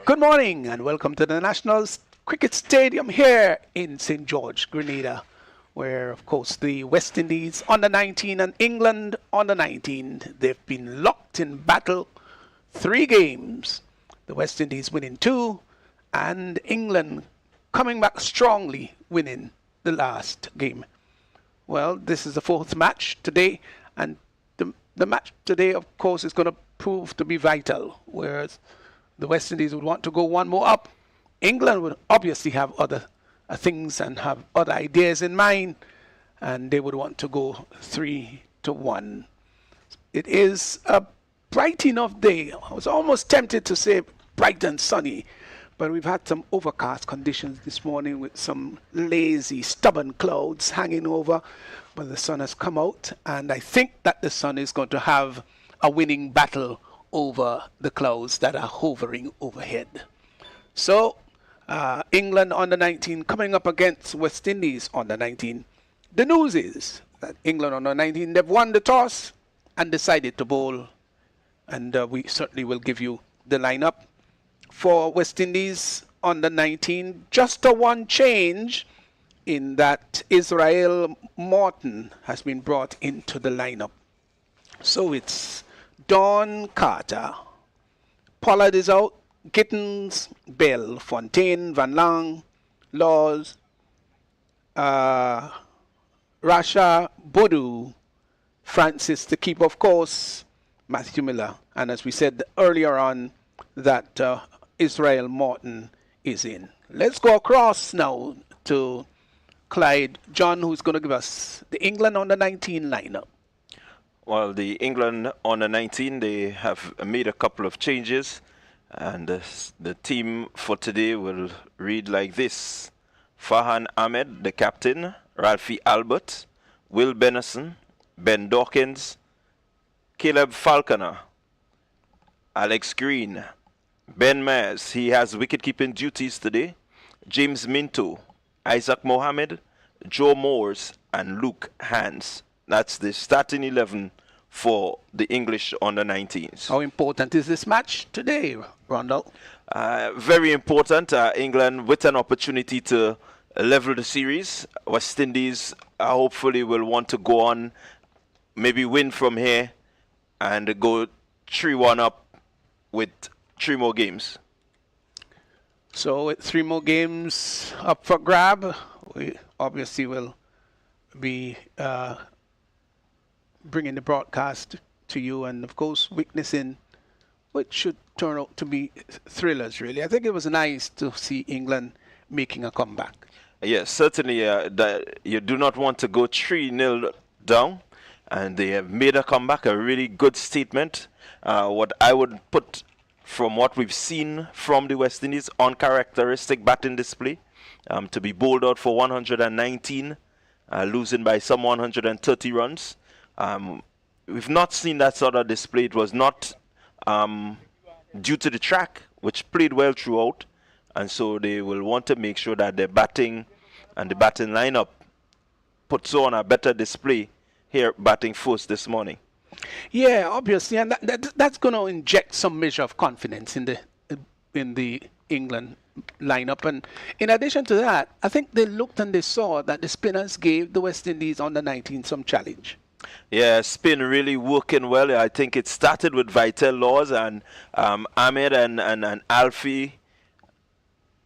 Good morning and welcome to the National Cricket Stadium here in St. George, Grenada, where, of course, the West Indies under 19 and England under 19, they've been locked in battle 3 games. The West Indies winning 2 and England coming back strongly, winning the last game. Well, this is the 4th match today, and the match today, of course, is going to prove to be vital, whereas the West Indies would want to go one more up. England would obviously have other things and have other ideas in mind, and they would want to go 3-1. It is a bright enough day. I was almost tempted to say bright and sunny, but we've had some overcast conditions this morning with some lazy, stubborn clouds hanging over, but the sun has come out, and I think that the sun is going to have a winning battle over the clouds that are hovering overhead. So, England under 19 coming up against West Indies under 19. The news is that England under 19, they've won the toss and decided to bowl. And we certainly will give you the lineup. For West Indies under 19, just a one change in that Israel Morton has been brought into the lineup. So it's Don Carter, Pollard is out, Gittins, Bell, Fontaine, Van Lang, Laws, Rasha, Bodu, Francis the keeper, of course, Matthew Miller. And as we said earlier on, that Israel Morton is in. Let's go across now to Clyde John, who's going to give us the England under 19 lineup. Well, the England under 19, they have made a couple of changes, and the team for today will read like this: Farhan Ahmed, the captain; Ralphie Albert; Will Benison; Ben Dawkins; Caleb Falconer; Alex Green; Ben Myers, he has wicket-keeping duties today; James Minto; Isaac Mohammed; Joe Moores; and Luke Hans. That's the starting 11 for the English under 19s. How important is this match today, Rondell? Very important. England with an opportunity to level the series. West Indies hopefully will want to go on, maybe win from here and go 3-1 up with 3 more games. So with 3 more games up for grab, we obviously will be bringing the broadcast to you and, of course, witnessing what should turn out to be thrillers, really. I think it was nice to see England making a comeback. Yes, certainly. You do not want to go 3-0 down, and they have made a comeback, a really good statement. What I would put from what we've seen from the West Indies, uncharacteristic batting display, to be bowled out for 119, losing by some 130 runs. We've not seen that sort of display. It was not due to the track, which played well throughout, and so they will want to make sure that their batting and the batting lineup puts on a better display here batting first this morning. Yeah, obviously, and that's going to inject some measure of confidence in the England lineup. And in addition to that, I think they looked and they saw that the spinners gave the West Indies under 19 some challenge. Yeah, spin really working well. I think it started with Vital Laws and Ahmed and Alfie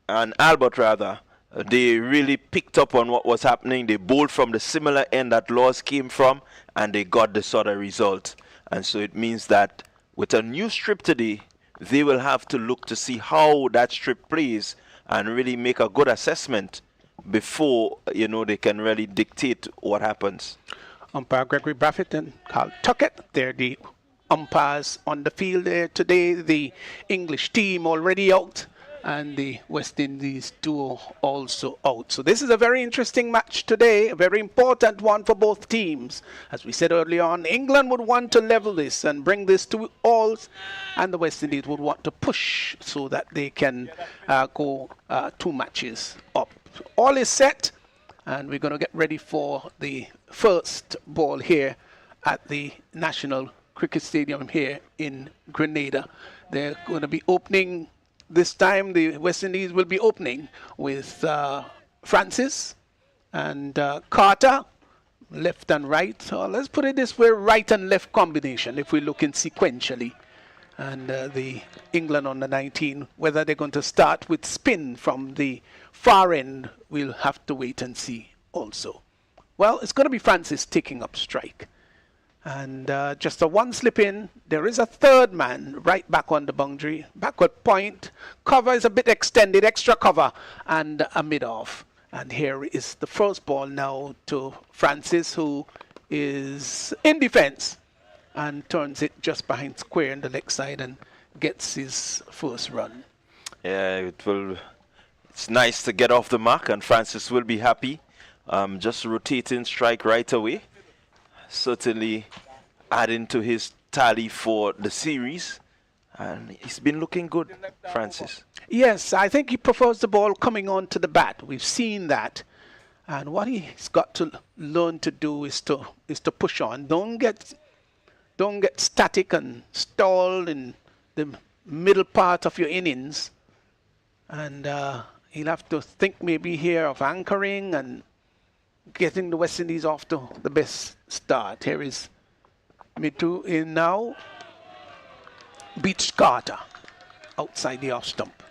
and Albert rather. They really picked up on what was happening. They bowled from the similar end that Laws came from, and they got the sort of result. And so it means that with a new strip today, they will have to look to see how that strip plays and really make a good assessment before, they can really dictate what happens. Umpire Gregory Braffett and Carl Tuckett, they're the umpires on the field there today. The English team already out, and the West Indies duo also out. So this is a very interesting match today, a very important one for both teams. As we said earlier on, England would want to level this and bring this to all, and the West Indies would want to push so that they can go 2 matches up. All is set, and we're going to get ready for the first ball here at the National Cricket Stadium here in Grenada. They're going to be opening this time. The West Indies will be opening with Francis and Carter, left and right. So let's put it this way, right and left combination if we're looking sequentially. And the England on the 19, whether they're going to start with spin from the far end, we'll have to wait and see also. Well, it's going to be Francis taking up strike. And just a one slip in, there is a third man right back on the boundary. Backward point, cover is a bit extended, extra cover, and a mid-off. And here is the first ball now to Francis, who is in defense and turns it just behind square in the leg side and gets his first run. Yeah, it's nice to get off the mark, and Francis will be happy. Just rotating strike right away. Certainly adding to his tally for the series. And he's been looking good, Francis. Yes, I think he prefers the ball coming onto the bat. We've seen that. And what he's got to learn to do is to push on. Don't get static and stalled in the middle part of your innings. And he'll have to think maybe here of anchoring and getting the West Indies off to the best start. Here is Mitu in now. Beats Carter outside the off stump.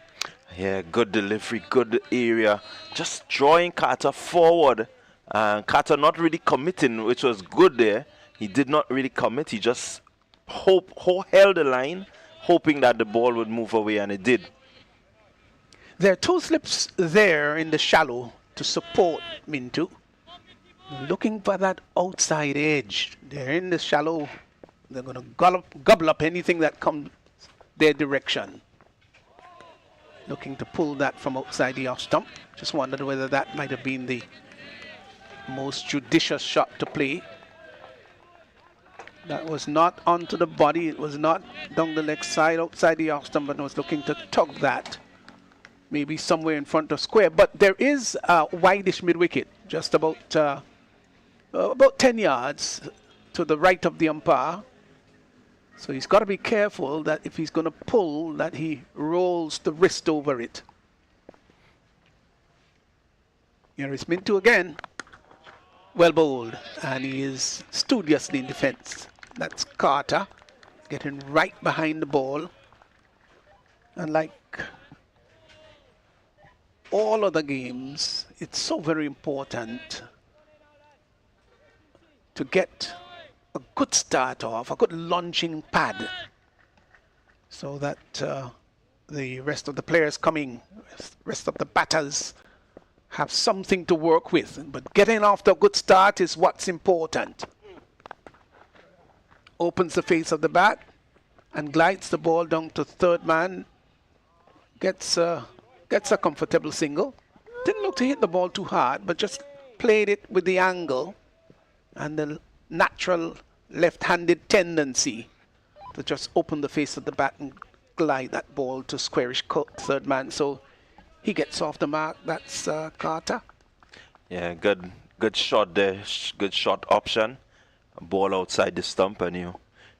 Yeah, good delivery, good area. Just drawing Carter forward. Carter not really committing, which was good there. He did not really commit. He just held the line, hoping that the ball would move away, and it did. There are two slips there in the shallow to support Mintu. Looking for that outside edge. They're in the shallow. They're going to gobble up anything that comes their direction. Looking to pull that from outside the off stump. Just wondered whether that might have been the most judicious shot to play. That was not onto the body. It was not down the leg side, outside the off stump, but was looking to tug that. Maybe somewhere in front of square. But there is a wideish mid-wicket, just about 10 yards to the right of the umpire. So he's got to be careful that if he's going to pull, that he rolls the wrist over it. Here is Mintu again. Well bowled, and he is studiously in defense. That's Carter getting right behind the ball. And like all other games, it's so very important to get a good start off, a good launching pad, so that the rest of the players coming, rest of the batters have something to work with. But getting off to a good start is what's important. Opens the face of the bat and glides the ball down to third man. Gets a comfortable single. Didn't look to hit the ball too hard, but just played it with the angle and the natural left-handed tendency to just open the face of the bat and glide that ball to squarish third man. So he gets off the mark. That's Carter. Yeah, good shot there. Good shot option. A ball outside the stump, and you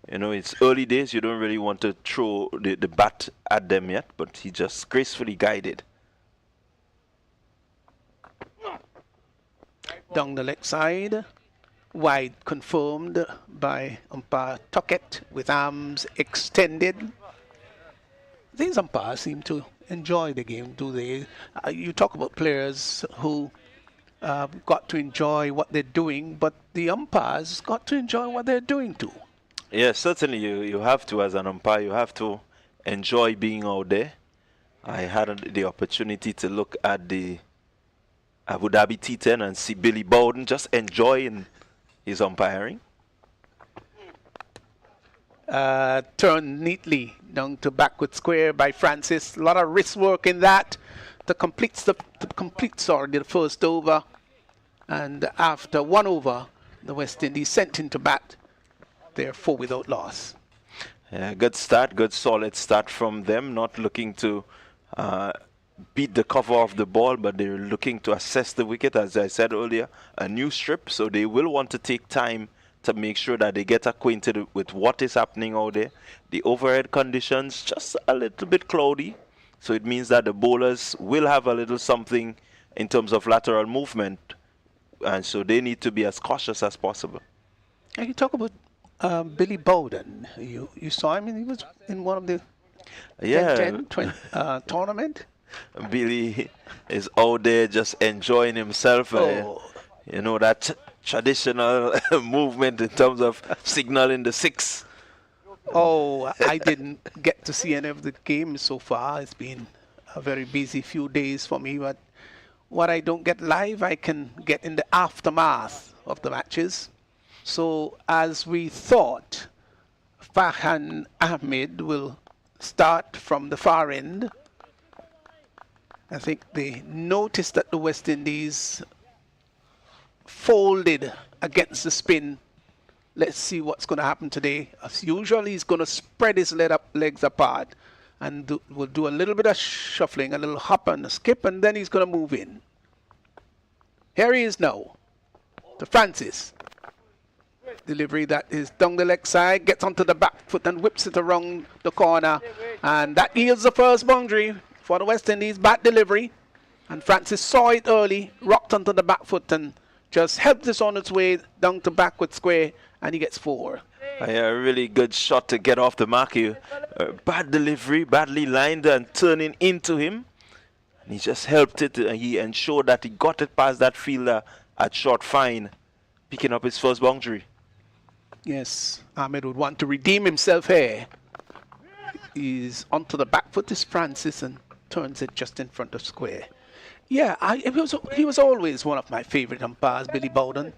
know it's early days. You don't really want to throw the bat at them yet, but he just gracefully guided. Down the leg side. Wide confirmed by umpire Tuckett with arms extended. These umpires seem to enjoy the game, do they? You talk about players who got to enjoy what they're doing, but the umpires got to enjoy what they're doing too. Yeah, certainly you have to, as an umpire, you have to enjoy being out there. I had the opportunity to look at the Abu Dhabi T10 and see Billy Bowden just enjoying his umpiring. Turned neatly down to backward square by Francis. A lot of wrist work in that to complete the first over. And after one over, the West Indies sent into bat. They're 4 without loss. Yeah, good start, good solid start from them. Not looking to beat the cover of the ball, but they're looking to assess the wicket, as I said earlier, a new strip, so they will want to take time to make sure that they get acquainted with what is happening out there. The overhead conditions just a little bit cloudy, so it means that the bowlers will have a little something in terms of lateral movement, and so they need to be as cautious as possible. And you talk about Billy Bowden. You saw him, and he was in one of the Yeah, 10-10 tournament. Billy is out there just enjoying himself. Oh. You know, that traditional movement in terms of signaling the six. Oh, I didn't get to see any of the games so far. It's been a very busy few days for me, but what I don't get live, I can get in the aftermath of the matches. So as we thought, Farhan Ahmed will start from the far end. I think they noticed that the West Indies folded against the spin. Let's see what's going to happen today. As usual, he's going to spread his legs apart and will do a little bit of shuffling, a little hop and a skip, and then he's going to move in. Here he is now to Francis. Delivery that is down the leg side, gets onto the back foot and whips it around the corner. And that yields the first boundary for the West Indies. Bat delivery. And Francis saw it early, rocked onto the back foot and just helped this on its way down to backward square, and he gets 4. A really good shot to get off the mark here. Bad delivery, badly lined and turning into him. And he just helped it. He ensured that he got it past that fielder at short fine, picking up his first boundary. Yes, Ahmed would want to redeem himself here. He's onto the back foot is Francis and turns it just in front of square. Yeah, he was always one of my favorite umpires, Billy Bowden.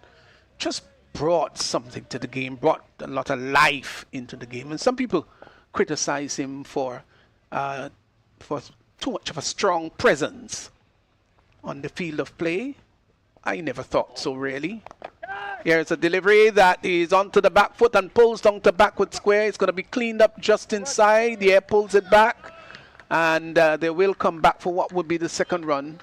Just brought something to the game, brought a lot of life into the game. And some people criticize him for too much of a strong presence on the field of play. I never thought so, really. Here's a delivery that is onto the back foot and pulls down to backward square. It's going to be cleaned up just inside. The air pulls it back. And they will come back for what would be the second run.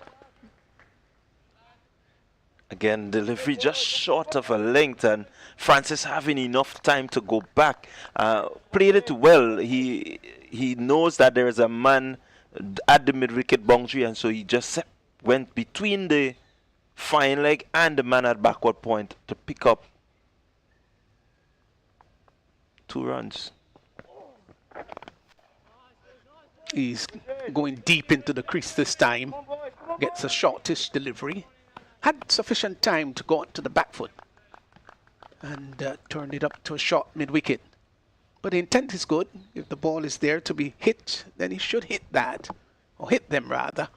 Again, delivery just short of a length, and Francis having enough time to go back. Played it well. He knows that there is a man at the mid-wicket boundary, and so he just went between the fine leg and the man at backward point to pick up 2 runs. He's going deep into the crease this time. Gets a shortish delivery. Had sufficient time to go onto the back foot and turned it up to a short mid-wicket. But the intent is good. If the ball is there to be hit, then he should hit that, or hit them rather.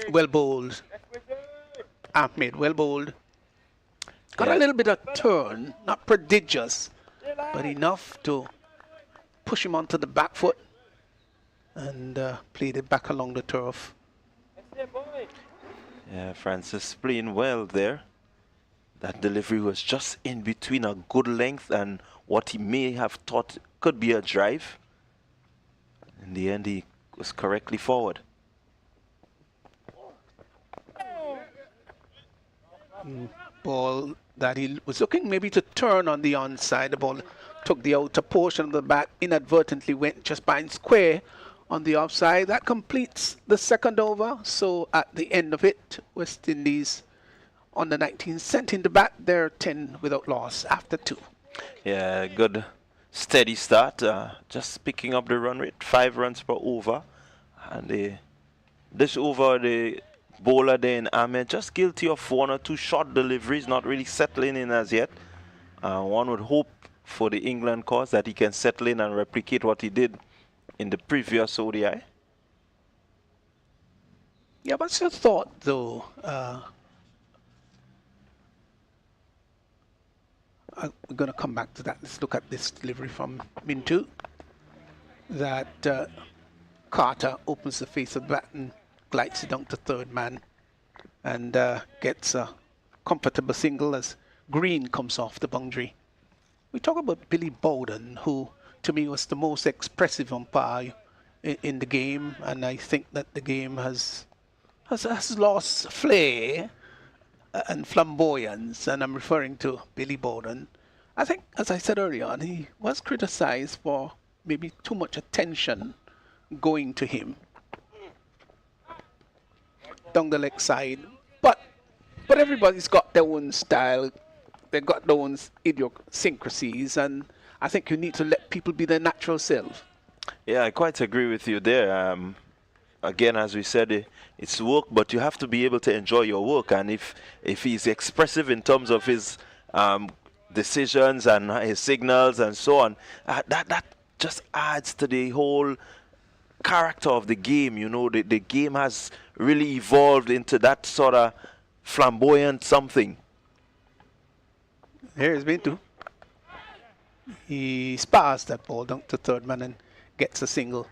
Well bowled. Ahmed, well bowled. Got a little bit of turn, not prodigious, but enough to push him onto the back foot and played it back along the turf. Yeah, Francis playing well there. That delivery was just in between a good length and what he may have thought could be a drive. In the end, he was correctly forward. Ball that he was looking maybe to turn on the onside. The ball took the outer portion of the bat, inadvertently went just behind square on the offside. That completes the second over. So at the end of it, West Indies on the 19th sent in the bat. They're 10 without loss after 2. Yeah, good steady start. Just picking up the run rate, 5 runs per over. And this over, the bowler there in Ahmed just guilty of 1 or 2 short deliveries, not really settling in as yet. One would hope for the England cause that he can settle in and replicate what he did in the previous ODI. Yeah, what's your thought though? We're going to come back to that. Let's look at this delivery from Mintu. That Carter opens the face of the bat and glides it down to third man and gets a comfortable single as Green comes off the boundary. We talk about Billy Bowden, who to me was the most expressive umpire in the game, and I think that the game has lost flair and flamboyance, and I'm referring to Billy Bowden. I think, as I said earlier on, he was criticized for maybe too much attention going to him down the leg side. But everybody's got their own style. They've got their own idiosyncrasies, and I think you need to let people be their natural self. Yeah, I quite agree with you there. Again, as we said, it's work, but you have to be able to enjoy your work. And if he's expressive in terms of his decisions and his signals and so on, that just adds to the whole character of the game. You know, the game has really evolved into that sort of flamboyant something. Here's Bintu. He spars that ball down to third man and gets a single.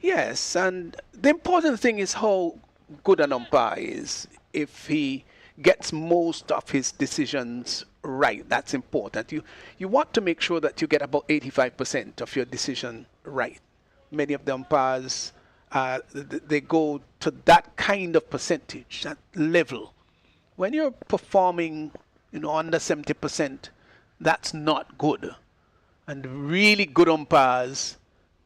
Yes, and the important thing is how good an umpire is. If he gets most of his decisions right, that's important. You want to make sure that you get about 85% of your decision right. Many of the umpires, they go to that kind of percentage, that level. When you're performing, under 70%, that's not good. And really good umpires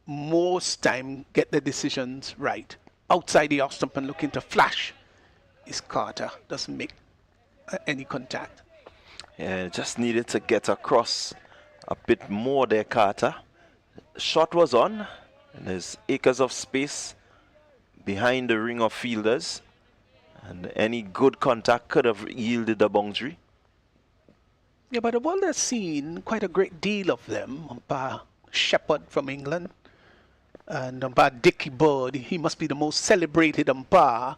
most time get the decisions right. Outside the off stump and looking to flash is Carter. Doesn't make any contact. Yeah, just needed to get across a bit more there, Carter. Shot was on, and there's acres of space behind the ring of fielders, and any good contact could have yielded a boundary. Yeah, but the world has seen quite a great deal of them. Umpire Shepherd from England and umpire Dickie Bird. He must be the most celebrated umpire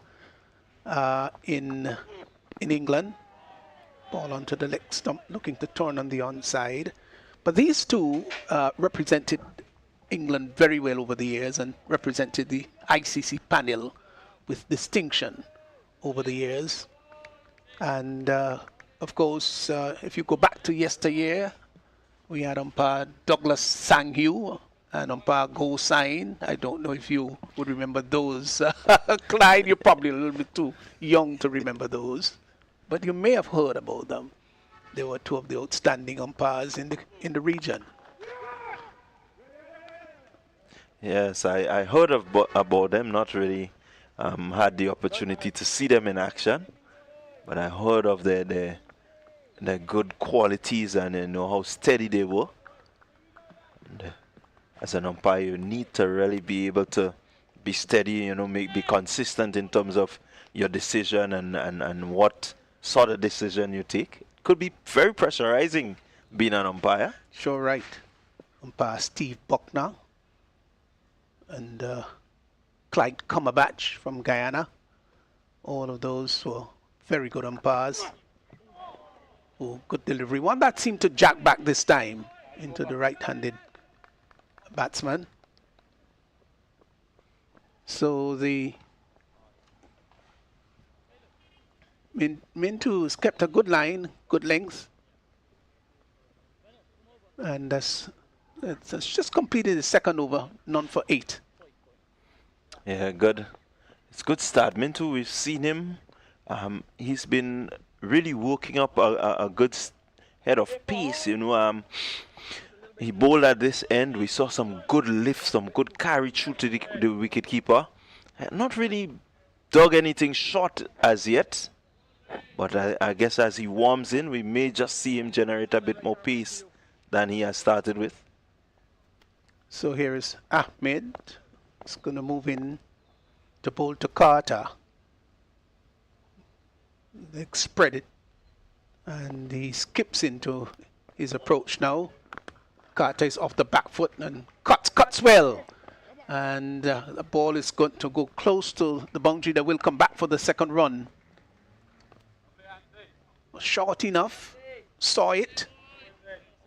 in England. Ball onto the leg stump, looking to turn on the onside. But these two represented England very well over the years and represented the ICC panel with distinction over the years. And of course, if you go back to yesteryear, we had umpire Douglas Sanghew and umpire Go Sign. I don't know if you would remember those. Clyde, you're probably a little bit too young to remember those, but you may have heard about them. They were two of the outstanding umpires in the region. Yes, I heard about them, not really had the opportunity to see them in action, but I heard of their good qualities and how steady they were. And, as an umpire, you need to really be able to be steady, be consistent in terms of your decision and what sort of decision you take. It could be very pressurizing being an umpire. Sure, right. Umpire Steve Buckner and Clyde Cumberbatch from Guyana. All of those were very good umpires. Oh, good delivery. One that seemed to jack back this time into the right-handed batsman. So the Mintu's kept a good line, good length. And that's just completed the second over, none for 8. Yeah, good. It's good start. Mintu, we've seen him. He's been really working up a good head of pace, He bowled at this end. We saw some good lift, some good carry through to the wicket keeper. Not really dug anything short as yet, but I guess as he warms in, we may just see him generate a bit more pace than he has started with. So here is Ahmed. It's going to move in to bowl to Carter. They spread it, and he skips into his approach now. Carter is off the back foot and cuts well. And the ball is going to go close to the boundary that will come back for the second run. Short enough, saw it,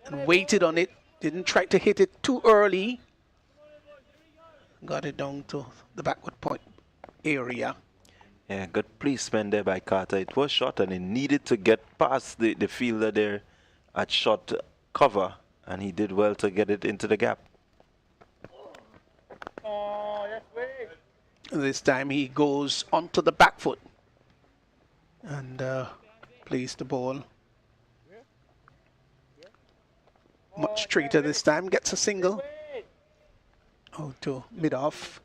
and waited on it. Didn't try to hit it too early. Got it down to the backward point area. Yeah, good placement there by Carter. It was short and he needed to get past the fielder there at short cover. And he did well to get it into the gap. This time he goes onto the back foot and plays the ball much straighter this time, gets a single out to mid-off.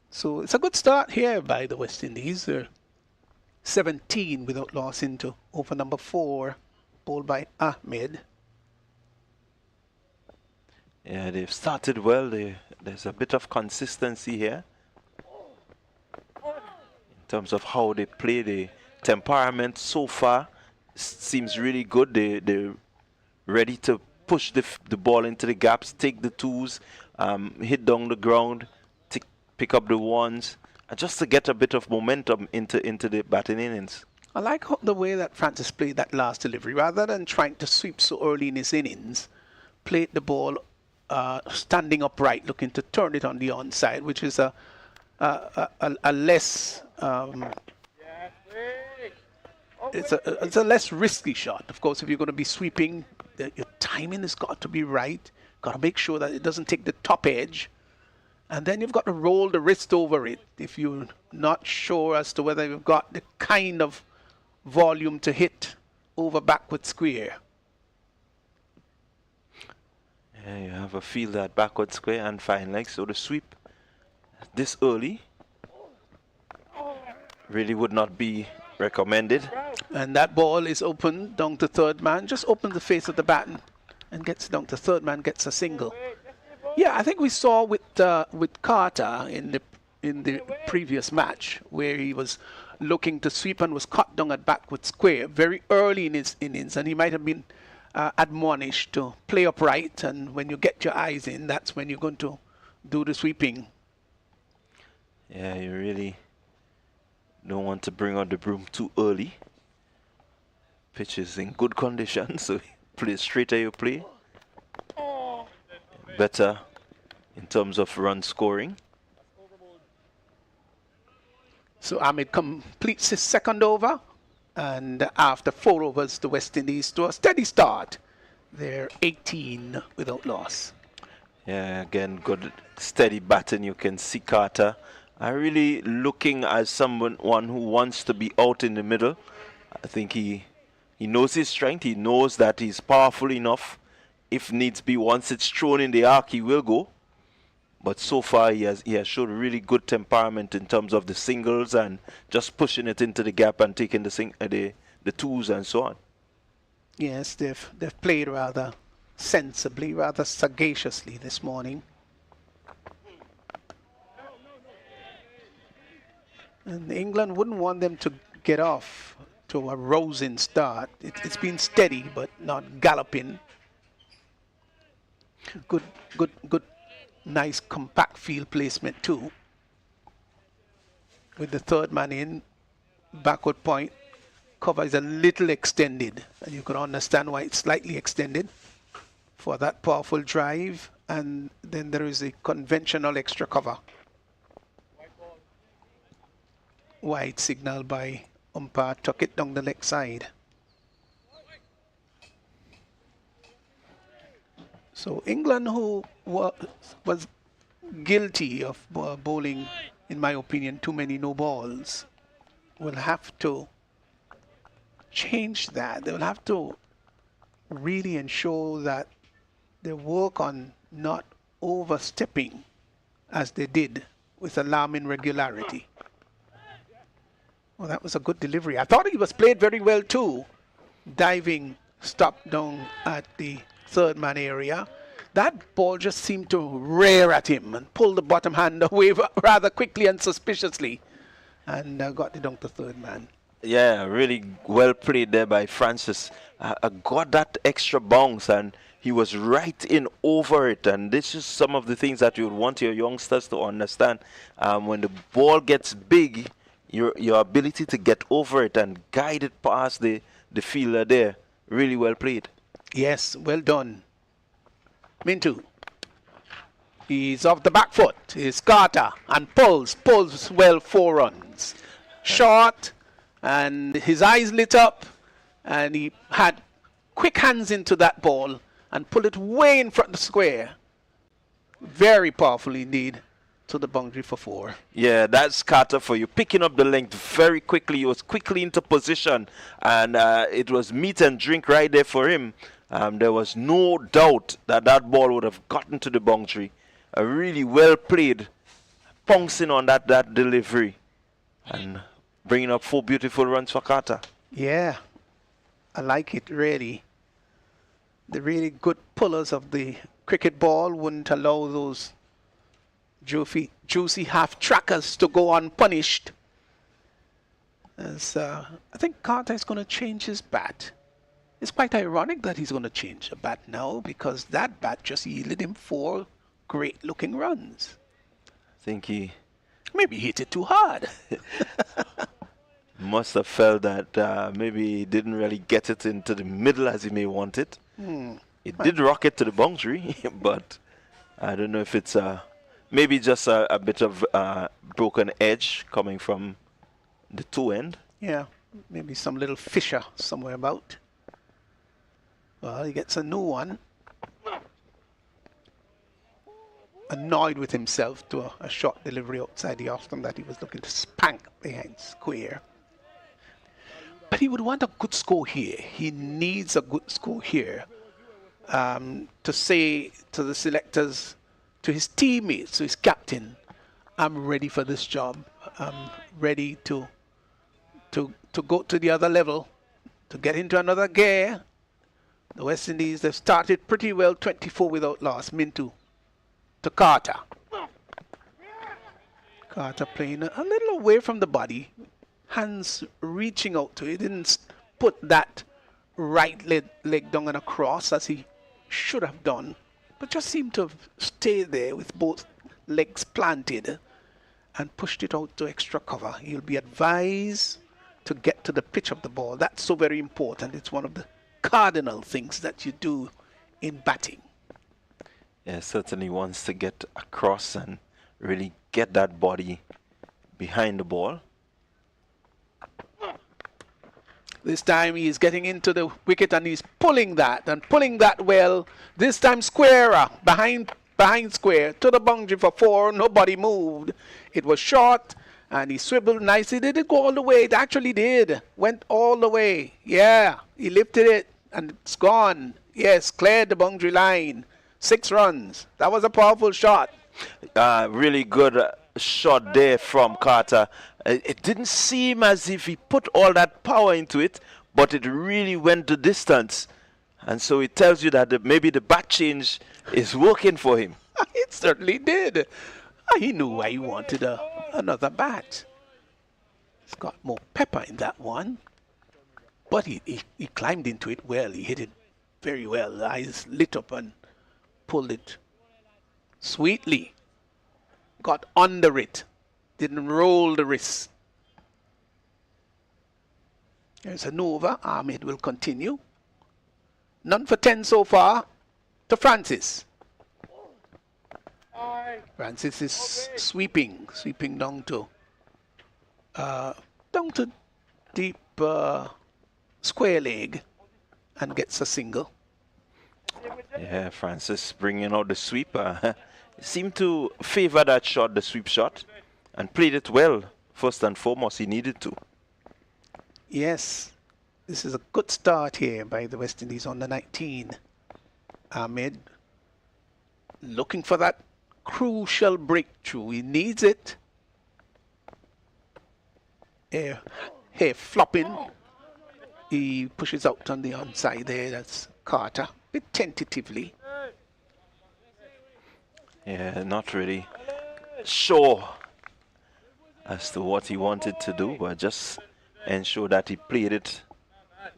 So it's a good start here by the West Indies. They're 17 without loss into over number 4, bowled by Ahmed. Yeah, they've started well. There's a bit of consistency here in terms of how they play. The temperament so far seems really good. They're ready to push the ball into the gaps, take the twos, hit down the ground, pick up the ones, and just to get a bit of momentum into the batting innings. I like the way that Francis played that last delivery. Rather than trying to sweep so early in his innings, played the ball standing upright, looking to turn it on the onside, which is a less it's a less risky shot. Of course, if you're going to be sweeping, your timing has got to be right. Got to make sure that it doesn't take the top edge, and then you've got to roll the wrist over it if you're not sure as to whether you've got the kind of volume to hit over backward square. Yeah, you have a feel that backward square and fine leg, so the sweep this early really would not be recommended. And that ball is open down to third man, just opens the face of the bat and gets down to third man, gets a single. Yeah, I think we saw with Carter in the previous match where he was looking to sweep and was cut down at backward square very early in his innings, and he might have been admonished to play upright, and when you get your eyes in, that's when you're going to do the sweeping. Yeah, you really don't want to bring out the broom too early. Pitch is in good condition, so play straighter you play. Better in terms of run scoring. So Ahmed completes his second over, and after 4 overs, the West Indies to a steady start. They're 18 without loss. Yeah, again, good steady batting. You can see Carter really looking as someone who wants to be out in the middle. I think he knows his strength. He knows that he's powerful enough. If needs be, once it's thrown in the arc, he will go. But so far, he has showed really good temperament in terms of the singles and just pushing it into the gap and taking the twos and so on. Yes, they've played rather sensibly, rather sagaciously this morning. And England wouldn't want them to get off to a rousing start. It's been steady, but not galloping. Good, nice compact field placement too. With the third man in, backward point, cover is a little extended, and you can understand why it's slightly extended for that powerful drive, and then there is a conventional extra cover. Wide signal by umpire, tuck it down the leg side. So England, who was guilty of bowling, in my opinion, too many no balls, will have to change that. They will have to really ensure that they work on not overstepping as they did with alarming regularity. Well, that was a good delivery. I thought he was played very well too. Diving stop down at the third man area. That ball just seemed to rear at him and pull the bottom hand away rather quickly and suspiciously, and got it down to third man. Yeah, really well played there by Francis. Got that extra bounce and he was right in over it, and this is some of the things that you would want your youngsters to understand. When the ball gets big, your ability to get over it and guide it past the fielder there, really well played. Yes, well done. Mintu. He's off the back foot. He's Carter and pulls well 4 runs. Short, and his eyes lit up, and he had quick hands into that ball and pulled it way in front of the square. Very powerful indeed. to the boundary for 4. Yeah, that's Carter for you. Picking up the length very quickly. He was quickly into position, and it was meat and drink right there for him. There was no doubt that that ball would have gotten to the boundary. A really well played, pouncing on that delivery, and bringing up 4 beautiful runs for Carter. Yeah, I like it really. The really good pullers of the cricket ball wouldn't allow those juicy half trackers to go unpunished. As I think Carter is going to change his bat. It's quite ironic that he's going to change the bat now, because that bat just yielded him 4 great looking runs. I think he Maybe he hit it too hard. must have felt that maybe he didn't really get it into the middle as he may want it. It did rocket to the boundary, but I don't know if it's maybe just a bit of broken edge coming from the two end. Yeah, maybe some little fissure somewhere about. Well, he gets a new one. Annoyed with himself to a short delivery outside the off stump that he was looking to spank behind square. But he would want a good score here. He needs a good score here to say to the selectors, to his teammates, to his captain, I'm ready for this job. I'm ready to go to the other level, to get into another gear. The West Indies, they've started pretty well, 24 without loss. Mintu to Carter. Carter playing a little away from the body. Hands reaching out to it. Didn't put that right leg down and across as he should have done, but just seemed to have stayed there with both legs planted and pushed it out to extra cover. He'll be advised to get to the pitch of the ball. That's so very important. It's one of the cardinal things that you do in batting. Yeah, certainly wants to get across and really get that body behind the ball. This time he is getting into the wicket and he's pulling that well. This time squarer behind square to the boundary for 4. Nobody moved. It was short and he swiveled nicely. Did it go all the way? It actually did. Went all the way. Yeah, he lifted it and it's gone. Yes, cleared the boundary line. 6 runs. That was a powerful shot. Really good shot there from Carter. It didn't seem as if he put all that power into it, but it really went the distance. And so it tells you that maybe the bat change is working for him. It certainly did. He knew why he wanted another bat. He's got more pepper in that one. But he climbed into it well. He hit it very well. The eyes lit up and pulled it sweetly. Got under it. Didn't roll the wrist. There's an over. Ahmed will continue. None for 10 so far to Francis. Francis is sweeping down to deep square leg and gets a single. Yeah, Francis bringing out the sweep. Seemed to favor that shot, the sweep shot, and played it well. First and foremost, he needed to. Yes, this is a good start here by the West Indies on the 19. Ahmed looking for that crucial breakthrough. He needs it. Here flopping. He pushes out on the onside there. That's Carter. Bit tentatively. Yeah, not really sure as to what he wanted to do, but just ensure that he played it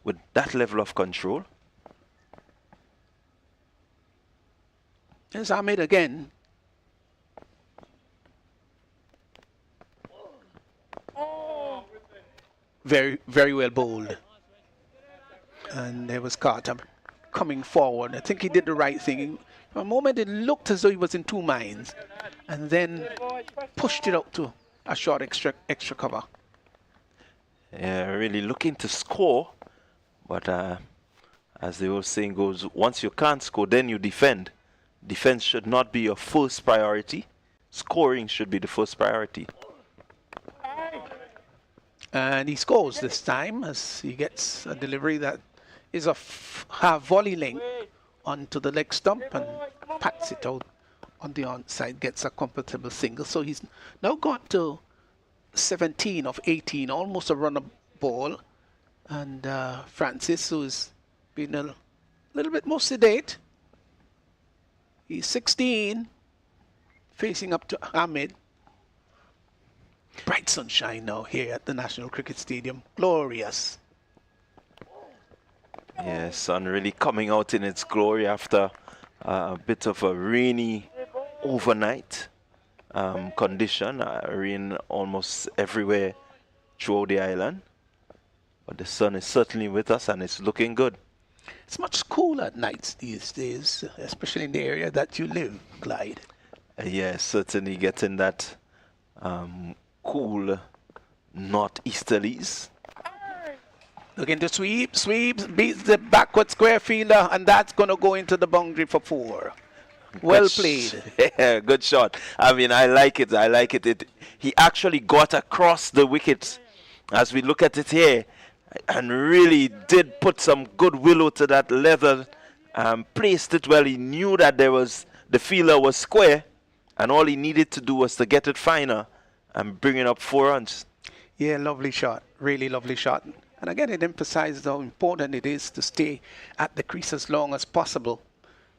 with that level of control. There's Ahmed again. Very, very well bowled. And there was Carter coming forward. I think he did the right thing. For a moment it looked as though he was in 2 minds, and then pushed it out to a short extra cover. Yeah, really looking to score, but as the old saying goes, once you can't score, then you defend. Defense should not be your first priority. scoring should be the first priority. And he scores this time as he gets a delivery that is a half volley length onto the leg stump and pats it out on the onside, gets a comfortable single. So he's now got to 17 of 18, almost a run of ball. And Francis, who's been a little bit more sedate, he's 16, facing up to Ahmed. Bright sunshine now here at the National Cricket Stadium. Glorious. Yeah, sun really coming out in its glory after a bit of a rainy overnight condition. Rain almost everywhere throughout the island. But the sun is certainly with us and it's looking good. It's much cooler at nights these days, especially in the area that you live, Clyde. Yeah, certainly getting that cool northeasterlies. Looking to sweeps, beats the backward square fielder, and that's going to go into the boundary for 4. Well played. Yeah, good shot. I mean, I like it. He actually got across the wicket as we look at it here and really did put some good willow to that leather, placed it well. He knew that the fielder was square, and all he needed to do was to get it finer and bring it up 4 runs. Yeah, lovely shot. Really lovely shot. And again, it emphasizes how important it is to stay at the crease as long as possible.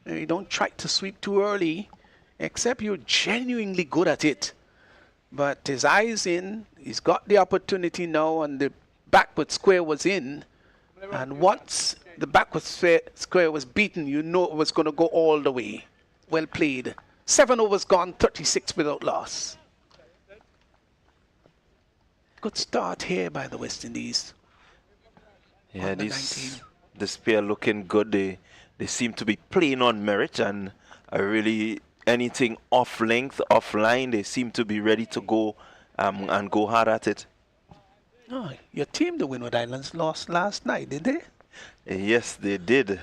You don't try to sweep too early, except you're genuinely good at it. But his eyes in, he's got the opportunity now, and the backward square was in. And once the backward square was beaten, you know it was going to go all the way. Well played. 7 overs gone, 36 without loss. Good start here by the West Indies. Yeah, this pair looking good. They seem to be playing on merit, and really anything off length, off line, they seem to be ready to go and go hard at it. Oh, your team, the Windward Islands, lost last night, did they? Yes, they did.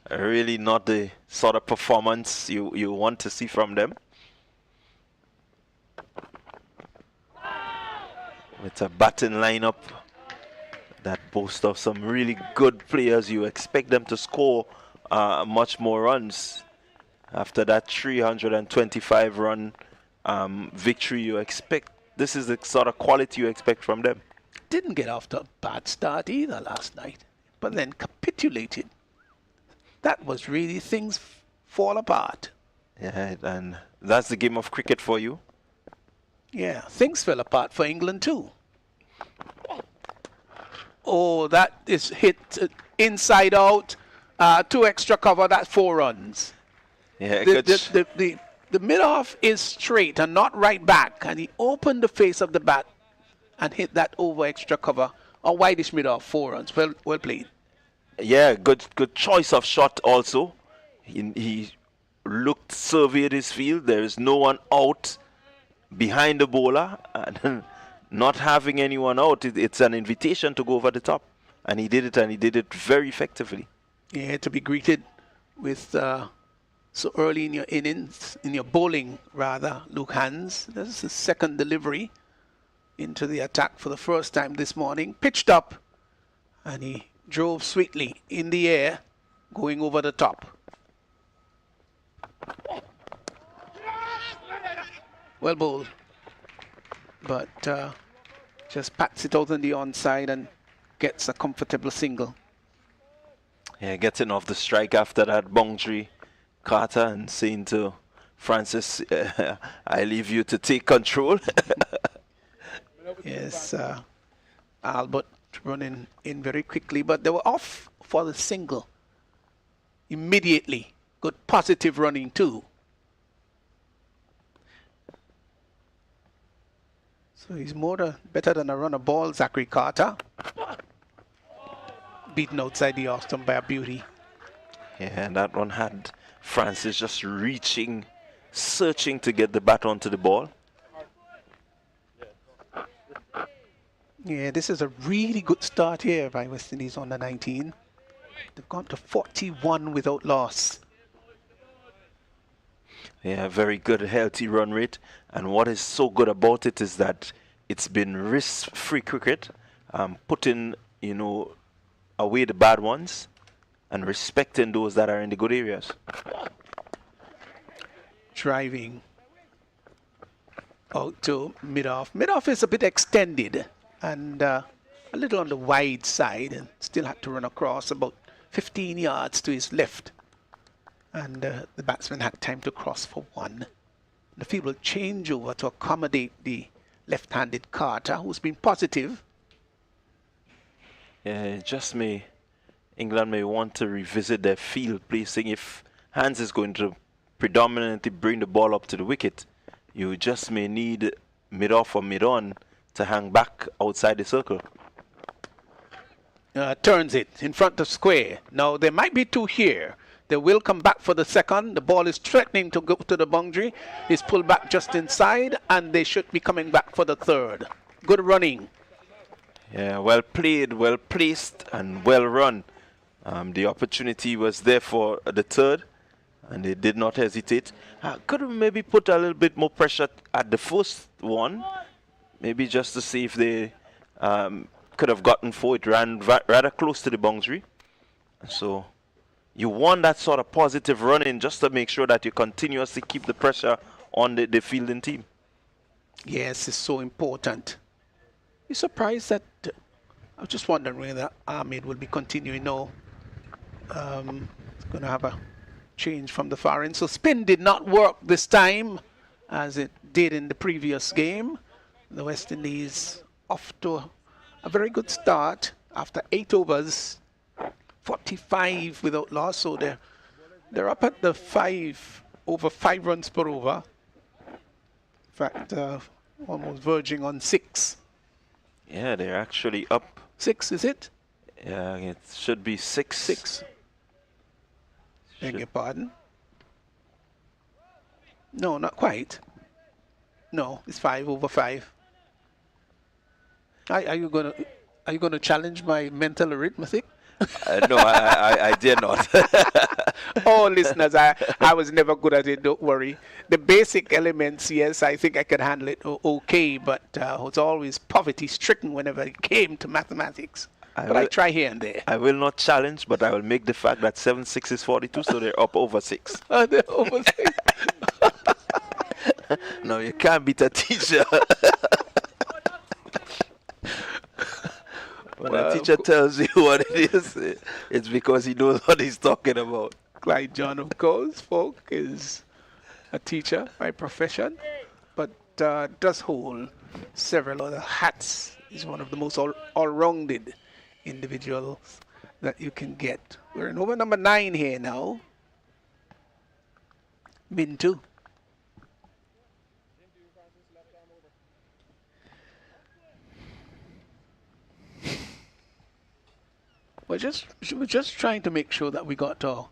Really not the sort of performance you want to see from them. With a batting lineup that boasts of some really good players, you expect them to score much more runs. After that 325 run victory, you expect this is the sort of quality you expect from them. Didn't get off to a bad start either last night, but then capitulated. That was really things fall apart. Yeah, and that's the game of cricket for you. Yeah, things fell apart for England too. Oh, that is hit inside out. 2 extra cover, that's 4 runs. Yeah, the mid-off is straight and not right back, and he opened the face of the bat and hit that over extra cover. A wideish mid-off, 4 runs. Well played. Yeah, good choice of shot also. He surveyed his field. There is no one out behind the bowler, and not having anyone out, it's an invitation to go over the top. And he did it very effectively. Yeah, to be greeted with so early in your innings, in your bowling rather, Luke Hans. This is his second delivery into the attack for the first time this morning. Pitched up, and he drove sweetly in the air, going over the top. Well bowled, but just pats it out on the onside and gets a comfortable single. Yeah, getting off the strike after that boundary, Carter, and saying to Francis, I leave you to take control. Yes, Albert running in very quickly, but they were off for the single immediately. Good positive running too. So he's better than a run of ball, Zachary Carter. Beaten outside the off stump by a beauty. Yeah, and that one had Francis just reaching, searching to get the bat onto the ball. Yeah, this is a really good start here by West Indies on the 19. They've gone to 41 without loss. Yeah, very good, healthy run rate. And what is so good about it is that it's been risk-free cricket, putting, away the bad ones and respecting those that are in the good areas. Driving out to mid-off. Mid-off is a bit extended and a little on the wide side, and still had to run across about 15 yards to his left. And the batsman had time to cross for one. The field will change over to accommodate the left-handed Carter, who's been positive. Yeah, England may want to revisit their field placing. If Hans is going to predominantly bring the ball up to the wicket, you just may need mid-off or mid-on to hang back outside the circle. Turns it in front of square. Now, there might be two here. They will come back for the second. The ball is threatening to go to the boundary. It's pulled back just inside, and they should be coming back for the third. Good running. Yeah, well played, well placed, and well run. The opportunity was there for the third, and they did not hesitate. Could have maybe put a little bit more pressure at the first one, maybe just to see if they could have gotten for it. Ran rather close to the boundary. So you want that sort of positive running just to make sure that you continuously keep the pressure on the fielding team. Yes, it's so important. You're surprised that I was just wondering whether Ahmed will be continuing. No, it's going to have a change from the far end. So spin did not work this time as it did in the previous game. The West Indies off to a very good start after 8 overs, 45 without loss. So they're up at the 5 runs per over. In fact, almost verging on 6. Yeah, they're actually up. 6, is it? Yeah, it should be 6. 6. Beg your pardon? No, not quite. No, it's 5 over 5. Are you gonna challenge my mental arithmetic? No, I dare not. Oh, listeners, I was never good at it. Don't worry. The basic elements, yes, I think I could handle it okay, but I was always poverty-stricken whenever it came to mathematics. I try here and there. I will not challenge, but I will make the fact that 7 6 is 42, so they're up over 6. They're over 6. No, you can't beat a teacher. When a teacher tells you what it is, it's because he knows what he's talking about. Clyde John, of course, folk, is a teacher by profession, but does hold several other hats. He's one of the most all-rounded individuals that you can get. We're in over number 9 here now. Mintu. We're just trying to make sure that we got our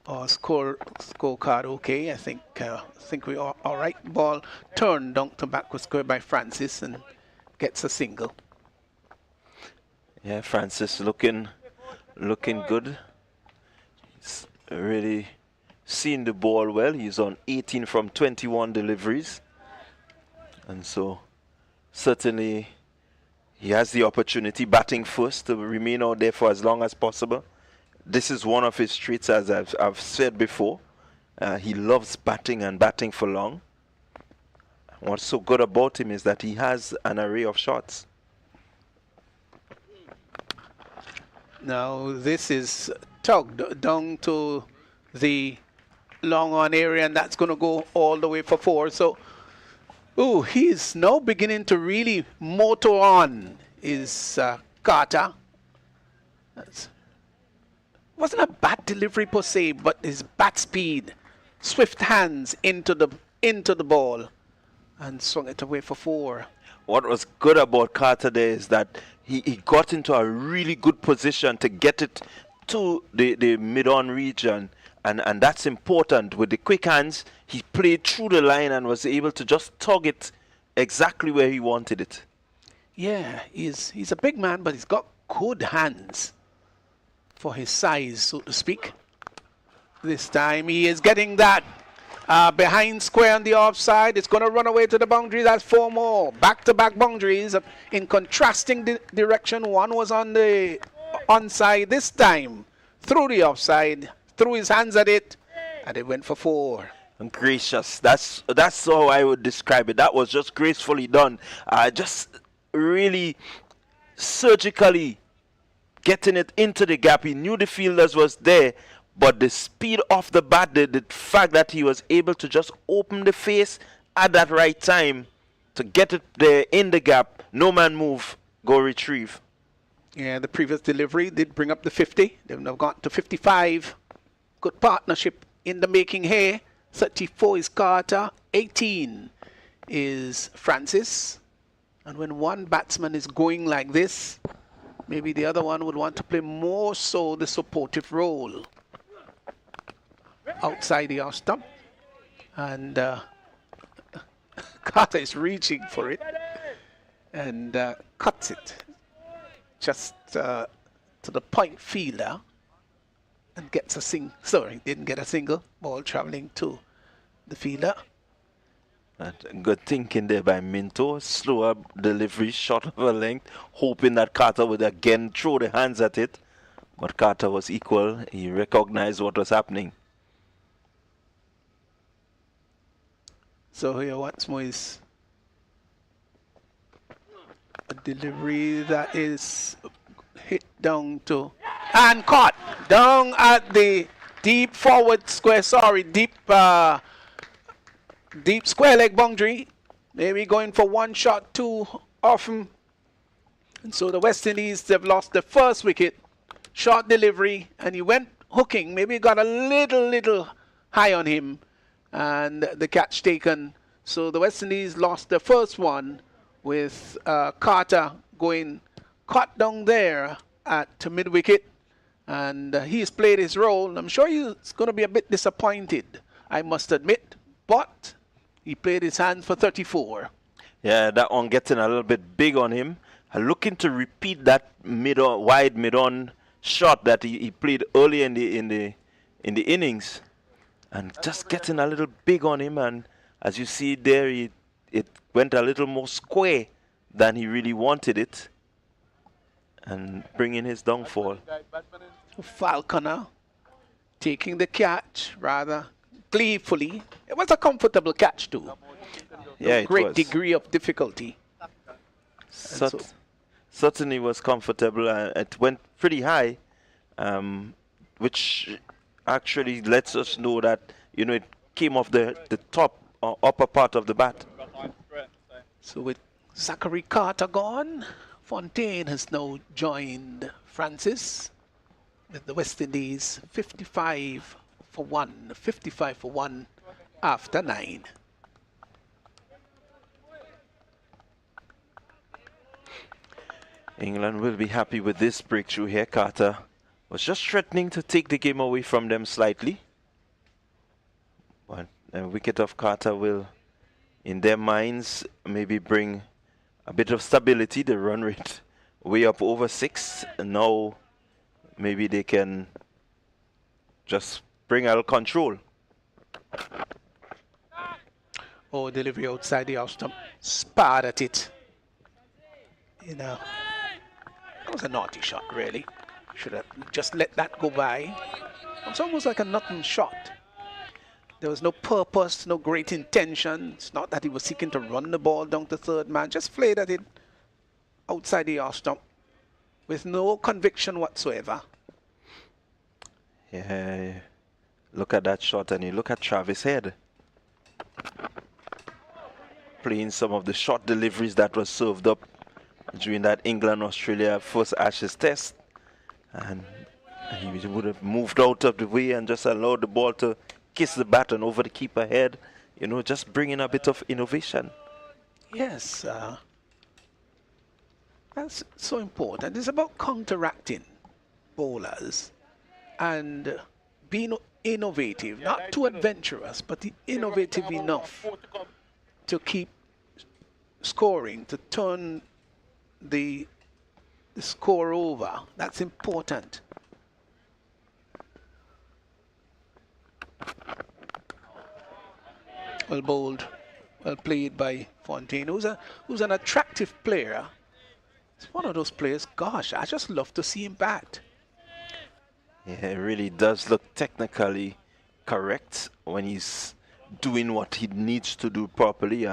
scorecard okay. I think we are all right. Ball turned down to backward square by Francis and gets a single. Yeah, Francis looking good. He's really seen the ball well. He's on 18 from 21 deliveries, and so certainly he has the opportunity, batting first, to remain out there for as long as possible. This is one of his traits, as I've said before. He loves batting and batting for long. What's so good about him is that he has an array of shots. Now this is tugged down to the long on area, and that's going to go all the way for 4. So, he's now beginning to really motor on his Carter. Wasn't a bad delivery per se, but his bat speed, swift hands into the ball, and swung it away for 4. What was good about Carter there is that he got into a really good position to get it to the mid-on region, and that's important. With the quick hands, he played through the line and was able to just tug it exactly where he wanted it. Yeah, he's a big man, but he's got good hands for his size, so to speak. This time he is getting that behind square on the offside. It's going to run away to the boundary. That's 4 more. Back-to-back boundaries in contrasting direction. One was on the onside this time. Through the offside. Threw his hands at it. And it went for 4. Gracious. That's how I would describe it. That was just gracefully done. Just really surgically getting it into the gap. He knew the fielders was there, but the speed of the bat, the fact that he was able to just open the face at that right time to get it there in the gap, no man move, go retrieve. Yeah, the previous delivery did bring up the 50. They've now gone to 55. Good partnership in the making here. 34 is Carter, 18 is Francis. And when one batsman is going like this, maybe the other one would want to play more so the supportive role outside the off stump. And Carter is reaching for it and cuts it just to the point fielder and gets a didn't get a single. Ball traveling to the fielder. Good thinking there by Minto. Slower delivery, short of a length, hoping that Carter would again throw the hands at it. But Carter was equal. He recognized what was happening. So here once more is a delivery that is hit down to and caught down at the deep forward square. Deep square leg boundary. Maybe going for one shot too often. And so the West Indies, they've lost the first wicket. Short delivery, and he went hooking. Maybe got a little high on him, and the catch taken. So the West Indies lost the first one with Carter going caught down there at mid wicket, and he's played his role. I'm sure he's going to be a bit disappointed, I must admit, but he played his hands for 34. Yeah, that one getting a little bit big on him. Looking to repeat that wide mid-on shot that he played early in the innings, and just getting a little big on him. And as you see there, it went a little more square than he really wanted it, and bringing his downfall. Falconer taking the catch rather gleefully. It was a comfortable catch too. Yeah, a great degree of difficulty. Certainly was comfortable. It went pretty high, which actually lets us know that it came off the top or upper part of the bat. So with Zachary Carter gone, Fontaine has now joined Francis with the West Indies 55 for 1. 55 for 1 after 9. England will be happy with this breakthrough here. Carter was just threatening to take the game away from them slightly. But a wicket of Carter will, in their minds, maybe bring a bit of stability. The run rate way up over 6. And now maybe they can just bring a little control. Oh, delivery outside the off stump. Sparred at it. That was a naughty shot, really. Should have just let that go by. It's almost like a nothing shot. There was no purpose, no great intention. It's not that he was seeking to run the ball down to third man. Just flayed at it outside the off stump with no conviction whatsoever. Yeah, look at that shot, and you look at Travis Head playing some of the short deliveries that was served up during that England-Australia first Ashes test, and he would have moved out of the way and just allowed the ball to kiss the bat and over the keeper head, just bringing a bit of innovation. Yes, that's so important. It's about counteracting bowlers and being innovative, not too adventurous, but innovative enough to keep scoring, to turn the score over. That's important. Well bowled, well played by Fontaine, who's an attractive player. It's one of those players, gosh, I just love to see him bat. Yeah, it really does look technically correct when he's doing what he needs to do properly.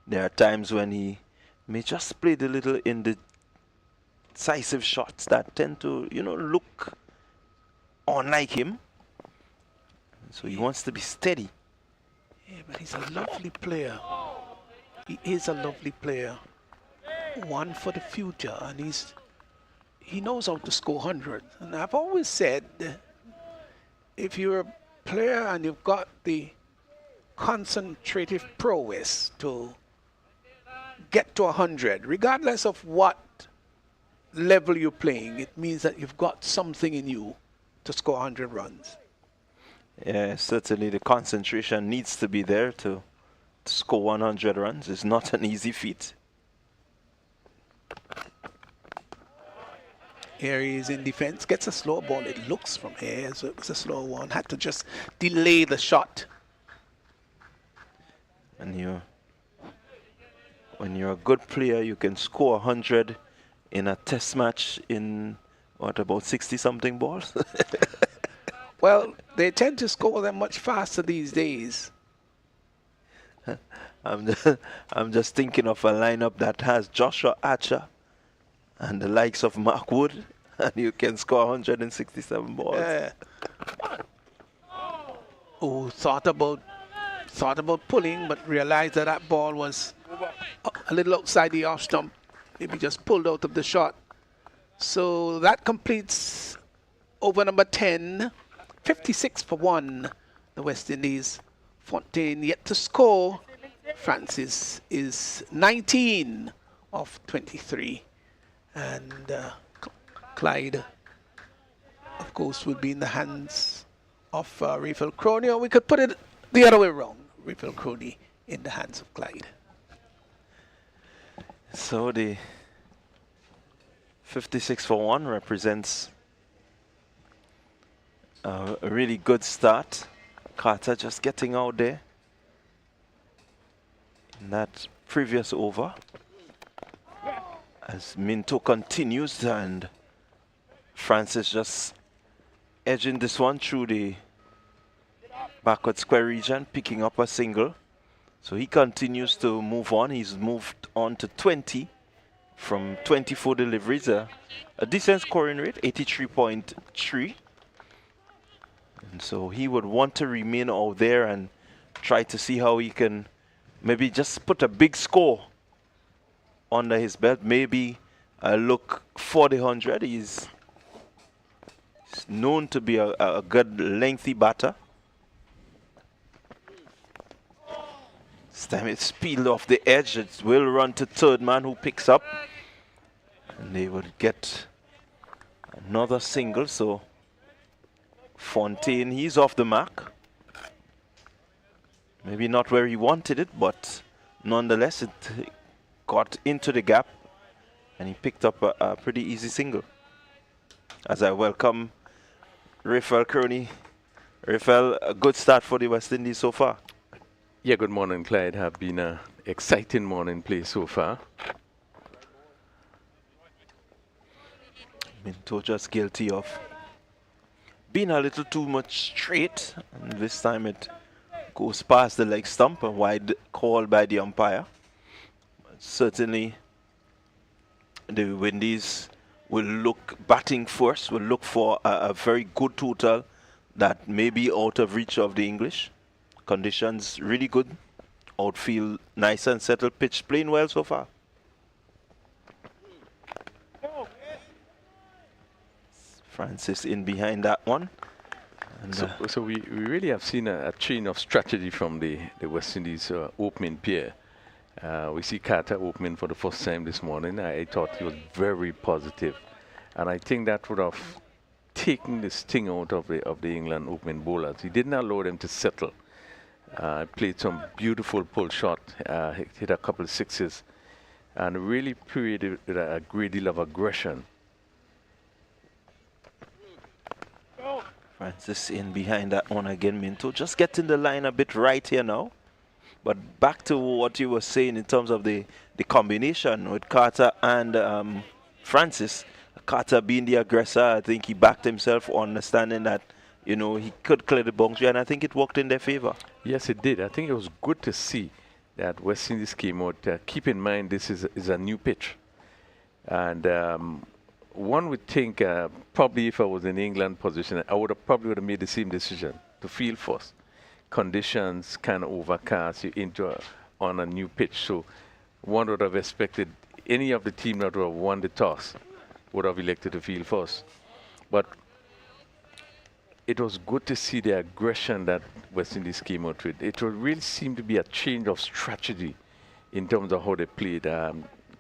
There are times when he may just play the little indecisive shots that tend to, look unlike him. So he wants to be steady. Yeah, but he's a lovely player. He is a lovely player. One for the future, and he knows how to score 100. And I've always said, if you're a player and you've got the concentrative prowess to get to 100, regardless of what level you're playing, it means that you've got something in you to score 100 runs. Yeah, certainly the concentration needs to be there to score 100 runs. It's not an easy feat. Here he is in defense, gets a slow ball. It looks from here, so it was a slow one. Had to just delay the shot. And when you're a good player, you can score 100 in a test match in, what, about 60-something balls? Well, they tend to score them much faster these days. I'm just thinking of a lineup that has Joshua Archer and the likes of Mark Wood, and you can score 167 balls. Oh, thought about pulling, but realized that that ball was a little outside the off stump. Maybe just pulled out of the shot. So that completes over number 10. 56 for 1. The West Indies. Fontaine yet to score. Francis is 19 of 23. And Clyde, of course, will be in the hands of Raphael Crony, or we could put it the other way around. Raphael Crony in the hands of Clyde. So the 56 for 1 represents a really good start. Carter just getting out there in that previous over. As Minto continues, and Francis just edging this one through the backward square region, picking up a single. So he continues to move on. He's moved on to 20 from 24 deliveries. A decent scoring rate, 83.3. And so he would want to remain out there and try to see how he can maybe just put a big score under his belt. Maybe look for the 100. He's known to be a good lengthy batter. This time it's peeled off the edge. It will run to third man, who picks up. And they would get another single. So Fontaine, he's off the mark. Maybe not where he wanted it, but nonetheless it got into the gap and he picked up a pretty easy single. As I welcome Raphael Crony. Raphael, a good start for the West Indies so far. Yeah, good morning, Clyde. Have been an exciting morning play so far. Minto just guilty of being a little too much straight, and this time it goes past the leg stump, a wide call by the umpire. But certainly the Windies will look batting first, will look for a very good total that may be out of reach of the English. Conditions really good. Outfield nice and settled. Pitch playing well so far. Francis in behind that one. And So we really have seen a chain of strategy from the West Indies opening pair. We see Carter opening for the first time this morning. I thought he was very positive, and I think that would have taken the sting out of the England opening bowlers. He didn't allow them to settle. Played some beautiful pull shot, hit a couple of sixes, and really played with a great deal of aggression. Francis in behind that one again. Minto just getting the line a bit right here now. But back to what you were saying in terms of the combination with Carter and Francis. Carter being the aggressor, I think he backed himself, understanding that he could clear the boundary, and I think it worked in their favor. Yes, it did. I think it was good to see that West Indies came out. Keep in mind, this is a new pitch. And one would think probably if I was in England position, I would have made the same decision to field first. Conditions kind of overcast, you on a new pitch. So one would have expected any of the team that would have won the toss would have elected to field first. But it was good to see the aggression that West Indies came out with. It really seemed to be a change of strategy in terms of how they played.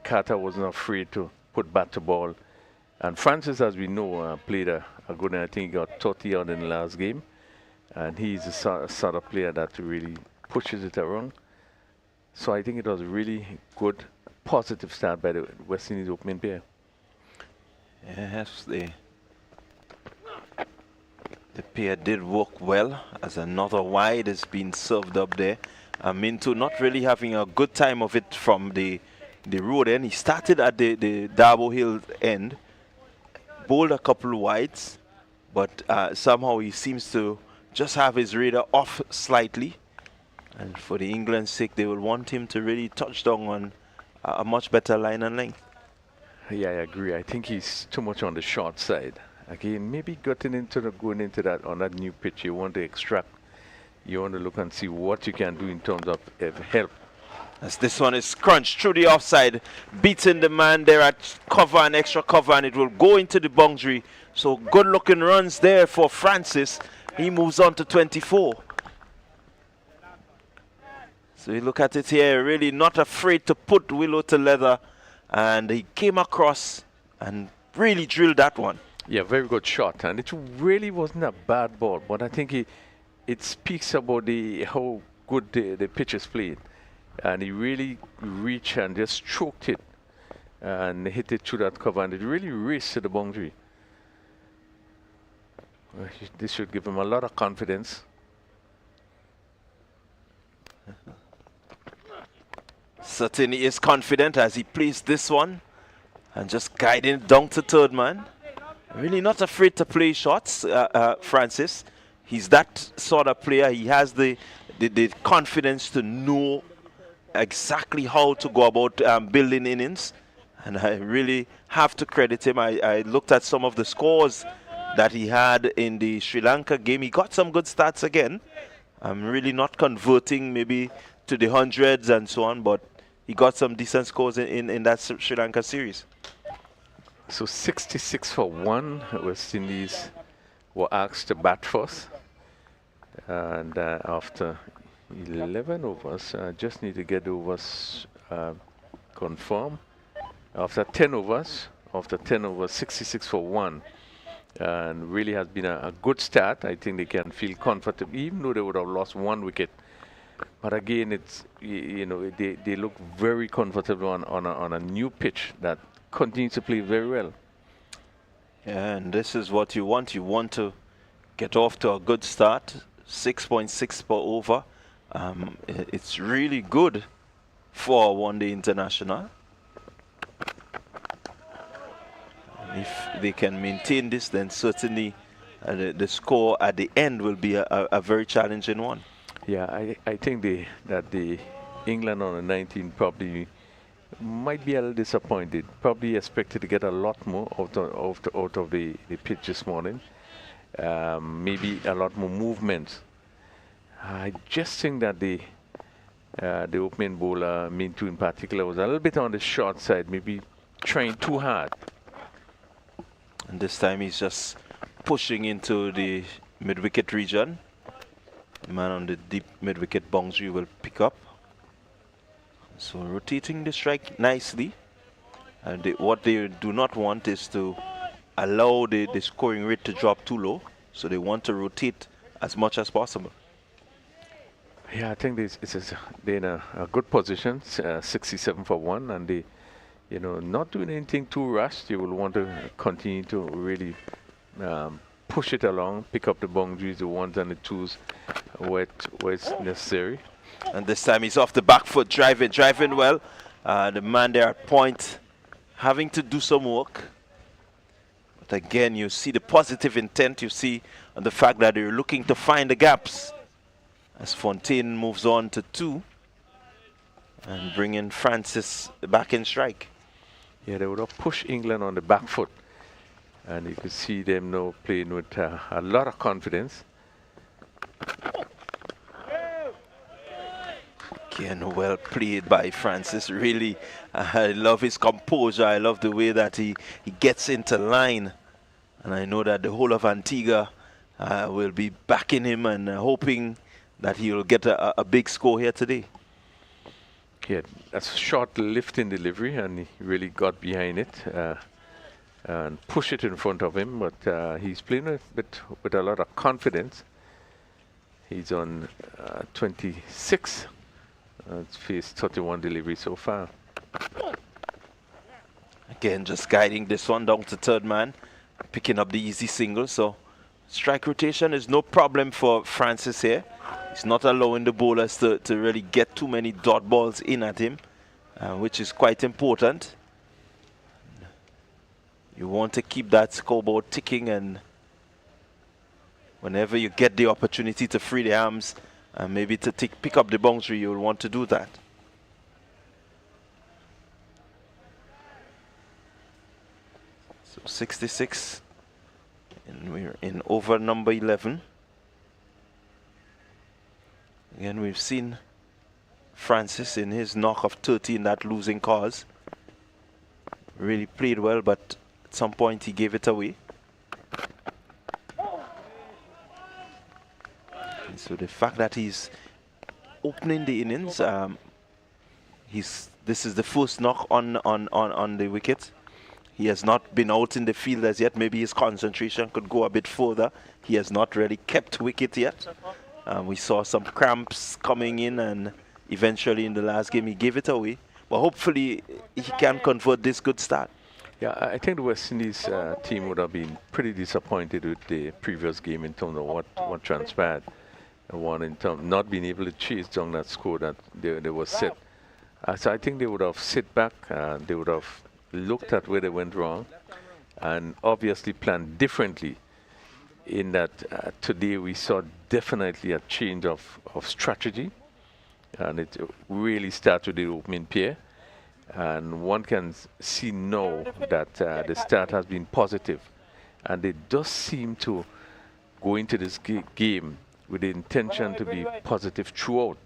Carter wasn't afraid to put bat to ball. And Francis, as we know, played a good, and I think he got 30 out in the last game. And he's a sort of player that really pushes it around. So I think it was a really good, positive start by the West Indies opening pair. Yes, the pair did work well, as another wide has been served up there. Minto not really having a good time of it from the road end. He started at the Darbo Hill end, bowled a couple of wides, but somehow he seems to just have his radar off slightly. And for the England's sake, they will want him to really touch down on a much better line and length. Yeah, I agree. I think he's too much on the short side. Again, maybe going into that on that new pitch, you want to extract, you want to look and see what you can do in terms of help. As this one is crunched through the offside, beating the man there at cover and extra cover, and it will go into the boundary. So good looking runs there for Francis. He moves on to 24. So you look at it here, really not afraid to put willow to leather, and he came across and really drilled that one. Yeah, very good shot, and it really wasn't a bad ball, but I think it speaks about how good the pitch is played. And he really reached and just stroked it and hit it through that cover, and it really raced to the boundary. This should give him a lot of confidence. Certainly is confident as he plays this one and just guiding it down to third man. Really not afraid to play shots, Francis. He's that sort of player. He has the confidence to know exactly how to go about building innings, and I really have to credit him. I looked at some of the scores that he had in the Sri Lanka game. He got some good stats again. I'm really not converting maybe to the hundreds and so on, but he got some decent scores in that Sri Lanka series. So 66 for 1. West Indies were asked to bat first, and after 11 overs, just need to get overs confirmed. After 10 overs, 66 for 1, and really has been a good start. I think they can feel comfortable, even though they would have lost 1 wicket. But again, it's they look very comfortable on a new pitch that continues to play very well. Yeah, and this is what you want. You want to get off to a good start. 6.6 per over. It's really good for a one-day international. And if they can maintain this, then certainly the score at the end will be a very challenging one. Yeah, I think that the England on the 19 probably might be a little disappointed. Probably expected to get a lot more out of the pitch this morning. Maybe a lot more movement. I just think that the opening bowler, Minto in particular, was a little bit on the short side, maybe trying too hard. And this time he's just pushing into the mid-wicket region. The man on the deep mid-wicket boundary will pick up. So rotating the strike nicely. And what they do not want is to allow the scoring rate to drop too low. So they want to rotate as much as possible. Yeah, I think they're in a good position, 67 for 1, and they, not doing anything too rushed. You will want to continue to really push it along, pick up the boundaries, the ones and the twos where it's necessary. And this time he's off the back foot, driving well. The man there at point having to do some work. But again, you see the positive intent, you see on the fact that they're looking to find the gaps. As Fontaine moves on to 2 and bringing Francis back in strike. Yeah, they would have pushed England on the back foot. And you could see them now playing with a lot of confidence. Again, well played by Francis. Really, I love his composure. I love the way that he gets into line. And I know that the whole of Antigua will be backing him and hoping that he will get a big score here today. Yeah, that's a short lifting delivery, and he really got behind it and pushed it in front of him. But he's playing with a lot of confidence. He's on 26. It's faced 31 deliveries so far. Again, just guiding this one down to third man, picking up the easy single. So strike rotation is no problem for Francis here. He's not allowing the bowlers to really get too many dot balls in at him, which is quite important. You want to keep that scoreboard ticking, and whenever you get the opportunity to free the arms, maybe to pick up the boundary, you'll want to do that. So 66, and we're in over number 11. Again, we've seen Francis in his knock of 30 in that losing cause. Really played well, but at some point he gave it away. And so the fact that he's opening the innings, this is the first knock on the wicket. He has not been out in the field as yet. Maybe his concentration could go a bit further. He has not really kept wicket yet. We saw some cramps coming in, and eventually in the last game he gave it away. But hopefully he can convert this good start. Yeah, I think the West Indies team would have been pretty disappointed with the previous game in terms of what transpired. One in terms not being able to chase down that score that they were set. So I think they would have sit back, they would have looked at where they went wrong, and obviously planned differently. In that today we saw definitely a change of strategy, and it really started with the opening pair, and one can see now that the start has been positive, and they just seem to go into this game with the intention to be positive throughout.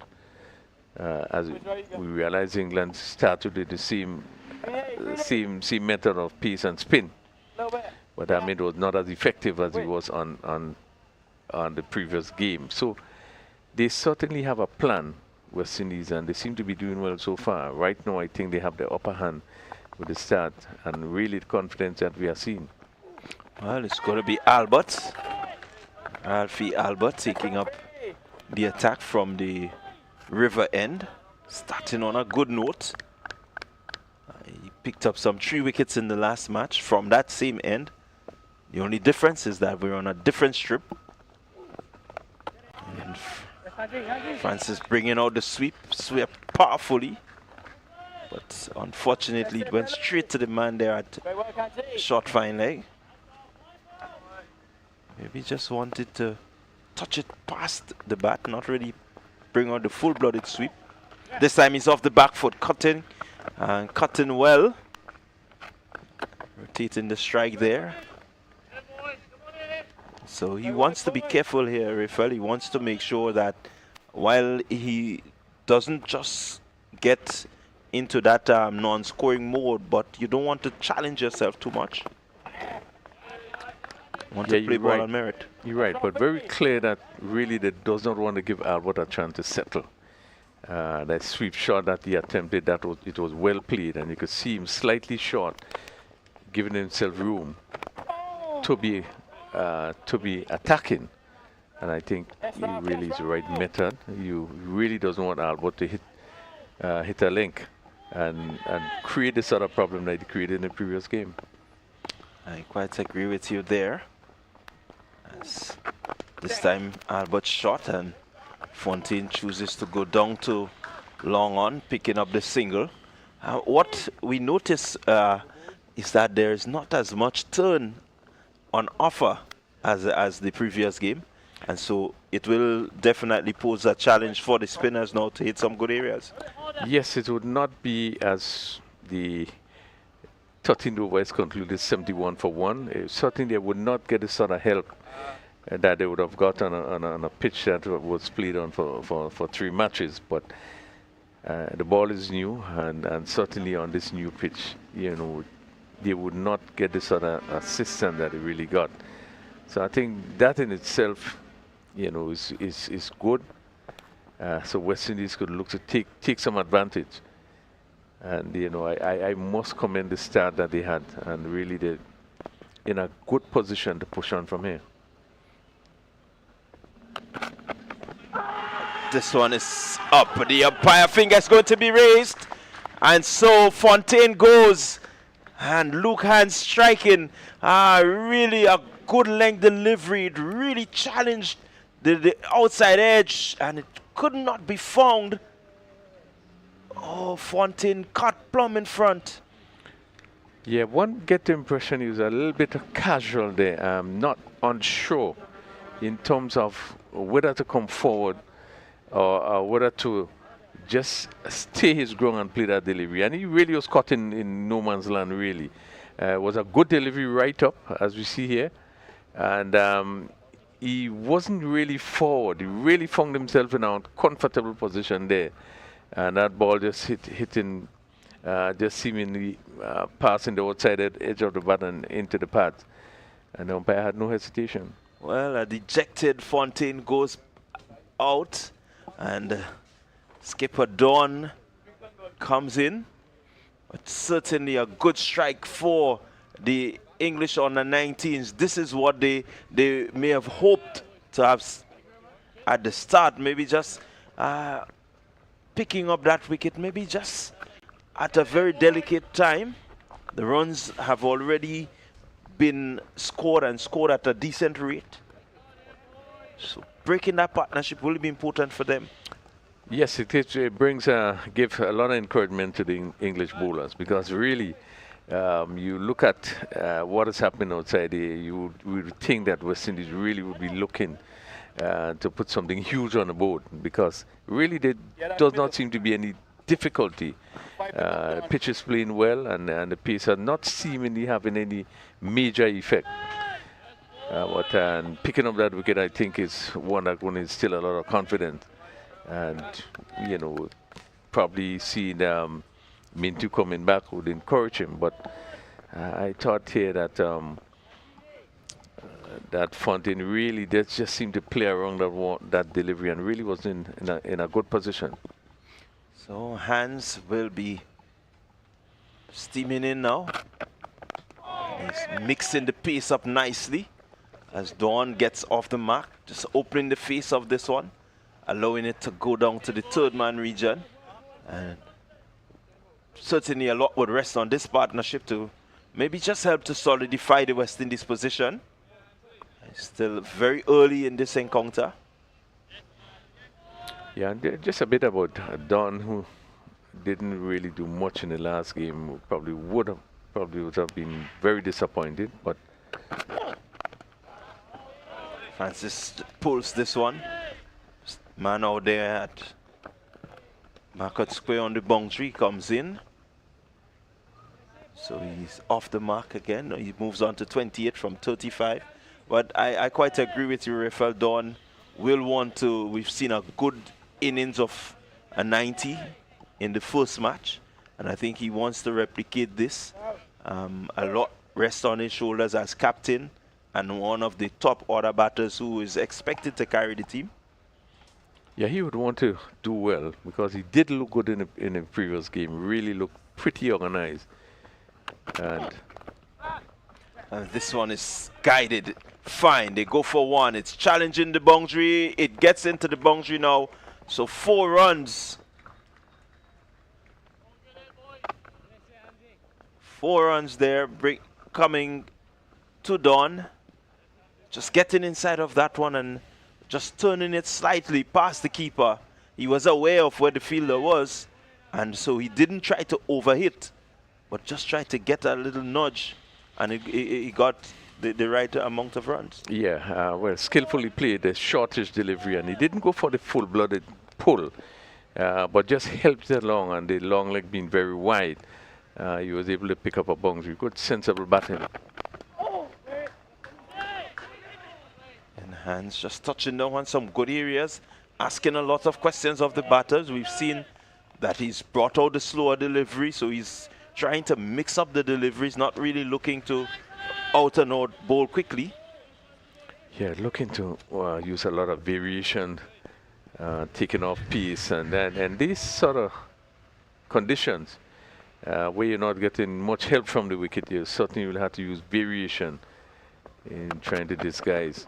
As we realize, England started with the same method of pace and spin. But I mean, it was not as effective as it was on the previous game. So they certainly have a plan, West Indies, and they seem to be doing well so far. Right now, I think they have the upper hand with the start, and really the confidence that we are seeing. Well, it's going to be Albert. Alfie Albert taking up the attack from the river end, starting on a good note. He picked up some 3 wickets in the last match from that same end. The only difference is that we're on a different strip. And Francis bringing out the swept powerfully. But unfortunately, it went straight to the man there at short fine leg. Maybe just wanted to touch it past the bat, not really bring out the full-blooded sweep. This time he's off the back foot, cutting, and cutting well. Rotating the strike there. So he wants to be careful here, Rafael. He wants to make sure that while he doesn't just get into that non-scoring mode, but you don't want to challenge yourself too much. You want to play ball on merit. You're right, but very clear that really they does not want to give Albert a chance to settle. That sweep shot that he attempted, it was well played, and you could see him slightly short, giving himself room to be attacking. And I think he really is the right method. You really doesn't want Albert to hit a link and create the sort of problem that he created in the previous game. I quite agree with you there. As this time Albert shot, and Fontaine chooses to go down to long on, picking up the single. What we notice is that there is not as much turn on offer as the previous game, and so it will definitely pose a challenge for the spinners now to hit some good areas. Yes, it would not be as the 13th over is concluded 71 for 1. Certainly they would not get the sort of help that they would have got on a pitch that was played on for 3 matches. But the ball is new, and certainly on this new pitch, you know, they would not get the sort of assistance that they really got. So I think that in itself, you know, is good. So West Indies could look to take some advantage. And, you know, I must commend the start that they had, and really they're in a good position to push on from here. This one is up. The umpire finger is going to be raised. And so Fontaine goes. And Luke Hans striking. Really a good length delivery. It really challenged the outside edge. And it could not be found. Oh, Fontaine caught plumb in front. Yeah, one get the impression he was a little bit casual there. Not unsure in terms of whether to come forward or whether to just stay his ground and play that delivery. And he really was caught in no man's land, really. It was a good delivery right up, as we see here. And he wasn't really forward. He really found himself in a comfortable position there. And that ball just hitting, just seemingly passing the outside edge of the bat and into the pads. And the umpire had no hesitation. Well, a dejected Fontaine goes out. And skipper Dawn comes in. But certainly a good strike for the English under-19s. This is what they may have hoped to have at the start. Maybe just picking up that wicket, maybe just at a very delicate time. The runs have already been scored and scored at a decent rate. So breaking that partnership will be important for them. Yes, it brings give a lot of encouragement to the English bowlers, because really you look at what is happening outside here, you would think that West Indies really would be looking to put something huge on the board, because really there does not seem to be any difficulty. Pitch is playing well, and the pace are not seemingly having any major effect. But picking up that wicket, I think, is one that will instill a lot of confidence. And, you know, probably seeing Mintu coming back would encourage him. But I thought here that that Fontaine really just seemed to play around that delivery and really was in a good position. So Hans will be steaming in now. He's mixing the pace up nicely as Dawn gets off the mark, just opening the face of this one, allowing it to go down to the third man region. And certainly a lot would rest on this partnership to maybe just help to solidify the West Indies position. It's still very early in this encounter. Yeah, and just a bit about Don, who didn't really do much in the last game. Probably would have been very disappointed, but Francis pulls this one. Man out there at Market Square on the boundary comes in. So he's off the mark again. He moves on to 28 from 35. But I quite agree with you, Rafael. Dawn will want to. We've seen a good innings of a 90 in the first match, and I think he wants to replicate this. A lot rests on his shoulders as captain and one of the top order batters who is expected to carry the team. yeah, he would want to do well, because he did look good in the previous game. Really looked pretty organized. And this one is guided fine. They go for one. It's challenging the boundary. It gets into the boundary now. So 4 runs. 4 runs there, coming to Dawn. Just getting inside of that one and just turning it slightly past the keeper. He was aware of where the fielder was, and so he didn't try to overhit, but just tried to get a little nudge, and he got the right amount of runs. Yeah, well, skillfully played a shortish delivery, and he didn't go for the full-blooded pull, but just helped it along, and the long leg being very wide, he was able to pick up a boundary. Good, sensible batting. And Hans just touching down on some good areas, asking a lot of questions of the batters. We've seen that he's brought out the slower delivery, so he's trying to mix up the deliveries, not really looking to out and out bowl quickly. Yeah, looking to use a lot of variation, taking off pace, and these sort of conditions where you're not getting much help from the wicket, you certainly will have to use variation in trying to disguise.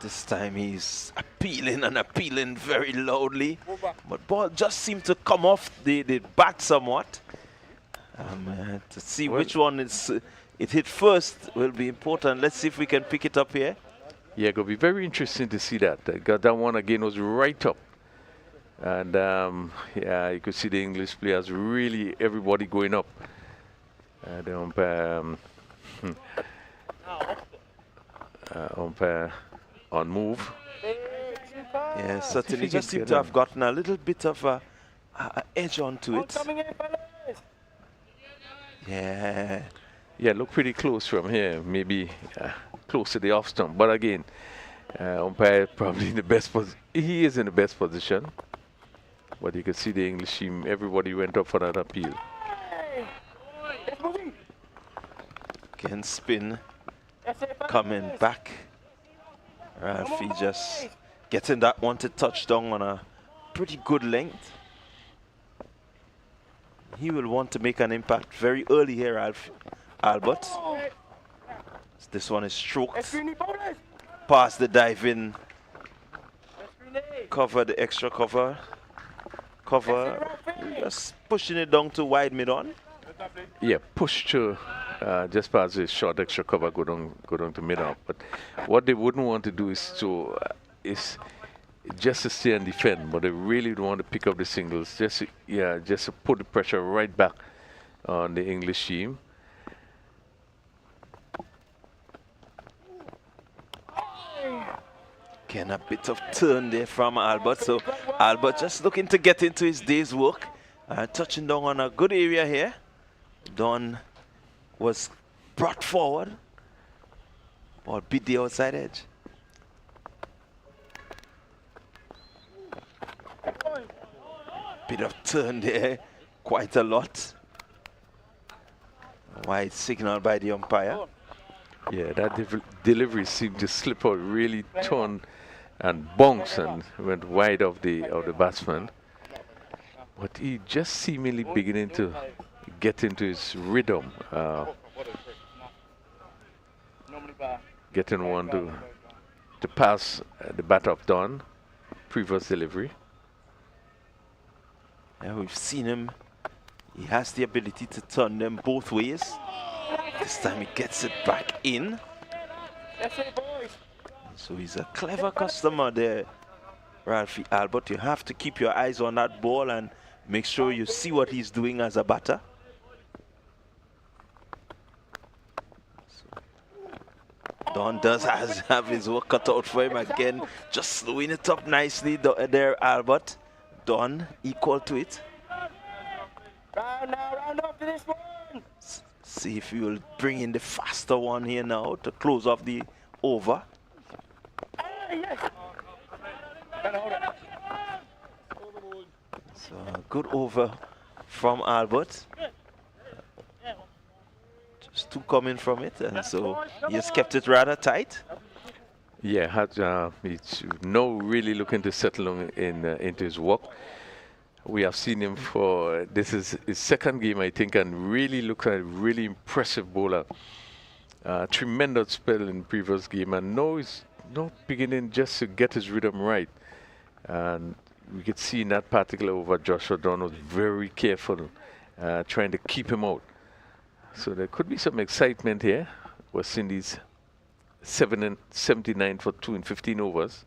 This time he's appealing and appealing very loudly, but ball just seemed to come off the bat somewhat. To see which one it hit first will be important. Let's see if we can pick it up here. Yeah, it'll be very interesting to see that. Got that one again, was right up. And yeah, you could see the English players, really everybody going up. The umpire on move. Yeah, certainly just seemed to have gotten a little bit of a edge onto it. Yeah. Yeah, look pretty close from here, maybe close to the off stump. But again, umpire probably in the best position. He is in the best position. But you can see the English team, everybody went up for that appeal. Again, spin coming back. Ralphie just getting that one to touchdown on a pretty good length. He will want to make an impact very early here, Albert. This one is stroked past the dive-in cover, the extra cover. Just pushing it down to wide mid-on. Yeah, push to just past the short extra cover, go down to mid-on. But what they wouldn't want to do is just to stay and defend, but they really don't want to pick up the singles. Just to put the pressure right back on the English team. Again, a bit of turn there from Albert. So Albert just looking to get into his day's work. Touching down on a good area here. Don was brought forward. Ball beat the outside edge. Bit of turn there, quite a lot. Wide signal by the umpire. Yeah, that delivery seemed to slip out, really turn and bounce and went wide of the batsman. But he just seemingly beginning to get into his rhythm. Getting one to pass the bat of Don, previous delivery. Yeah, we've seen him. He has the ability to turn them both ways. This time he gets it back in. So he's a clever customer there, Ralphie Albert. You have to keep your eyes on that ball and make sure you see what he's doing as a batter. Don does have his work cut out for him again. Just slowing it up nicely there, Albert. Don equal to it. Round up to this one. See if you will bring in the faster one here now to close off the over. Yes. So good over from Albert. Just two coming from it, and so he has kept it rather tight. Yeah, he's now really looking to settle into his work. We have seen him for, this is his second game, I think, and really looks like a really impressive bowler. Tremendous spell in previous game, and now he's beginning just to get his rhythm right. And we could see in that particular over, Joshua Don was very careful, trying to keep him out. So there could be some excitement here. West Indies 79 for 2 in 15 overs.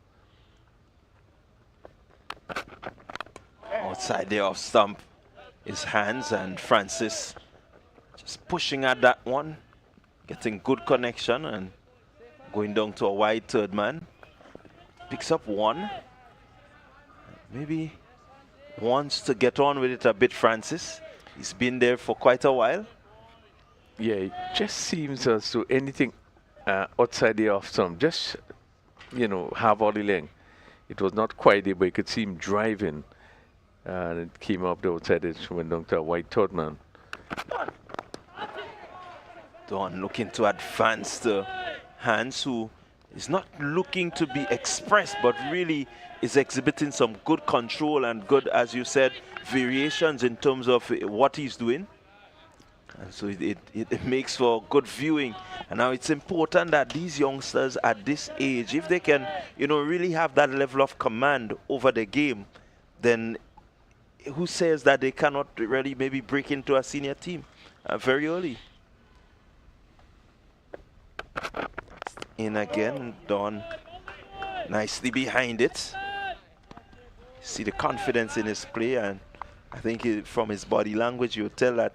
Outside the off stump is Hands, and Francis just pushing at that one, getting good connection and going down to a wide third man. Picks up one. Maybe wants to get on with it a bit, Francis. He's been there for quite a while. Yeah, it just seems as though anything outside the off stump, just, you know, half volley length. It was not quite there, but you could see him driving. And it came up the outside edge, went down to a white third man. Don looking to advance to Hans, who is not looking to be expressed, but really is exhibiting some good control and good, as you said, variations in terms of what he's doing. And so it makes for good viewing. And now it's important that these youngsters at this age, if they can, you know, really have that level of command over the game, then who says that they cannot really maybe break into a senior team very early? In again, Don nicely behind it. See the confidence in his play, and I think from his body language you tell that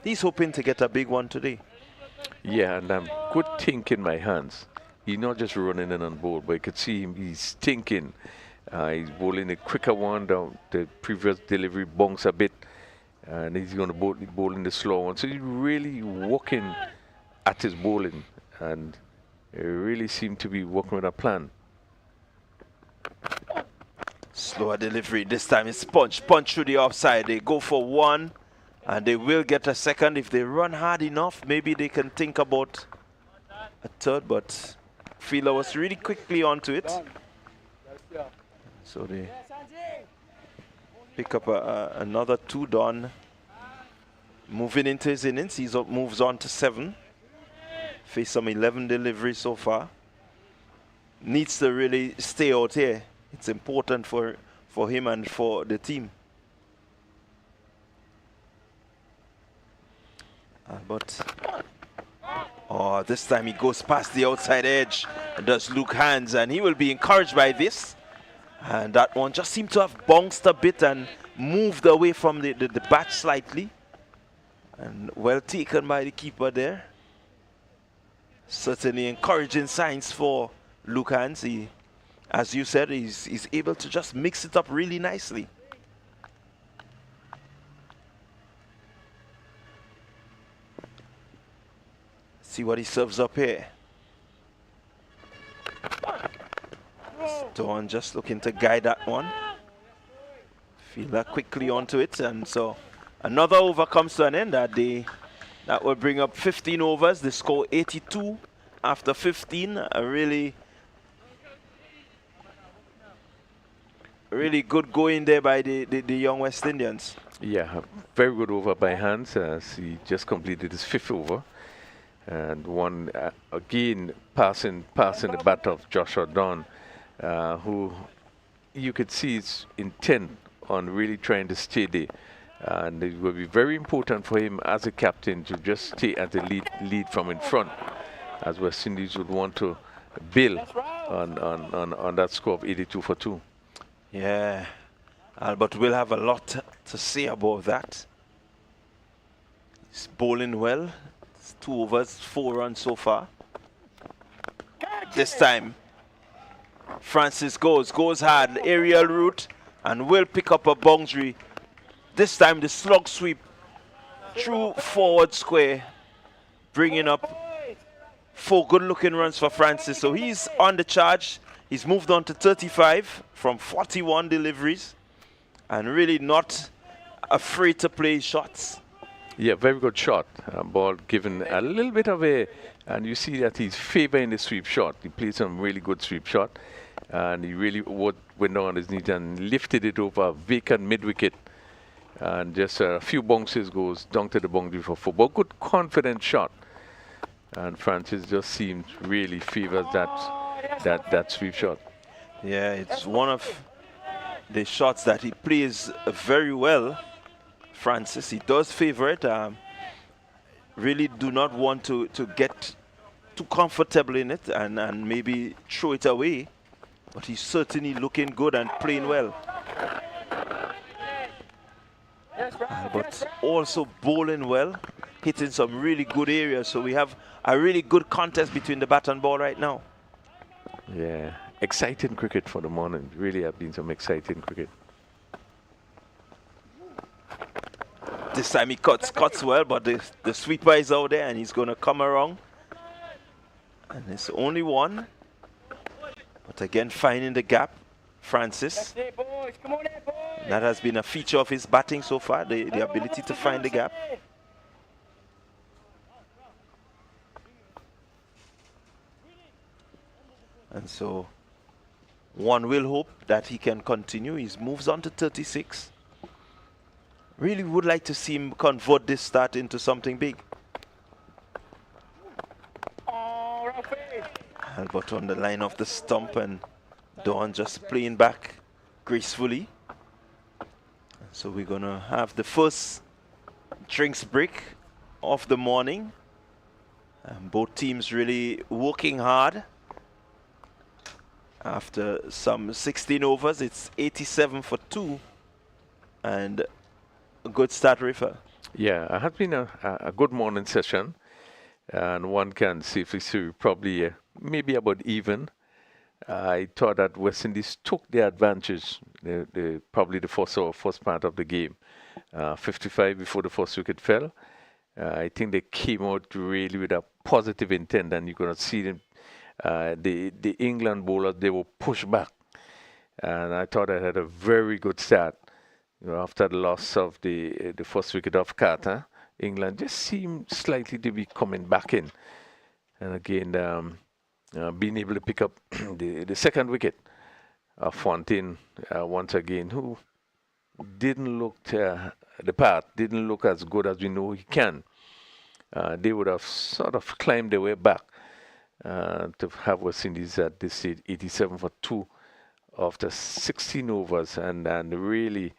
he's hoping to get a big one today. Yeah, and good thinking by Hans. He's not just running in on board, but you could see him, he's thinking. He's bowling a quicker one down. The previous delivery bonks a bit, and he's going to bowl in the slow one. So he's really working at his bowling, and he really seemed to be working with a plan. Slower delivery. This time it's punch through the offside. They go for one, and they will get a second. If they run hard enough, maybe they can think about a third, but Fielder was really quickly onto it. So they pick up another 2. Don moving into his innings. He moves on to 7. Faced some 11 deliveries so far. Needs to really stay out here. It's important for him and for the team. But this time he goes past the outside edge and does Luke Hands, and he will be encouraged by this. And that one just seemed to have bounced a bit and moved away from the bat slightly. And well taken by the keeper there. Certainly encouraging signs for Luke Hans. He, as you said, he's able to just mix it up really nicely. See what he serves up here. Dawn just looking to guide that one. Fielder quickly onto it, and so another over comes to an end that day. That will bring up 15 overs. The score 82 after 15. A really good going there by the young West Indians. Yeah, very good over by Hans as he just completed his 5th over. And one, again, passing the bat of Joshua Don, who you could see his intent on really trying to stay there. And it will be very important for him as a captain to just stay at the lead from in front, as West Indies would want to build on that score of 82 for 2. Yeah, Albert will have a lot to say about that. He's bowling well. It's 2 overs, 4 runs so far. This time, Francis goes hard, aerial route, and will pick up a boundary. This time the slug sweep through forward square, bringing up 4 good-looking runs for Francis. So he's on the charge. He's moved on to 35 from 41 deliveries, and really not afraid to play shots. Yeah, very good shot. Ball given a little bit of a, and you see that he's favoring the sweep shot. He played some really good sweep shot, and he really went on his knees and lifted it over a vacant mid-wicket. And just a few bounces goes down to the boundary for 4. But good confident shot. And Francis just seems really favors that sweep shot. Yeah, it's one of the shots that he plays very well. Francis, he does favor it. Really do not want to get too comfortable in it and maybe throw it away. But he's certainly looking good and playing well. But also bowling well, hitting some really good areas. So we have a really good contest between the bat and ball right now. Yeah, exciting cricket for the morning. Really have been some exciting cricket. This time he cuts well, but the sweeper is out there and he's going to come around. And it's only one. But again, finding the gap, Francis. That has been a feature of his batting so far, the ability to find the gap. And so one will hope that he can continue. He moves on to 36. Really would like to see him convert this start into something big. Albert on the line of the stump and Dawn just playing back gracefully. So we're going to have the first drinks break of the morning. And both teams really working hard. After some 16 overs, it's 87 for 2. And a good start, Rifa. Yeah, it has been a good morning session. And one can safely say probably maybe about even. I thought that West Indies took their advantage, probably the first part of the game. 55 before the first wicket fell. I think they came out really with a positive intent, and you're going to see them. The England bowlers, they were pushed back. And I thought I had a very good start. You know, after the loss of the first wicket of Carter, England just seemed slightly to be coming back in. And again, being able to pick up the second wicket of Fontaine once again, who didn't look the part, didn't look as good as we know he can. They would have sort of climbed their way back to have West Indies at this stage, 87 for 2 after 16 overs. And really,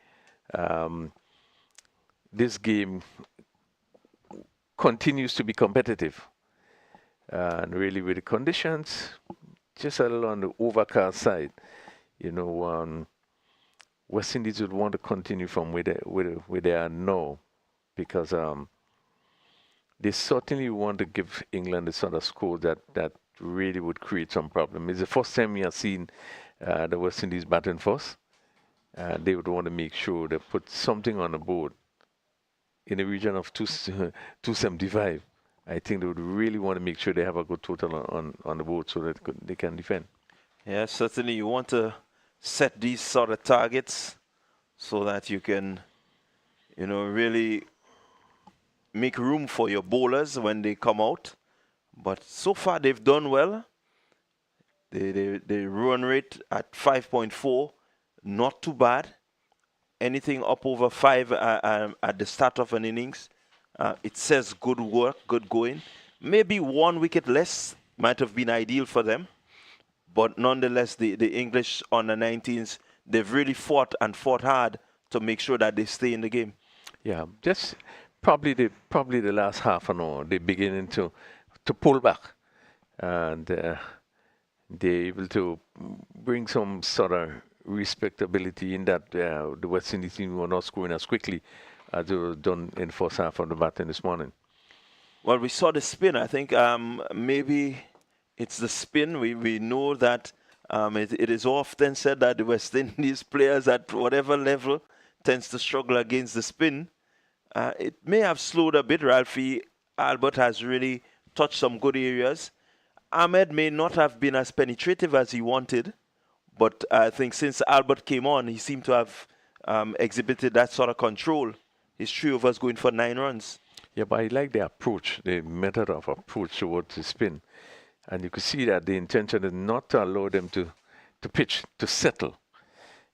this game continues to be competitive. And really with the conditions, just a little on the overcast side, you know, West Indies would want to continue from where they are now, because they certainly want to give England the sort of score that really would create some problem. It's the first time we have seen the West Indies batting first. They would want to make sure they put something on the board in the region of 275. I think they would really want to make sure they have a good total on the board so that they can defend. Yeah, certainly you want to set these sort of targets so that you can, you know, really make room for your bowlers when they come out. But so far they've done well. The run rate at 5.4, not too bad. Anything up over 5 at the start of an innings, it says good work, good going. Maybe 1 wicket less might have been ideal for them. But nonetheless, the English under 19s, they've really fought hard to make sure that they stay in the game. Yeah, just probably the last half an hour, they're beginning to pull back. And they're able to bring some sort of respectability in that the West Indies team were not scoring as quickly as they were done in the first half of the batting this morning. Well, we saw the spin. I think maybe it's the spin. We know that it is often said that the West Indies players at whatever level tends to struggle against the spin. It may have slowed a bit. Ralphie Albert has really touched some good areas. Ahmed may not have been as penetrative as he wanted, but I think since Albert came on, he seemed to have exhibited that sort of control. His 3 overs going for 9 runs. Yeah, but I like the approach, the method of approach towards the spin. And you could see that the intention is not to allow them to pitch, to settle.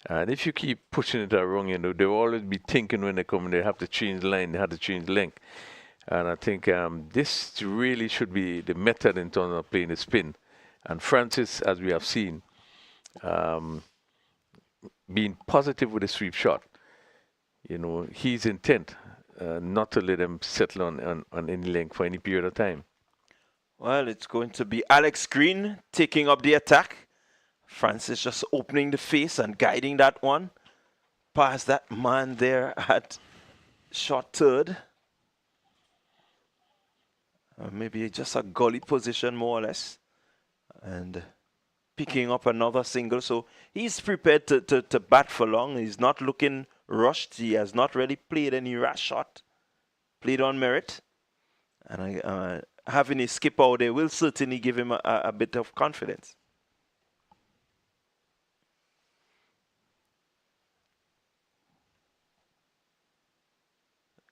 And if you keep pushing it around, you know, they'll always be thinking when they come in, they have to change line, they have to change length. And I think this really should be the method in terms of playing the spin. And Francis, as we have seen, being positive with a sweep shot. You know, his intent not to let them settle on any length for any period of time. Well, it's going to be Alex Green taking up the attack. Francis just opening the face and guiding that one past that man there at short third. Maybe just a gully position more or less. And picking up another single. So he's prepared to bat for long. He's not looking rushed. He has not really played any rash shot. Played on merit. And having a skip out there will certainly give him a bit of confidence.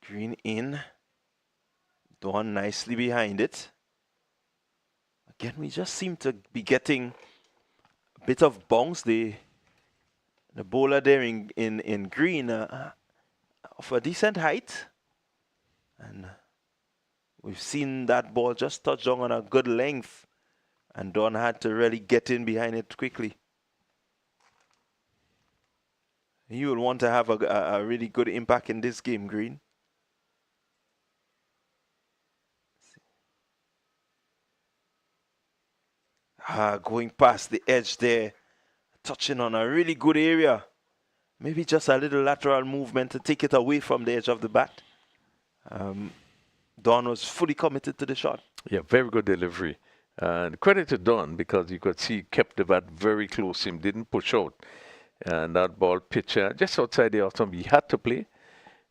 Green in. Dawn nicely behind it. Again, we just seem to be getting a bit of bounce. The bowler there in green of a decent height. And we've seen that ball just touch down on a good length. And Dawn had to really get in behind it quickly. He will want to have a really good impact in this game, Green. Going past the edge there, touching on a really good area. Maybe just a little lateral movement to take it away from the edge of the bat. Don was fully committed to the shot. Yeah, very good delivery. And credit to Don, because you could see he kept the bat very close to him, didn't push out. And that ball pitch just outside the off stump, he had to play.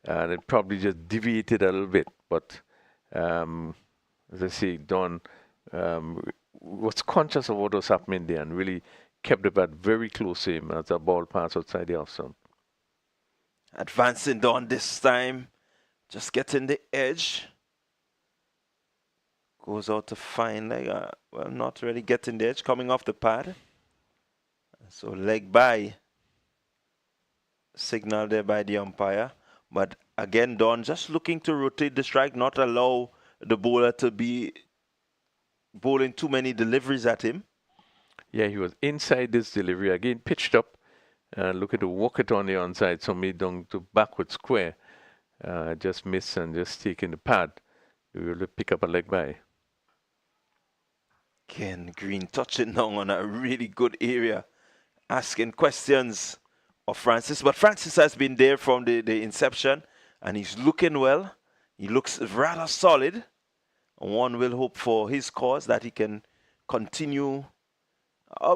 And it probably just deviated a little bit. But as I say, Don was conscious of what was happening there and really kept the bat very close to him as the ball passed outside the off stump. Advancing Don this time, just getting the edge. Goes out to find well, not really getting the edge, coming off the pad. So leg by. Signal there by the umpire. But again, Don just looking to rotate the strike, not allow the bowler to be bowling too many deliveries at him. Yeah, he was inside this delivery. Again, pitched up. Looking to walk it on the onside, so made down to backward square. Just miss and just taking the pad. We will pick up a leg by. Again, Green touching down on a really good area. Asking questions of Francis. But Francis has been there from the inception. And he's looking well. He looks rather solid. One will hope for his cause that he can continue,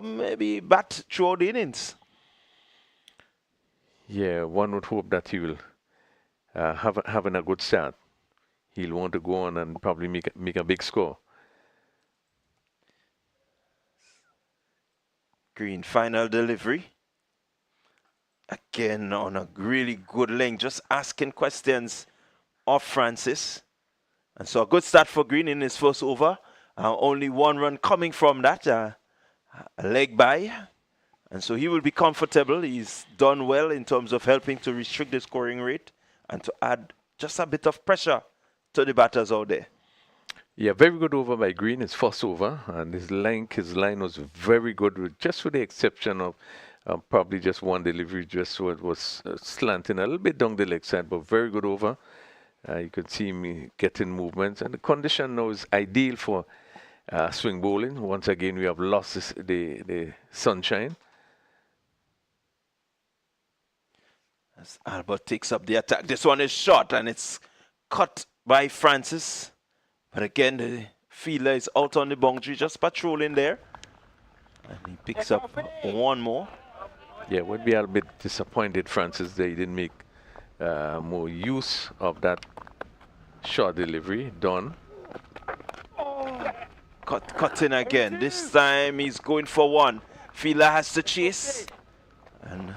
maybe bat throughout the innings. Yeah, one would hope that he will having a good start. He'll want to go on and probably make a big score. Green final delivery. Again on a really good length, just asking questions of Francis. And so a good start for Green in his first over. Only one run coming from that, a leg by. And so he will be comfortable. He's done well in terms of helping to restrict the scoring rate and to add just a bit of pressure to the batters out there. Yeah, very good over by Green, his first over. And his line was very good, just with the exception of probably just one delivery, just so it was slanting a little bit down the leg side, but very good over. You can see me getting movements, and the condition now is ideal for swing bowling. Once again, we have lost the sunshine. As Albert takes up the attack, this one is short and it's cut by Francis. But again, the fielder is out on the boundary, just patrolling there. And he picks up one more. Yeah, would be a bit disappointed, Francis, they didn't make more use of that short delivery. Done. Cut in again. This time he's going for one. Fielder has to chase. And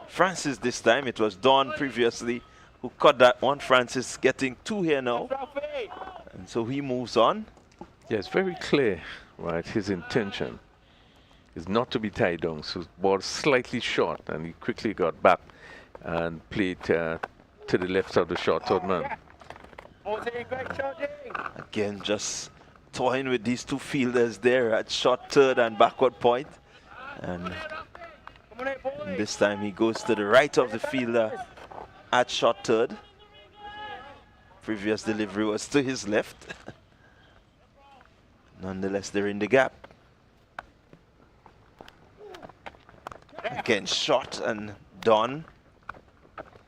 Francis this time, it was Don previously who cut that one. Francis getting two here now. And so he moves on. Yeah, it's very clear, right? His intention is not to be tied down. So ball slightly short, and he quickly got back and played to the left of the short third man. Again, just toying with these two fielders there at short third and backward point. And this time he goes to the right of the fielder at short third. Previous delivery was to his left. Nonetheless, they're in the gap. Again, shot and Don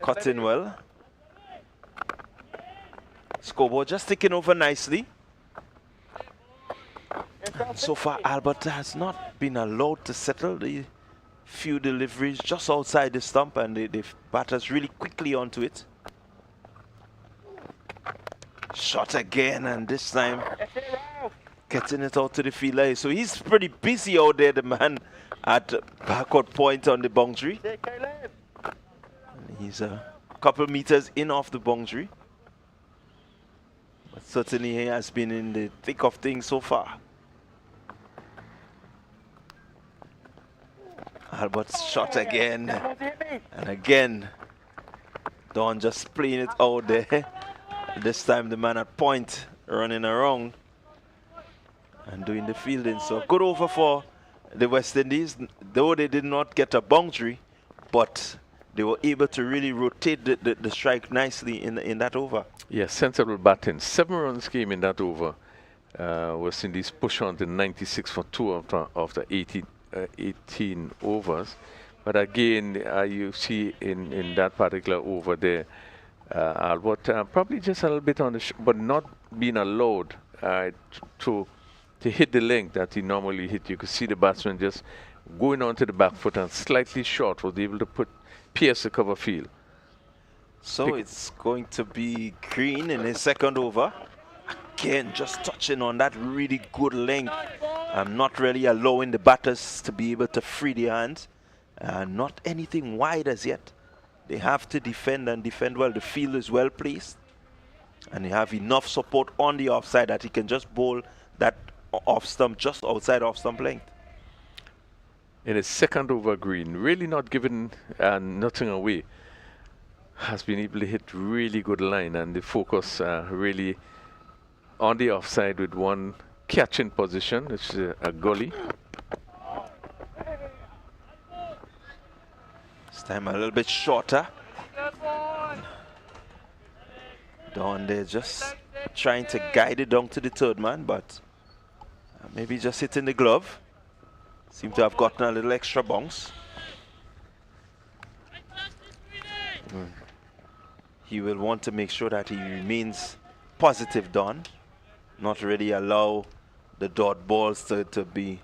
cut in well. Scoreboard just ticking over nicely. And so far, Albert has not been allowed to settle the few deliveries just outside the stump, and the batters really quickly onto it. Shot again, and this time getting it out to the fielder. So he's pretty busy out there, the man at backward point on the boundary. He's a couple meters in off the boundary. But certainly he has been in the thick of things so far. Albert's shot again. And again, Don just playing it out there. This time the man at point running around and doing the fielding. So good over for the West Indies, though they did not get a boundary, but they were able to really rotate the strike nicely in that over. Yes, sensible batting. 7 runs came in that over. West Indies push on to 96 for 2 after 18 overs. But again, you see in that particular over there, Albert probably just a little bit on the but not being allowed to hit the length that he normally hit. You could see the batsman just going onto the back foot and slightly short, was able to pierce the cover field. So it's going to be Green in his second over. Again, just touching on that really good length. Not really allowing the batters to be able to free their hands. Not anything wide as yet. They have to defend and defend well. The field is well placed. And they have enough support on the offside that he can just bowl that off stump, just outside off stump length. In his second over, Green, really not giving nothing away. Has been able to hit really good line, and the focus really on the offside with one catching position, which is a gully. This time a little bit shorter. Down there just trying to guide it down to the third man, but maybe just hitting the glove. Seem to have gotten a little extra bounce. He will want to make sure that he remains positive, Don. Not really allow the dot balls to be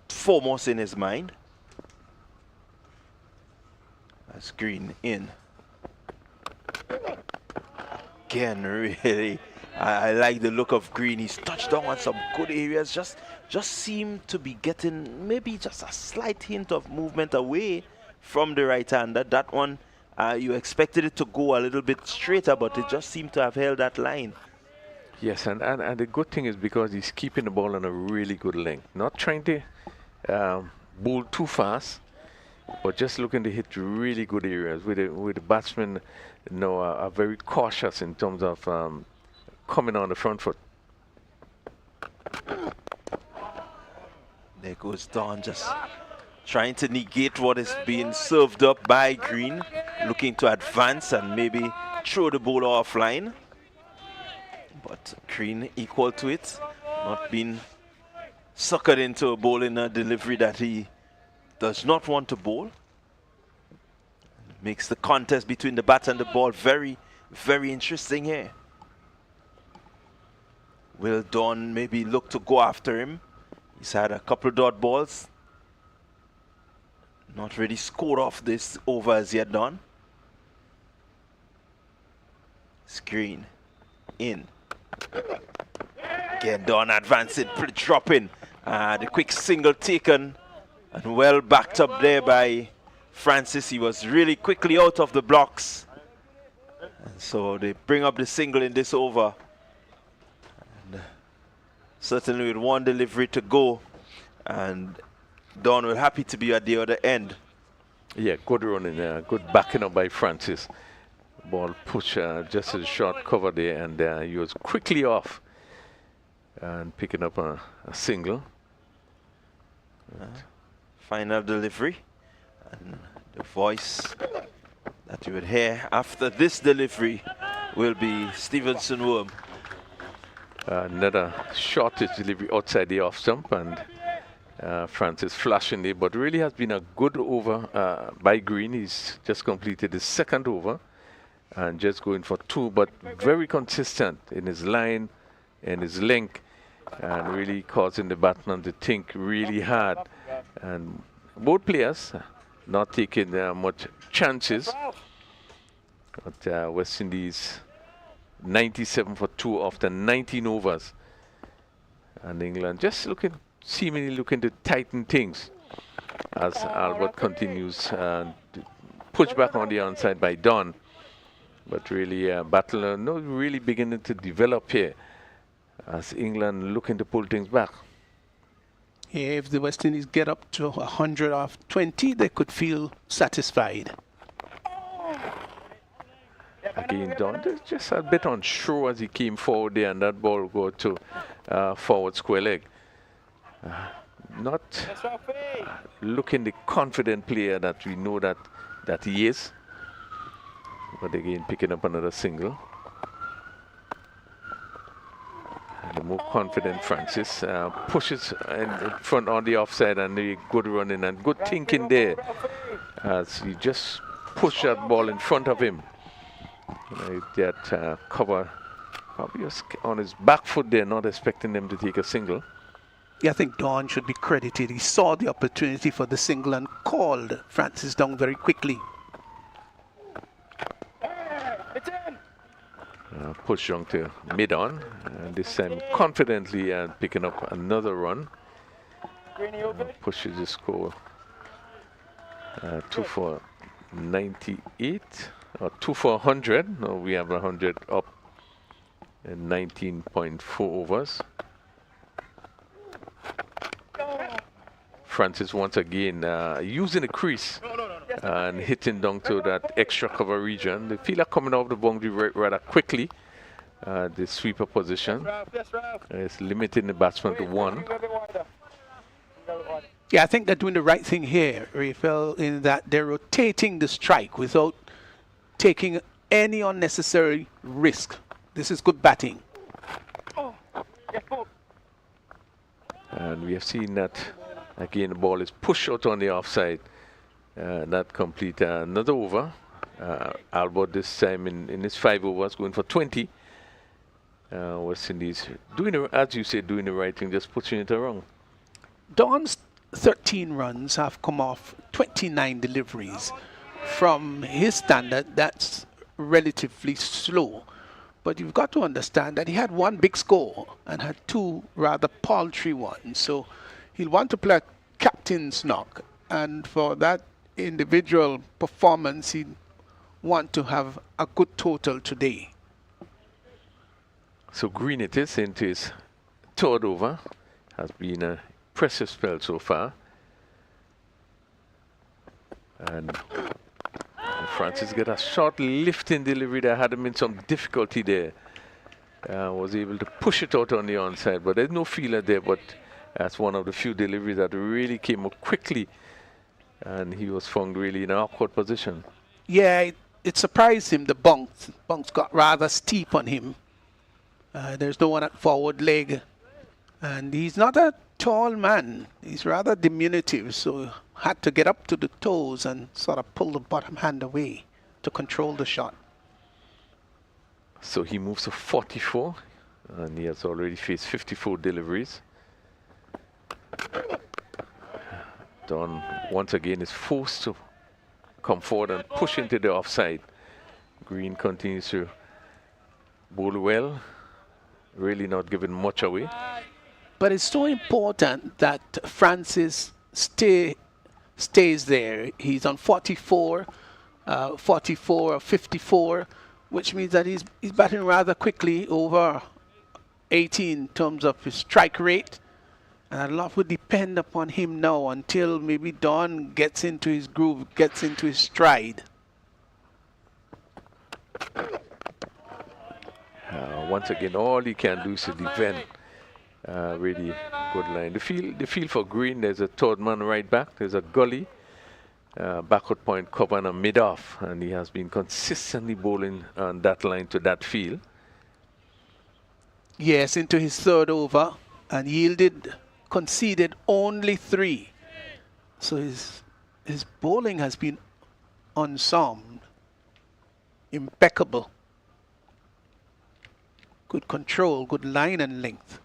foremost in his mind. That's Green in. Again, really, I like the look of Green. He's touched down on some good areas. Just seem to be getting maybe just a slight hint of movement away from the right-hander. That one, you expected it to go a little bit straighter, but it just seemed to have held that line. Yes, and the good thing is because he's keeping the ball on a really good length. Not trying to bowl too fast, but just looking to hit really good areas. With the batsmen, are very cautious in terms of coming on the front foot. There goes Don, just trying to negate what is being served up by Green, looking to advance and maybe throw the ball offline. But Green equal to it, not being suckered into a ball in a delivery that he does not want to bowl. Makes the contest between the bat and the ball very, very interesting here. Will Don maybe look to go after him? He's had a couple dot balls. Not really scored off this over as yet, Don. Screen in. Again, Don advancing, dropping. The quick single taken and well backed up there by Francis. He was really quickly out of the blocks. And so they bring up the single in this over. And certainly with one delivery to go. And Don will happy to be at the other end. Yeah, good running there. Good backing up by Francis. Ball push just a short cover there, and he was quickly off and picking up a single. Final delivery, and the voice that you would hear after this delivery will be Stevenson Worm. Another shortish delivery outside the off stump, and Francis flashing it, but really has been a good over by Green. He's just completed his second over and just going for 2, but very consistent in his line and his length, and really causing the batsman to think really hard. And both players not taking much chances. But West Indies 97 for 2 after 19 overs, and England just seemingly looking to tighten things as Albert continues to push back on the onside by Don. But really, battle not really beginning to develop here as England looking to pull things back. Yeah, if the West Indies get up to 100 off 20, they could feel satisfied. Again, Don just a bit unsure as he came forward there, and that ball go to forward square leg. Not looking the confident player that we know that he is. But again, picking up another single. And the more confident Francis pushes in front on the offside, and the good running and good thinking there as he just pushed that ball in front of him. That cover probably was on his back foot there, not expecting them to take a single. Yeah, I think Don should be credited. He saw the opportunity for the single and called Francis down very quickly. Push down to mid-on, and this time confidently picking up another run. Pushes the score 2 for 98. Or 2 for 100. No, we have 100 up in 19.4 overs. Francis once again using the crease and hitting down to that extra cover region. The fielder coming off the boundary rather quickly. The sweeper position is limiting the batsman to 1. Yeah, I think they're doing the right thing here, Rafael, in that they're rotating the strike without taking any unnecessary risk. This is good batting. And we have seen that again, the ball is pushed out on the offside. That complete another over. Albert this time in his 5 overs going for 20. West Indies doing, as you say, doing the right thing, just pushing it around. Don's 13 runs have come off 29 deliveries. From his standard, that's relatively slow. But you've got to understand that he had 1 big score and had 2 rather paltry ones. So he'll want to play a captain's knock. And for that individual performance, he'd want to have a good total today. So Green it is into his 3rd over. Has been a impressive spell so far. And Francis got a short lifting delivery that had him in some difficulty there. Was able to push it out on the onside, but there's no feeler there. But that's one of the few deliveries that really came up quickly, and he was found really in an awkward position. Yeah, it surprised him. The bunks got rather steep on him. There's no one at forward leg, and he's not a tall man. He's rather diminutive, so had to get up to the toes and sort of pull the bottom hand away to control the shot. So he moves to 44, and he has already faced 54 deliveries. Don once again is forced to come forward and push into the offside. Green continues to bowl well, really not giving much away. But it's so important that Francis stays there. He's on 44, 44 or 54, which means that he's batting rather quickly, over 80 in terms of his strike rate. And a lot would depend upon him now until maybe Don gets into his groove, gets into his stride. Once again, all he can do is to defend. Really good line. The field for Green, there's a 3rd man right back. There's a gully, backward point cover and a mid-off. And he has been consistently bowling on that line to that field. Yes, into his third over and conceded only 3. So his bowling has been unsound, impeccable. Good control, good line and length.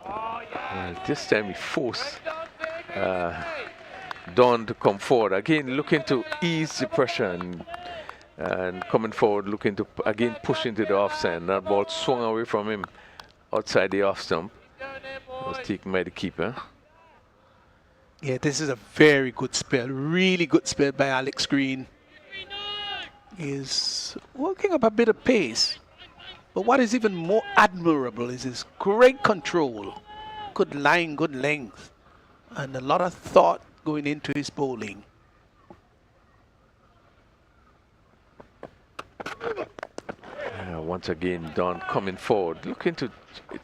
Well, this time he forced Don to come forward. Again, looking to ease the pressure and coming forward, looking to again push into the offside. And that ball swung away from him outside the off stump. It was taken by the keeper. Yeah, this is a very good spell, really good spell by Alex Green. He's working up a bit of pace. But what is even more admirable is his great control. Good line, good length, and a lot of thought going into his bowling. Once again, Don coming forward, looking to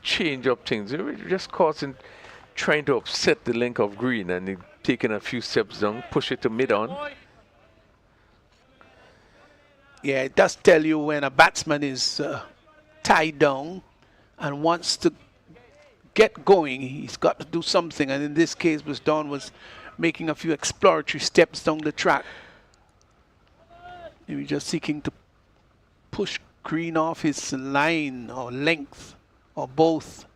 change up things. Just causing, trying to upset the length of Green, and taking a few steps down, push it to mid-on. Yeah, it does tell you when a batsman is tied down and wants to get going, he's got to do something. And in this case, Don was making a few exploratory steps down the track. He was just seeking to push Green off his line or length or both.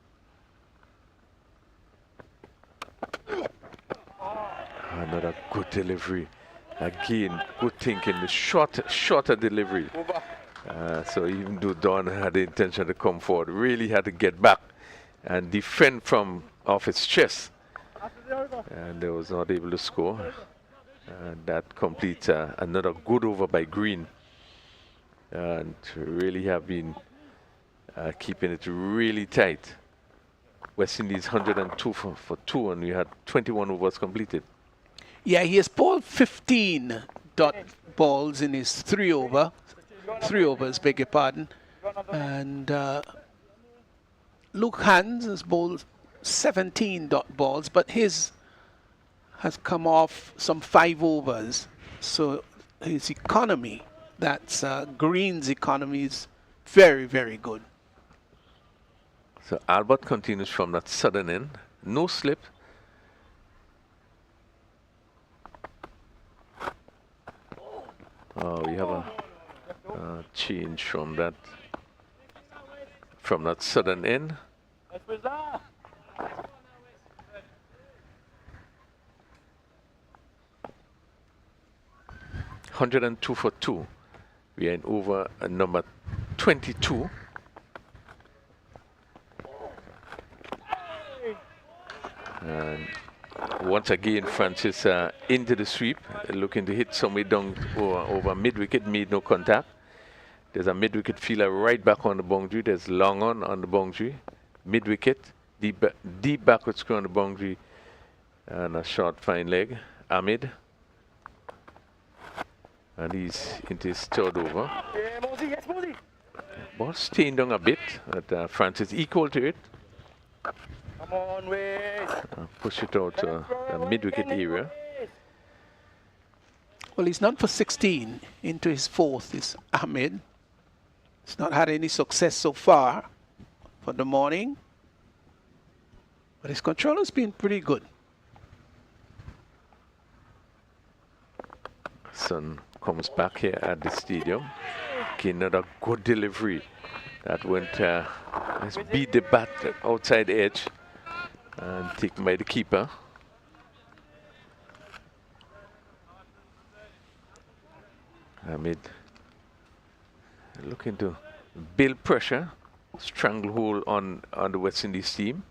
Another good delivery. Again, good thinking, the shorter delivery. So even though Don had the intention to come forward, really had to get back and defend from off his chest. And they was not able to score. And that completes another good over by Green. And really have been keeping it really tight. West Indies 102 for 2, and we had 21 overs completed. Yeah, he has bowled 15 dot balls in his 3 overs, beg your pardon. And Luke Hans has bowled 17 dot balls, but his has come off some 5 overs. So his economy, that's Green's economy, is very, very good. So Albert continues from that sudden end. No slip. We have a change from that sudden end. 102 for 2. We are in over number 22. And once again, Francis into the sweep, looking to hit somewhere down over mid-wicket, made no contact. There's a mid-wicket fielder right back on the boundary. There's long on the boundary, mid-wicket, deep backward screw on the boundary, and a short fine leg. Ahmed. And he's into his third over. Ball staying down a bit, but Francis equal to it. Come on, Wiz. Push it out to the mid-wicket area. Well, he's not for 16 into his 4th is Ahmed. He's not had any success so far for the morning, but his control has been pretty good. Sun comes back here at the stadium. Okay, another good delivery that went, let's beat the bat outside edge and taken by the keeper. Ahmed looking to build pressure, stranglehold on the West Indies team.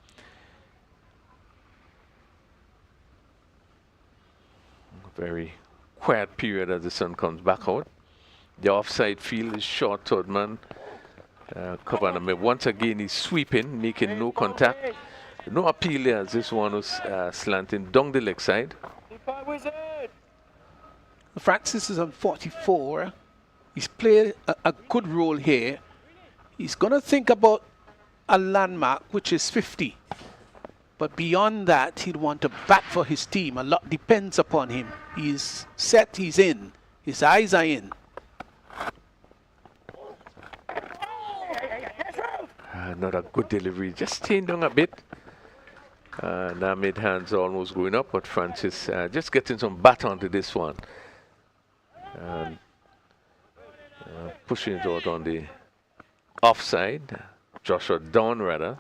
Very quiet period as the sun comes back out. The offside field is short, third man. Cover number. Once again, he's sweeping, making no contact. No appeal there as this one was slanting down the leg side. Francis is on 44. He's played a good role here. He's going to think about a landmark, which is 50. But beyond that, he'd want to bat for his team. A lot depends upon him. He's set, he's in. His eyes are in. Another good delivery, just staying down a bit. Now mid hands almost going up, but Francis just getting some bat onto this one. And pushing it out on the offside. Joshua down rather,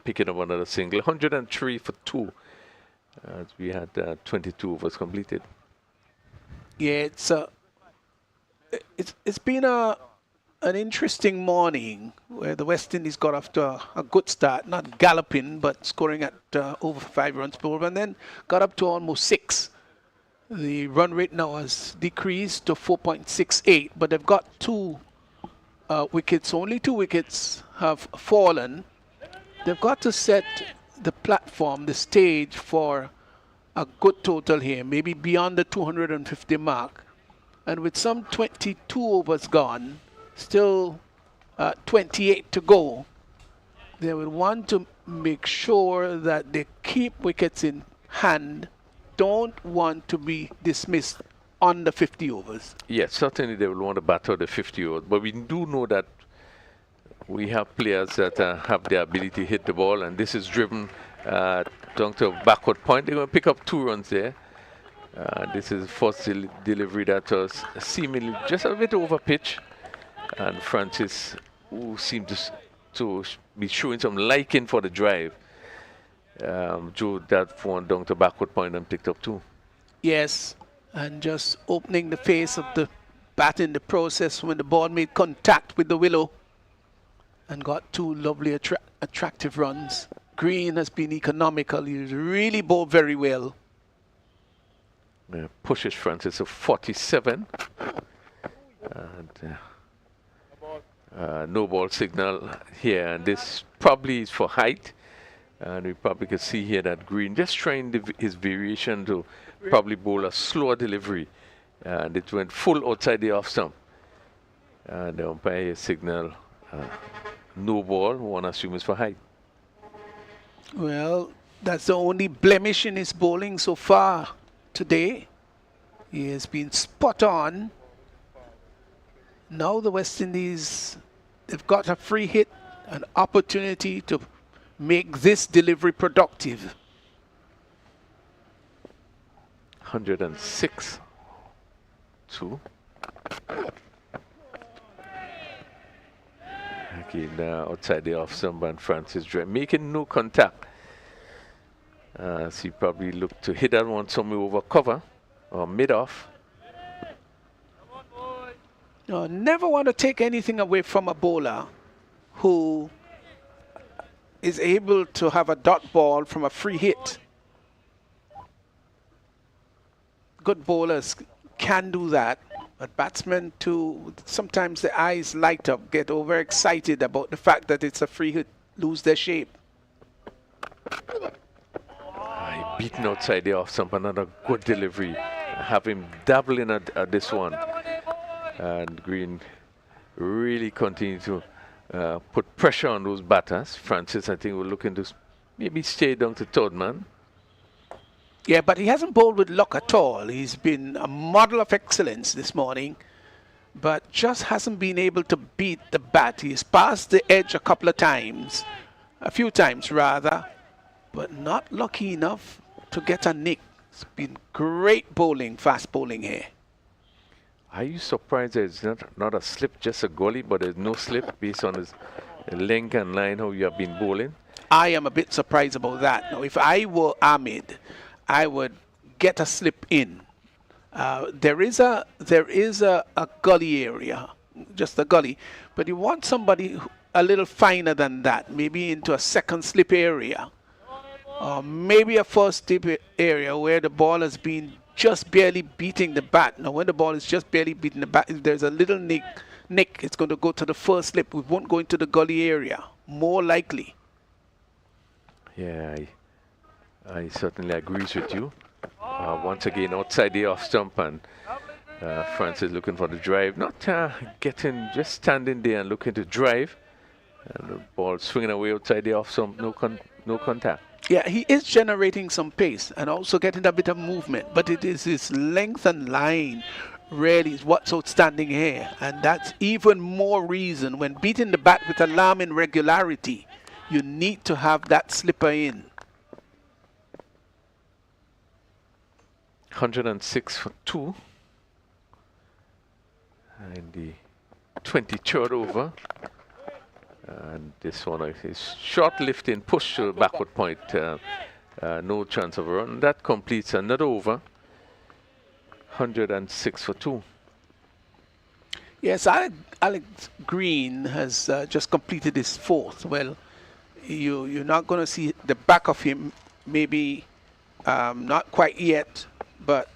picking up another single. 103 for 2. As we had 22 overs completed. Yeah, it's been an interesting morning where the West Indies got off to a good start, not galloping, but scoring at over 5 runs per over, and then got up to almost 6. The run rate now has decreased to 4.68, but they've got 2 wickets. Only 2 wickets have fallen. They've got to set the platform, the stage for a good total here, maybe beyond the 250 mark. And with some 22 overs gone, still 28 to go, they will want to make sure that they keep wickets in hand, don't want to be dismissed on the 50 overs. Yes, certainly they will want to batter the 50 overs, but we do know that we have players that have the ability to hit the ball, and this is driven down to a backward point. They're going to pick up 2 runs there. This is the first delivery that was seemingly just a bit over pitch, and Francis, who seemed to be showing some liking for the drive, drew that one down to backward point and picked up 2. Yes, and just opening the face of the bat in the process when the ball made contact with the willow and got 2 lovely attractive runs. Green has been economical. He's really bowled very well. Pushes Francis to 47. And no ball signal here, and this probably is for height. And we probably could see here that Green just trying his variation to probably bowl a slower delivery. And it went full outside the off stump. And the umpire signal no ball, one assumes for height. Well, that's the only blemish in his bowling so far today. He has been spot on. Now the West Indies, they've got a free hit, an opportunity to make this delivery productive. 106. 2. Again, outside the off stump, and Francis making no contact. So he probably looked to hit that one somewhere over cover or mid-off. Never want to take anything away from a bowler who is able to have a dot ball from a free hit. Good bowlers can do that, but batsmen too, sometimes the eyes light up, get overexcited about the fact that it's a free hit, lose their shape. Beaten outside the off stump, another good delivery. Have him dabbling at this one. And Green really continue to put pressure on those batters. Francis, I think, will look into maybe stay down to third man. Yeah, but he hasn't bowled with luck at all. He's been a model of excellence this morning, but just hasn't been able to beat the bat. He's passed the edge a few times rather, but not lucky enough to get a nick. It's been great bowling, fast bowling here. Are you surprised there's not a slip, just a gully, but there's no slip based on his length and line, how you have been bowling? I am a bit surprised about that. Now, if I were Ahmed, I would get a slip in. There is a gully area, just a gully, but you want somebody a little finer than that, maybe into a second slip area, or maybe a first slip area where the ball has been just barely beating the bat. Now, when the ball is just barely beating the bat, if there's a little nick, it's going to go to the first slip. We won't go into the gully area, more likely. Yeah, I certainly agree with you. Once again, outside the off stump, and Francis looking for the drive. Not getting, just standing there and looking to drive. And the ball swinging away outside the off stump, no contact. Yeah, he is generating some pace and also getting a bit of movement, but it is his length and line really is what's outstanding here. And that's even more reason when beating the bat with alarming regularity, you need to have that slipper in. 106 for 2. And the 23rd over. And this one is short lifting, push to the backward point. No chance of a run. That completes another over. 106 for 2. Yes, Alex Green has just completed his 4th. Well, you're not going to see the back of him, maybe not quite yet, but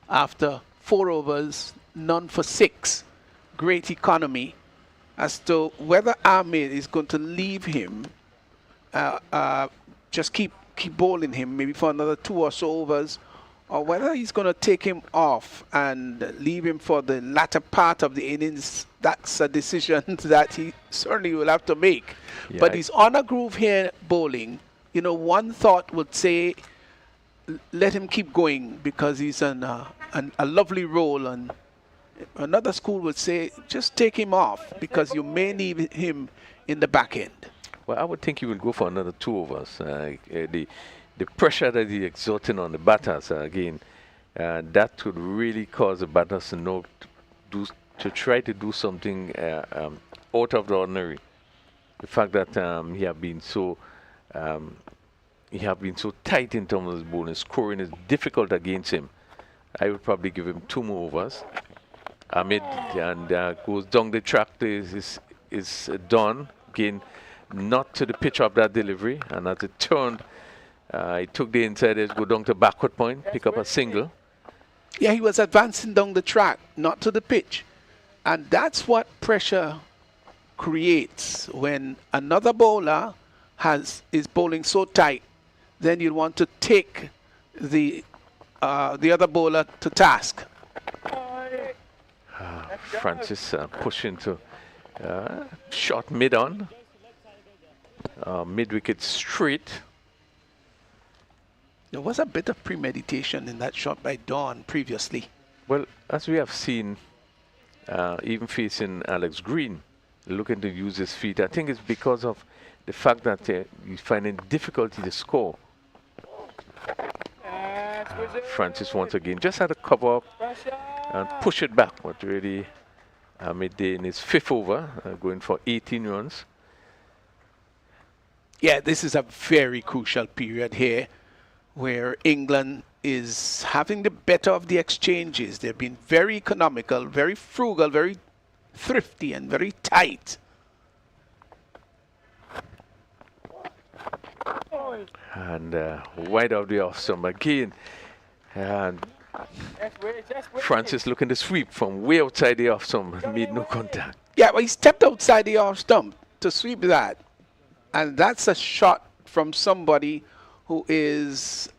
after 4 overs, none for 6. Great economy. As to whether Ahmed is going to leave him, just keep bowling him maybe for another 2 or so overs, or whether he's going to take him off and leave him for the latter part of the innings, that's a decision that he certainly will have to make. Yeah, but he's on a groove here bowling. You know, one thought would say let him keep going because he's on a lovely roll, and another school would say just take him off because you may need him in the back end. Well, I would think he will go for another 2 overs. The pressure that he's exerting on the batters, again, that could really cause the batters to know to try to do something out of the ordinary. The fact that he have been so tight in terms of his bowling, scoring is difficult against him. I would probably give him 2 more overs. Ahmed and goes down the track is done again, not to the pitch of that delivery, and as it turned, he took the inside edge, go down to backward point, pick up a single. Yeah, he was advancing down the track, not to the pitch, and that's what pressure creates when another bowler is bowling so tight. Then you want to take the other bowler to task. Francis pushing to shot mid-on, mid-wicket straight. There was a bit of premeditation in that shot by Dawn previously. Well, as we have seen, even facing Alex Green, looking to use his feet, I think it's because of the fact that he's finding difficulty to score. Francis once again just had to cover up and push it back, but really midday in his 5th over, going for 18 runs. Yeah, this is a very crucial period here where England is having the better of the exchanges. They've been very economical, very frugal, very thrifty, and very tight. And wide of the off stump again. And Francis looking to sweep from way outside the off stump, made no contact. Yeah, well, he stepped outside the off stump to sweep that. And that's a shot from somebody who is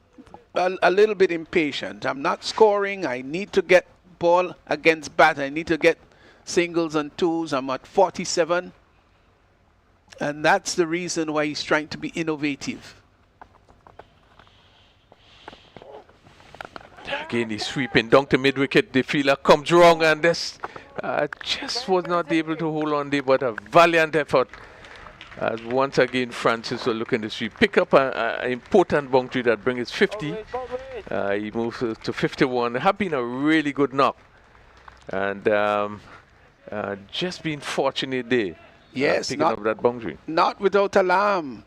a little bit impatient. I'm not scoring. I need to get ball against bat. I need to get singles and 2s. I'm at 47. And that's the reason why he's trying to be innovative. Again, he's sweeping down to mid-wicket. The fielder comes wrong, and this just was not able to hold on there, but a valiant effort. As once again, Francis was looking to sweep. Pick up an important boundary that brings 50. He moves to 51. It has been a really good knock. And just being fortunate there. Yes, picking up that boundary. Not without alarm.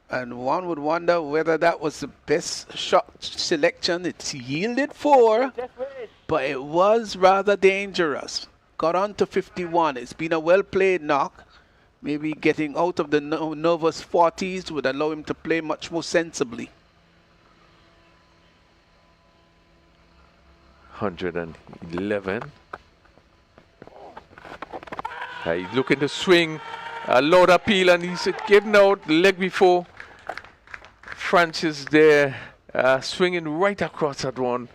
And one would wonder whether that was the best shot selection. It's yielded 4, but it was rather dangerous. Got on to 51. It's been a well-played knock. Maybe getting out of the nervous 40s would allow him to play much more sensibly. 111. He's looking to swing. A loud appeal, and he's getting out leg before. Francis there swinging right across that one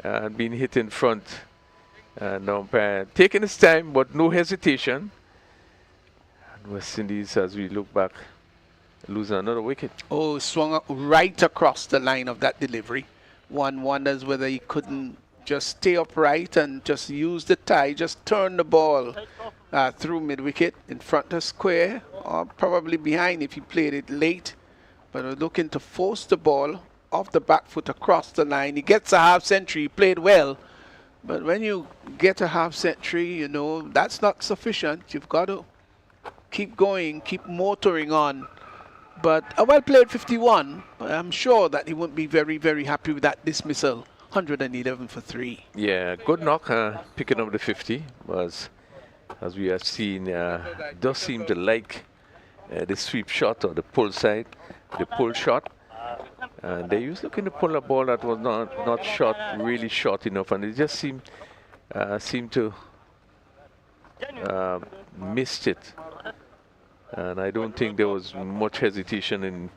and being hit in front. Now taking his time, but no hesitation. And West Indies, as we look back, lose another wicket. Oh, swung right across the line of that delivery. One wonders whether he couldn't just stay upright and just use the tie, just turn the ball through mid-wicket in front of square, or probably behind if he played it late. But we're looking to force the ball off the back foot across the line. He gets a half century, he played well. But when you get a half century, you know, that's not sufficient. You've got to keep going, keep motoring on. But a well-played 51, I'm sure that he won't be very, very happy with that dismissal. 111 for 3. Yeah, good knock, picking up the 50. Was, as we have seen, does seem to like the sweep shot or the pull side, the pull shot. And they used looking to pull a ball that was not shot, really short enough, and it just seemed to missed it. And I don't think there was much hesitation in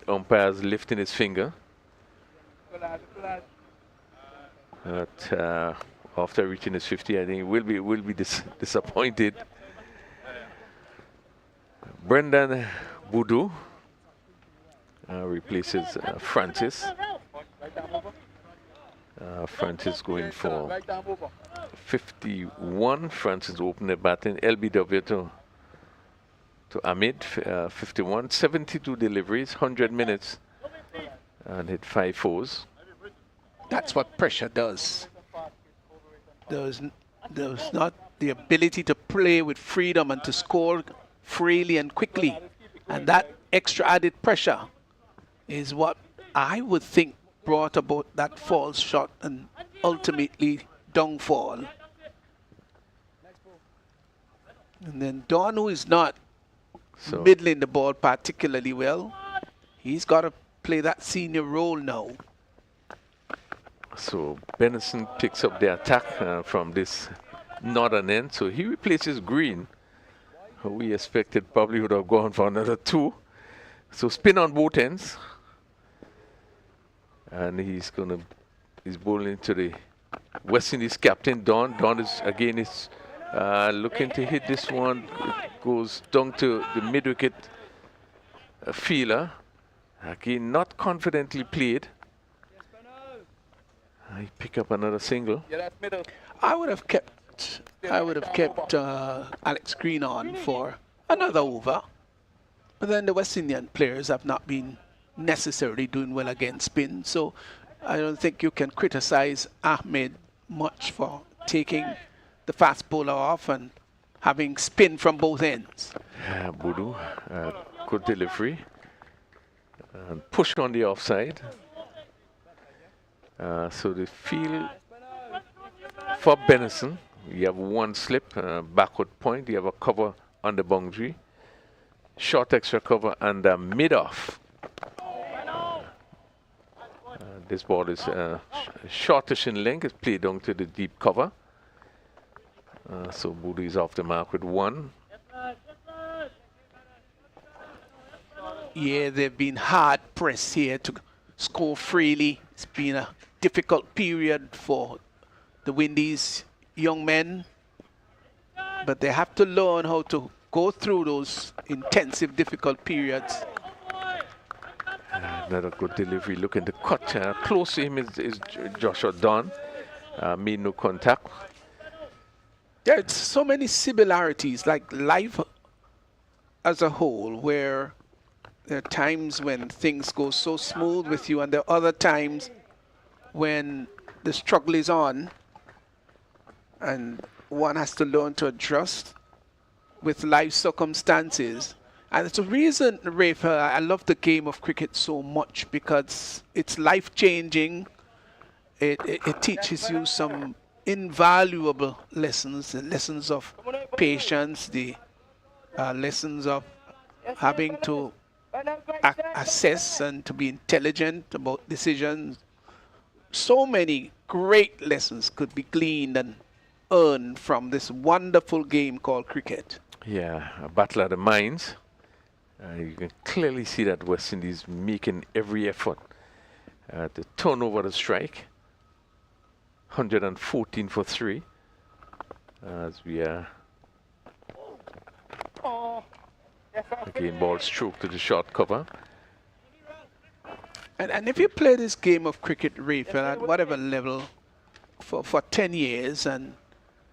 umpires lifting his finger. But after reaching his 50, I think he will be disappointed. Brendan Boudou replaces Francis. Francis going for 51. Francis opened the batting. LBW to Ahmed, 51. 72 deliveries, 100 minutes, and hit 5 fours. That's what pressure does. There's not the ability to play with freedom and to score freely and quickly. And that extra added pressure is what I would think brought about that false shot and ultimately downfall. And then Don, who is not middling the ball particularly well, he's got to play that senior role now. So Benison picks up the attack from this northern end. So he replaces Green, who we expected probably would have gone for another 2. So spin on both ends. And he's bowling to the West Indies captain, Don. Don is again looking to hit this one. It goes down to the mid-wicket fielder. Again, not confidently played. I pick up another single. I would have kept Alex Green on for another over. But then the West Indian players have not been necessarily doing well against spin, so I don't think you can criticize Ahmed much for taking the fast bowler off and having spin from both ends. Boudou, good delivery. And push on the offside. So the field for Benison, you have 1 slip, backward point, you have a cover on the boundary, short extra cover and mid-off. This ball is shortish in length, it's played down to the deep cover. So Boudou is off the mark with 1. Yeah, they've been hard pressed here to score freely. It's been a difficult period for the Windies young men, but they have to learn how to go through those intensive, difficult periods. Another good delivery, looking to cut. Close to him is Joshua Dunn. Made no contact. There's so many similarities, like life as a whole, where there are times when things go so smooth with you, and there are other times when the struggle is on, and one has to learn to adjust with life circumstances. And it's a reason, Rafe, I love the game of cricket so much, because it's life-changing. It teaches you some invaluable lessons, the lessons of patience, the lessons of having to assess and to be intelligent about decisions. So many great lessons could be gleaned and earned from this wonderful game called cricket. Yeah, a battle of the minds. You can clearly see that West Indies making every effort to turn over the strike. 114 for 3. As we are again, ball stroke to the short cover. And if you play this game of cricket, Rafe, at whatever level, for 10 years and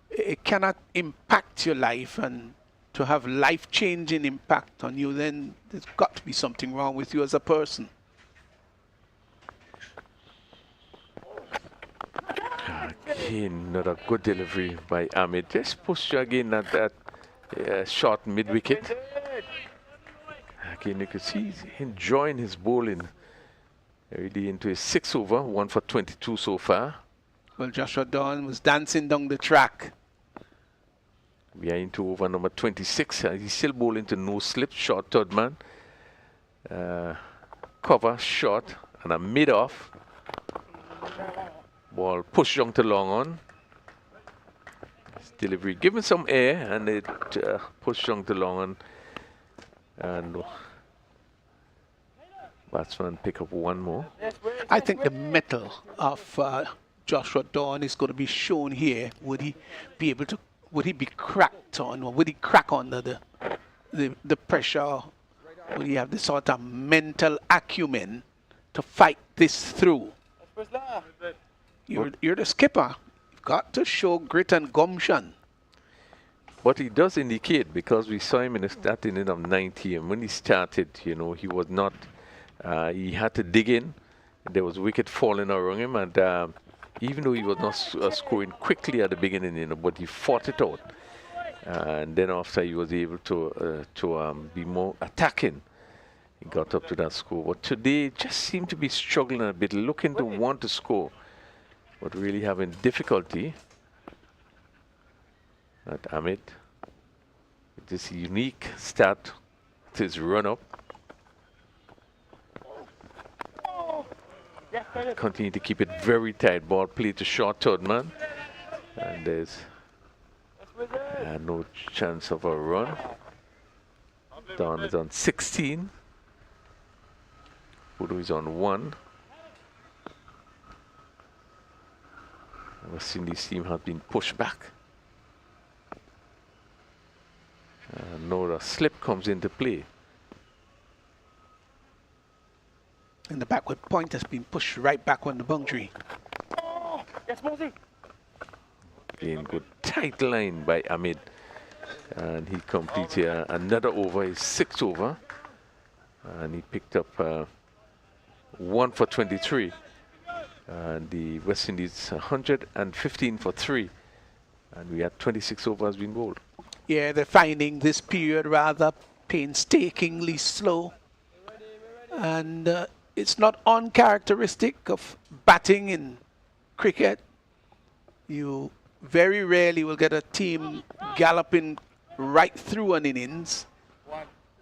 it cannot impact your life, and to have life-changing impact on you, then there's got to be something wrong with you as a person. Again, another good delivery by Ahmed. Just push again at that short mid-wicket. Again, you can see he's enjoying his bowling. Already into his 6th over, 1 for 22 so far. Well, Joshua Dawn was dancing down the track. We are into over number 26. He's still bowling to no slip, short third man. Cover, short, and a mid-off. Ball pushed down to long on. His delivery given some air, and it pushed down to long on. And batsman pick up one more. I think the mettle of Joshua Dawn is going to be shown here. Would he be able to? Would he be cracked on, or would he crack under the pressure? Would he have the sort of mental acumen to fight this through? You're the skipper. You've got to show grit and gumption. But he does indicate, because we saw him in the starting in of 90, and when he started, you know, he was not. He had to dig in. There was wicket falling around him, and even though he was not scoring quickly at the beginning, you know, but he fought it out. And then after he was able to be more attacking, he got up to that score. But today just seemed to be struggling a bit, looking to want to score, but really having difficulty. At Ahmed, with this unique start to his run-up. Continue to keep it very tight. Ball played to short third man. And there's no chance of a run. Don is on 16. Udo is on 1. West Indies team has been pushed back. Now the slip comes into play. And the backward point has been pushed right back on the boundary. Again, good tight line by Ahmed. And he completes another over, his 6th over. And he picked up 1 for 23. And the West Indies 115 for 3. And we had 26 overs being bowled. Yeah, they're finding this period rather painstakingly slow. And it's not uncharacteristic of batting in cricket. You very rarely will get a team galloping right through an innings.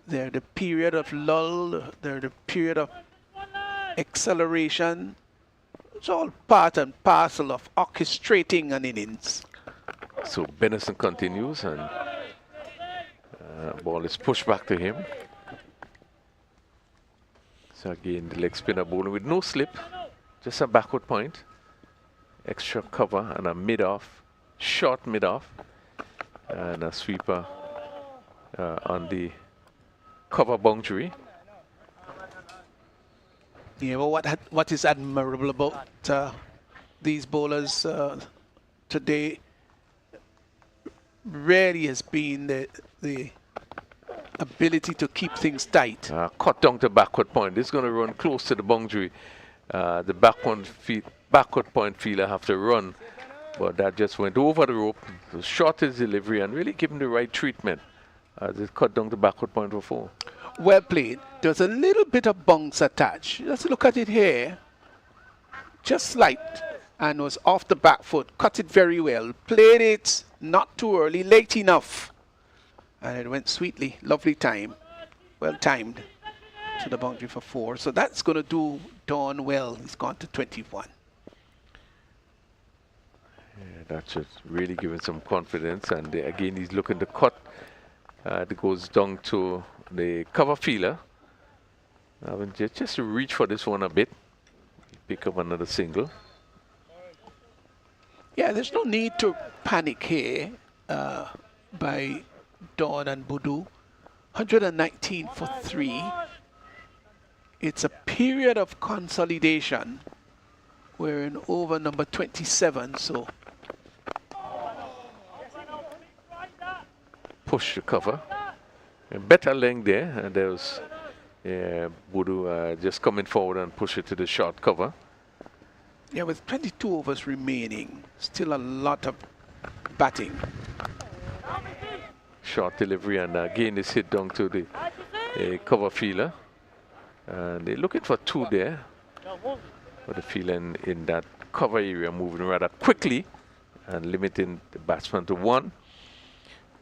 They're the period of lull, they're the period of acceleration. It's all part and parcel of orchestrating an innings. So Benison continues, and ball is pushed back to him. So again, the leg spinner bowling with no slip, just a backward point, extra cover and a mid-off, short mid-off, and a sweeper on the cover boundary. Yeah, well, what is admirable about these bowlers today really has been the ability to keep things tight. Cut down to backward point. This is going to run close to the boundary. The backward point fielder have to run, but that just went over the rope. So short his delivery and really give him the right treatment. They cut down the backward point for 4. Well played. There's a little bit of bounce attached. Let's look at it here. Just slight, and was off the back foot. Cut it very well. Played it not too early, late enough. And it went sweetly. Lovely time. Well timed to the boundary for 4. So that's going to do Dawn well. He's gone to 21. Yeah, that's just really giving some confidence. And again, he's looking to cut. It goes down to the cover fielder. Just to reach for this one a bit. Pick up another single. Yeah, there's no need to panic here by Dawn and Budu. 119 for 3. It's a period of consolidation We're in over number 27, so Push the cover. A better length there, and there was Boodoo just coming forward and push it to the short cover. yeah, with 22 overs remaining, still a lot of batting. Short delivery, and again this hit down to the cover fielder. And they're looking for 2 there. But the fielder in that cover area moving rather quickly and limiting the batsman to 1.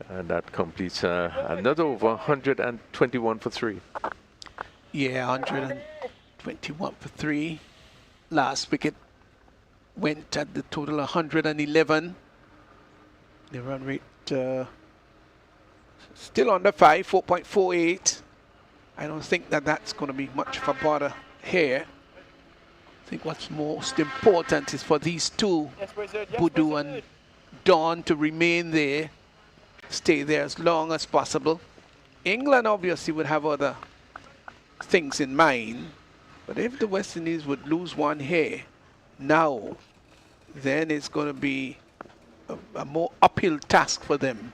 And that completes another over, 121 for 3. Yeah, 121 for 3. Last wicket went at the total 111. The run rate still under 5, 4.48. I don't think that that's going to be much of a bother here. I think what's most important is for these two, Boodoo and Dawn, to remain there, stay there as long as possible. England obviously would have other things in mind, but if the West Indies would lose one here now, then it's going to be a more uphill task for them.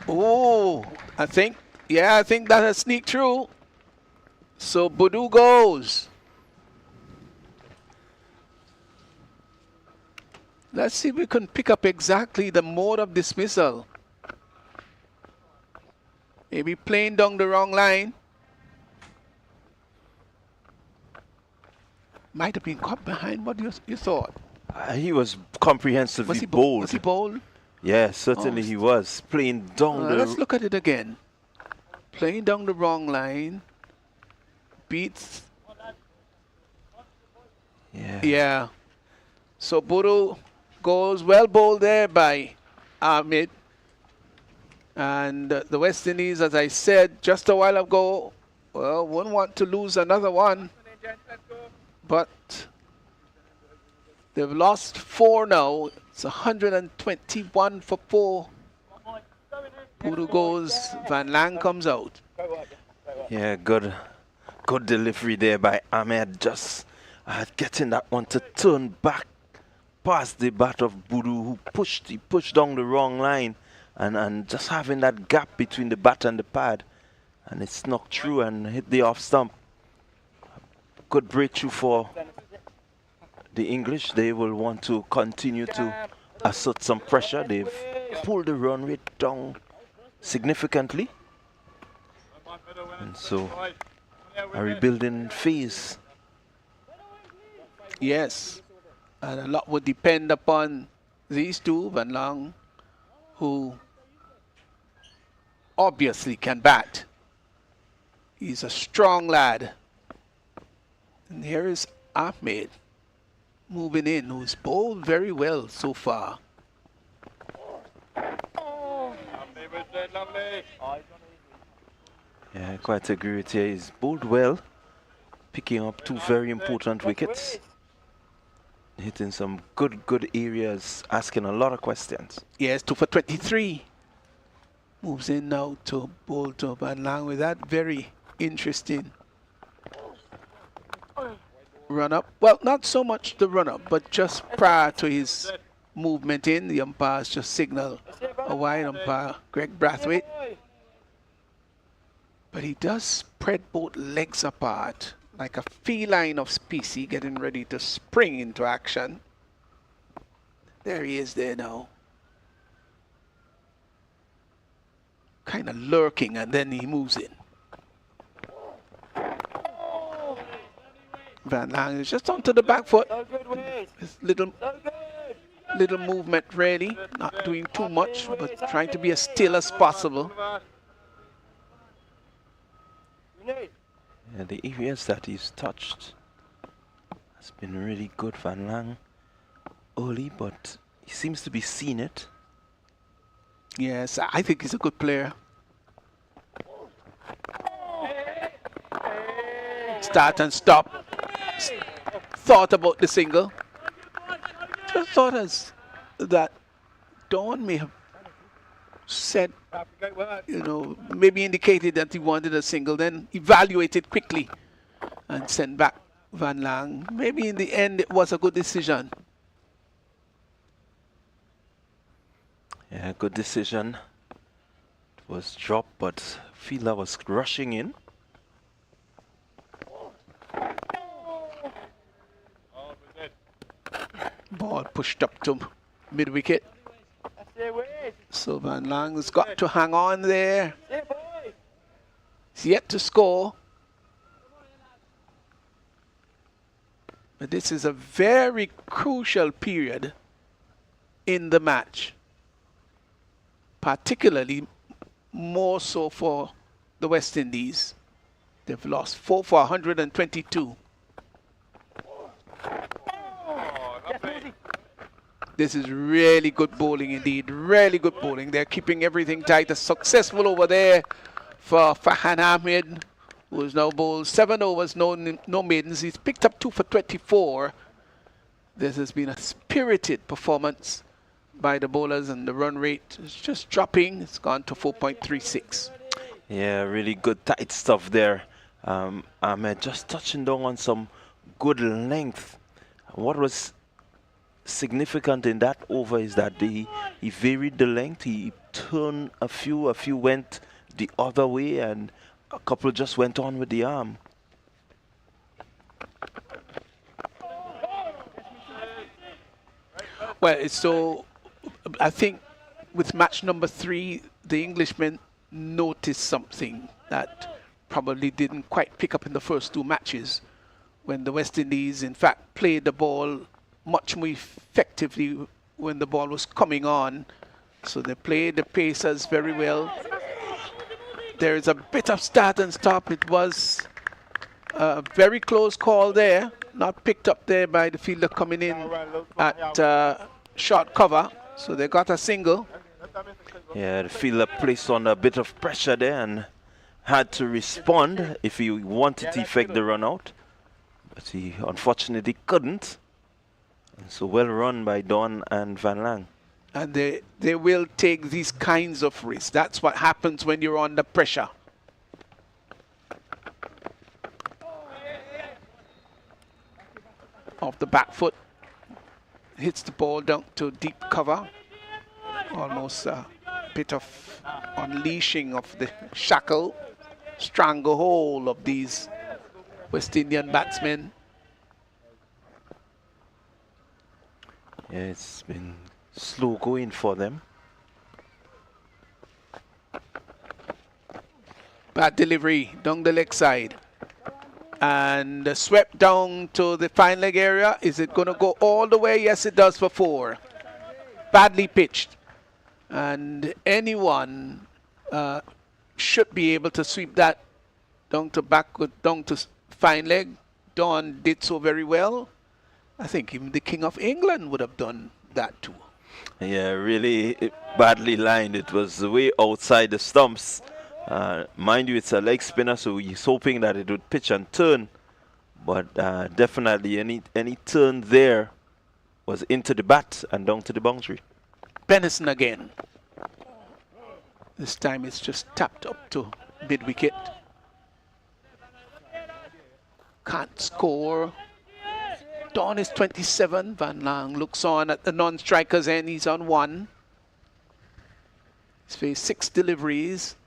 Oh, I think that has sneaked through. So Boodoo goes. Let's see if we can pick up exactly the mode of dismissal. Maybe playing down the wrong line. Might have been caught behind. What you thought? He was comprehensively bold. Was he bold? Yeah, certainly he was. Playing down the... Let's look at it again. Playing down the wrong line. Beats. Yeah. So Boodoo goes well bowled there by Ahmed. And the West Indies, as I said just a while ago, well, wouldn't want to lose another one. But they've lost 4 now. It's 121 for 4. Boodoo goes, Van Lang comes out. Yeah, good delivery there by Ahmed. Just getting that one to turn back past the bat of Boodoo, who pushed down the wrong line, and just having that gap between the bat and the pad, and it snuck through and hit the off stump. Good breakthrough for the English. They will want to continue to assert some pressure. They've pulled the run rate down significantly, and so a rebuilding phase. Yes, and a lot would depend upon these two, Van Lang, who obviously can bat. He's a strong lad. And here is Ahmed moving in, who's bowled very well so far. Yeah, I quite agree with you. He's bowled well, picking up 2 very important wickets, hitting some good areas, asking a lot of questions. Yes, 2 for 23. Moves in now to bowl to Van Lang with that very interesting run up. Well, not so much the run up, but just prior to his movement in, the umpires just signal a wide, umpire Greg Brathwaite. But he does spread both legs apart like a feline of species getting ready to spring into action. There he is there now. Kind of lurking, and then he moves in. Van Lang is just onto the back foot. This little movement really, not doing too much, but trying to be as still as possible. Yeah, the areas that he's touched has been really good, Van Lang. Early, but he seems to be seeing it. Yes, I think he's a good player. Start and stop. Thought about the single. Just thought as that Dawn may have said, Great work. you know, maybe indicated that he wanted a single, then evaluated quickly and sent back Van Lang. Maybe in the end it was a good decision. Yeah, good decision. It was dropped, but fielder was rushing in. Ball pushed up to mid-wicket. That's it, Wiz. So Van Lang's got to hang on there. That's it, boys. He's yet to score. But this is a very crucial period in the match. Particularly more so for the West Indies. They've lost 4 for 122. This is really good bowling indeed, really good bowling. They're keeping everything tight. A successful over there for Farhan Ahmed, who has now bowled 7 overs, no maidens. He's picked up 2 for 24. This has been a spirited performance by the bowlers, and the run rate is just dropping. It's gone to 4.36. Yeah, really good tight stuff there. Ahmed just touching down on some good length. What was significant in that over is that he varied the length. He turned a few went the other way, and a couple just went on with the arm. Well, so I think with match number 3, the Englishmen noticed something that probably didn't quite pick up in the first 2 matches, when the West Indies in fact played the ball much more effectively when the ball was coming on. So they played the pacers very well. There is a bit of start and stop. It was a very close call there, not picked up there by the fielder coming in at short cover. So they got a single. Yeah, the fielder placed on a bit of pressure there and had to respond if he wanted to effect the run out. But he unfortunately couldn't. And so well run by Don and Van Lang. And they will take these kinds of risks. That's what happens when you're under pressure. Off the back foot. Hits the ball down to deep cover. Almost a bit of unleashing of the shackle, stranglehold of these West Indian batsmen. Yeah, it's been slow going for them. Bad delivery down the leg side. And swept down to the fine leg area. Is it going to go all the way? Yes, it does for 4. Badly pitched. And anyone should be able to sweep that down to backward, down to fine leg. Don did so very well. I think even the King of England would have done that too. Yeah, really badly lined. It was way outside the stumps. Mind you, it's a leg spinner, so he's hoping that it would pitch and turn. But definitely any turn there was into the bat and down to the boundary. Benison again. This time it's just tapped up to mid-wicket. Can't score. Don is 27. Van Lang looks on at the non-striker's end. He's on 1. He's faced 6 deliveries.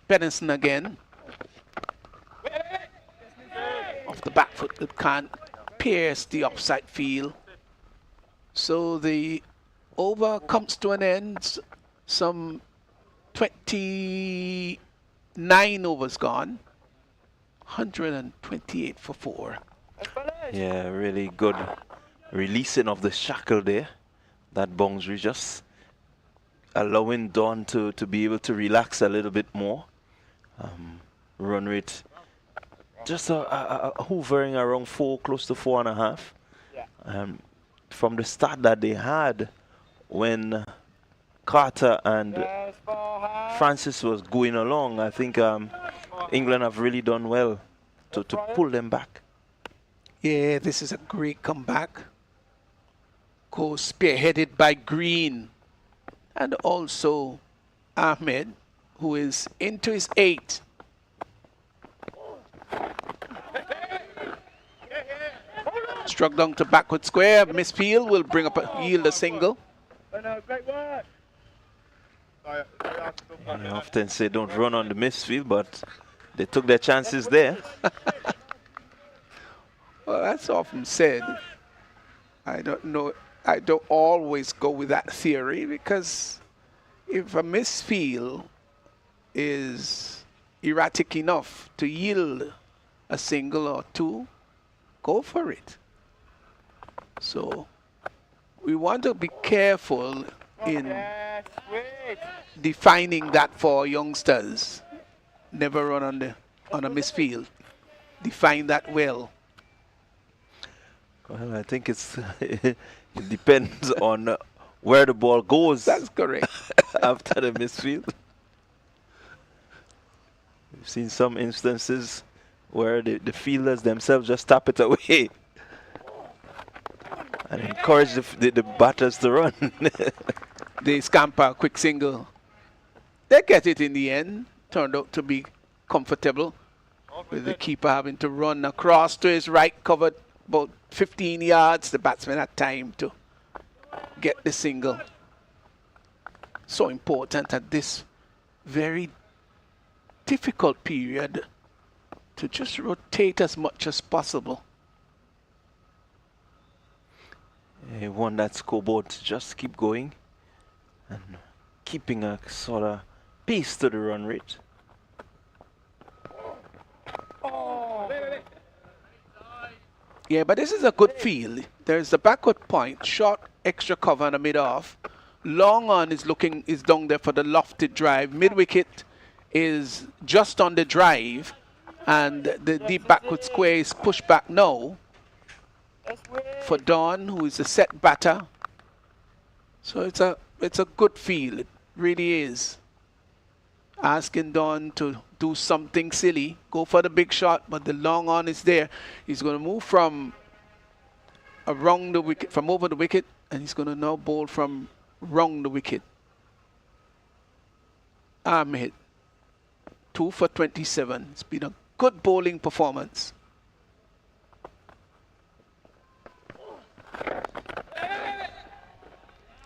Benison again. Off the back foot, but can't pierce the offside field. So the over comes to an end. Some 29 overs gone. 128 for 4. Yeah, really good releasing of the shackle there. That boundary just allowing Don to be able to relax a little bit more. Run rate just hovering around 4, close to 4.5. From the start that they had when Carter and Francis was going along, I think England have really done well to pull them back. Yeah, this is a great comeback. Spearheaded by Green and also Ahmed, who is into his 8th. Struck down to backward square. Misfield will bring up yield a single. Oh, no, great work. I often say don't run on the misfield, but they took their chances there. Well, that's often said. I don't know. I don't always go with that theory because if a misfield is erratic enough to yield a single or two, go for it. So we want to be careful in Yes, sweet. defining that for youngsters. Never run on a misfield. Define that well. Well, I think it's it depends on where the ball goes That's correct. after the misfield. We've seen some instances where the fielders themselves just tap it away and encourage the batters to run. They scamper a quick single. They get it in the end. Turned out to be comfortable with the keeper having to run across to his right, covered about 15 yards. The batsman had time to get the single. So important at this very difficult period to just rotate as much as possible. He want that scoreboard to just keep going and keeping a sort of pace to the run rate. Yeah, but this is a good field. There's the backward point, short extra cover and a mid-off. Long on is down there for the lofted drive. Mid-wicket is just on the drive, and the deep backward square is pushed back now for Don, who is a set batter. So it's a good field. It really is. Asking Don to do something silly, go for the big shot, but the long on is there. He's going to move from around the wicket, from over the wicket, and he's going to now bowl from round the wicket. Ahmed, 2 for 27. It's been a good bowling performance.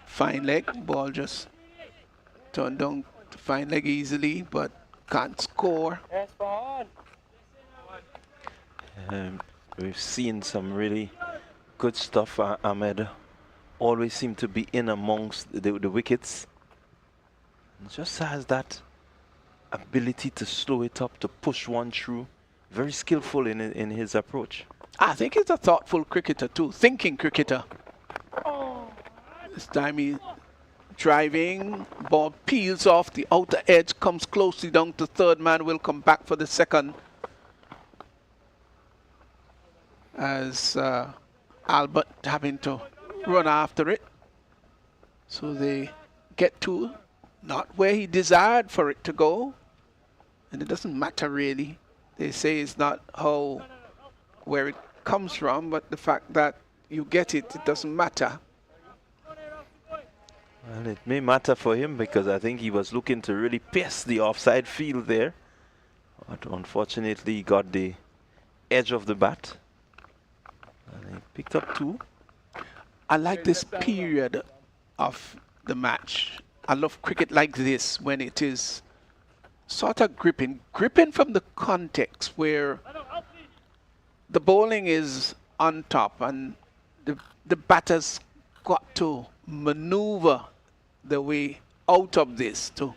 Fine leg, ball just turned down to fine leg easily, but can't score. Yes, fine. We've seen some really good stuff. Ahmed always seemed to be in amongst the wickets. Just has that ability to slow it up, to push one through. Very skillful in his approach. I think he's a thoughtful cricketer too, thinking cricketer. This time he driving, ball peels off the outer edge, comes closely down to third man, will come back for the second. As Albert having to run after it. So they get to not where he desired for it to go. And it doesn't matter really. They say it's not where it comes from, but the fact that you get it, it doesn't matter. Well, it may matter for him because I think he was looking to really pierce the offside field there. But unfortunately, he got the edge of the bat. And he picked up 2. I like this period of the match. I love cricket like this when it is sort of gripping from the context where the bowling is on top and the batters got to maneuver the way out of this to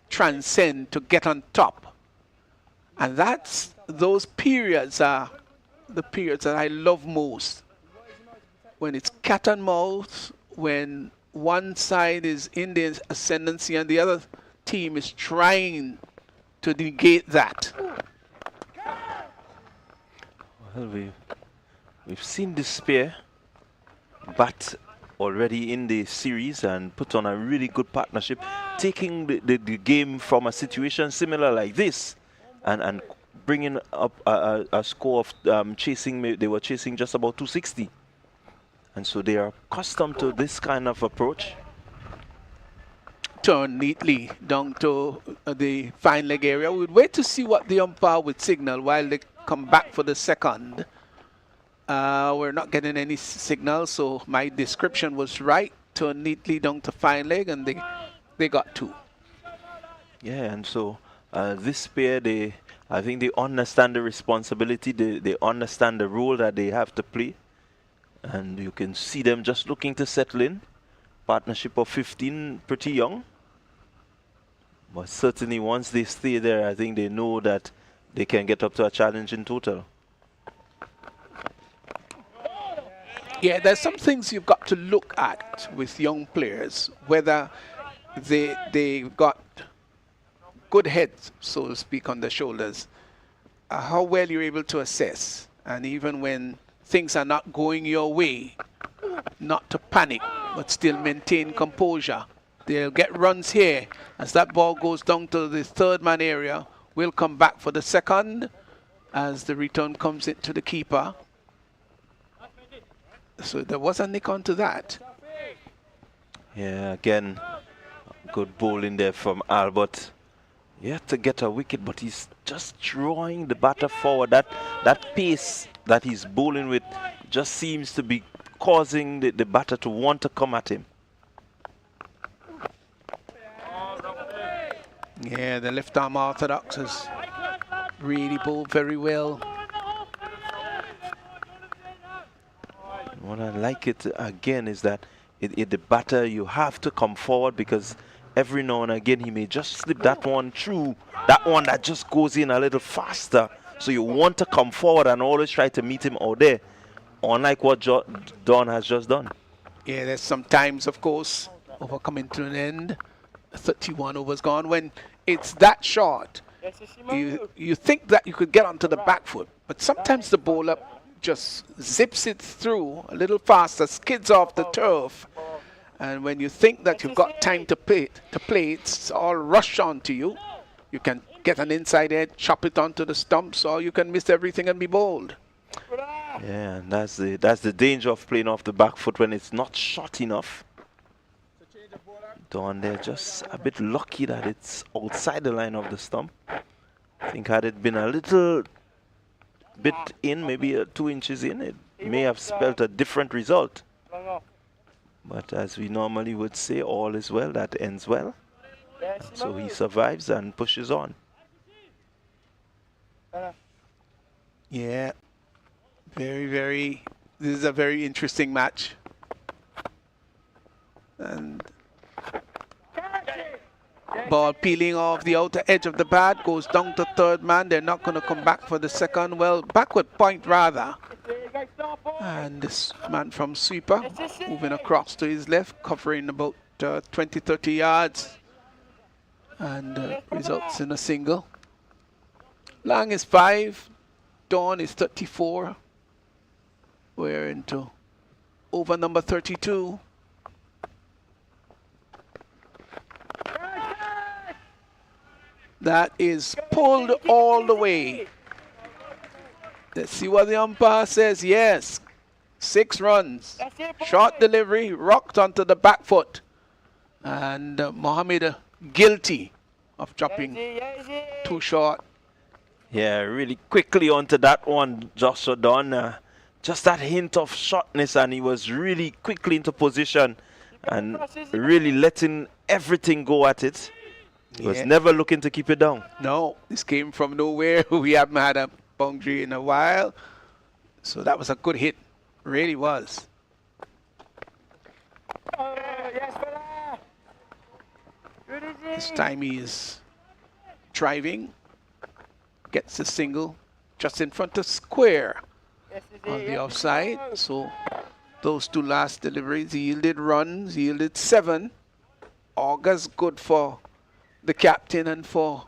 transcend, to get on top. And those periods are the periods that I love most. When it's cat and mouse, when one side is in the ascendancy and the other team is trying to negate that. Well, we've seen this pair bat already in the series and put on a really good partnership, taking the game from a situation similar like this and bringing up a score of chasing. They were chasing just about 260. And so they are accustomed to this kind of approach. return neatly down to the fine leg area. We'd wait to see what the umpire would signal while they come back for the second. We're not getting any signal, so my description was right. Turn neatly down to fine leg, and they got 2. Yeah, and so this pair, I think they understand the responsibility, they understand the role that they have to play. And you can see them just looking to settle in. Partnership of 15, pretty young. But certainly once they stay there, I think they know that they can get up to a challenge in total. Yeah, there's some things you've got to look at with young players, whether they got good heads, so to speak, on their shoulders, how well you're able to assess, and even when things are not going your way, not to panic, but still maintain composure. They'll get runs here. As that ball goes down to the third man area, we'll come back for the second as the return comes into the keeper. So there was a nick onto that. Yeah, again, good bowling there from Albert. He had to get a wicket, but he's just drawing the batter forward. That pace that he's bowling with just seems to be causing the batter to want to come at him. Yeah, the left arm orthodox has really bowled very well. What I like it again is that the batter, you have to come forward, because every now and again he may just slip that one through, that one that just goes in a little faster. So you want to come forward and always try to meet him out there, unlike what Don has just done. Yeah, there's some times, of course, over coming to an end. 31 overs gone. When it's that short, you think that you could get onto the back foot, but sometimes the bowler just zips it through a little faster, skids off the turf, and when you think that you've got time to play, it's all rush onto you. You can get an inside edge, chop it onto the stumps, or you can miss everything and be bowled. Yeah, and that's the danger of playing off the back foot when it's not short enough. Don there just a bit lucky that it's outside the line of the stump. I think had it been a little bit in, maybe 2 inches in, it may have spelled a different result. But as we normally would say, all is well that ends well. So he survives and pushes on. Yeah, this is a very interesting match. And ball peeling off the outer edge of the bat, goes down to third man. They're not going to come back for the second. Well, backward point rather. And this man from sweeper moving across to his left, covering about 20-30 yards, and results in a single. Lang is 5, Dawn is 34. We're into over number 32. That is pulled all the way. Let's see what the umpire says. Yes, 6 runs. Short delivery, rocked onto the back foot. And Mohammed guilty of dropping too short. Yeah, really quickly onto that one, Joshua Don. Just that hint of shortness, and he was really quickly into position and really letting everything go at it. He was never looking to keep it down. No, this came from nowhere. We haven't had a boundary in a while. So that was a good hit. Really was. This time he is driving. Gets a single just in front of square on the offside. So those 2 last deliveries yielded runs, yielded 7. August good for the captain and for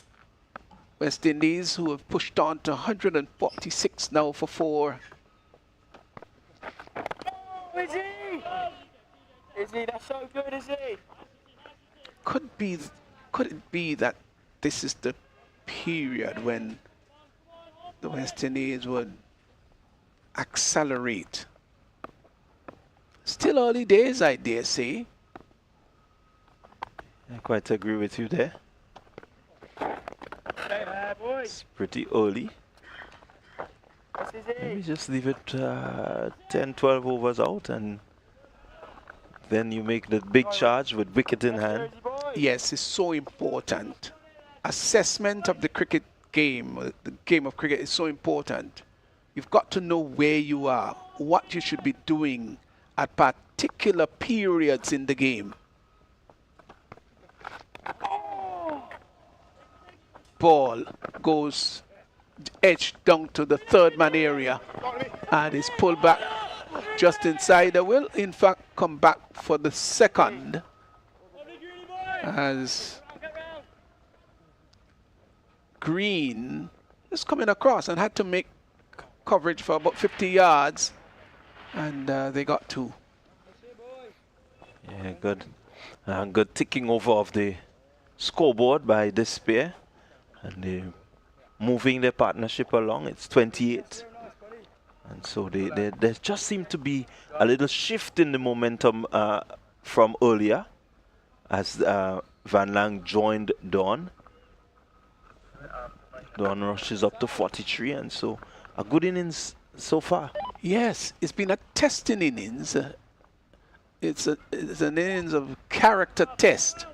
West Indies, who have pushed on to 146 now for 4. Oh, is he? Is he? That's so good, is he? Could it be that this is the period when the West Indies would accelerate? Still early days, I dare say. I quite agree with you there. It's pretty early. Maybe just leave it 10, 12 overs out and then you make the big charge with wicket in hand. Yes, it's so important. Assessment of the cricket game, the game of cricket is so important. You've got to know where you are, what you should be doing at particular periods in the game. Ball goes edged down to the third man area and is pulled back just inside. They will in fact come back for the second as Green is coming across and had to make coverage for about 50 yards and they got two. Yeah, good. Good ticking over of the scoreboard by this pair. And they're moving their partnership along. It's 28. And so there just seemed to be a little shift in the momentum from earlier as Van Lang joined Don. Don rushes up to 43, and so a good innings so far. Yes, it's been a testing innings. It's an innings of character test.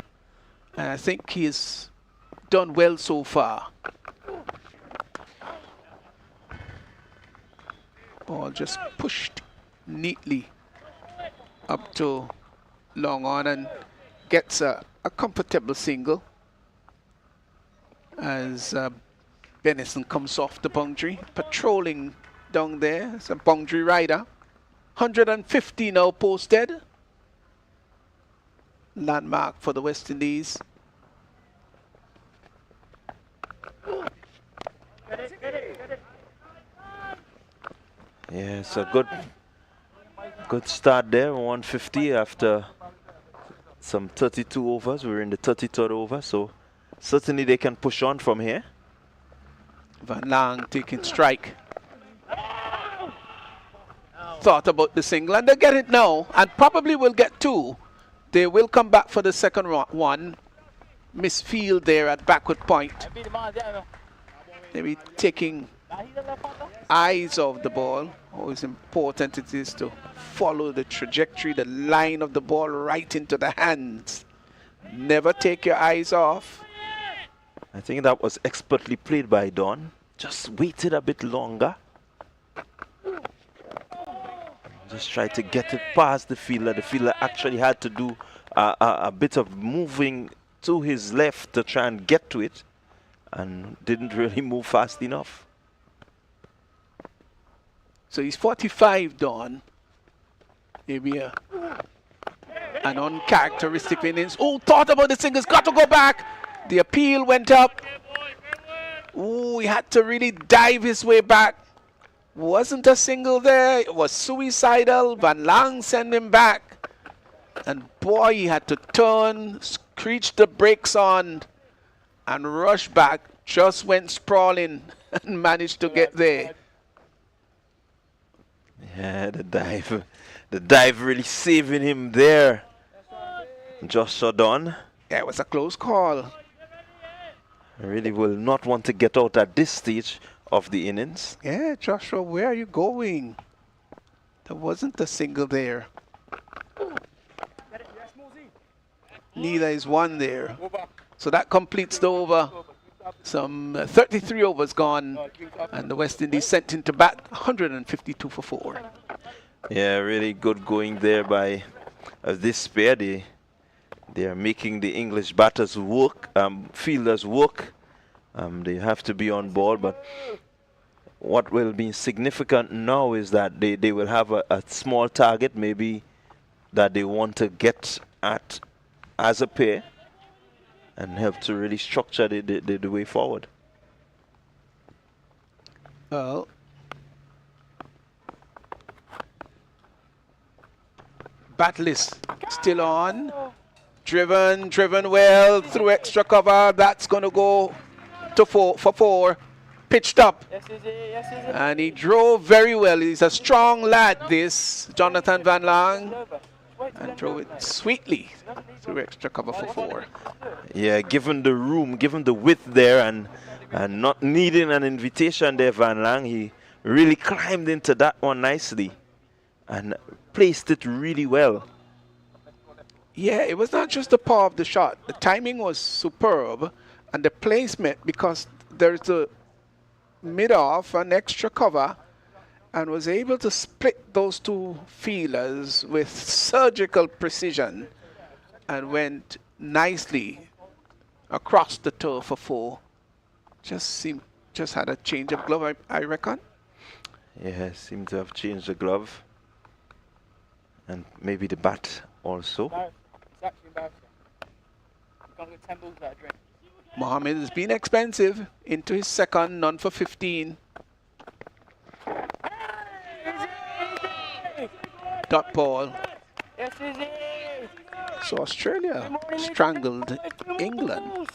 And I think he's done well so far. Ball just pushed neatly up to long on and gets a comfortable single as Benison comes off the boundary, patrolling down there. It's a boundary rider. 150 now posted. Landmark for the West Indies. Yeah, it's a good start there, 150 after some 32 overs. We're in the 33rd over, so certainly they can push on from here. Van Lang taking strike. Thought about the single, and they get it now, and probably will get two. They will come back for the second one. Misfield there at backward point. Maybe taking eyes off the ball. Always important it is to follow the trajectory, the line of the ball right into the hands. Never take your eyes off. I think that was expertly played by Don. Just waited a bit longer. Just tried to get it past the fielder. The fielder actually had to do a bit of moving to his left to try and get to it, and didn't really move fast enough. So he's 45, Don. Maybe an uncharacteristic innings. Oh, thought about the single. Got to go back. The appeal went up. Oh, he had to really dive his way back. Wasn't a single there. It was suicidal. Van Lang sent him back. And boy, he had to turn, screech the brakes on, and rush back. Just went sprawling and managed to get there. Yeah, the dive really saving him there. Joshua Don. Yeah, it was a close call. I really will not want to get out at this stage of the innings. Yeah, Joshua, where are you going? There wasn't a single there. Neither is one there. So that completes the over. Some 33 overs gone, and the West Indies sent into bat 152 for 4. Yeah, really good going there by this pair. They are making the English batters work, fielders work. They have to be on board, but what will be significant now is that they will have a small target maybe that they want to get at as a pair, and help to really structure the way forward. Well, bat list still on. Driven well through extra cover. That's going to go to 4. Pitched up. And he drove very well. He's a strong lad, this Jonathan Van Lang. and drove it sweetly through extra cover for 4. Yeah, given the room, given the width there, and not needing an invitation there, Van Lang, he really climbed into that one nicely and placed it really well. Yeah, it was not just the power of the shot. The timing was superb, and the placement, because there's a mid-off, an extra cover, and was able to split those two fielders with surgical precision and went nicely across the turf for 4. Just had a change of glove, I reckon. Yeah, seemed to have changed the glove and maybe the bat also. It's actually embarrassing. You can't get 10 balls out of drink. Mohammed has been expensive into his second, none for 15. Dot ball. Yes, Izzy! So Australia strangled England.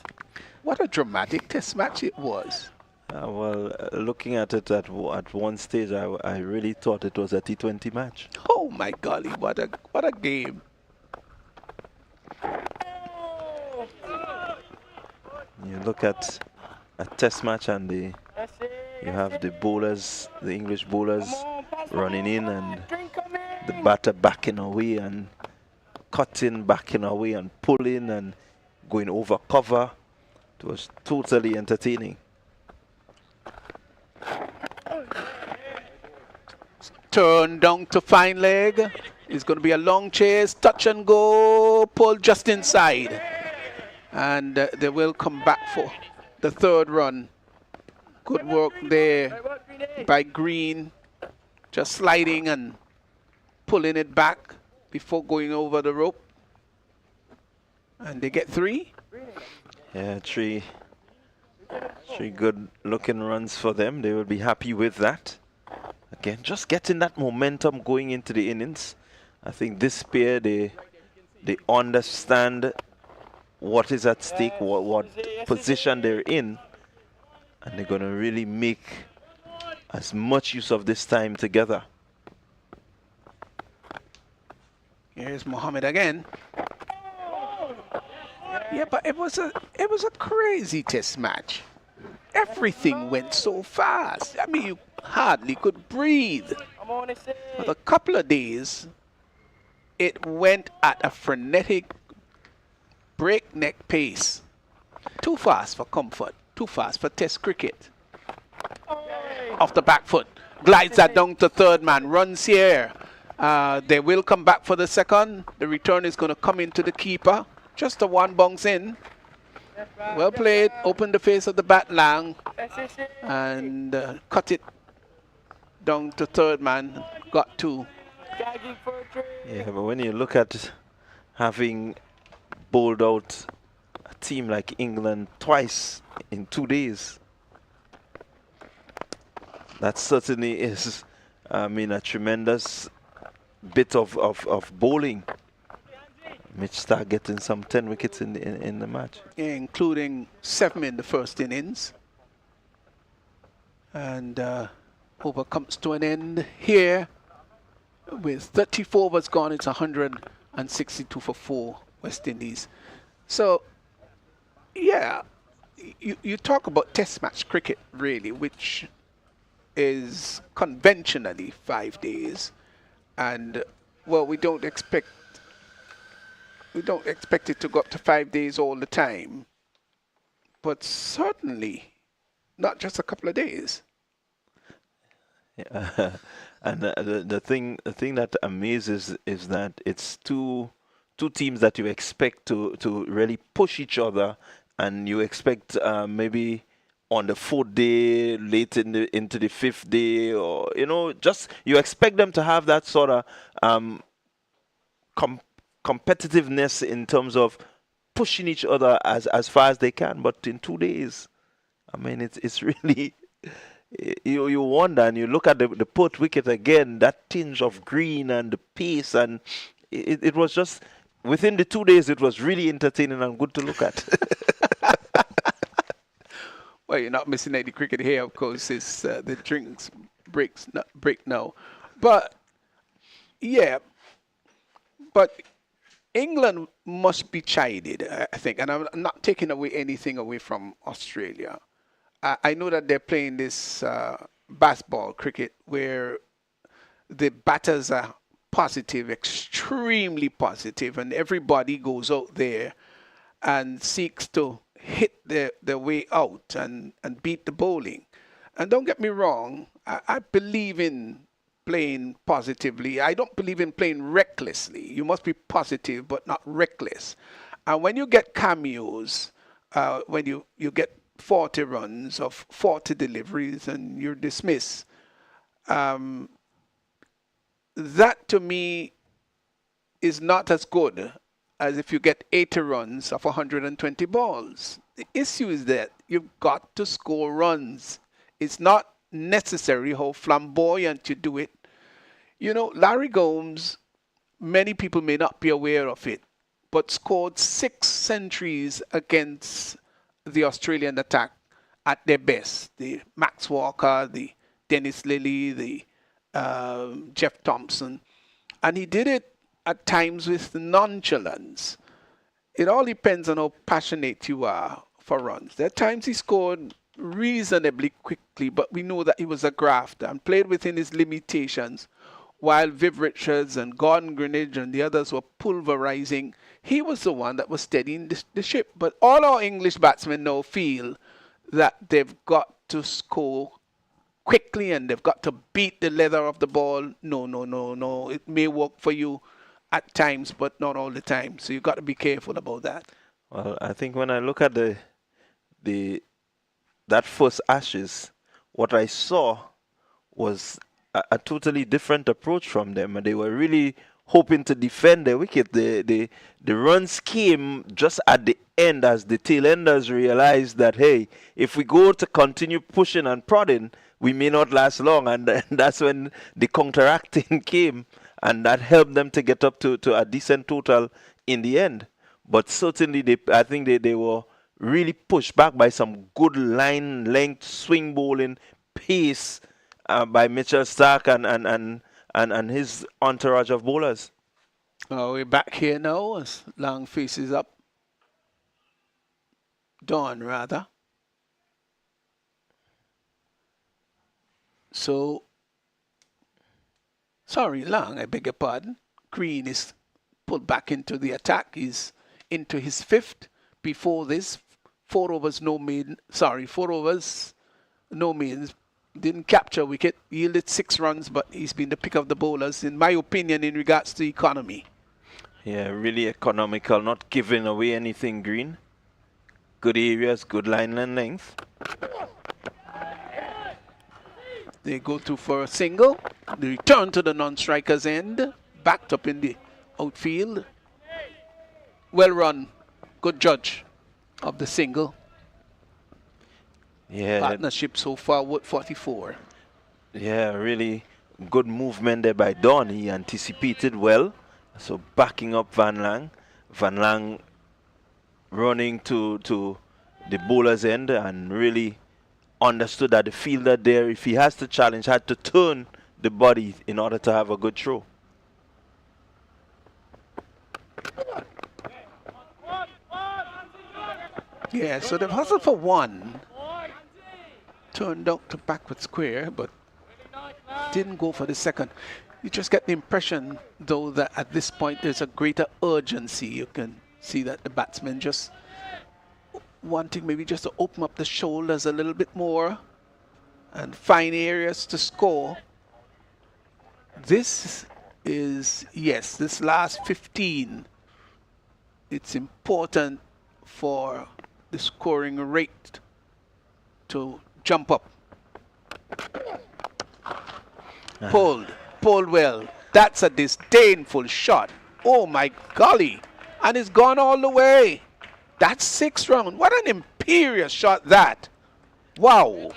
What a dramatic test match it was. Well, looking at it at one stage, I really thought it was a T20 match. Oh my golly, what a game. You look at a test match and you have the bowlers, the English bowlers running in, and the batter backing away and cutting, backing away and pulling and going over cover. It was totally entertaining. Turn down to fine leg. It's going to be a long chase, touch and go, pull just inside. And they will come back for the 3rd run. Good work there by Green. Just sliding and pulling it back before going over the rope. And they get 3. Yeah, three good looking runs for them. They will be happy with that. Again, just getting that momentum going into the innings. I think this pair, they understand what is at stake, what position they're in, and they're going to really make as much use of this time together. Here's Mohammed again. Yeah, but it was a crazy test match. Everything went so fast. I mean, you hardly could breathe. For a couple of days, it went at a frenetic, breakneck pace. Too fast for comfort. Too fast for test cricket. Off the back foot. Glides that down to 3rd man. Runs here. They will come back for the 2nd. The return is going to come into the keeper. Just a 1 bounce in. Well played. Open the face of the bat, Lang. And cut it down to 3rd man. Got 2. Yeah, but when you look at having bowled out a team like England twice in 2 days, that certainly is, I mean, a tremendous bit of bowling. Mitch Stark getting some 10 wickets in the match. Yeah, including 7 in the 1st innings. And over comes to an end here. With 34 overs gone, it's 162 for 4 West Indies. So, yeah, you talk about test match cricket, really, which is conventionally 5 days. And, well, we don't expect it to go up to 5 days all the time, but certainly not just a couple of days. Yeah. And the thing that amazes is that it's two teams that you expect to really push each other, and you expect maybe on the 4th day, late into the 5th day, or just you expect them to have that sort of competitiveness in terms of pushing each other as far as they can. But in 2 days, I mean, it's really, you wonder, and you look at the Perth wicket again, that tinge of green and the pace, and it was just, within the 2 days, it was really entertaining and good to look at. Well, you're not missing any cricket here, of course. It's the drinks break now. But, yeah. But England must be chided, I think, and I'm not taking away anything away from Australia. I know that they're playing this baseball cricket where the batters are positive, extremely positive, and everybody goes out there and seeks to hit their way out and beat the bowling. And don't get me wrong, I believe in playing positively. I don't believe in playing recklessly. You must be positive but not reckless. And when you get cameos, when you get 40 runs of 40 deliveries and you're dismissed, that to me is not as good as if you get 80 runs of 120 balls. The issue is that you've got to score runs. It's not necessary how flamboyant you do it. You know, Larry Gomes, many people may not be aware of it, but scored 6 centuries against the Australian attack at their best. The Max Walker, the Dennis Lilly, the Jeff Thompson. And he did it at times with nonchalance. It all depends on how passionate you are for runs. There are times he scored reasonably quickly, but we know that he was a grafter and played within his limitations. While Viv Richards and Gordon Greenidge and the others were pulverizing, he was the one that was steadying the ship. But all our English batsmen now feel that they've got to score quickly and they've got to beat the leather of the ball. No. It may work for you at times, but not all the time. So you've got to be careful about that. Well, I think when I look at that first Ashes, what I saw was a totally different approach from them, and they were really hoping to defend the wicket. The runs came just at the end as the tail enders realized that, hey, if we go to continue pushing and prodding, we may not last long, and that's when the counteracting came, and that helped them to get up to a decent total in the end. But certainly, I think they were really pushed back by some good line length, swing bowling, pace by Mitchell Stark and his entourage of bowlers. We're back here now as Long faces up. Dawn, rather. So, sorry, Long, I beg your pardon. Green is pulled back into the attack. He's into his 5th. Before this, 4 overs, no means. Didn't capture a wicket, yielded 6 runs, but he's been the pick of the bowlers, in my opinion, in regards to economy. Yeah, really economical, not giving away anything, Green. Good areas, good line and length. They go through for a single. They return to the non-striker's end. Backed up in the outfield. Well run. Good judge of the single. Yeah. Partnership so far, Wood 44. Yeah, really good movement there by Don. He anticipated well. So backing up Van Lang. Van Lang running to the bowler's end and really understood that the fielder there, if he has to challenge, had to turn the body in order to have a good throw. Yeah, so they've hustled for 1. Turned out to backward square, but didn't go for the second. You just get the impression, though, that at this point there's a greater urgency. You can see that the batsmen just wanting maybe just to open up the shoulders a little bit more and find areas to score. This is, yes, this last 15, it's important for the scoring rate to jump up. Pulled well. That's a disdainful shot. Oh my golly. And it's gone all the way. That's 6 round. What an imperious shot that. Wow.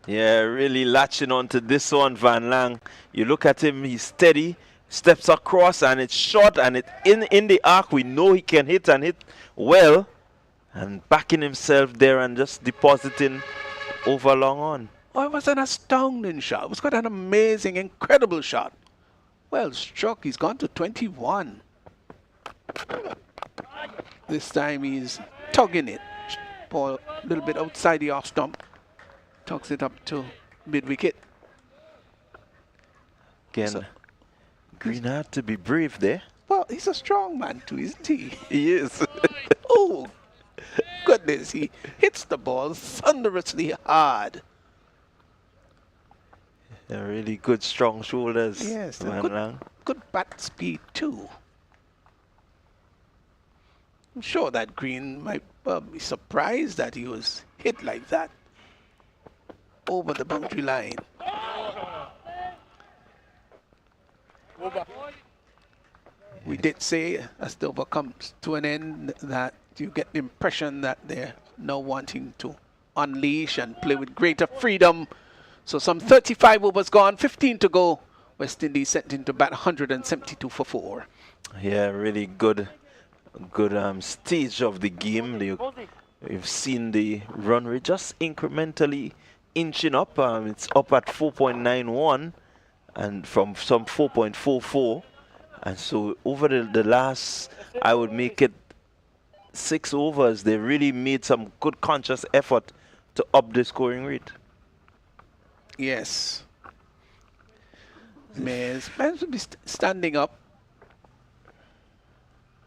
Yeah, really latching onto this one, Van Lang. You look at him, he's steady, steps across, and it's short, and it's in the arc. We know he can hit and hit well. And backing himself there and just depositing over long on. Oh, it was an astounding shot. It was quite an amazing, incredible shot. Well struck. He's gone to 21. This time he's tugging it. Ball a little bit outside the off stump. Tugs it up to mid-wicket. Again, So- Green had to be brave there. Well, he's a strong man too, isn't he? He is. Oh, goodness, he hits the ball thunderously hard. Really good, strong shoulders. Yes, Van good, Lang. good bat speed too. I'm sure that Green might be surprised that he was hit like that over the boundary line. We did say, as the over comes to an end, that you get the impression that they're now wanting to unleash and play with greater freedom. So some 35 overs gone, 15 to go. West Indies sent into bat 172 for 4. Yeah, really good stage of the game. You've seen the run rate just incrementally inching up. It's up at 4.91 and from some 4.44. And so over the last, I would make it 6 overs, they really made some good conscious effort to up the scoring rate. Yes. Mares will be standing up.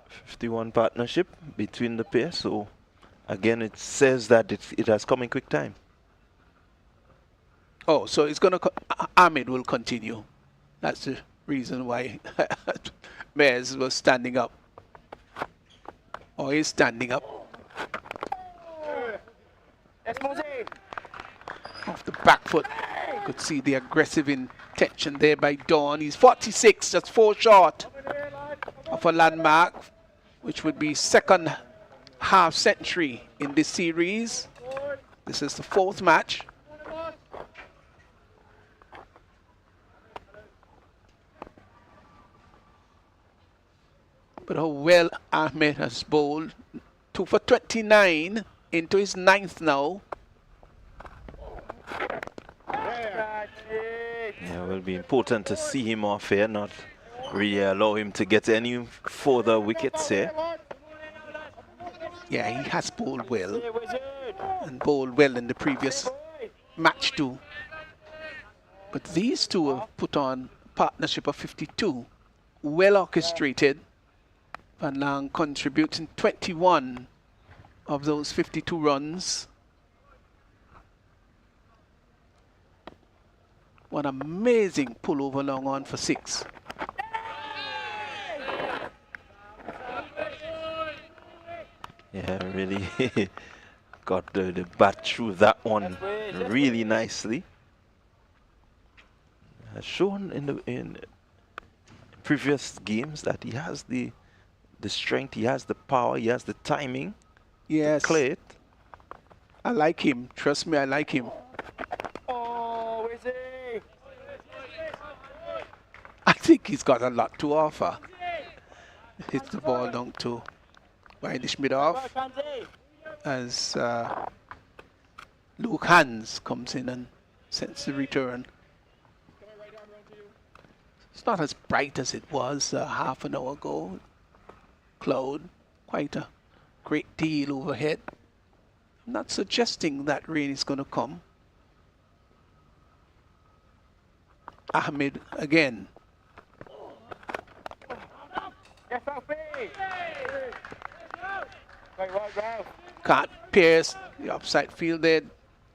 51 partnership between the pair. So again, it says that it has come in quick time. Oh, so it's going to, Ahmed will continue. That's the reason why Mares was standing up. Or is standing up. Off the back foot. Could see the aggressive intention there by Dawn. He's 46, just 4 short of a landmark, which would be second half century in this series. This is the 4th match. But how well Ahmed has bowled. 2 for 29 into his 9th now. Yeah, it will be important to see him off here, not really allow him to get any further wickets here. Yeah, he has bowled well. And bowled well in the previous match too. But these two have put on a partnership of 52. Well orchestrated. Van Lang contributing 21 of those 52 runs. One amazing pullover long on for 6. Yeah, really got the bat through that one really nicely. Has shown in previous games that he has the strength, he has the power, he has the timing Yes, to clear it. I like him. Trust me, I like him. Oh, is he? I think he's got a lot to offer. Hits the ball down to Windies mid-off as Luke Hans comes in and sends the return. It's not as bright as it was half an hour ago. Cloud, quite a great deal overhead. I'm not suggesting that rain is going to come. Ahmed again. Can't pierce the upside field there.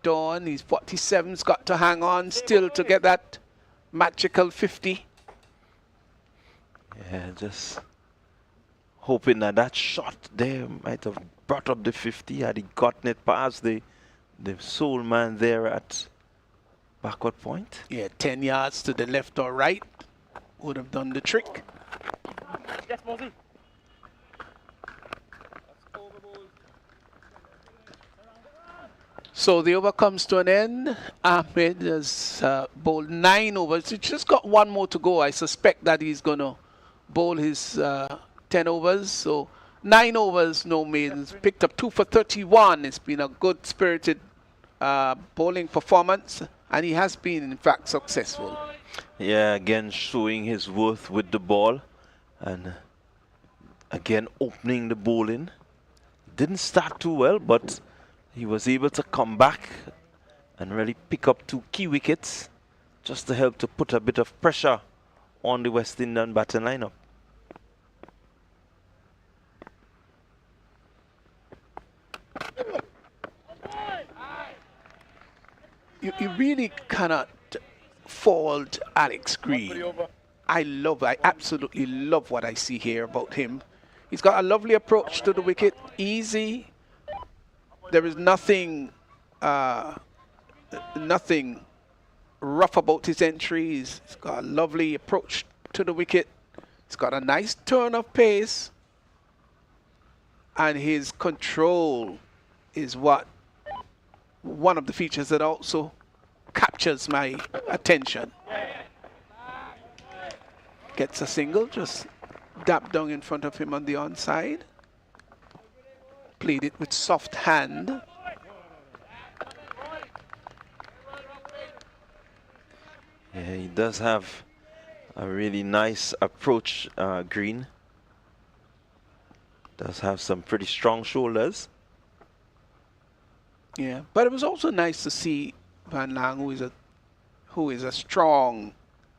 Dawn, he's 47's got to hang on still to get that magical 50. Yeah, just hoping that that shot there might have brought up the 50 had he gotten it past the sole man there at backward point. Yeah, 10 yards to the left or right would have done the trick. Yes, Mosey. So the over comes to an end. Ahmed has bowled 9 overs. He's just got 1 more to go. I suspect that he's going to bowl his 10 overs. So 9 overs, no miss. Picked up 2 for 31. It's been a good spirited bowling performance. And he has been, in fact, successful. Yeah, again showing his worth with the ball. And again opening the bowling. Didn't start too well, but he was able to come back and really pick up 2 key wickets just to help to put a bit of pressure on the West Indian batting lineup. You really cannot fault Alex Green. I absolutely love what I see here about him. He's got a lovely approach to the wicket, easy. There is nothing rough about his entries. He's got a lovely approach to the wicket. He's got a nice turn of pace. And his control is one of the features that also captures my attention. Gets a single, just dab down in front of him on the onside. Played it with soft hand. Yeah, he does have a really nice approach, Green. Does have some pretty strong shoulders. Yeah, but it was also nice to see Van Lang, who is a strong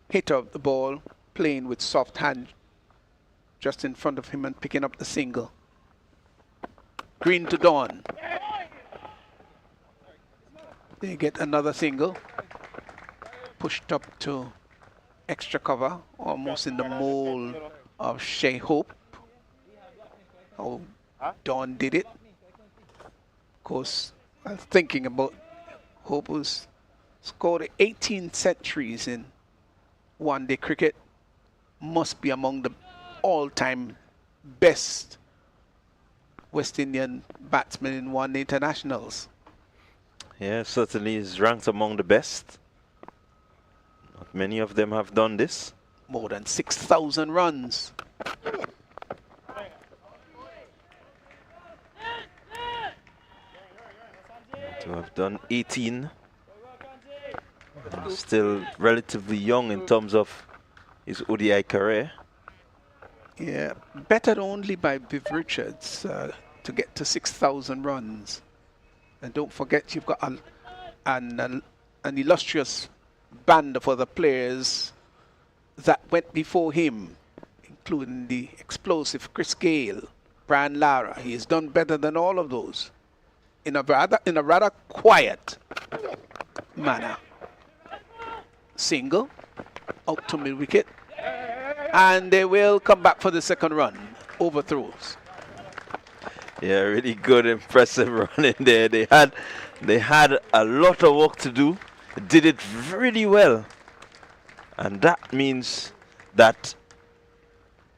hitter of the ball, playing with soft hand just in front of him and picking up the single. Green to Dawn. They get another single. Pushed up to extra cover, almost in the mold of Shea Hope. How Dawn did it. Of course, I was thinking about Hope, who's scored 18 centuries in one-day cricket. Must be among the all-time best West Indian batsmen in one-day internationals. Yeah, certainly is ranked among the best. Not many of them have done this. More than 6,000 runs. To have done 18. Still relatively young in terms of his ODI career. Yeah, bettered only by Viv Richards to get to 6,000 runs. And don't forget, you've got an illustrious band of other players that went before him, including the explosive Chris Gale, Brian Lara. He has done better than all of those in a rather quiet manner. Single out to mid wicket, and they will come back for the second run. Overthrows. Yeah, really good, impressive running there. They had a lot of work to do. Did it really well, and that means that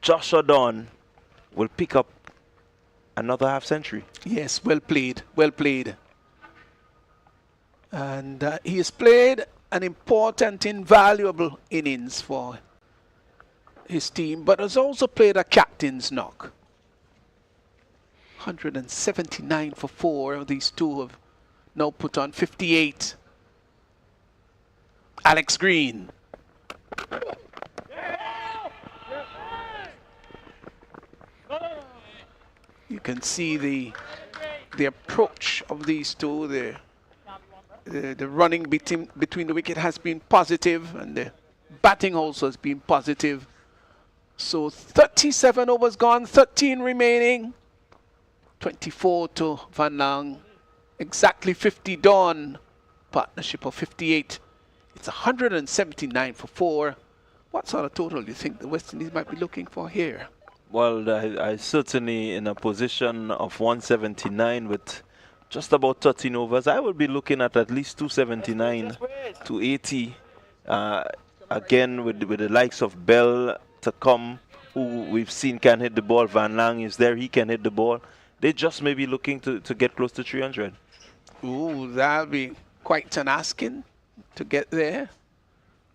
Joshua Dawn will pick up another half century. Yes, well played, well played. And he has played an important, invaluable innings for his team, but has also played a captain's knock. 179 for 4. These two have now put on 58. Alex Green. You can see the approach of these two. The running between the wicket has been positive, and the batting also has been positive. So 37 overs gone, 13 remaining. 24 to Van Lang. Exactly 50 Dawn. Partnership of 58. It's 179 for 4. What sort of total do you think the West Indies might be looking for here? Well, I certainly in a position of 179 with just about 13 overs. I would be looking at least 279, 280. Again, with the likes of Bell to come, who we've seen can hit the ball. Van Lang is there, he can hit the ball. They just may be looking to get close to 300. Ooh, that'll be quite an asking to get there.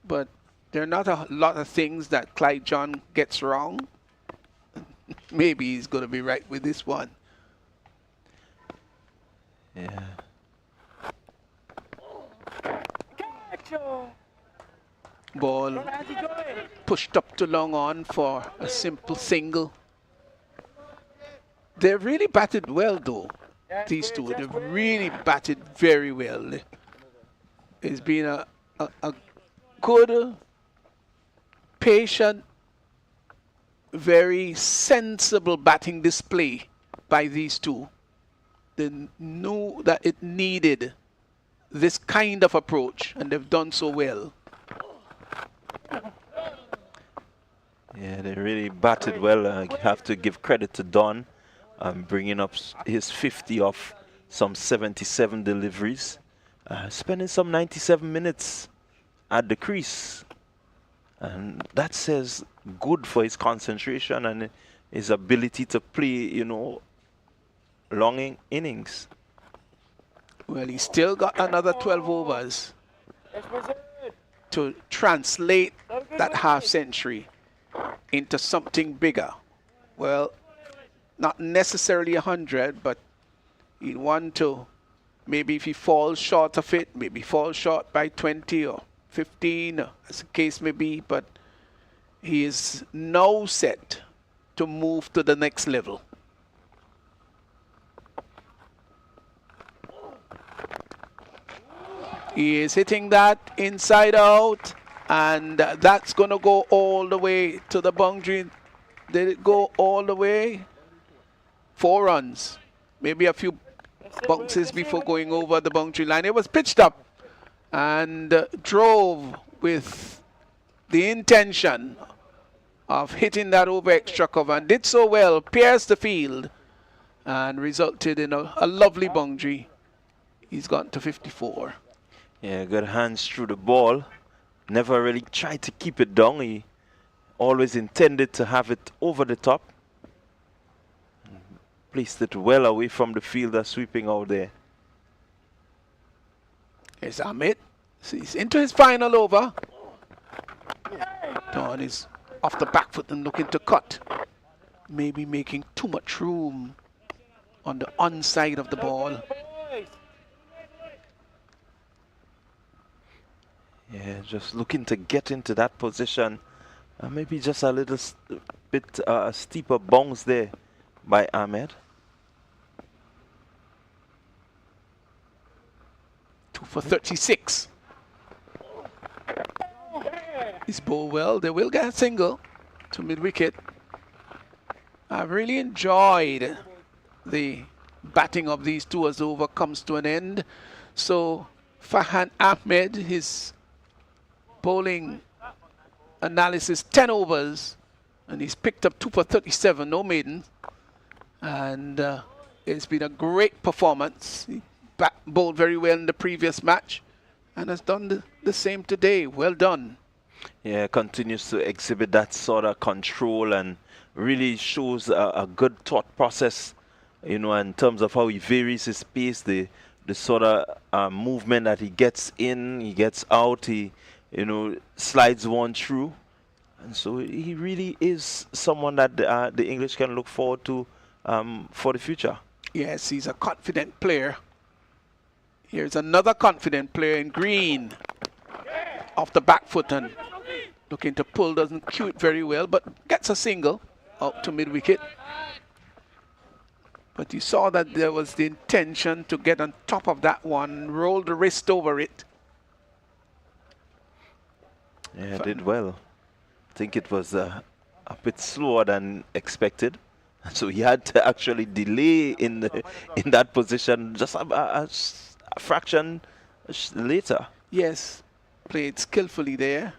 But there are not a lot of things that Clyde John gets wrong. Maybe he's going to be right with this one. Yeah. Ball pushed up to long on for a simple single. They've really batted well, though. These two, they've really batted very well. It's been a good, patient, very sensible batting display by these two. They knew that it needed this kind of approach, and they've done so well. Yeah, they really batted well. I have to give credit to Don, bringing up his 50 off some 77 deliveries, spending some 97 minutes at the crease. And that says good for his concentration and his ability to play, you know, long innings. Well, he's still got another 12 overs to translate that half century into something bigger. Well, not necessarily 100, but he'd want to, maybe if he falls short of it, maybe fall short by 20 or 15, as the case may be, but he is now set to move to the next level. He is hitting that inside out, and that's going to go all the way to the boundary. Did it go all the way? 4 runs. Maybe a few bounces before going over the boundary line. It was pitched up and drove with the intention of hitting that over extra cover, and did so well, pierced the field, and resulted in a lovely boundary. He's gone to 54. Yeah, good hands through the ball. Never really tried to keep it down. He always intended to have it over the top. Placed it well away from the fielder sweeping out there. Here's Ahmed. He's into his final over. Don is off the back foot and looking to cut. Maybe making too much room on the onside of the ball. Yeah, just looking to get into that position. Maybe just a little bit steeper bounce there by Ahmed. 2 for 36. He's bowled well. They will get a single to mid-wicket. I've really enjoyed the batting of these two as the over comes to an end. So Farhan Ahmed, his bowling analysis, 10 overs, and he's picked up 2 for 37, no maiden. And it's been a great performance. He bowled very well in the previous match and has done the same today. Well done. Yeah, continues to exhibit that sort of control and really shows a good thought process, you know, in terms of how he varies his pace, the sort of movement that he gets in, he gets out, he, you know, slides one through. And so he really is someone that the English can look forward to for the future. Yes, he's a confident player. Here's another confident player in green. Off the back foot and looking to pull, doesn't cue it very well, but gets a single out to mid-wicket. But you saw that there was the intention to get on top of that one, roll the wrist over it. Yeah, did well. I think it was a bit slower than expected. So he had to actually delay in that position just a fraction later. Yes, played skillfully there.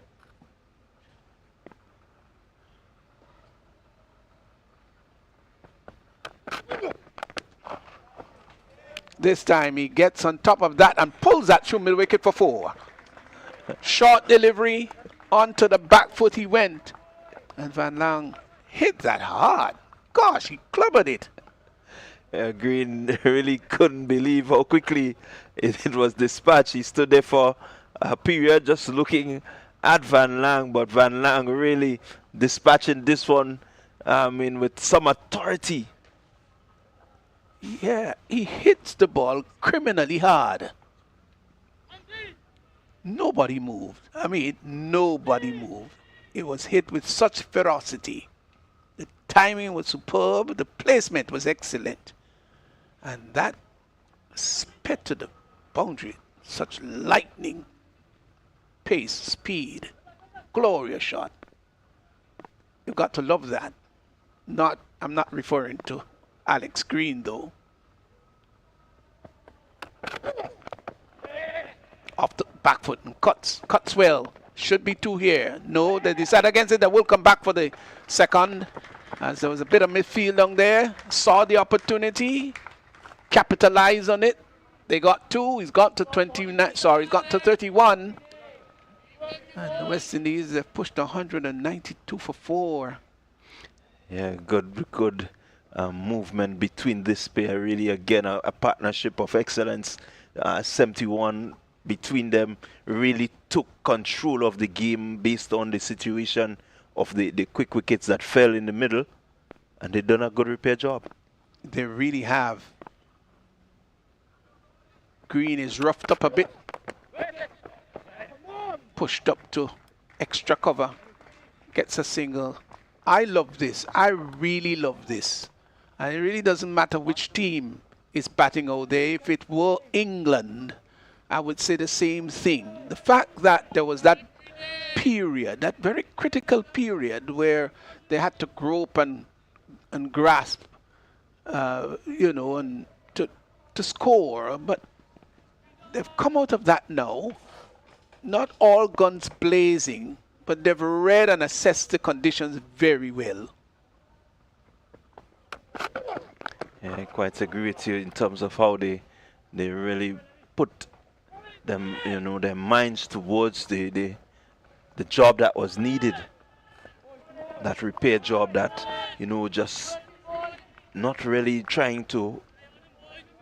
This time he gets on top of that and pulls that through mid-wicket for 4. Short delivery, onto the back foot he went. And Van Lang hit that hard. Gosh, he clobbered it. Green really couldn't believe how quickly it was dispatched. He stood there for a period just looking at Van Lang, but Van Lang really dispatching this one with some authority. Yeah, he hits the ball criminally hard. Nobody moved. I mean, nobody moved. It was hit with such ferocity. The timing was superb. The placement was excellent. And that sped to the boundary. Such lightning pace, speed. Glorious shot. You've got to love that. I'm not referring to Alex Green, though. Off the back foot and cuts well. Should be 2 here. No, they decide against it. They will come back for the second. As there was a bit of midfield down there. Saw the opportunity. Capitalized on it. They got 2. He's got to 29. Sorry, he's got to 31. And the West Indies have pushed 192 for 4. Yeah, good movement between this pair. Really, again, a partnership of excellence. 71 between them really took control of the game based on the situation of the quick wickets that fell in the middle, and they've done a good repair job. They really have. Green is roughed up a bit. Pushed up to extra cover. Gets a single. I love this. I really love this. And it really doesn't matter which team is batting out there. If it were England, I would say the same thing. The fact that there was that period, that very critical period where they had to grope and grasp, and to score, but they've come out of that now. Not all guns blazing, but they've read and assessed the conditions very well. Yeah, I quite agree with you in terms of how they really put them, their minds towards the job that was needed. That repair job that, just not really trying to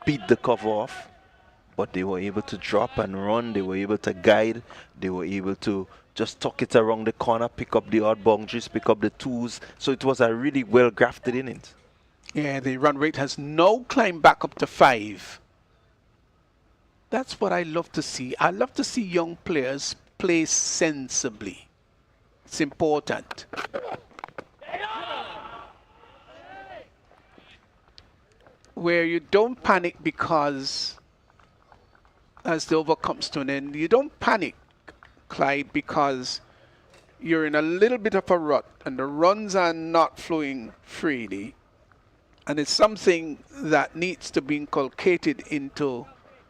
beat the cover off, but they were able to drop and run. They were able to guide. They were able to just tuck it around the corner, pick up the odd boundaries, pick up the twos. So it was a really well grafted innings. Yeah, the run rate has now climbed back up to 5. That's what I love to see. I love to see young players play sensibly. It's important. Where you don't panic because, as the over comes to an end, you don't panic, Clyde, because you're in a little bit of a rut and the runs are not flowing freely. And it's something that needs to be inculcated into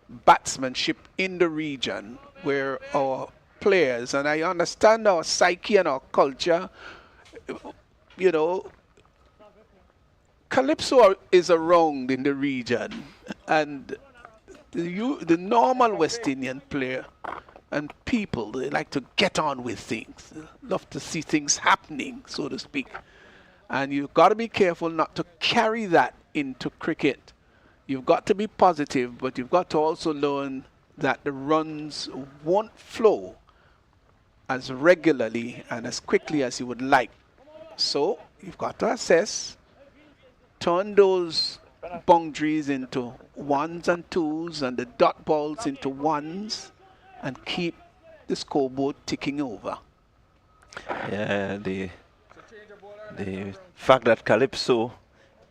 batsmanship in the region where our players, and I understand our psyche and our culture, Calypso is around in the region, and the normal West Indian player and people, they like to get on with things. They love to see things happening, so to speak. And you've got to be careful not to carry that into cricket. You've got to be positive, but you've got to also learn that the runs won't flow as regularly and as quickly as you would like. So you've got to assess, turn those boundaries into 1s and 2s and the dot balls into 1s and keep the scoreboard ticking over. Yeah, the fact that Calypso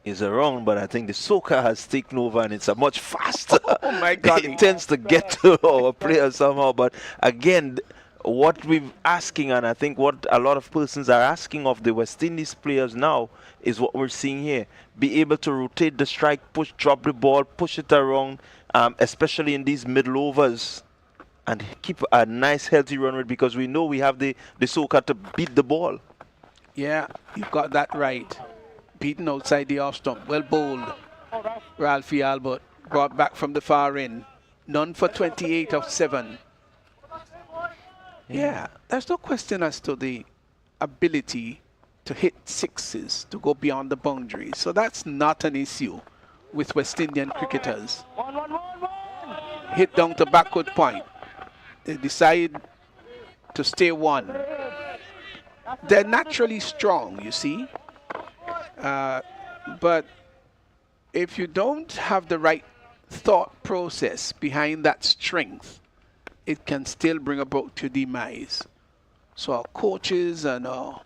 is around, but I think the soca has taken over and it's a much faster. Oh my God. It tends to get to our players somehow. But again, what we're asking, and I think what a lot of persons are asking of the West Indies players now, is what we're seeing here. Be able to rotate the strike, push, drop the ball, push it around, especially in these middle overs, and keep a nice healthy run rate, because we know we have the soca to beat the ball. Yeah, you've got that right. Beaten outside the off stump. Well bowled. Ralphie Albert brought back from the far end. None for 28 of 7. Yeah, there's no question as to the ability to hit sixes, to go beyond the boundary. So that's not an issue with West Indian cricketers. Hit down to backward point. They decide to stay 1. They're naturally strong, you see. But if you don't have the right thought process behind that strength, it can still bring about your demise. So our coaches and our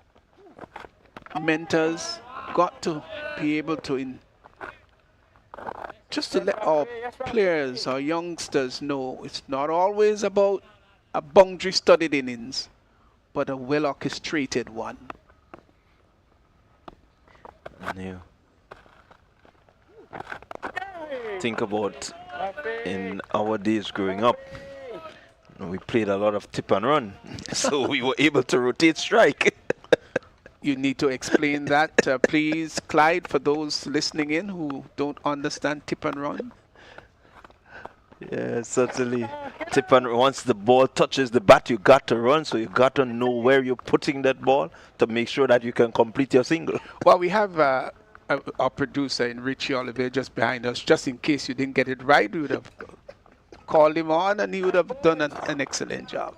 mentors got to be able to just to let our players, our youngsters know it's not always about a boundary-studded innings, but a well-orchestrated one. Yeah. Think about in our days growing up, we played a lot of tip and run, so we were able to rotate strike. You need to explain that, please, Clyde, for those listening in who don't understand tip and run. Yeah, certainly. Tip and once the ball touches the bat, you got to run, so you got to know where you're putting that ball to make sure that you can complete your single. Well, we have our producer in Richie Oliver just behind us, just in case you didn't get it right. We would have called him on and he would have done an excellent job.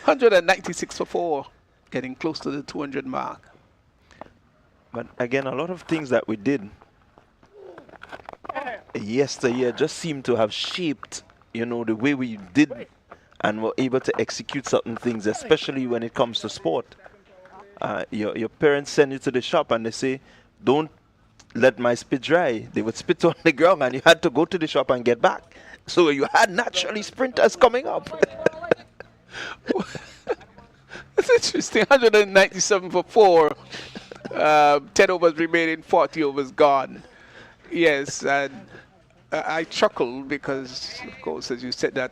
196 for 4, getting close to the 200 mark. But again, a lot of things that we did yesteryear just seem to have shaped, you know, the way we did and were able to execute certain things, especially when it comes to sport. Your parents send you to the shop and they say, don't let my spit dry. They would spit on the ground and you had to go to the shop and get back. So you had naturally sprinters coming up. That's interesting. 197 for 4. 10 overs remaining, 40 overs gone. Yes, and I chuckled because, of course, as you said that,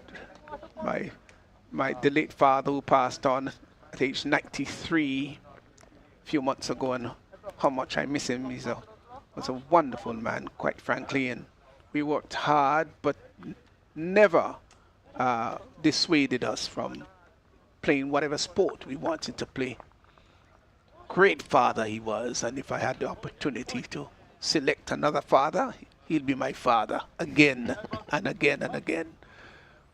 the late father who passed on at age 93 a few months ago, and how much I miss him. Was a wonderful man, quite frankly, and we worked hard, but never dissuaded us from playing whatever sport we wanted to play. Great father he was, and if I had the opportunity to select another father, he'll be my father again and again and again.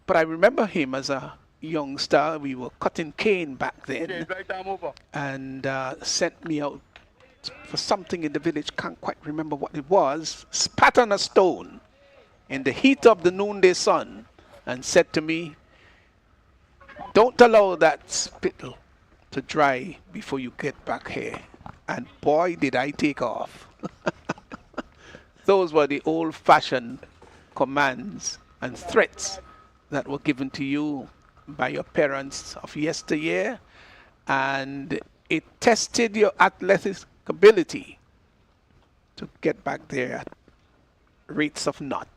But I remember him as a youngster. We were cutting cane back then, and sent me out for something in the village, can't quite remember what it was, spat on a stone in the heat of the noonday sun and said to me, don't allow that spittle to dry before you get back here. And boy, did I take off. Those were the old-fashioned commands and threats that were given to you by your parents of yesteryear, and it tested your athletic ability to get back there at rates of knot.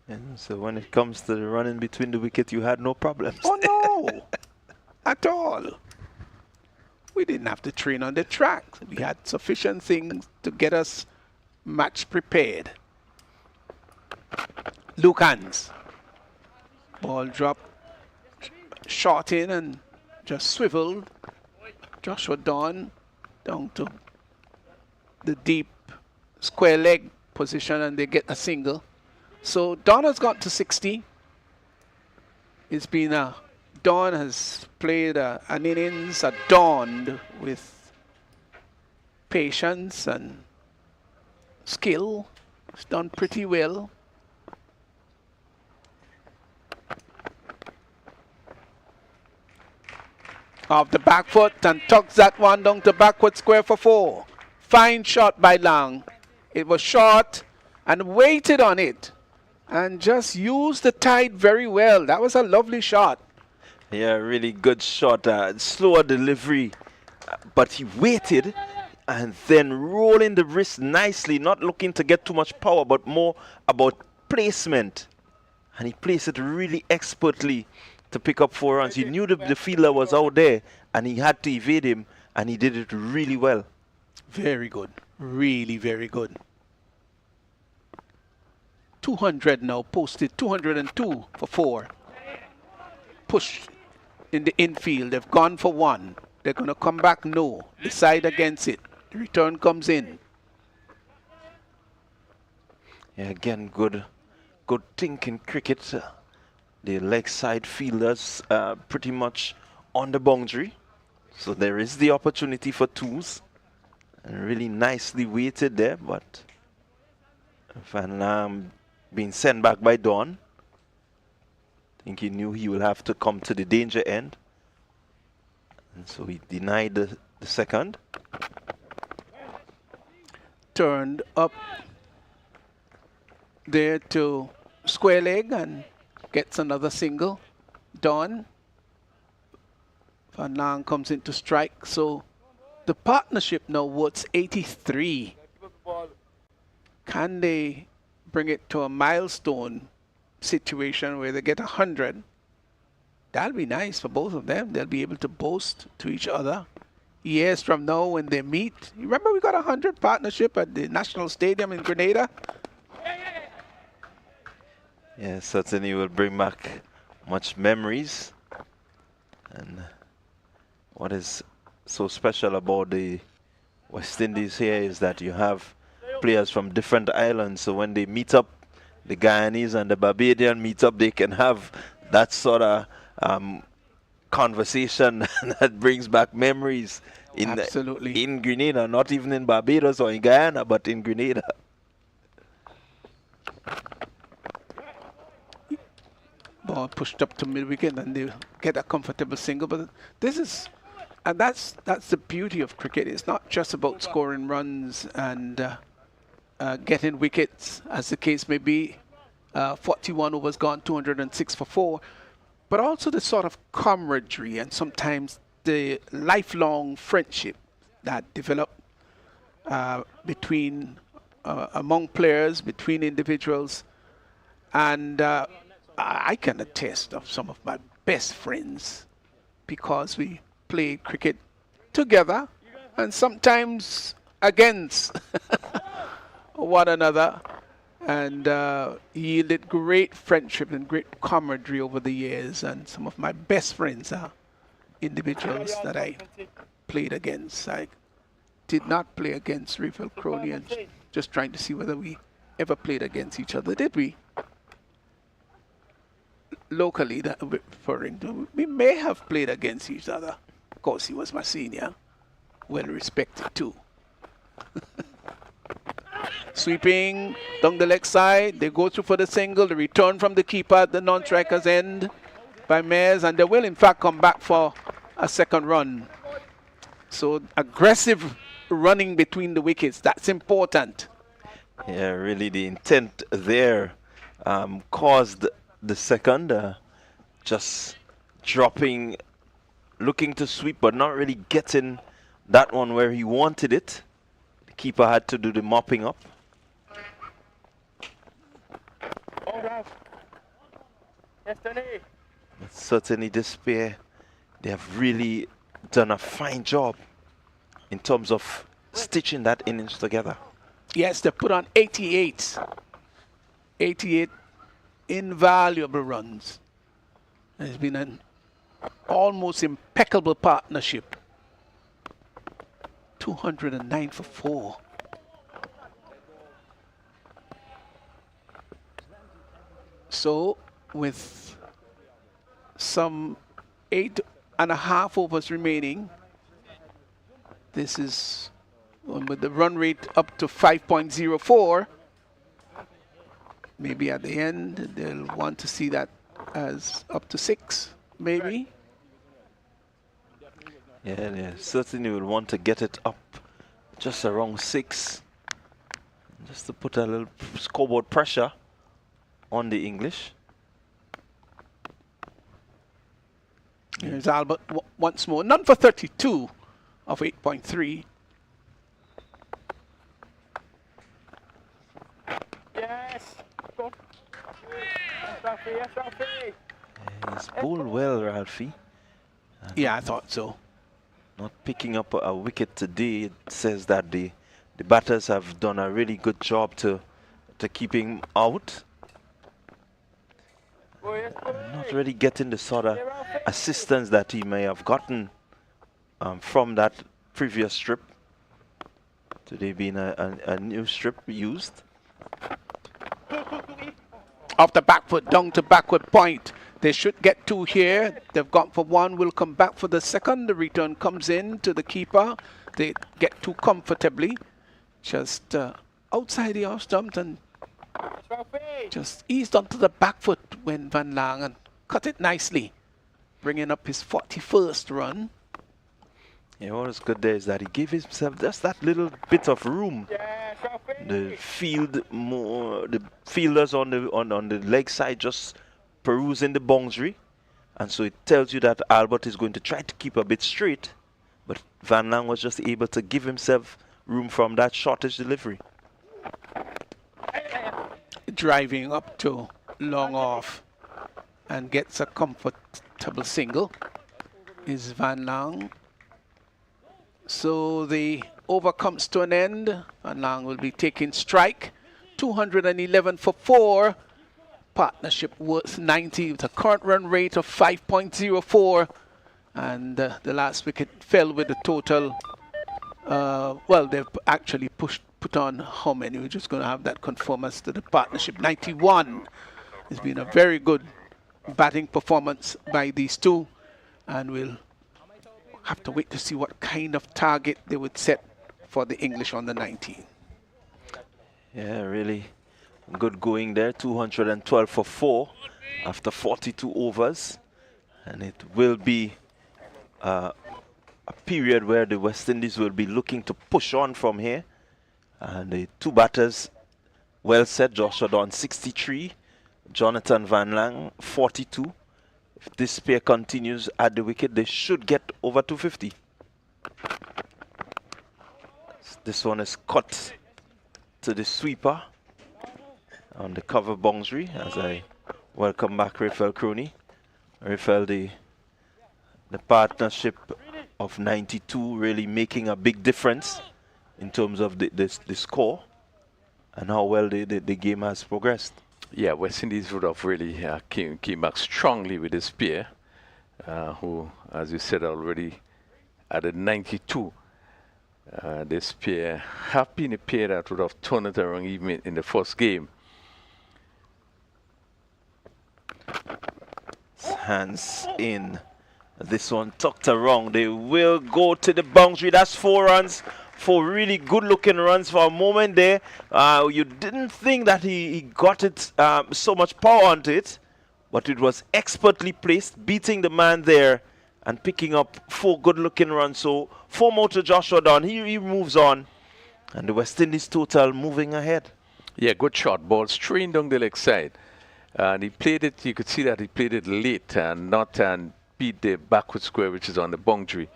And so when it comes to the running between the wicket, you had no problems. Oh no, at all. We didn't have to train on the track. We had sufficient things to get us match prepared. Luke Hans. Ball dropped short in and just swiveled. Joshua Don down to the deep square leg position and they get a single. So Don has got to 60. It's been Don has played an innings adorned with patience and skill. He's done pretty well. Off the back foot and tucks that one down to backward square for 4. Fine shot by Lang. It was short and waited on it and just used the tide very well. That was a lovely shot. Yeah, really good shot. Slower delivery, but he waited and then rolling the wrist nicely, not looking to get too much power, but more about placement. And he placed it really expertly to pick up 4 runs. He knew the fielder was out there and he had to evade him, and he did it really well. Very good. Really very good. 200 now posted. 202 for 4. Push in the infield. They've gone for 1. They're going to come back. No. Decide against it. The return comes in. Yeah, again, good thinking cricket. The leg side fielders pretty much on the boundary. So there is the opportunity for 2s. And really nicely weighted there, but Van Lam being sent back by Don. I think he knew he will have to come to the danger end. And so he denied the second. Turned up there to square leg and gets another single. Done. Van Lang comes into strike. So the partnership now worth 83. Can they bring it to a milestone situation where they get 100? That'll be nice for both of them. They'll be able to boast to each other years from now when they meet. You remember we got 100 partnership at the National Stadium in Grenada? Yeah, certainly will bring back much memories. And what is so special about the West Indies here is that you have players from different islands. So when they meet up, the Guyanese and the Barbadian meet up, they can have that sort of conversation that brings back memories Absolutely. in Grenada, not even in Barbados or in Guyana, but in Grenada. Ball pushed up to mid wicket and they get a comfortable single. But this is, and that's the beauty of cricket. It's not just about scoring runs and getting wickets, as the case may be. 41 overs gone, 206 for 4. But also the sort of camaraderie and sometimes the lifelong friendship that develop between among players, between individuals. And I can attest of some of my best friends because we played cricket together and sometimes against one another, and yielded great friendship and great camaraderie over the years. And some of my best friends are individuals that I played against. I did not play against Rival Crony, and just trying to see whether we ever played against each other. Did we? Locally, that we're referring to, we may have played against each other. Of course, he was my senior, well respected too. Sweeping down the leg side, they go through for the single, the return from the keeper at the non-striker's end by Mayers, and they will in fact come back for a second run. So aggressive running between the wickets, that's important. Yeah, really the intent there caused the second, just dropping, looking to sweep, but not really getting that one where he wanted it. The keeper had to do the mopping up. But certainly this pair, they have really done a fine job in terms of stitching that innings together. Yes, they put on 88 invaluable runs. It's been an almost impeccable partnership. 209 for 4. So with some 8.5 overs remaining, this is with the run rate up to 5.04. Maybe at the end they'll want to see that as up to 6, maybe. Yeah, they certainly will want to get it up just around 6, just to put a little scoreboard pressure on the English. Here's Albert once more, none for 32 of 8.3. Yes. Go on. Yes, Ralphie. Yes, Ralphie. He's bowled well, Ralphie. Yeah, I thought so. Not picking up a wicket today, it says that the batters have done a really good job to keep him out. Not really getting the sort of assistance that he may have gotten from that previous strip. Today being a new strip used. Off the back foot, down to backward point. They should get 2 here. They've gone for 1, will come back for the second. The return comes in to the keeper. They get 2 comfortably. Just outside the off stump and just eased onto the back foot when Van Lang and cut it nicely, bringing up his 41st run. Yeah, what was good there is that he gave himself just that little bit of room. Yeah, so The fielders on the leg side just perusing the boundary, and so it tells you that Albert is going to try to keep a bit straight, but Van Lang was just able to give himself room from that shortish delivery. Driving up to long off and gets a comfortable single is Van Lang. So the over comes to an end. Van Lang will be taking strike. 211 for 4. Partnership worth 90 with a current run rate of 5.04. And the last wicket fell with a total. Well, they've actually put on how many? We're just going to have that confirm as to the partnership. 91. It's been a very good batting performance by these two, and we'll have to wait to see what kind of target they would set for the English on the 19. Yeah, really good going there. 212 for 4 after 42 overs, and it will be a period where the West Indies will be looking to push on from here. And the two batters well set. Joshua Don 63, Jonathan Van Lang 42. If this pair continues at the wicket, they should get over 250. This one is cut to the sweeper on the cover boundary as I welcome back Rafael Crony. Rafael, the partnership of 92 really making a big difference in terms of the score and how well the game has progressed. Yeah, West Indies would have really came back strongly with this pair, who, as you said already, added 92. This pair have been a pair that would have turned it around even in the first game. Hands in. This one tucked around. They will go to the boundary. That's 4 runs. 4 really good-looking runs. For a moment there, you didn't think that he got it so much power onto it, but it was expertly placed, beating the man there and picking up 4 good-looking runs. So 4 more to Joshua Don. He moves on, and the West Indies total moving ahead. Yeah, good shot. Ball straight down the leg side. And he played it, you could see that he played it late and not beat the backward square, which is on the boundary.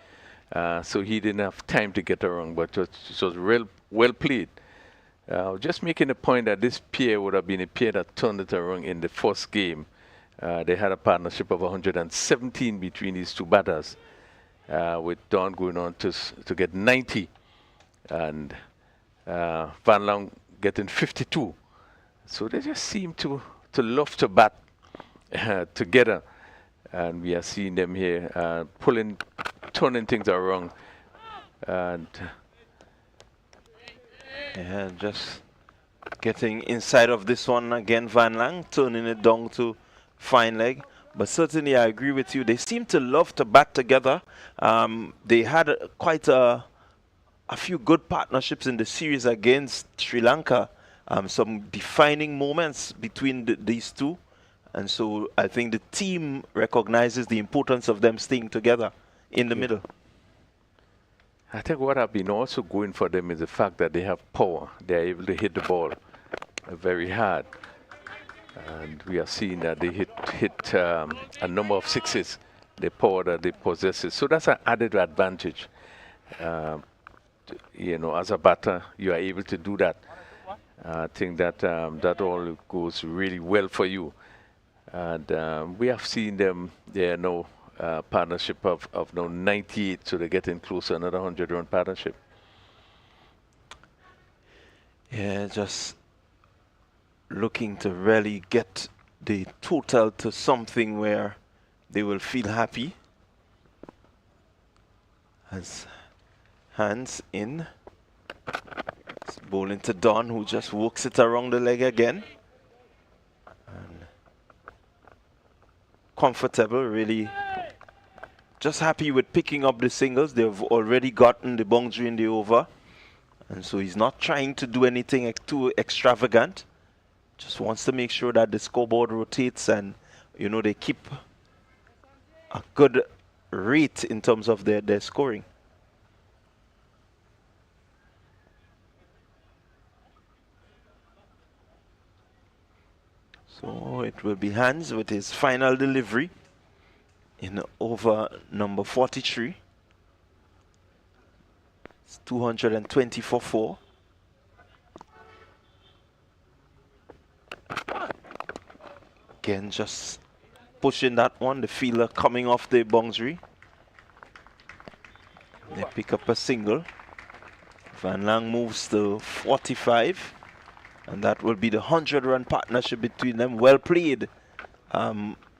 So he didn't have time to get around, but it was real well played. Just making a point that this pair would have been a pair that turned it around in the first game. They had a partnership of 117 between these two batters, with Don going on to get 90 and Van Lang getting 52. So they just seem to love to bat together. And we are seeing them here turning things around. And yeah, just getting inside of this one again. Van Lang turning it down to fine leg. But certainly I agree with you. They seem to love to bat together. They had quite a few good partnerships in the series against Sri Lanka. Some defining moments between these two. And so I think the team recognizes the importance of them staying together in the middle. I think what I've been also going for them is the fact that they have power. They're able to hit the ball very hard. And we are seeing that they hit a number of sixes, the power that they possess. So that's an added advantage. You know, as a batter, you are able to do that. I think that that all goes really well for you. And we have seen them, they are now partnership of now 98, so they're getting closer, another 100-run partnership. Yeah, just looking to really get the total to something where they will feel happy. As hands in. It's bowling to Don, who just works it around the leg again. And comfortable, really just happy with picking up the singles. They've already gotten the boundary in the over. And so he's not trying to do anything too extravagant. Just wants to make sure that the scoreboard rotates and, you know, they keep a good rate in terms of their scoring. So it will be Hans with his final delivery in over number 43. It's 220 for 4. Again, just pushing that one. The fielder coming off the boundary. They pick up a single. Van Lang moves to 45. And that will be the 100-run partnership between them. Well played,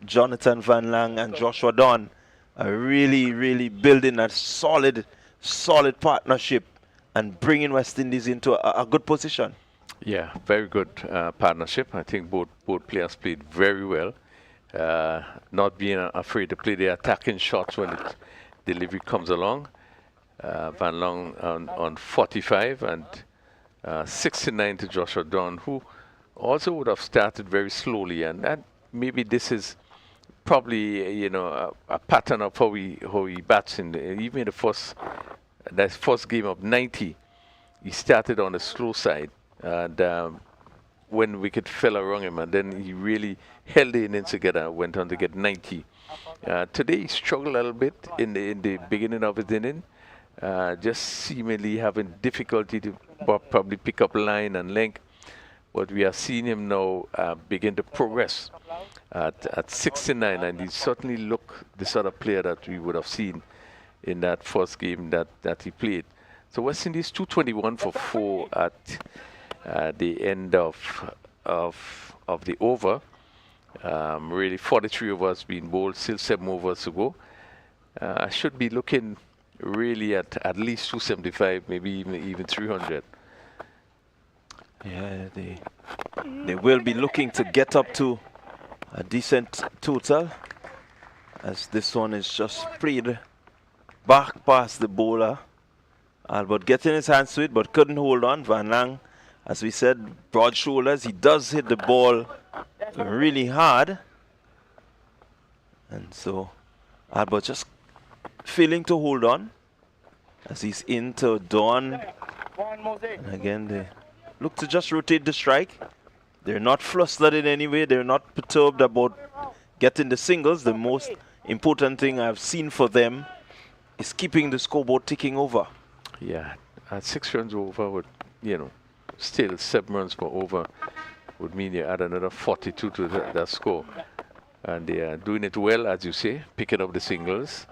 Jonathan Van Lang and Joshua Don are really building a solid partnership and bringing West Indies into a good position. Yeah, very good partnership. I think both players played very well. Not being afraid to play the attacking shots when the delivery comes along. Van Lang on 45 and 69 to Joshua Don, who also would have started very slowly, and that maybe this is probably a pattern of how he bats even in the first game of 90. He started on the slow side, and when wicket fell around him, and then he really held the innings together, went on to get 90. Today he struggled a little bit in the beginning of his inning, just seemingly having difficulty to probably pick up line and length. But we are seeing him now begin to progress at 69, and he certainly looked the sort of player that we would have seen in that first game that he played. So West Indies 221 for 4 at the end of the over. Really 43 overs being bowled, still 7 overs to go. I should be looking really at least 275, maybe even 300. Yeah, they will be looking to get up to a decent total, as this one is just played back past the bowler. Albert getting his hands to it, but couldn't hold on. Van Lang, as we said, broad shoulders. He does hit the ball really hard, and so Albert just failing to hold on as he's into Dawn. And again, they look to just rotate the strike. They're not flustered in any way. They're not perturbed about getting the singles. The most important thing I've seen for them is keeping the scoreboard ticking over. Yeah, at 6 runs over would, still 7 runs per over would mean you add another 42 to that score. And they are doing it well, as you say, picking up the singles.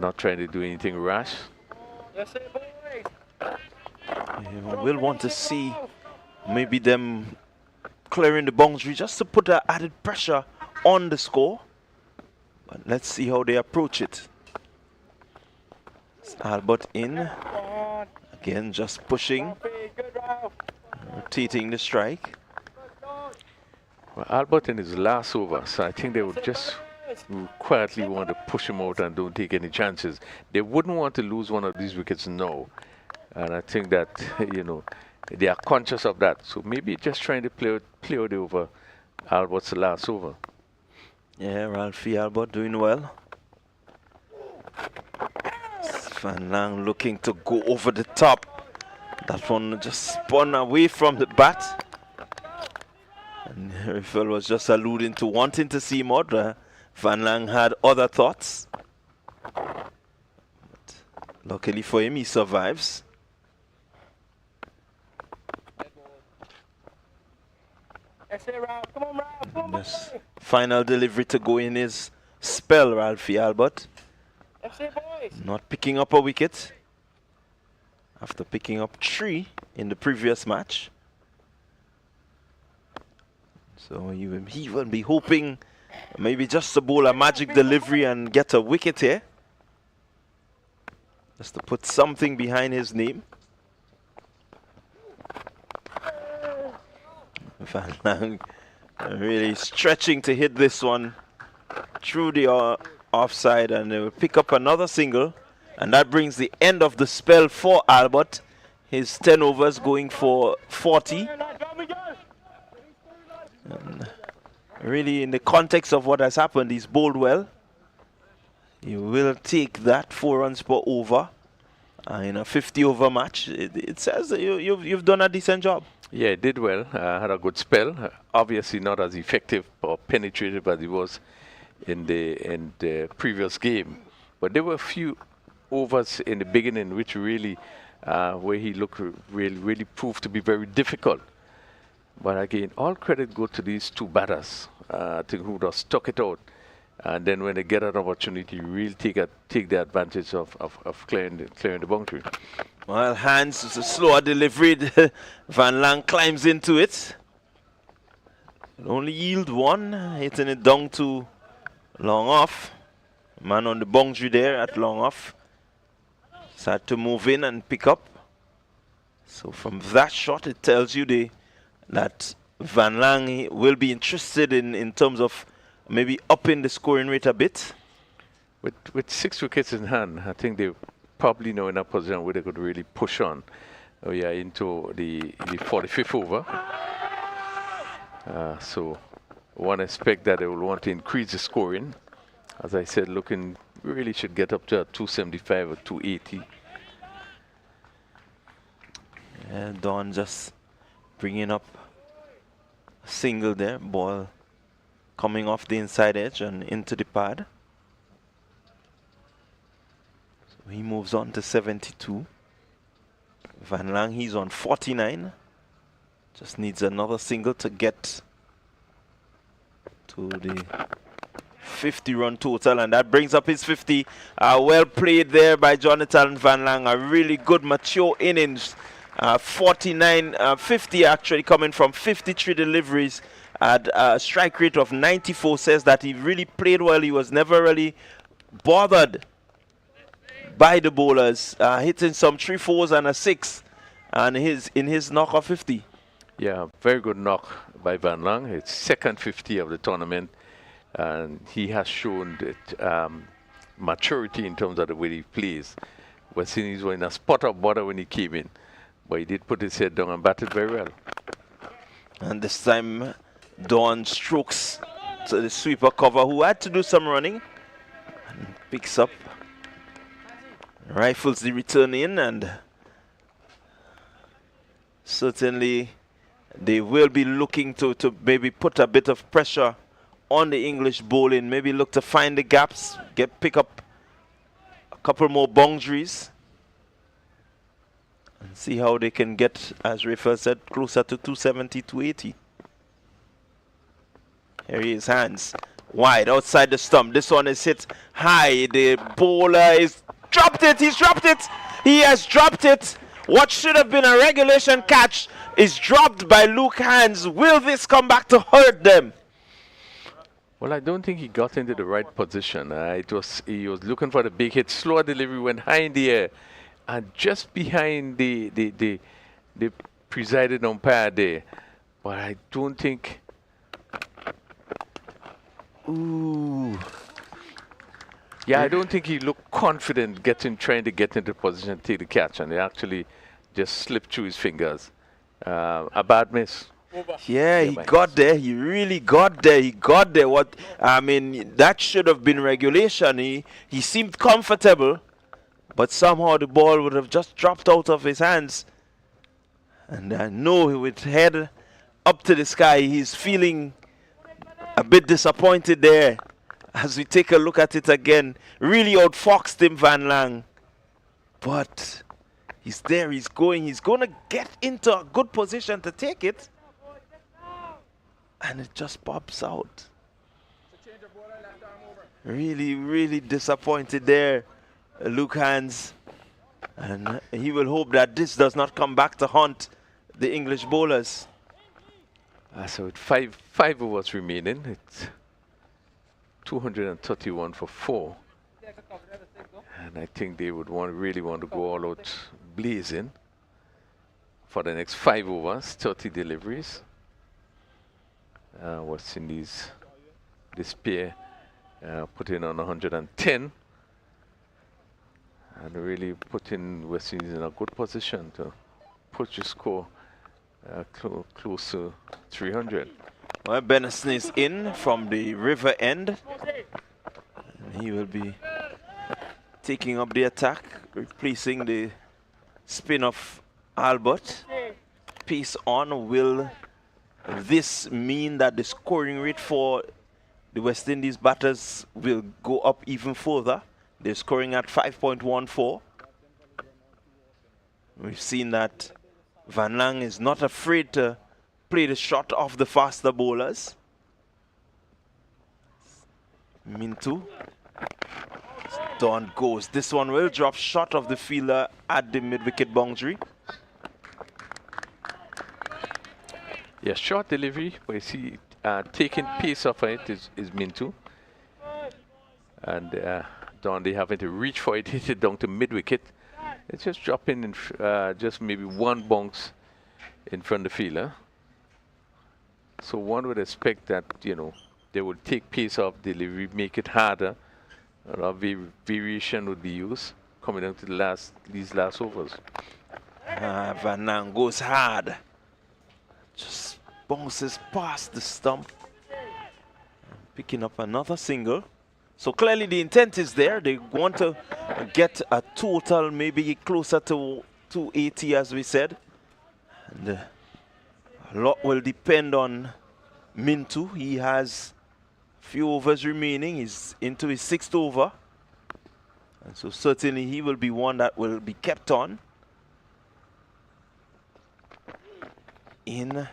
Not trying to do anything rash. Yes, sir, boys. We'll want to see maybe them clearing the boundary just to put that added pressure on the score. But let's see how they approach it. It's Albert in. Again, just pushing. Rotating the strike. Well, Albert in his last over, so I think they would just quietly want to push him out and don't take any chances. They wouldn't want to lose one of these wickets now. And I think that, they are conscious of that. So maybe just trying to play out the over Albert's last over. Yeah, Ralphie Albert doing well. Van Lang looking to go over the top. That one just spun away from the bat. And Riffel was just alluding to wanting to see more. Van Lang had other thoughts. But luckily for him, he survives. Come on, Ralph. Come on, This final delivery to go in his spell, Ralphie Albert. That's it, boys. Not picking up a wicket after picking up 3 in the previous match. So he will be hoping maybe just to bowl a magic delivery and get a wicket here. Just to put something behind his name. Van Lang really stretching to hit this one through the offside, and they will pick up another single, and that brings the end of the spell for Albert. His 10 overs going for 40. And really, in the context of what has happened, he's bowled well. He will take that 4 runs per over in a 50-over match. It says that you've done a decent job. Yeah, did well. Had a good spell. Obviously not as effective or penetrative as he was in the previous game. But there were a few overs in the beginning which really, where he looked really proved to be very difficult. But again, all credit go to these two batters, I think, who just stuck it out. And then when they get an opportunity, really take the advantage of clearing the boundary. Well, Hans is a slower delivery. Van Lang climbs into it. Only yield one, hitting it down to long off. Man on the boundary there at long off. Had to move in and pick up. So from that shot, it tells you that Van Lang will be interested in terms of maybe upping the scoring rate a bit. With 6 wickets in hand, I think they probably now in a position where they could really push on. We are into the 45th over. So one expect that they will want to increase the scoring. As I said, looking really should get up to 275 or 280. And Don just bringing up a single there, ball coming off the inside edge and into the pad. So he moves on to 72. Van Lang, he's on 49. Just needs another single to get to the 50-run total, and that brings up his 50. Well played there by Jonathan Van Lang. A really good, mature innings. 50 actually, coming from 53 deliveries at a strike rate of 94. Says that he really played well. He was never really bothered by the bowlers, hitting some 3-4s and a 6 and in his knock of 50. Yeah, very good knock by Van Lang. It's second 50 of the tournament, and he has shown that maturity in terms of the way he plays. West Indies were in a spot of bother when he came in, but he did put his head down and batted very well. And this time, Dawn strokes to the sweeper cover, who had to do some running, and picks up, rifles the return in, and certainly they will be looking to maybe put a bit of pressure on the English bowling, maybe look to find the gaps, pick up a couple more boundaries, and see how they can get, as Rafael said, closer to 270, 280. Here he is, Hans. Wide, outside the stump. This one is hit high. The bowler is dropped it. He's dropped it. He has dropped it. What should have been a regulation catch is dropped by Luke Hans. Will this come back to hurt them? Well, I don't think he got into the right position. He was looking for the big hit. Slower delivery, went high in the air, and just behind the presiding umpire there. But I don't think. Ooh. Yeah, I don't think he looked confident trying to get into position and take the catch, and he actually just slipped through his fingers. A bad miss. Yeah, he got there. He really got there. He got there. What I mean, that should have been regulation. He seemed comfortable, but somehow the ball would have just dropped out of his hands. And I know with head up to the sky, he's feeling a bit disappointed there. As we take a look at it again, really outfoxed him, Van Lang. But he's there, he's going to get into a good position to take it. And it just pops out. Really, really disappointed there, Luke Hans. And he will hope that this does not come back to haunt the English bowlers. So with five overs remaining, it's 231 for 4. And I think they would really want to go all out blazing for the next 5 overs, 30 deliveries. West Indies, this pair put in on 110 and really putting West Indies in a good position to push the score close to 300. Well, Benison is in from the river end. And he will be taking up the attack, replacing the spin of Albert. pace on. Will this mean that the scoring rate for the West Indies batters will go up even further? They're scoring at 5.14. We've seen that Van Lang is not afraid to play the shot off the faster bowlers. Mintu. Don goes. This one will drop short of the fielder at the mid-wicket boundary. Yeah, short delivery, but you see taking pace off of it is Mintu. And Don, they having to reach for it, hit it down to mid-wicket. It's just dropping in just maybe one bounce in front of the fielder. So one would expect that, you know, they would take pace off delivery, make it harder. A variation would be used coming down to these last overs. Van Lang goes hard. Just bounces past the stump. Picking up another single. So clearly the intent is there. They want to get a total maybe closer to 280, as we said. And a lot will depend on Mintu. He has a few overs remaining. He's into his 6th over. And so certainly he will be one that will be kept on. In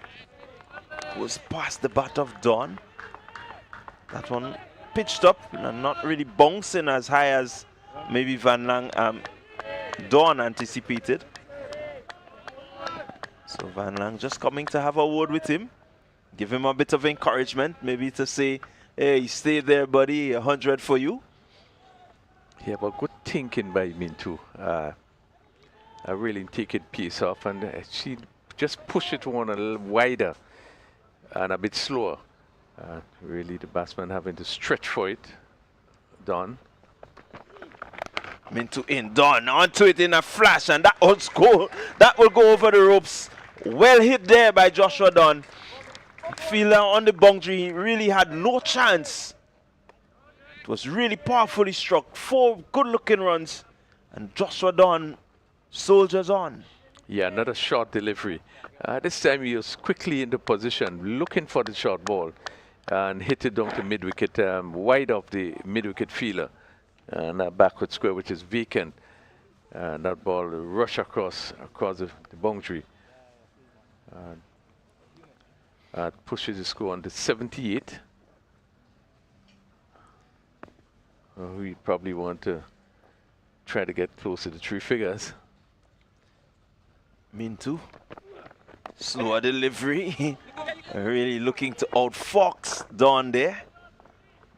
goes past the bat of Don. That one pitched up and not really bouncing as high as maybe Van Lang, Don anticipated. So Van Lang just coming to have a word with him, give him a bit of encouragement, maybe to say, hey, stay there, buddy, 100 for you. Yeah, but good thinking by Mintu. I really take it piece off, and she just push it one a little wider and a bit slower. Really, the batsman having to stretch for it. Don. Mintu in, Don onto it in a flash, and that will score. That will go over the ropes. Well hit there by Joshua Don. Fielder on the boundary really had no chance. It was really powerfully struck. 4 good-looking runs, and Joshua Don soldiers on. Yeah, another short delivery. This time he was quickly into position, looking for the short ball, and hit it down to mid-wicket, wide of the mid-wicket fielder, and a backward square which is vacant. And that ball rush across the boundary. Pushes the score on to 78. We probably want to try to get closer to 3 figures. Mintu. Slower delivery. Really looking to outfox Don there.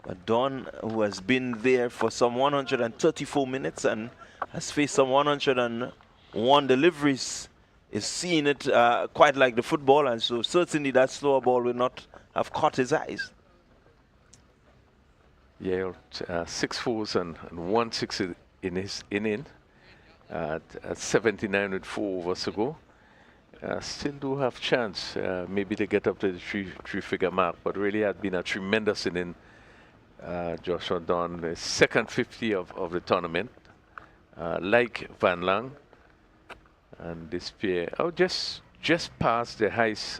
But Don, who has been there for some 134 minutes and has faced some 101 deliveries, is seeing it quite like the football, and so certainly that slower ball will not have caught his eyes. Yeah, 6 fours and 1 6 in his inning at 79 with 4 overs to go. Still do have chance maybe to get up to the three figure mark, but really had been a tremendous inning. Joshua Don, the second 50 of the tournament, like Van Lang, and this pair just past the highest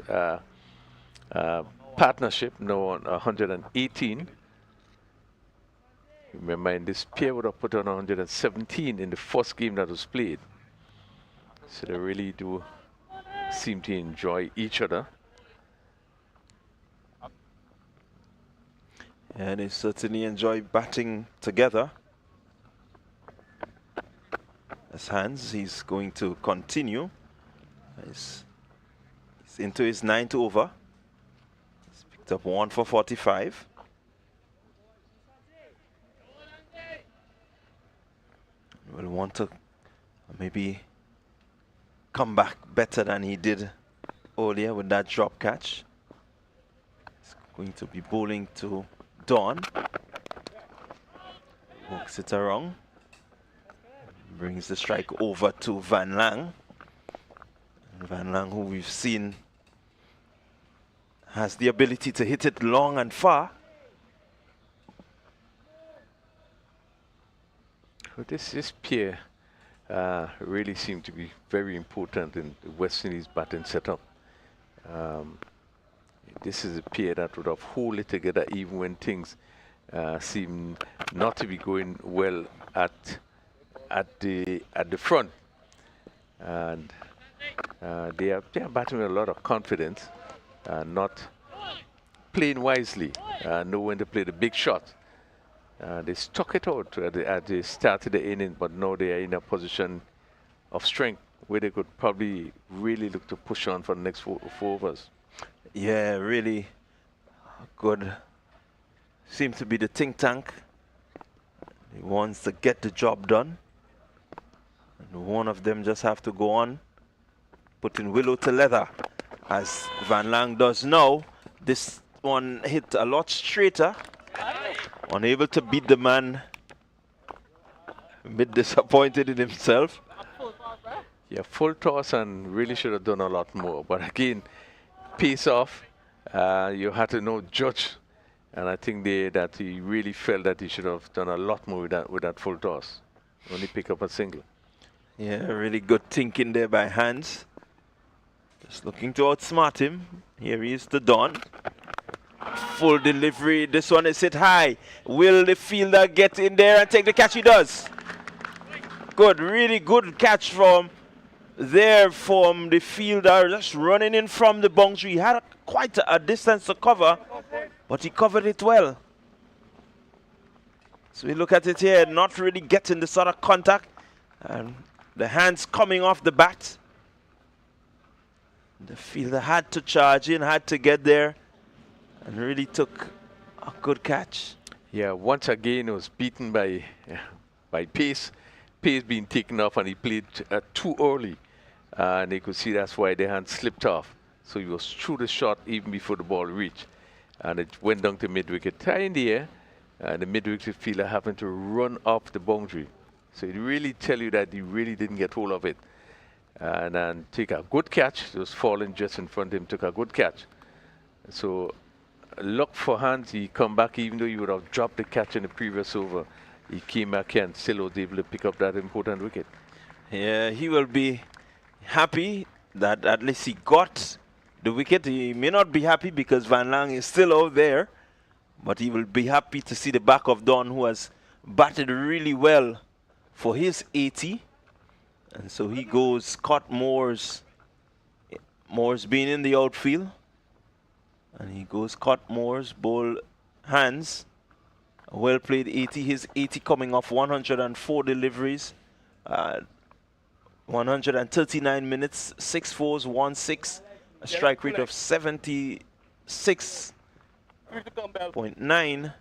partnership, now on 118. Remember, in this pair would have put on 117 in the first game that was played. So they really do seem to enjoy each other. And they certainly enjoy batting together. As Hans, he's going to continue. He's into his 9th over. He's picked up 1 for 45. Will want to maybe come back better than he did earlier with that drop catch. He's going to be bowling to Don. Walks it around. Brings the strike over to Van Lang. And Van Lang, who we've seen has the ability to hit it long and far. So this pair really seem to be very important in the West Indies batting setup. This is a pair that would have hold it together even when things seem not to be going well at the front, and they are batting with a lot of confidence, not playing wisely, know when to play the big shot. They stuck it out at the start of the inning, but now they are in a position of strength where they could probably really look to push on for the next four overs. Yeah, really good. Seems to be the think tank. He wants to get the job done. And one of them just have to go on, putting willow to leather, as Van Lang does now. This one hit a lot straighter. Unable to beat the man. A bit disappointed in himself. Yeah, full toss and really should have done a lot more. But again, pace off. You had to know judge. And I think that he really felt that he should have done a lot more with that full toss. Only pick up a single. Yeah, really good thinking there by Hans. Just looking to outsmart him. Here he is, the Don. Full delivery. This one is hit high. Will the fielder get in there and take the catch? He does. Good, really good catch from there from the fielder, just running in from the boundary. He had quite a distance to cover, but he covered it well. So we look at it here, not really getting the sort of contact, and the hands coming off the bat. The fielder had to charge in, had to get there, and really took a good catch. Yeah, once again, he was beaten by pace. Pace being taken off, and he played too early. And you could see that's why the hand slipped off. So he was through the shot even before the ball reached. And it went down to mid-wicket. Tie in the air, and the mid-wicket fielder having to run off the boundary. So it really tell you that he really didn't get hold of it. And then take a good catch. It was falling just in front of him, took a good catch. So luck for Hans, he come back even though he would have dropped the catch in the previous over. He came back and still was able to pick up that important wicket. Yeah, he will be happy that at least he got the wicket. He may not be happy because Van Lang is still out there, but he will be happy to see the back of Don, who has batted really well for his 80. And so he goes Scott Moore's being in the outfield, and he goes Scott Moore's bowl hands. A well played 80, his 80 coming off 104 deliveries, 139 minutes, 6 fours, 1 6, a strike rate of 76.9.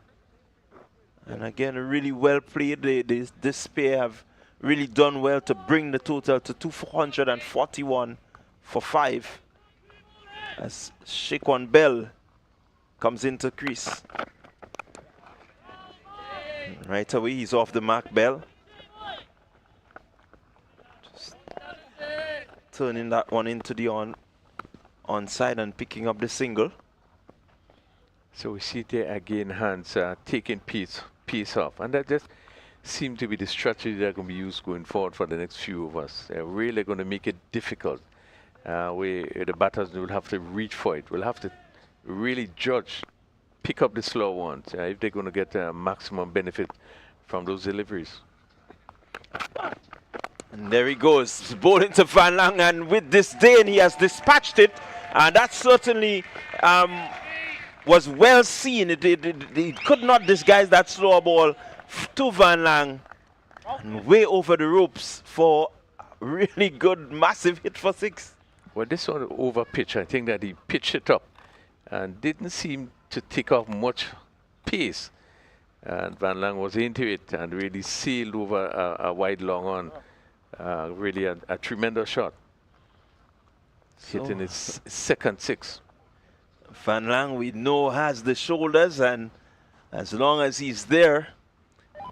And again, a really well played. This pair have really done well to bring the total to 441 for 5 as Shaquan Bell comes into crease. Right away, he's off the mark, Bell. Just turning that one into the onside and picking up the single. So we see there again, Hans taking piece off. And that just seems to be the strategy that going to be used going forward for the next few overs. They're really going to make it difficult. Where the batters will have to reach for it. We'll have to really judge, pick up the slow ones if they're going to get maximum benefit from those deliveries. And there he goes, bowling to Van Lang, and with disdain he has dispatched it, and that certainly was well seen. He could not disguise that slow ball to Van Lang, and way over the ropes for a really good massive hit for 6. Well, this one over pitch, I think that he pitched it up and didn't seem to take off much pace. And Van Lang was into it and really sailed over a wide long on. Really a tremendous shot. So hitting his second 6. Van Lang, we know, has the shoulders, and as long as he's there,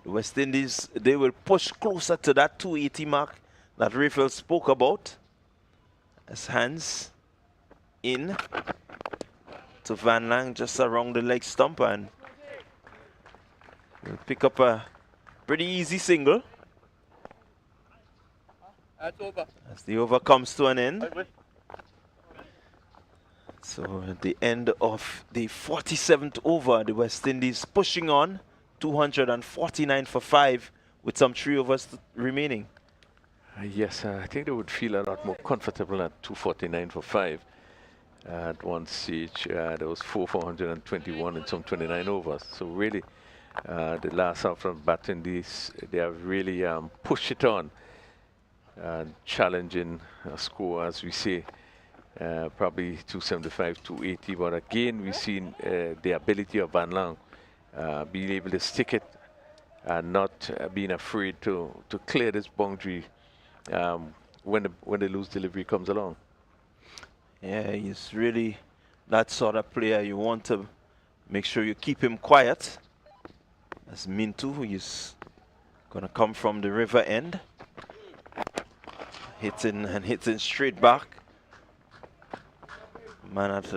the West Indies, they will push closer to that 280 mark that Raphael spoke about. As hands in to Van Lang just around the leg stump, and we'll pick up a pretty easy single. That's over. As the over comes to an end. So at the end of the 47th over, the West Indies pushing on, 249 for 5 with some 3 overs remaining. Yes, I think they would feel a lot more comfortable at 249 for 5. At one stage, there was 421 in some 29 overs. So really, the last half of batting, they have really pushed it on, challenging a score, as we say, probably 275, 280. But again, we've seen the ability of Van Lang being able to stick it and not being afraid to clear this boundary when the loose delivery comes along. Yeah, he's really that sort of player. You want to make sure you keep him quiet. As Mintu, he's gonna come from the river end, hitting straight back. Man at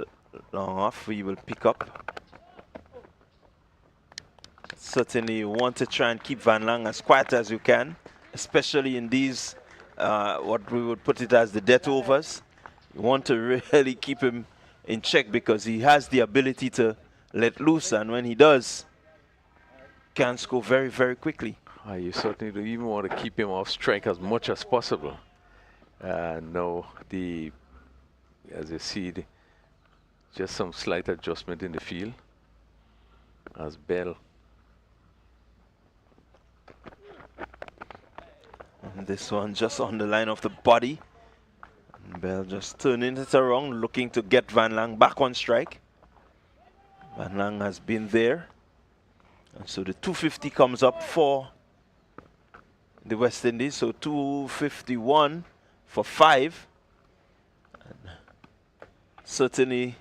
long off, he will pick up. Certainly, you want to try and keep Van Lang as quiet as you can, especially in these what we would put it as the death overs. You want to really keep him in check because he has the ability to let loose, and when he does, can score very, very quickly. You certainly don't even want to keep him off strike as much as possible. No, as you see, just some slight adjustment in the field as Bell. And this one just on the line of the body. Bell just turning it around, looking to get Van Lang back on strike. Van Lang has been there. And so the 250 comes up for the West Indies. So 251 for 5. And certainly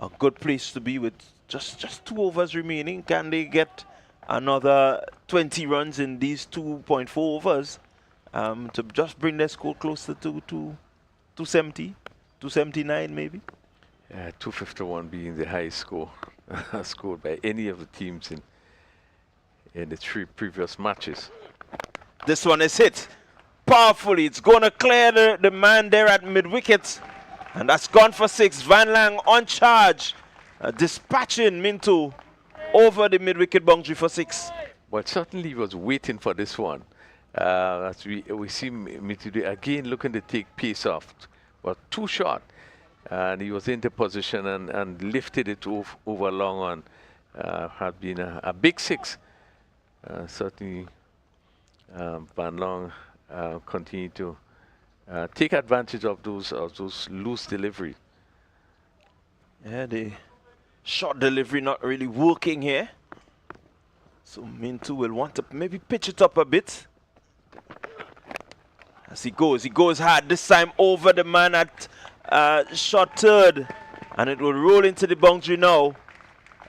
a good place to be with just 2 overs remaining. Can they get another 20 runs in these 2.4 overs to just bring their score closer to 270, 279 maybe? 251 being the highest score scored by any of the teams in the 3 previous matches. This one is hit powerfully. It's going to clear the man there at mid-wicket. And that's gone for 6. Van Lang on charge, dispatching Mintu over the mid-wicket boundary for 6. Well, certainly he was waiting for this one. As we see Mintu again looking to take pace off. But too short. And he was into position and lifted it over long on. Had been a big 6. Certainly Van Lang continued to take advantage of those loose delivery. Yeah, the short delivery not really working here. So Mintu will want to maybe pitch it up a bit. As he goes hard this time over the man at short third. And it will roll into the boundary now.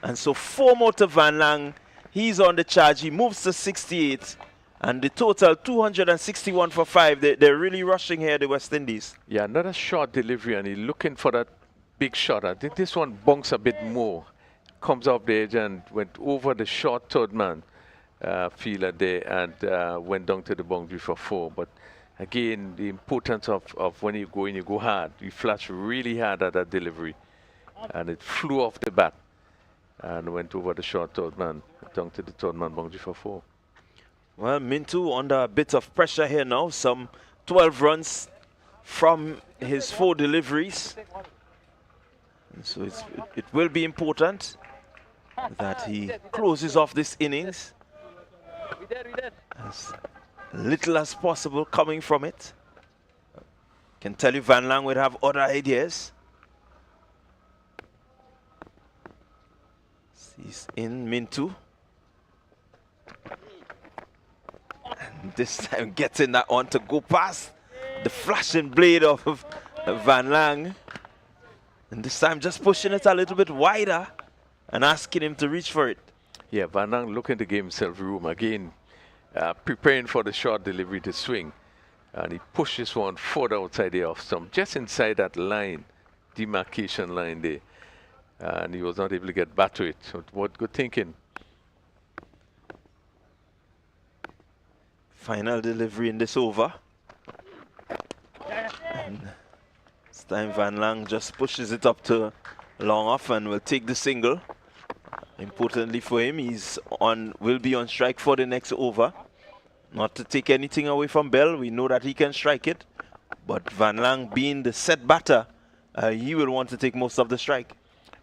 And so 4 more to Van Lang. He's on the charge. He moves to 68. And the total 261 for 5. They're really rushing here, the West Indies. Yeah, another short delivery, and he's looking for that big shot. I think this one bunks a bit more. Comes off the edge and went over the short third man fielder there and went down to the boundary for 4. But again, the importance of when you go in, you go hard. You flash really hard at that delivery. And it flew off the bat and went over the short third man, down to the third man boundary for 4. Well, Mintu under a bit of pressure here now. Some 12 runs from his 4 deliveries. And so it will be important that he closes off this innings as little as possible coming from it. Can tell you Van Lang would have other ideas. He's in Mintu. And this time getting that one to go past the flashing blade of Van Lang. And this time just pushing it a little bit wider and asking him to reach for it. Yeah, Van Lang looking to give himself room again, preparing for the short delivery to swing. And he pushes one further outside the off stump, just inside that line, demarcation line there. And he was not able to get back to it. So what good thinking. Final delivery in this over. This time Van Lang just pushes it up to long off and will take the single. Importantly for him, will be on strike for the next over. Not to take anything away from Bell, we know that he can strike it. But Van Lang being the set batter, he will want to take most of the strike.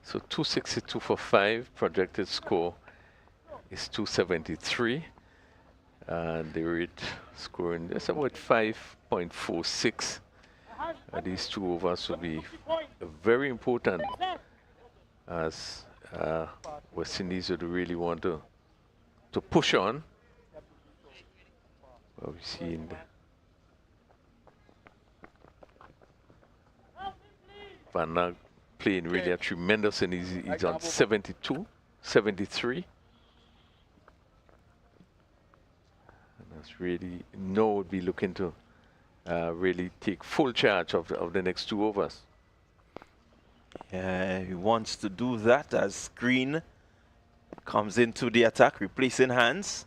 So 262 for 5, projected score is 273. And the rate scoring just about 5.46. These 2 overs will be very important as West Indies would really want to push on. Well, we see in the Van Lang playing really a tremendous, and he's on 72, 73. And that's really, no would be looking to really take full charge of the next 2 overs. Yeah, he wants to do that as Green comes into the attack, replacing hands.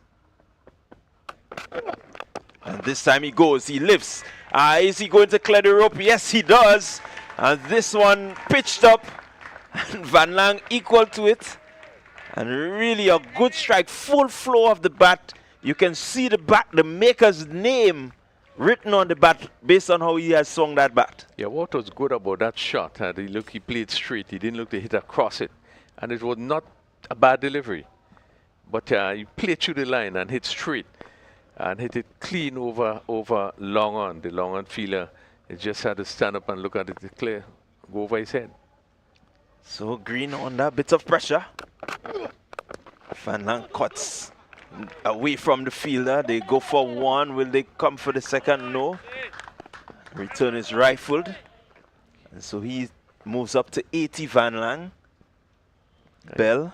And this time he goes, he lifts. Is he going to clear the rope? Yes, he does. And this one pitched up, and Van Lang equal to it. And really a good strike, full flow of the bat. You can see the bat, the maker's name written on the bat based on how he has swung that bat. Yeah, what was good about that shot, he played straight. He didn't look to hit across it. And it was not a bad delivery. But he played through the line and hit straight. And hit it clean over long on. The long on fielder, he just had to stand up and look at it clear, go over his head. So Green under bit of pressure. Van Lang cuts away from the fielder. They go for one. Will they come for the second? No. Return is rifled. And so he moves up to 80, Van Lang. Bell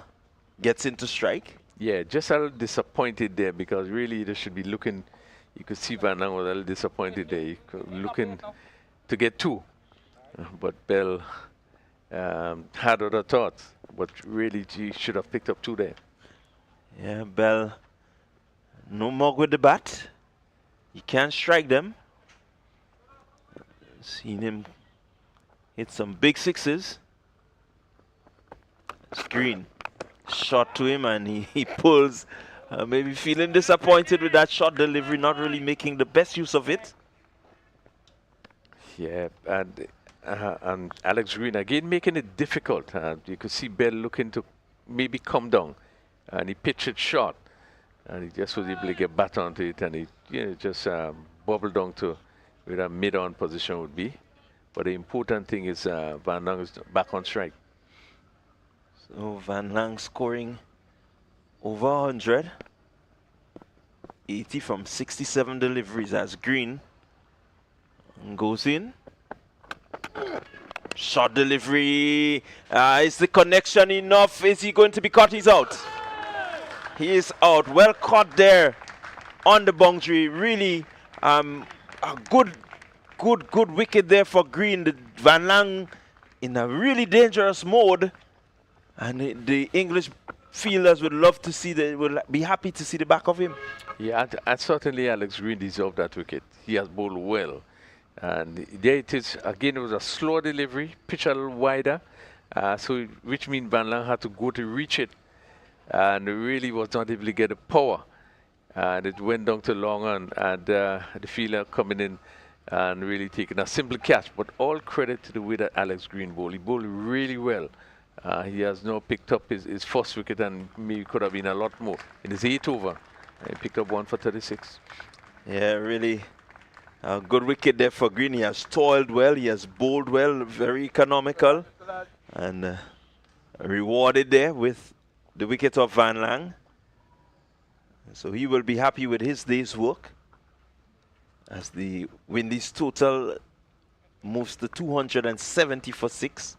gets into strike. Yeah, just a little disappointed there because really they should be looking. You could see Van Lang was a little disappointed there. Looking to get 2. But Bell had other thoughts. But really, he should have picked up 2 there. Yeah, Bell, no more with the bat. He can't strike them. Seen him hit some big 6s. It's Green. Shot to him and he pulls. Maybe feeling disappointed with that shot delivery, not really making the best use of it. Yeah, and Alex Green again making it difficult. You could see Bell looking to maybe come down, and he pitched it short, and he just was able to get bat onto it, and he just bobbled down to where a mid-on position would be. But the important thing is Van Lang is back on strike. So Van Lang scoring over 100. 80 from 67 deliveries as Green goes in. Short delivery. Is the connection enough? Is he going to be caught? He's out. He is out. Well caught there on the boundary. Really a good wicket there for Green. The Van Lang in a really dangerous mode. And the English fielders would love to see, would be happy to see the back of him. Yeah, and certainly Alex Green deserved that wicket. He has bowled well. And there it is. Again, it was a slow delivery, pitch a little wider. Which means Van Lang had to go to reach it. And really was not able to get the power. And it went down to long on. And the fielder coming in and really taking a simple catch. But all credit to the way that Alex Green bowled. He bowled really well. He has now picked up his first wicket, and maybe could have been a lot more. In his 8th over, he picked up 1 for 36. Yeah, really a good wicket there for Green. He has toiled well, he has bowled well, very economical, and rewarded there with the wicket of Van Lang. So he will be happy with his day's work as the Windies total moves to 270 for 6.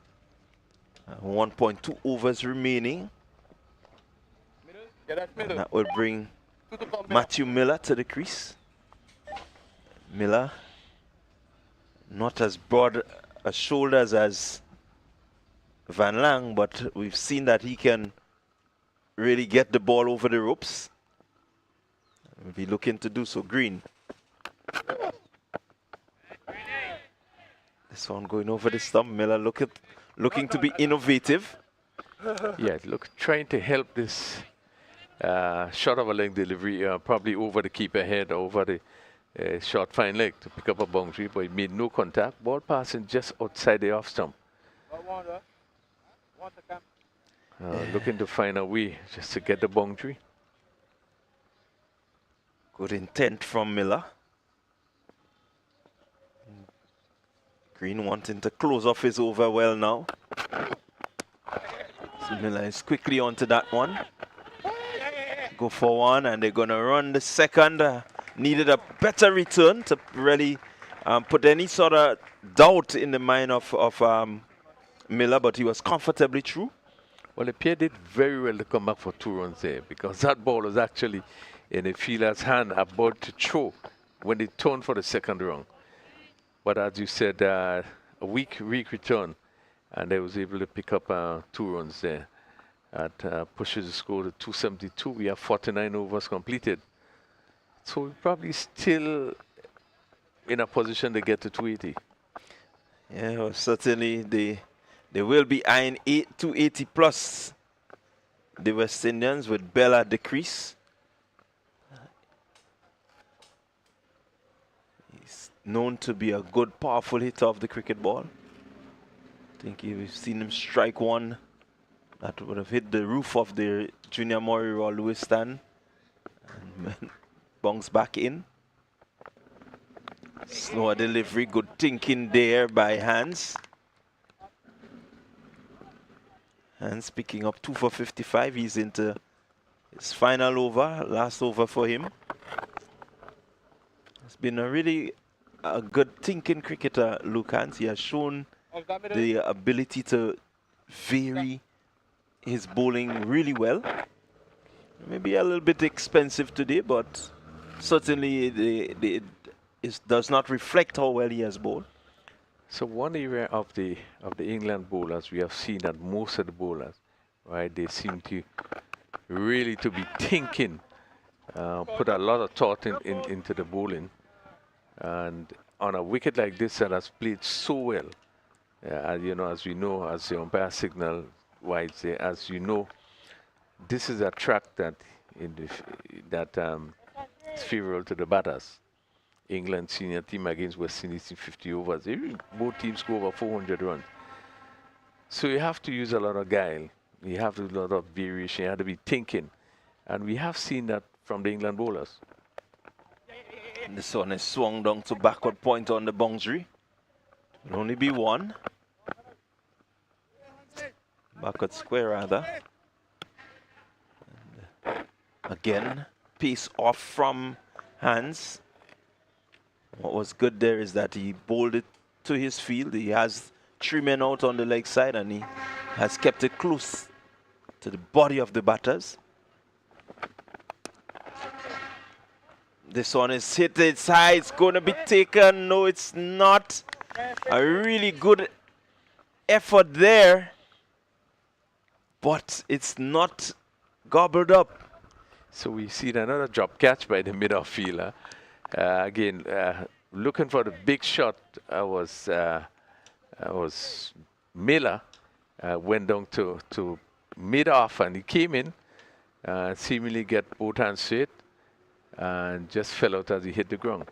1.2 overs remaining. And that will bring Matthew Miller to the crease. Miller, not as broad as shoulders as Van Lang, but we've seen that he can really get the ball over the ropes. We'll be looking to do so. Green. This one going over the stump. Miller looking to be innovative. Yeah, look, trying to help this short of a leg delivery, probably over the keeper head, over the short fine leg to pick up a boundary, but he made no contact. Ball passing just outside the off stump. Looking to find a way just to get the boundary. Good intent from Miller. Green wanting to close off his over well now. So Miller is quickly onto that one. Go for one, and they're going to run the second. Needed a better return to really put any sort of doubt in the mind of Miller, but he was comfortably through. Well, the pair did very well to come back for 2 runs there, because that ball was actually in the fielder's hand about to throw when they turned for the second run. But as you said, a weak return, and they was able to pick up 2 runs there. That pushes the score to 272. We have 49 overs completed. So we're probably still in a position to get to 280. Yeah, well, certainly they will be eyeing 280 plus the West Indians with Bell at the crease. He's known to be a good, powerful hitter of the cricket ball. I think we've seen him strike one that would have hit the roof of the Junior Murray or Lewis stand and bounce back in. Slower delivery, good thinking there by Hans. Hans picking up 2 for 55. He's into his final over, last over for him. It's been a really good thinking cricketer, Luke Hans. He has shown the ability to vary his bowling really well. Maybe a little bit expensive today, but certainly it does not reflect how well he has bowled. So one area of the England bowlers, we have seen that most of the bowlers, right, they seem to really to be thinking, put a lot of thought into the bowling, and on a wicket like this that has played so well, you know, as we know, as the umpire signal wise, as you know, this is a track that is favorable to the batters. England senior team against West Indies in 50 overs. Both teams go over 400 runs. So you have to use a lot of guile. You have to do a lot of variation. You have to be thinking. And we have seen that from the England bowlers. And this one is swung down to backward point on the boundary. Will only be one. Backward square rather. And again, pace off from Hans. What was good there is that he bowled it to his field. He has 3 men out on the leg side, and he has kept it close to the body of the batters. This one is hit its high. It's going to be taken. No, it's not. A really good effort there, but it's not gobbled up. So we see another drop catch by the middle fielder. Again, looking for the big shot was Miller. Went down to mid-off, and he came in, seemingly get both hands straight, and just fell out as he hit the ground.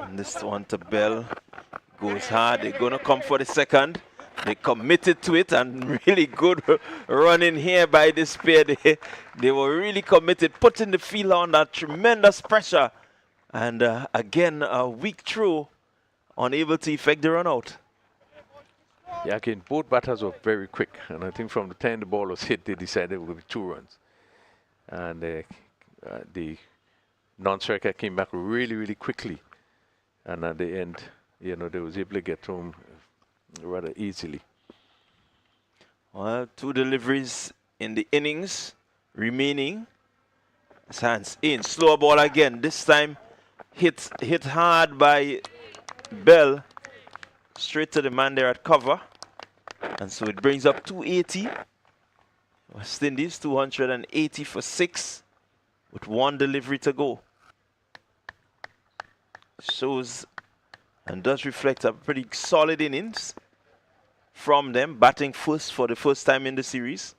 And this one to Bell goes hard. They're going to come for the second. They committed to it, and really good running here by this pair. They were really committed, putting the field under tremendous pressure. And again, a weak throw, unable to effect the run out. Yeah, again, both batters were very quick. And I think from the time the ball was hit, they decided it would be 2 runs. And the non-striker came back really, really quickly. And at the end, you know, they was able to get home rather easily. Well, 2 deliveries in the innings remaining. Hands in, slow ball again. This time hit hard by Bell, straight to the man there at cover, and so it brings up 280. West Indies 280 for 6 with 1 delivery to go. Shows and does reflect a pretty solid innings from them, batting first for the first time in the series.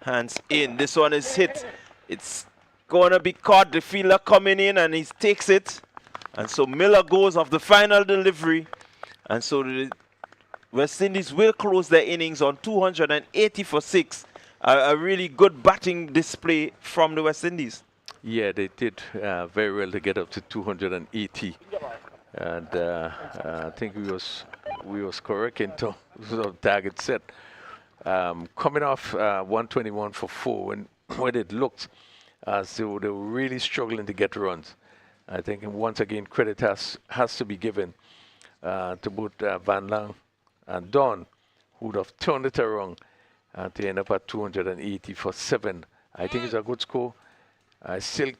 Hands in. This one is hit. It's going to be caught. The fielder coming in and he takes it. And so Miller goes off the final delivery. And so the West Indies will close their innings on 280 for 6. A really good batting display from the West Indies. Yeah, they did very well to get up to 280. And I think we was correct in terms of target set. Coming off 121 for 4, when it looked as though they were really struggling to get runs. I think once again credit has to be given to both Van Lang and Don, who would have turned it around to end up at 280 for 7. I think it's a good score. I still,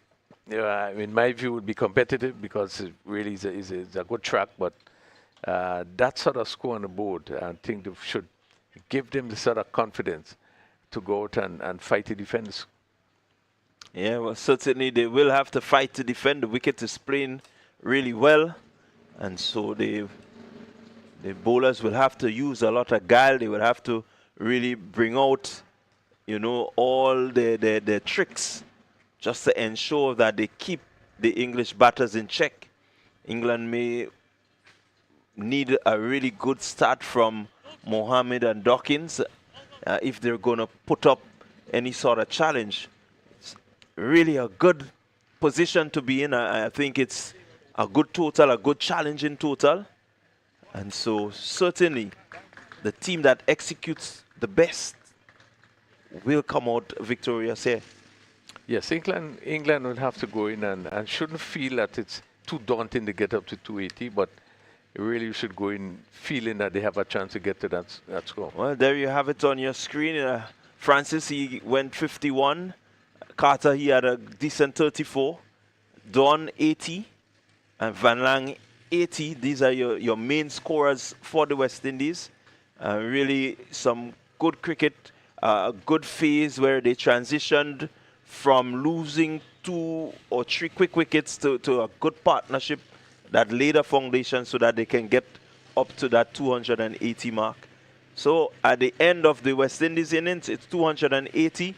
in my view, would be competitive because it really is a good track. But that sort of score on the board, I think they should give them the sort of confidence to go out and fight the defense. Yeah, well, certainly they will have to fight to defend. The wicket is playing really well, and so the bowlers will have to use a lot of guile. They will have to really bring out, you know, all their tricks just to ensure that they keep the English batters in check. England may need a really good start from Mohammed and Dawkins if they're going to put up any sort of challenge. It's really a good position to be in. I think it's a good total, a good challenge in total. And so certainly the team that executes the best will come out victorious here. Yes, England will have to go in and shouldn't feel that it's too daunting to get up to 280, but really should go in feeling that they have a chance to get to that score. Well, there you have it on your screen. Francis, he went 51. Carter, he had a decent 34. Don, 80. And Van Lang, 80. These are your main scorers for the West Indies. Really some good cricket, a good phase where they transitioned from losing 2 or 3 quick wickets to a good partnership that laid a foundation so that they can get up to that 280 mark. So at the end of the West Indies innings, it's 280.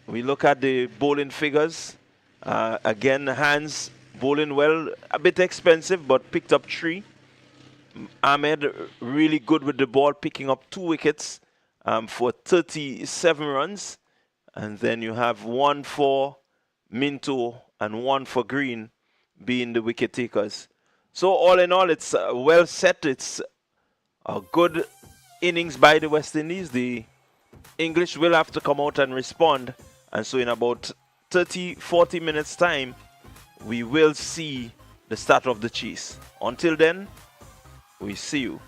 We look at the bowling figures. Again, Hans bowling well, a bit expensive, but picked up 3. Ahmed really good with the ball, picking up 2 wickets for 37 runs. And then you have 1 for Minto and 1 for Green being the wicket takers. So all in all, it's well set. It's a good innings by the West Indies. The English will have to come out and respond. And so in about 30-40 minutes time, we will see the start of the chase. Until then, we see you.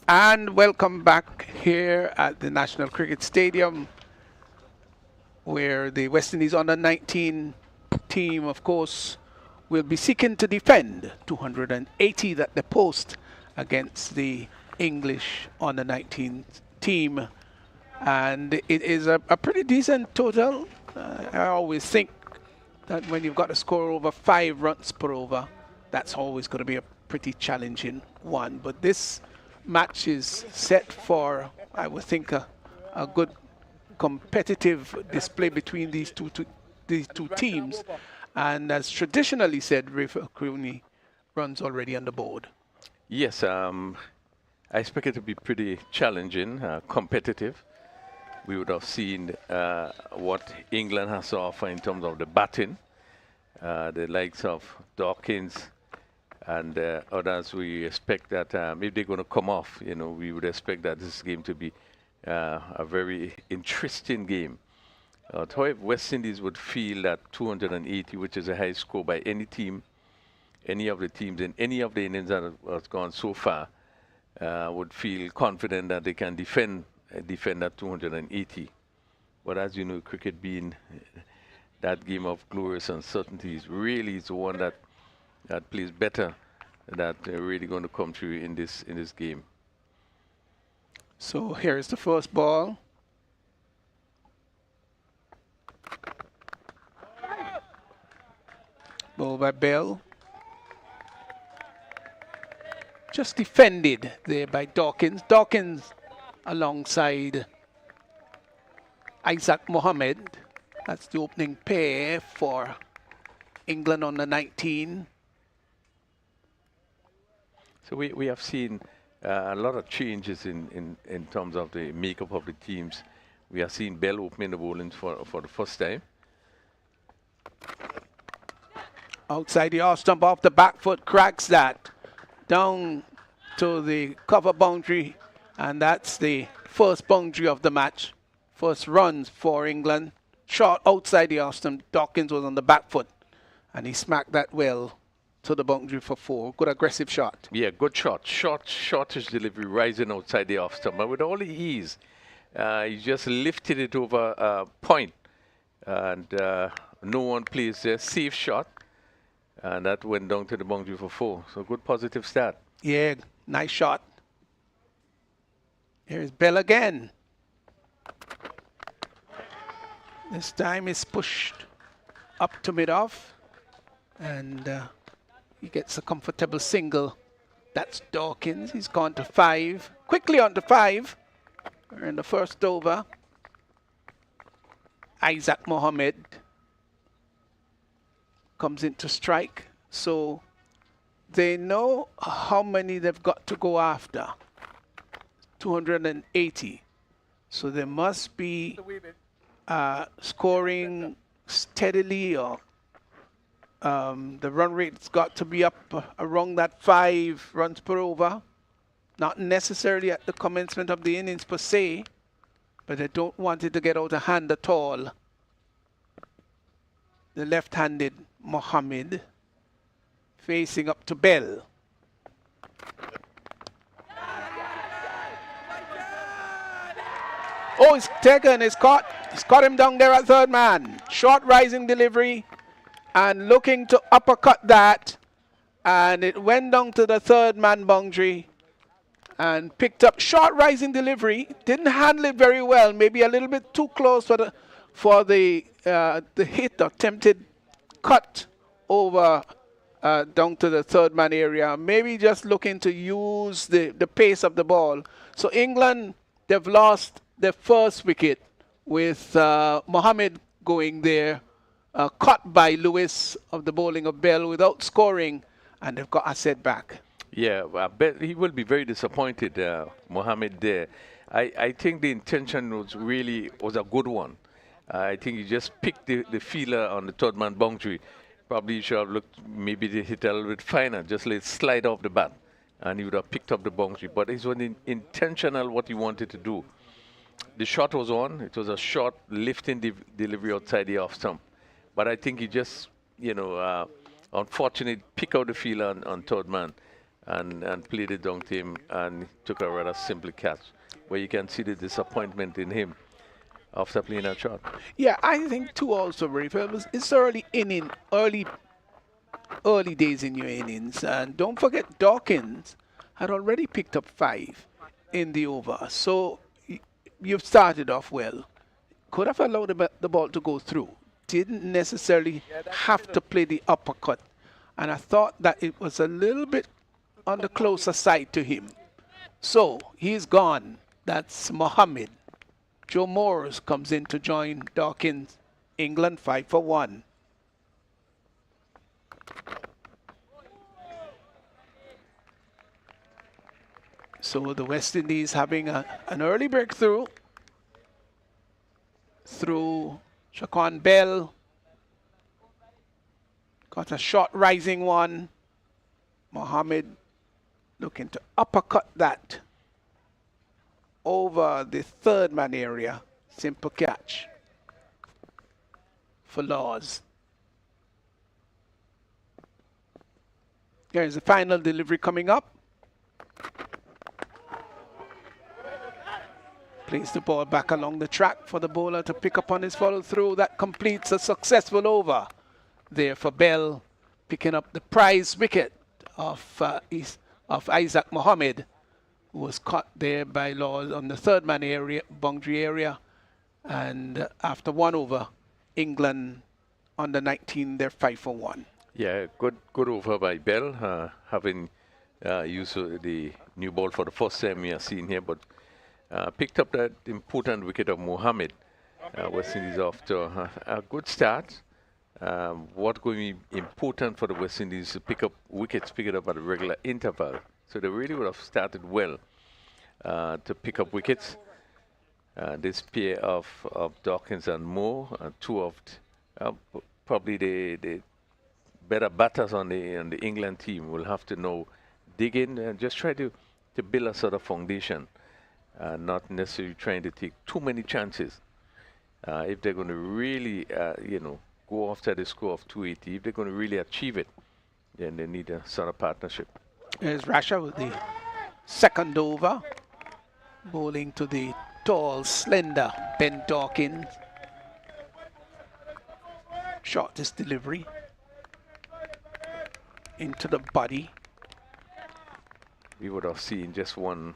And welcome back here at the National Cricket Stadium, where the West Indies under-19 team, of course, will be seeking to defend 280 that they post against the English under-19 team. And it is a pretty decent total. I always think that when you've got a score over 5 runs per over, that's always going to be a pretty challenging one. But this match is set for, I would think, a good competitive display between these two teams. And as traditionally said, Rafe Cooney runs already on the board. Yes, I expect it to be pretty challenging, competitive. We would have seen what England has to offer in terms of the batting. The likes of Dawkins and others, we expect that if they're going to come off, we would expect that this game to be a very interesting game. However, West Indies would feel that 280, which is a high score by any team, any of the teams in any of the innings that has gone so far, would feel confident that they can defend that 280. But as you know, cricket being that game of glorious uncertainties, really is the one that plays better, that really going to come through in this game. So here's the first ball. Ball by Bell. Just defended there by Dawkins. Dawkins alongside Isaac Mohammed. That's the opening pair for England on the 19. So we have seen a lot of changes in terms of the makeup of the teams. We have seen Bell opening the bowling for the first time. Outside the off stump, off the back foot, cracks that down to the cover boundary, and that's the first boundary of the match. First runs for England. Shot outside the off stump. Dawkins was on the back foot, and he smacked that well to the boundary for 4. Good aggressive shot. Yeah, good shot. Shortish delivery, rising outside the off stump. But with all the ease, he just lifted it over a point, and no one plays there. Safe shot, and that went down to the boundary for 4. So good positive start. Yeah, nice shot. Here's Bell again. This time it's pushed up to mid-off, and he gets a comfortable single. That's Dawkins. He's gone to 5. Quickly on to 5. We're in the first over. Isaac Mohammed comes in to strike. So they know how many they've got to go after. 280. So they must be scoring steadily, or the run rate's got to be up around that 5 runs per over. Not necessarily at the commencement of the innings per se, but they don't want it to get out of hand at all. The left-handed Mohammed facing up to Bell. Oh, it's taken, it's caught. He's caught him down there at third man. Short rising delivery and looking to uppercut that. And it went down to the third man boundary and picked up short rising delivery. Didn't handle it very well. Maybe a little bit too close for the hit, attempted cut over down to the third man area. Maybe just looking to use the pace of the ball. So England, they've lost their first wicket with Mohammed going there, caught by Lewis of the bowling of Bell without scoring, and they've got a setback. Yeah, I bet he will be very disappointed, Mohammed there. I think the intention was a good one. I think he just picked the feeler on the third man boundary. Probably he should have looked, maybe they hit a little bit finer, just let it slide off the bat, and he would have picked up the boundary. But it was intentional what he wanted to do. The shot was on. It was a short lifting delivery outside the off stump. But I think he just, unfortunately, pick out the field on third man. and played it down to him, and took a rather simple catch, where you can see the disappointment in him after playing that shot. Yeah, I think too also, Rafe, it's early inning, early days in your innings. And don't forget Dawkins had already picked up 5 in the over. So you've started off well. Could have allowed the ball to go through. Didn't necessarily have to play the uppercut. And I thought that it was a little bit on the closer side to him. So he's gone. That's Mohammed. Joe Moores comes in to join Dawkins. England 5 for 1. So the West Indies having an early breakthrough through Shaquan Bell. Got a short rising one. Mohammed looking to uppercut that over the third man area. Simple catch for Laws. Here's the final delivery coming up. Plays the ball back along the track for the bowler to pick up on his follow through. That completes a successful over there for Bell, picking up the prize wicket of Isaac Mohammed, who was caught there by Laws on the third man area, boundary area. And after 1 over, England under 19, they're 5 for 1. Yeah, good over by Bell, having used the new ball for the first time we are seeing here, but picked up that important wicket of Mohammed. West Indies off to a good start. What's going to be important for the West Indies to pick up wickets, pick it up at a regular interval. So they really would have started well to pick up wickets. This pair of Dawkins and Moore, two of probably the better batters on the England team, will have to now dig in and just try to build a sort of foundation. Not necessarily trying to take too many chances. If they're going to really, go after the score of 280, if they're going to really achieve it, then they need a sort of partnership. There's Rasha with the second over, bowling to the tall, slender Ben Dawkins. Shortest delivery into the body. We would have seen just one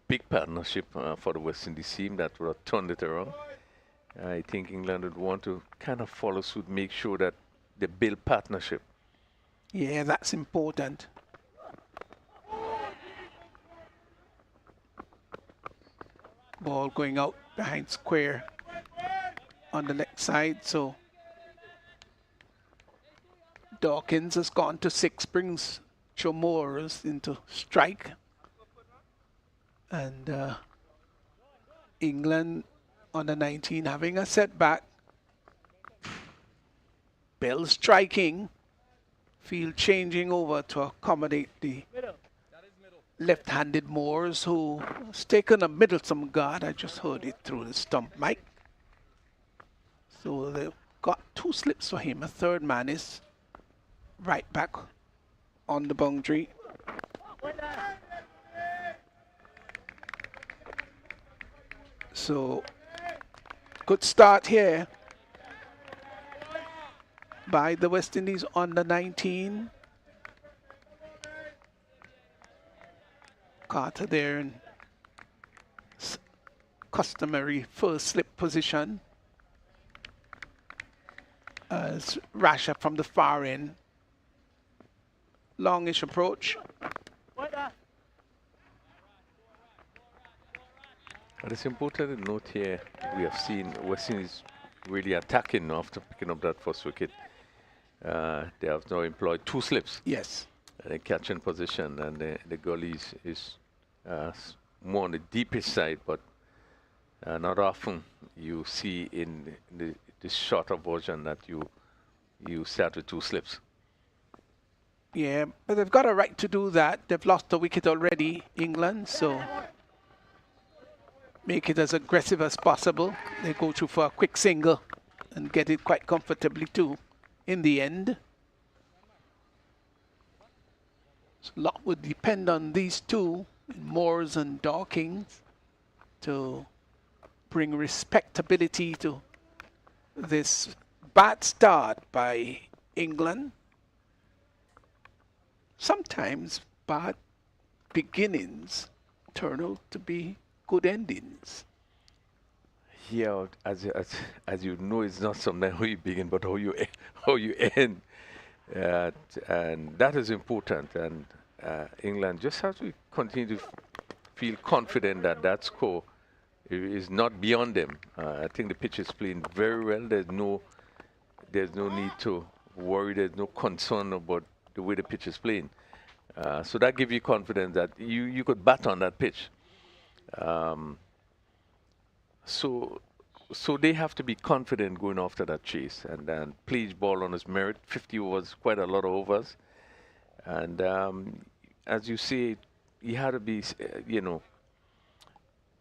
big partnership for the West Indies team that would have turned it around. I think England would want to kind of follow suit, make sure that they build partnership. Yeah, that's important. Ball going out behind square on the left side, so Dawkins has gone to 6, brings Joe Moores into strike. And England on the 19 having a setback. Bell striking. Field changing over to accommodate the left-handed Moores, who has taken a middlesome guard. I just heard it through the stump mic. So they've got 2 slips for him. A third man is right back on the boundary. So, good start here by the West Indies on the 19. Carter there in customary first slip position as Rasha from the far end. Longish approach. But it's important to note here, we have seen West Indies really attacking after picking up that first wicket. They have now employed 2 slips. Yes. They catch in position, and the gully is more on the deepest side, but not often you see in the shorter version that you start with 2 slips. Yeah, but they've got a right to do that. They've lost a wicket already, England, so make it as aggressive as possible. They go through for a quick single and get it quite comfortably too in the end. A lot would depend on these two, Moores and Dawkins, to bring respectability to this bad start by England. Sometimes bad beginnings turn out to be good endings. Yeah, as you know, it's not sometimes how you begin, but how you how you end, and that is important. And England just has to continue to feel confident that that score is not beyond them. I think the pitch is playing very well. There's no need to worry. There's no concern about the way the pitch is playing. So that gives you confidence that you could bat on that pitch. So they have to be confident going after that chase and then play each ball on its merit. 50 was quite a lot of overs. And as you say, you had to be,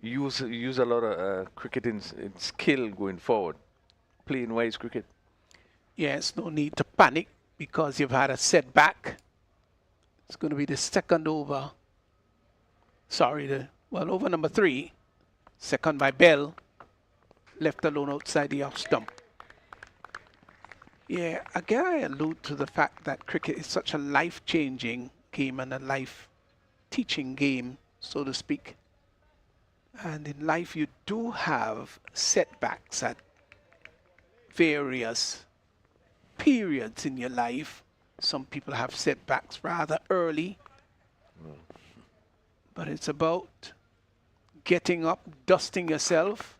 use a lot of cricket in skill going forward. Playing wise cricket. Yes, no need to panic because you've had a setback. It's going to be the second over. Sorry, over number 3. Second by Bell. Left alone outside the off stump. Yeah, again I allude to the fact that cricket is such a life-changing game and a life-teaching game, so to speak. And in life you do have setbacks at various periods in your life. Some people have setbacks rather early. But it's about getting up, dusting yourself.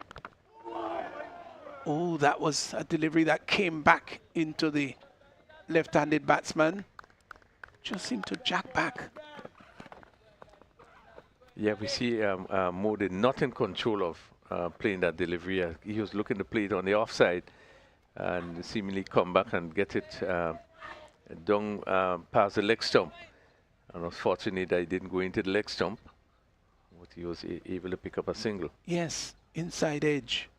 Oh, that was a delivery that came back into the left-handed batsman. Just seemed to jack back. Yeah, we see Modi not in control of playing that delivery. He was looking to play it on the offside and seemingly come back and get it down past the leg stump. And was fortunate that he didn't go into the leg stump, but he was able to pick up a single. Yes, inside edge.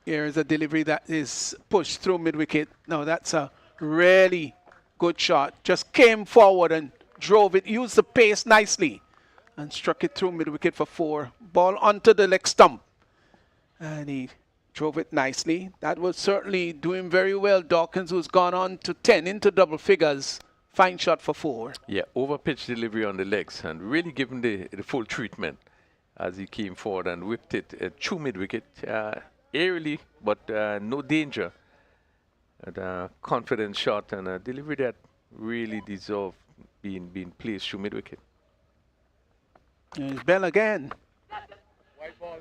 Here's a delivery that is pushed through mid-wicket. Now that's a really good shot. Just came forward and drove it, used the pace nicely and struck it through mid-wicket for 4. Ball onto the leg stump. And he drove it nicely. That was certainly doing very well. Dawkins, who's gone on to 10 into double figures. Fine shot for 4. Yeah, over pitch delivery on the legs and really given the full treatment as he came forward and whipped it through mid-wicket. Airily, but no danger. And a confident shot and a delivery that really deserved being placed through mid-wicket. There's Bell again. Wide ball.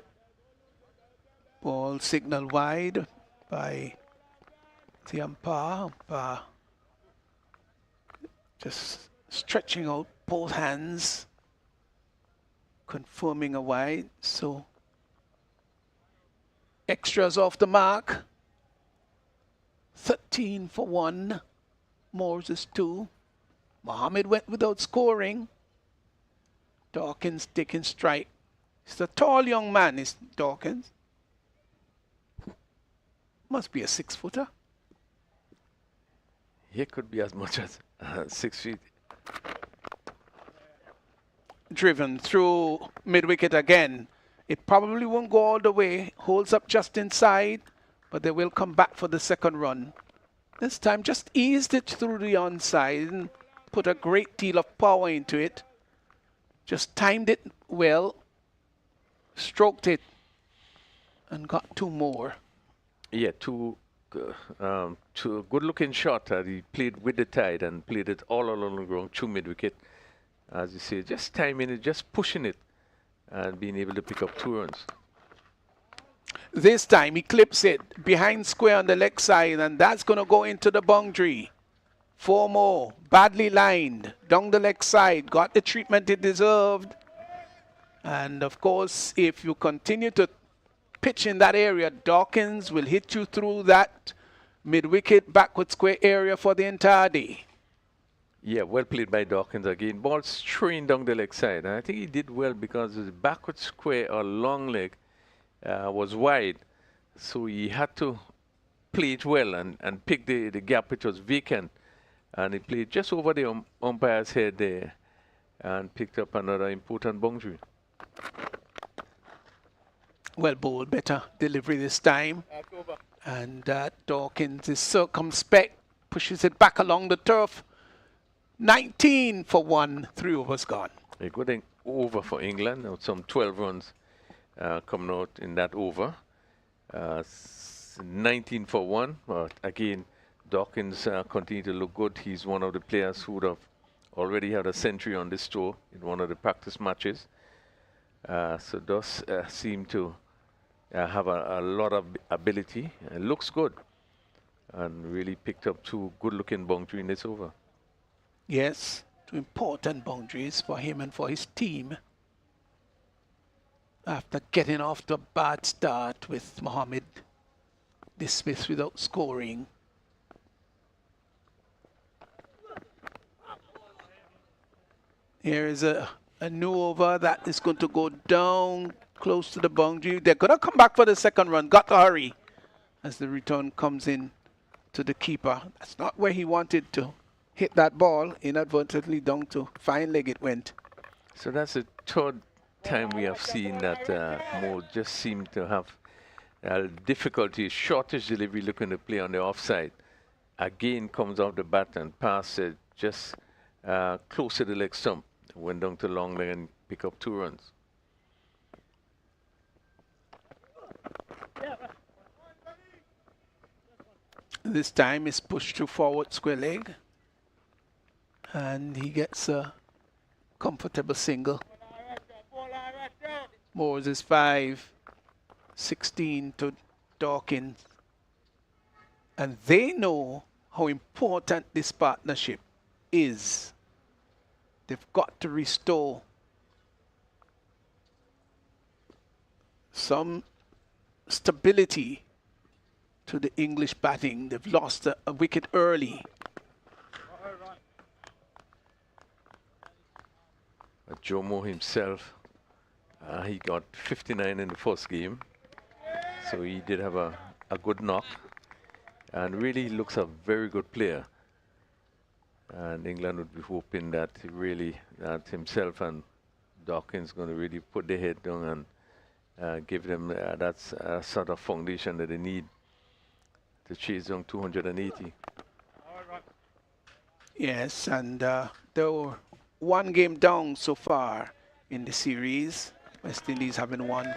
Ball signal wide by the umpire. Just stretching out both hands, confirming a wide. So extras off the mark. 13 for 1. Moores is 2. Mohammed went without scoring. Dawkins taking strike. He's a tall young man, is Dawkins. Must be a 6-footer. He could be as much as 6 feet. Driven through mid-wicket again. It probably won't go all the way. Holds up just inside, but they will come back for the second run. This time just eased it through the onside and put a great deal of power into it. Just timed it well, stroked it, and got 2 more. Yeah, two good-looking shot. He played with the tide and played it all along the ground through mid-wicket. As you say, just timing it, just pushing it, and being able to pick up 2 runs. This time he clips it behind square on the leg side, and that's going to go into the boundary. 4 more, badly lined, down the leg side, got the treatment it deserved. And of course, if you continue to pitch in that area, Dawkins will hit you through that mid-wicket backward square area for the entire day. Yeah, well played by Dawkins again. Ball straight down the leg side. And I think he did well because his backward square or long leg was wide. So he had to played well and picked the gap which was vacant. And he played just over the umpire's head there and picked up another important boundary. Well bowled, better delivery this time. And Dawkins is circumspect, pushes it back along the turf. 19 for 1, 3 overs gone. A good over for England, some 12 runs coming out in that over. 19 for 1, but again, Dawkins continued to look good. He's one of the players who would have already had a century on this tour in one of the practice matches. So does seem to have a lot of ability. It looks good and really picked up 2 good-looking boundaries in this over. Yes, 2 important boundaries for him and for his team. After getting off to a bad start with Mohammed dismissed without scoring. Here is a new over that is going to go down close to the boundary. They're going to come back for the second run. Got to hurry as the return comes in to the keeper. That's not where he wanted to hit that ball. Inadvertently down to fine leg it went. So that's the third time we have seen that Mo just seemed to have difficulty, shortish delivery looking to play on the offside. Again comes off the bat and pass it just close to the leg stump. Went down to long leg and pick up 2 runs. This time is pushed to forward square leg. And he gets a comfortable single. Moores is 5-16 to Dawkins. And they know how important this partnership is. They've got to restore some stability to the English batting. They've lost a wicket early. Jomo himself, he got 59 in the first game. So he did have a good knock. And really looks a very good player. And England would be hoping that that himself and Dawkins going to really put their head down and give them that sort of foundation that they need to chase down 280. Yes, and they were 1 game down so far in the series. West Indies having won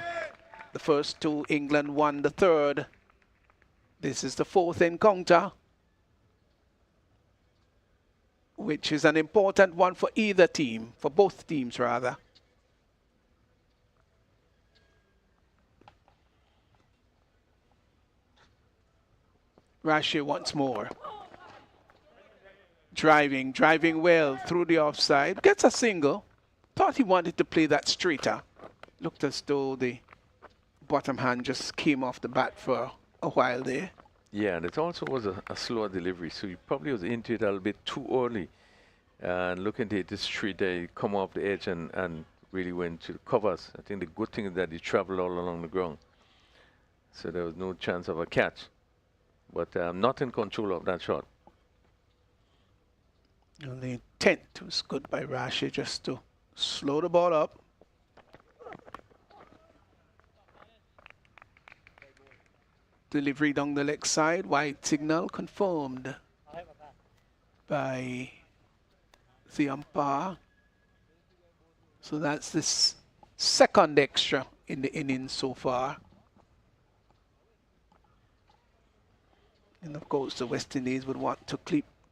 the first 2, England won the third. This is the 4th encounter, which is an important one for either team, for both teams rather. Rashid once more. Driving well through the offside. Gets a single. Thought he wanted to play that straighter. Looked as though the bottom hand just came off the bat for a while there. Yeah, and it also was a slower delivery, so he probably was into it a little bit too early. And looking to hit this straight there, he come off the edge and really went to the covers. I think the good thing is that he traveled all along the ground. So there was no chance of a catch. But not in control of that shot. And the intent was good by Rashid just to slow the ball up. Delivery down the leg side, wide signal confirmed by the umpire. So that's this 2nd extra in the innings so far. And of course the West Indies would want to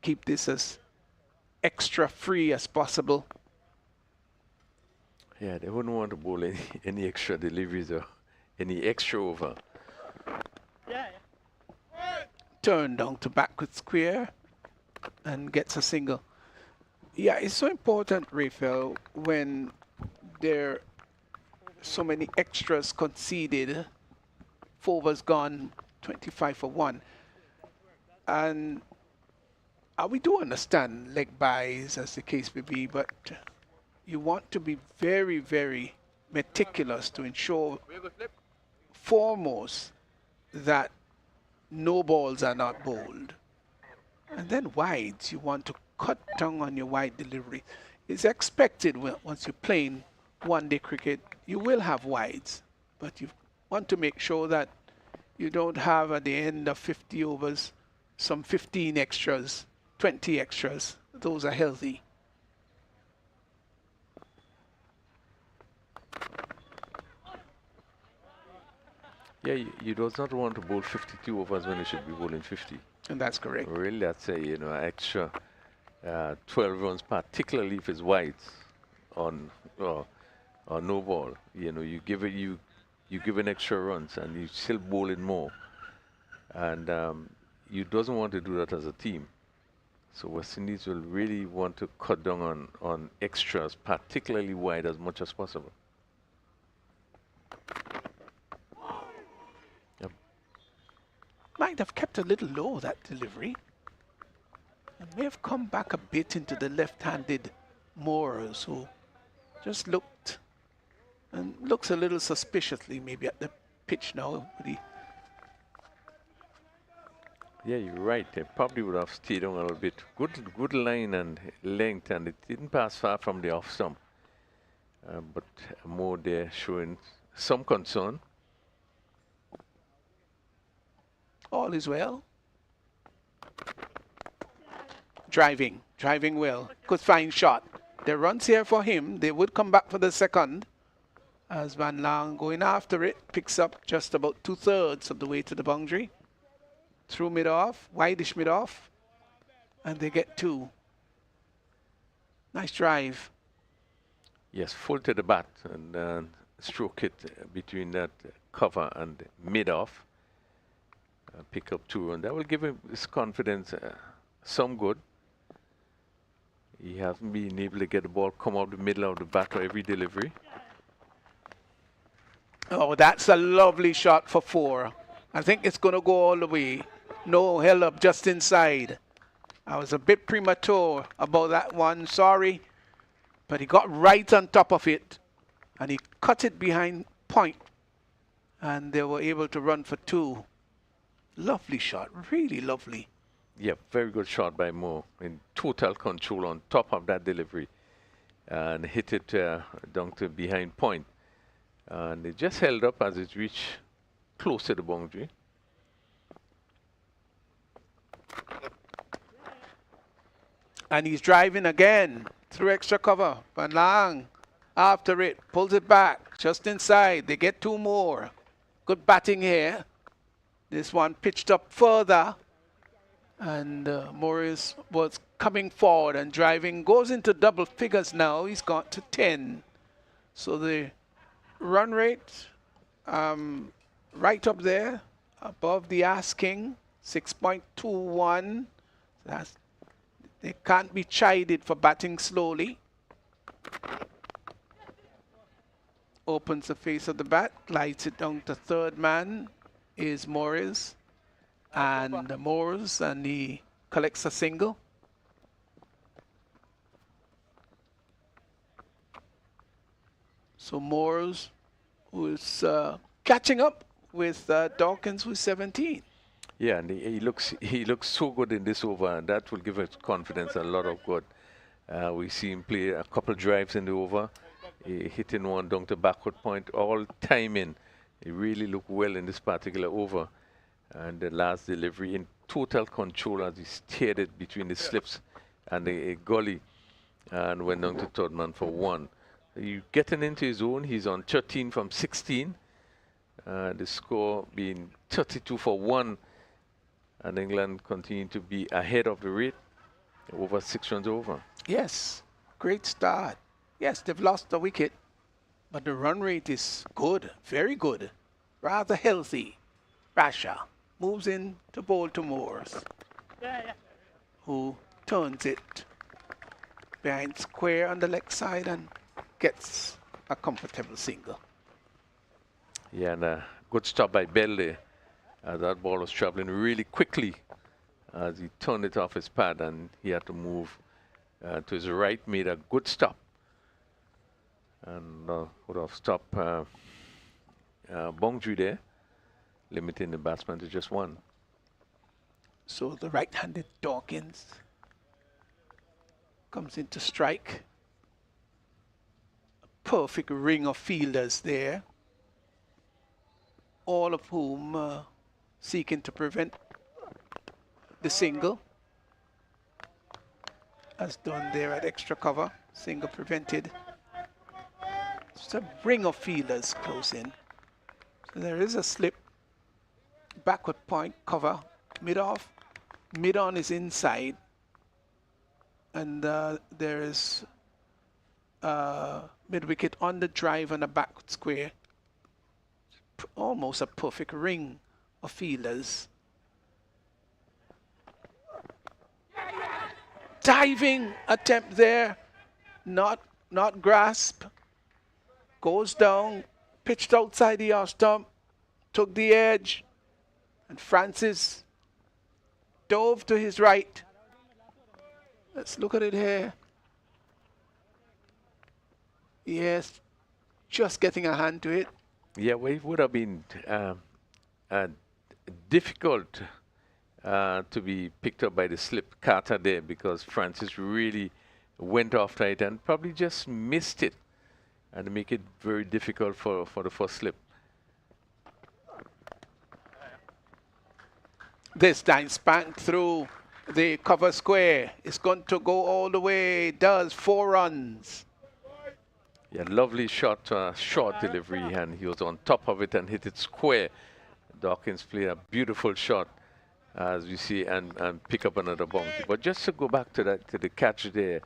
keep this as extra free as possible. Yeah, they wouldn't want to bowl any extra deliveries or any extra over. Turn down to backward square and gets a single. Yeah, it's so important, Rafael, when there are so many extras conceded. 4 overs gone, 25 for 1. And we do understand leg buys, as the case may be, but you want to be very, very meticulous to ensure foremost that no balls are not bowled. And then wides, you want to cut down on your wide delivery. It's expected once you're playing one-day cricket, you will have wides, but you want to make sure that you don't have at the end of 50 overs some 15 extras, 20 extras. Those are healthy. Yeah, you does not want to bowl 52 overs when you should be bowling 50. And that's correct. Really, that's a extra 12 runs, particularly if it's wides on no ball. You give it you give an extra runs and you still bowling more, and you doesn't want to do that as a team. So West Indies will really want to cut down on extras, particularly wide, as much as possible. Yep. Might have kept a little low, that delivery. And may have come back a bit into the left-handed Moors, who just looked and looks a little suspiciously maybe at the pitch now. But Yeah, you're right. They probably would have stayed on a little bit. Good line and length, and it didn't pass far from the off stump. But more there showing some concern. all is well. Driving well. Good fine shot. The runs here for him. They would come back for the second. As Van Lang going after it, picks up just about 2/3 of the way to the boundary. Through mid-off, wideish mid-off, and they get 2. Nice drive. Yes, full to the bat and stroke it between that cover and mid-off. Pick up 2, and that will give him his confidence some good. He hasn't been able to get the ball come out the middle of the bat for every delivery. Oh, that's a lovely shot for 4. I think it's going to go all the way. No, held up just inside. I was a bit premature about that one, sorry. But he got right on top of it. And he cut it behind point. And they were able to run for 2. Lovely shot, really lovely. Yeah, very good shot by Moore in total control on top of that delivery. And hit it down to behind point. And it just held up as it reached close to the boundary. And he's driving again through extra cover. Van Lang after it, pulls it back just inside. They get 2 more. Good batting here. This one pitched up further. And Morris was coming forward and driving. Goes into double figures now. He's got to 10. So the run rate right up there above the asking, 6.21. They can't be chided for batting slowly. Opens the face of the bat, glides it down to third man is Morris. And Morris, and he collects a single. So Morris, who is catching up with Dawkins, who's 17. Yeah, and he looks so good in this over, and that will give us confidence a lot of good. We see him play a couple drives in the over, hitting one down to backward point, all timing. He really looked well in this particular over. And the last delivery in total control as he steered it between the slips and the gully and went down to third man for 1. You getting into his own, he's on 13 from 16. The score being 32 for 1. And England continue to be ahead of the rate, over 6 runs over. Yes, great start. Yes, they've lost the wicket, but the run rate is good, very good, rather healthy. Rasha moves in to bowl to Moores, who turns it behind square on the leg side and gets a comfortable single. Yeah, and a good stop by Bell there. That ball was traveling really quickly as he turned it off his pad, and he had to move to his right, made a good stop. And would have stopped boundary there, limiting the batsman to just 1. So the right-handed Dawkins comes into strike. Perfect ring of fielders there, all of whom seeking to prevent the single, as done there at extra cover. Single prevented. Just a ring of fielders close in. So there is a slip, backward point cover, mid-off, mid-on is inside, and there is mid-wicket on the drive and a backward square. Almost a perfect ring of fielders. Diving attempt there, not grasp, goes down, pitched outside the off stump, took the edge, and Francis dove to his right. Let's look at it here. Yes, just getting a hand to it. Yeah, well, it would have been difficult to be picked up by the slip Carter there, because Francis really went after it and probably just missed it, and make it very difficult for the first slip. This time spanked through the cover square. It's going to go all the way. It does. 4 runs. Yeah, lovely shot, short delivery, and he was on top of it and hit it square. Dawkins played a beautiful shot, as you see, and pick up another bounty. But just to go back to the catch there,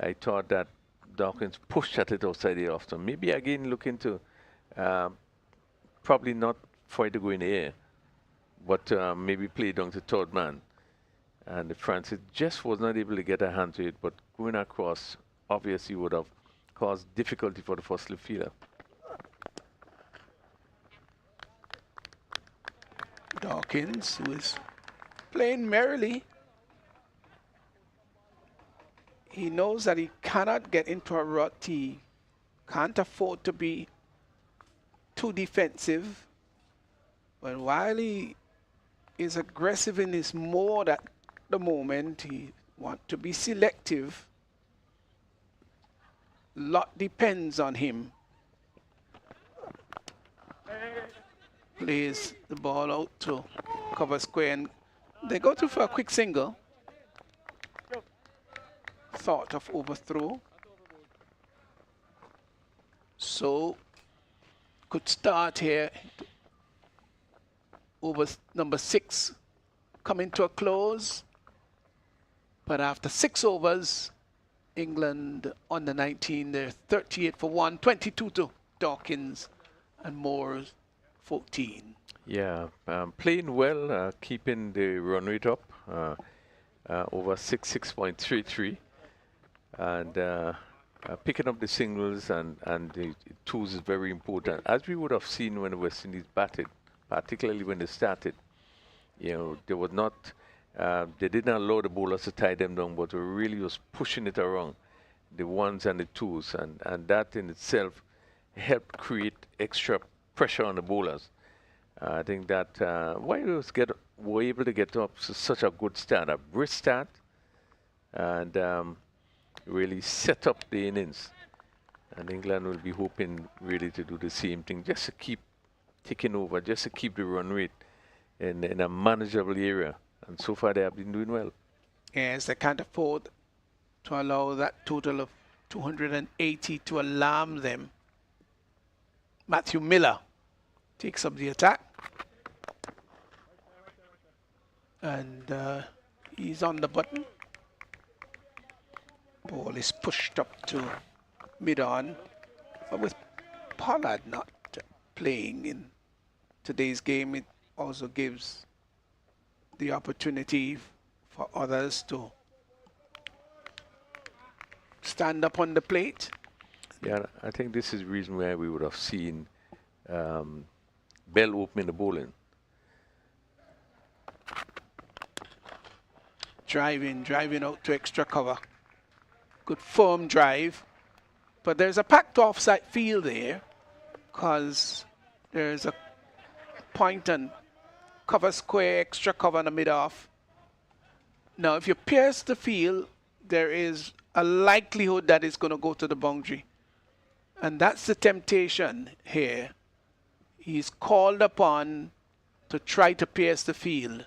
I thought that Dawkins pushed at it outside the off stump. Maybe again looking to probably not for it to go in the air, but maybe play down to third man. And Francis just was not able to get a hand to it, but going across obviously would have caused difficulty for the first slip fielder. Dawkins, who is playing merrily. He knows that he cannot get into a rut. He can't afford to be too defensive. But while he is aggressive in his mode at the moment, he wants to be selective. Lot depends on him. Plays the ball out to cover square, and they go through for a quick single. Thought of overthrow. So could start here. Over number 6 coming to a close. But after 6 overs, England under 19, they're 38 for 1, 22 to Dawkins, and Moore's 14. Yeah, playing well, keeping the run rate up, over 6.33, and picking up the singles and the twos is very important, as we would have seen when the West Indies batted, particularly when they started. You know, they were not, they didn't allow the bowlers to tie them down, but they really was pushing it around, the ones and the twos, and that in itself helped create extra pressure on the bowlers. I think that Warriors were able to get up to such a good start, a brisk start, and really set up the innings. And England will be hoping really to do the same thing, just to keep taking over, just to keep the run rate in a manageable area. And so far they have been doing well. Yes, they can't afford to allow that total of 280 to alarm them. Matthew Miller takes up the attack. And he's on the button. Ball is pushed up to mid-on. But with Pollard not playing in today's game, it also gives the opportunity for others to stand up on the plate. Yeah, I think this is the reason why we would have seen Bell opening the bowling. Driving out to extra cover. Good firm drive. But there's a packed offside field there, because there's a point and cover square, extra cover in the mid-off. Now, if you pierce the field, there is a likelihood that it's going to go to the boundary. And that's the temptation here. He's called upon to try to pierce the field.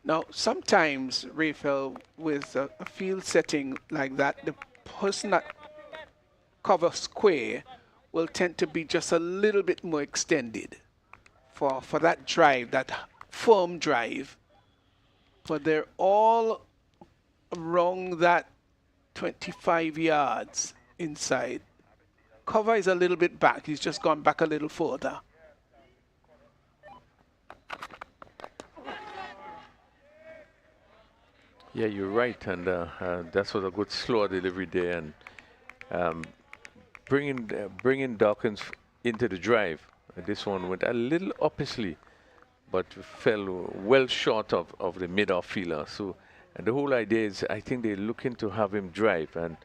Now, sometimes, Raphael, with a field setting like that, the person that covers square will tend to be just a little bit more extended for that drive, that firm drive. But they're all around that 25 yards inside. Cover is a little bit back. He's just gone back a little further. Yeah, you're right, and that was a good slow delivery there, and bringing Dawkins into the drive. This one went a little upishly, but fell well short of the mid-off fielder. So, and the whole idea is, I think they're looking to have him drive, and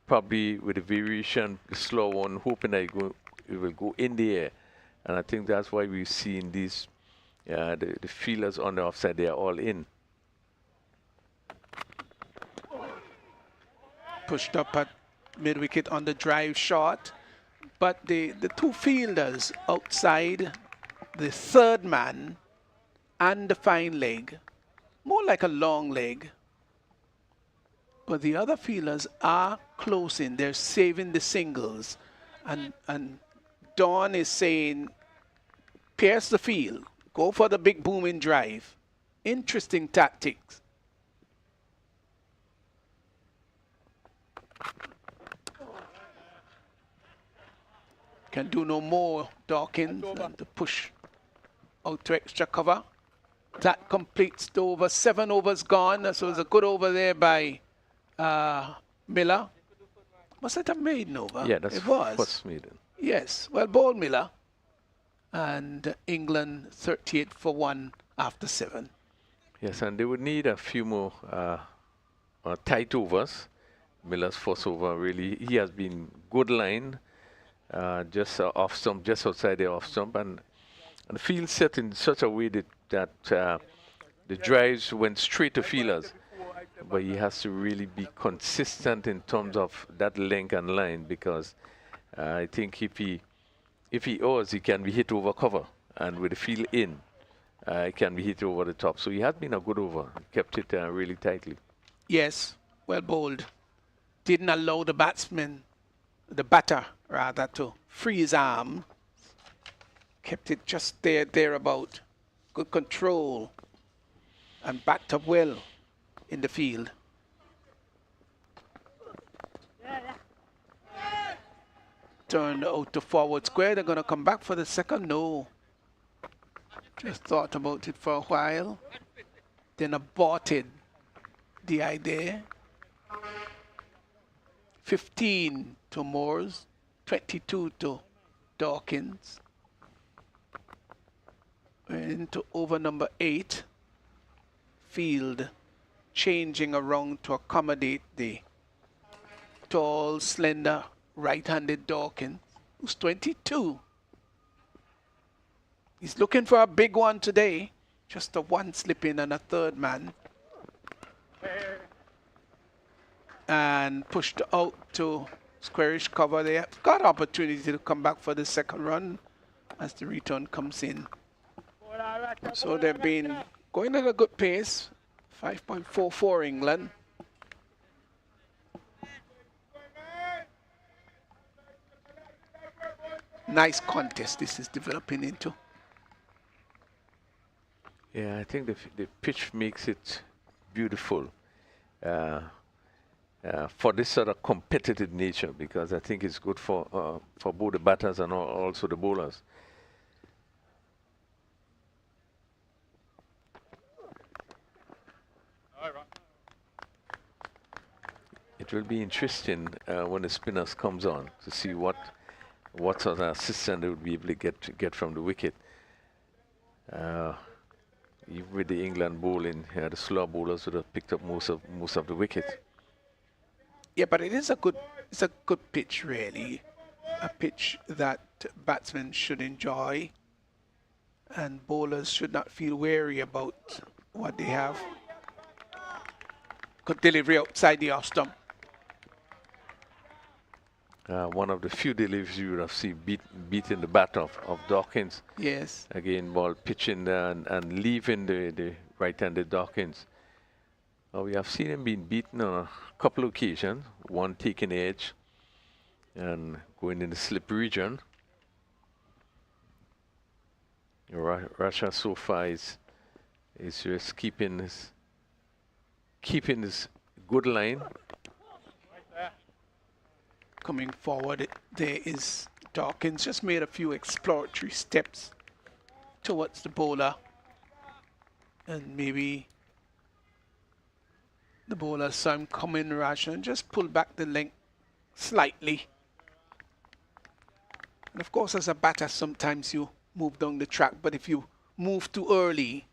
probably with a variation, the slow one, hoping that it will go in the air. And I think that's why we've seen these, the fielders on the offside, they are all in. Pushed up at mid-wicket on the drive shot. But the two fielders outside, the third man and the fine leg, more like a long leg. But the other fielders are close in. They're saving the singles. And Dawn is saying, pierce the field. Go for the big booming drive. Interesting tactics. Can do no more, Dawkins, than to push out to extra cover. That completes the over. 7 overs gone. So it was a good over there by Miller. Was it a maiden over? Yeah, that's it was. First maiden. Yes, well bowled Miller. And England 38 for 1 after 7. Yes, and they would need a few more tight overs. Miller's first over, really, he has been good line. Just off stump, just outside the off stump, and the field set in such a way that the drives went straight to fielders. But he has to really be consistent in terms of that length and line, because I think if he owes, he can be hit over cover, and with the field in, it can be hit over the top. So he has been a good over, kept it really tightly. Yes, well bowled. Didn't allow the batter rather, to free his arm. Kept it just thereabout. Good control. And backed up well in the field. Turned out to forward square. They're going to come back for the second. No. Just thought about it for a while. Then aborted the idea. 15 to Moores, 22 to Dawkins. We're into over number 8. Field changing around to accommodate the tall, slender, right-handed Dawkins, who's 22. He's looking for a big one today. Just a one slip in and a third man. And pushed out to squarish cover there. Got opportunity to come back for the second run as the return comes in. So they've been going at a good pace. 5.44 England. Nice contest this is developing into. Yeah, I think the pitch makes it beautiful. For this sort of competitive nature, because I think it's good for both the batters and also the bowlers. It will be interesting when the spinners comes on to see what sort of assistance they would be able to get from the wicket. With the England bowling, the slow bowlers would have picked up most of the wicket. Yeah, but it's a good pitch, really. A pitch that batsmen should enjoy. and bowlers should not feel wary about what they have. Good delivery outside the off stump. One of the few deliveries you would have seen beating the bat of Dawkins. Yes. Again, ball pitching and leaving the right-handed Dawkins. We have seen him being beaten on a couple of occasions, one taking the edge and going in the slip region. Russia so far is just keeping his good line. Coming forward, there is Dawkins, just made a few exploratory steps towards the bowler, and maybe the bowler saw him come in rash and just pull back the length slightly. And of course, as a batter, sometimes you move down the track, but if you move too early,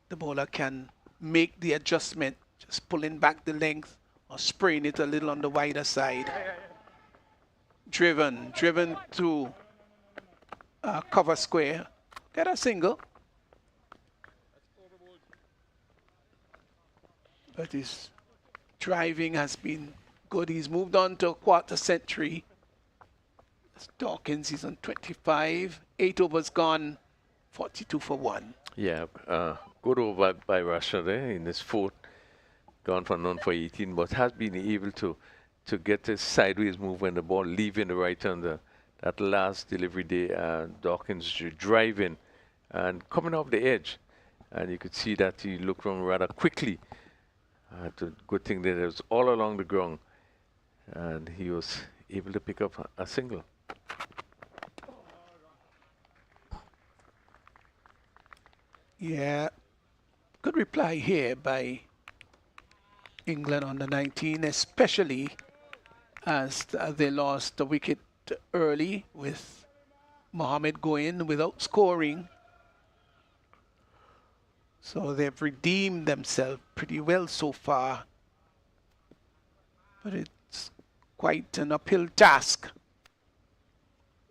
the bowler can make the adjustment, just pulling back the length or spraying it a little on the wider side. Driven to cover square. Get a single. But his driving has been good. He's moved on to a quarter century. Dawkins, he's on 25. 8 overs gone, 42 for 1. Yeah, good over by Russia there in his fourth. Gone for none for 18, but has been able to get a sideways move when the ball leaving the right hander. That last delivery day, Dawkins driving and coming off the edge. And you could see that he looked wrong rather quickly. The good thing that it was all along the ground. And he was able to pick up a single. Yeah, good reply here by England on the 19, especially as they lost the wicket early with Mohammed going without scoring. So they've redeemed themselves pretty well so far. But it's quite an uphill task.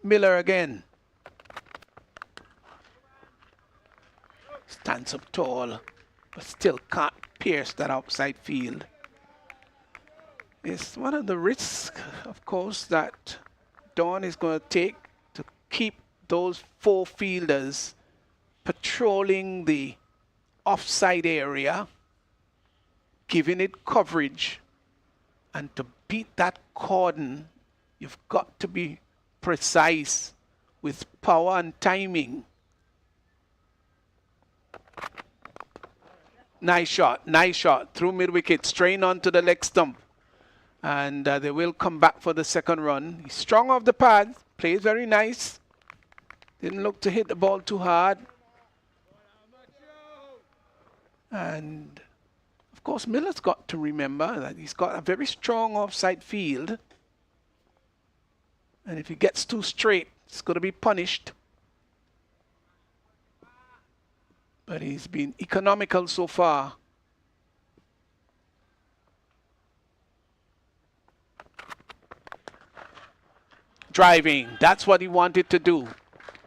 Miller again. Stands up tall, but still can't pierce that outside field. It's one of the risks, of course, that Dawn is going to take to keep those 4 fielders patrolling the offside area, giving it coverage, and to beat that cordon, you've got to be precise with power and timing. Nice shot through mid-wicket, strain onto the leg stump. And they will come back for the second run. He's strong off the pad, plays very nice. Didn't look to hit the ball too hard. And of course, Miller's got to remember that he's got a very strong offside field. And if he gets too straight, it's going to be punished. But he's been economical so far. Driving, that's what he wanted to do.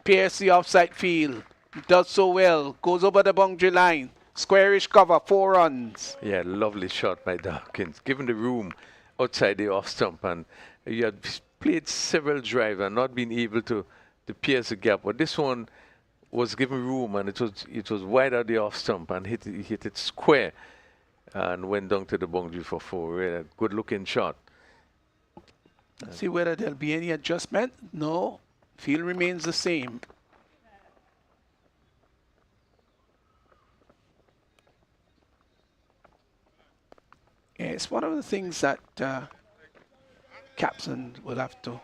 Pierce the offside field. He does so well. Goes over the boundary line. Squarish cover, 4 runs. Yeah, lovely shot by Dawkins. Given the room outside the off stump, and you had played several drives and not been able to pierce the gap. But this one was given room, and it was wide out the off stump and hit it square and went down to the boundary for 4. Really a good looking shot. Let's see whether there'll be any adjustment. No, field remains the same. Yeah, it's one of the things that captain will have to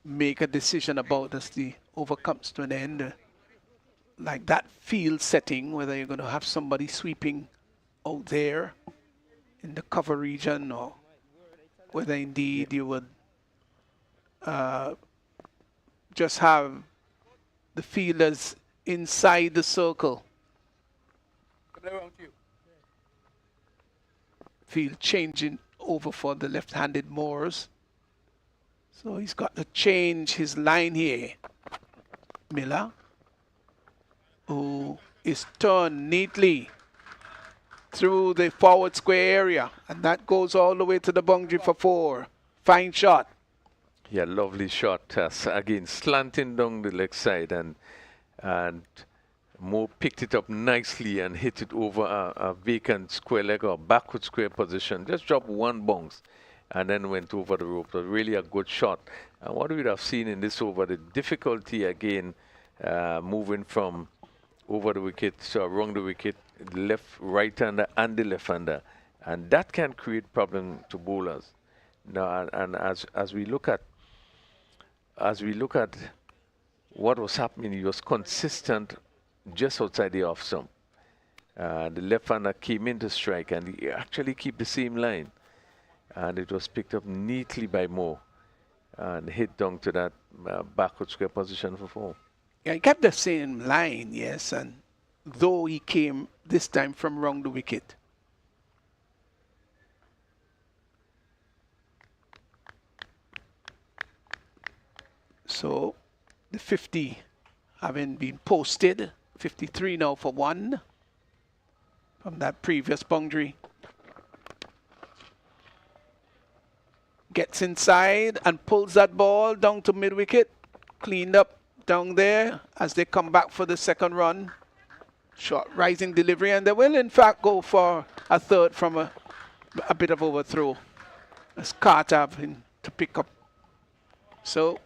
make a decision about as the over comes to an end. Like that field setting, whether you're going to have somebody sweeping out there in the cover region, or whether indeed you would just have the fielders inside the circle. Field changing over for the left-handed Moors. So he's got to change his line here. Miller. who is turned neatly through the forward square area, and that goes all the way to the boundary for 4. Fine shot. Yeah, lovely shot. Again, slanting down the leg side, and Mo picked it up nicely and hit it over a vacant square leg or backward square position. Just dropped one bounce and then went over the rope. So really a good shot. And what we'd have seen in this over, the difficulty again, moving from over the wicket, so around the wicket, left, right-hander and the left-hander. And that can create problem to bowlers. Now, and as we look at what was happening, he was consistent just outside the off stump. The left-hander came in to strike, and he actually kept the same line. And it was picked up neatly by Mo and hit down to that backward square position for 4. Yeah, he kept the same line, yes, and though he came this time from round the wicket. So the 50 having been posted, 53 now for 1 from that previous boundary. Gets inside and pulls that ball down to mid-wicket. Cleaned up down there as they come back for the second run. Short rising delivery, and they will in fact go for a third from a bit of overthrow as Carter having to pick up. So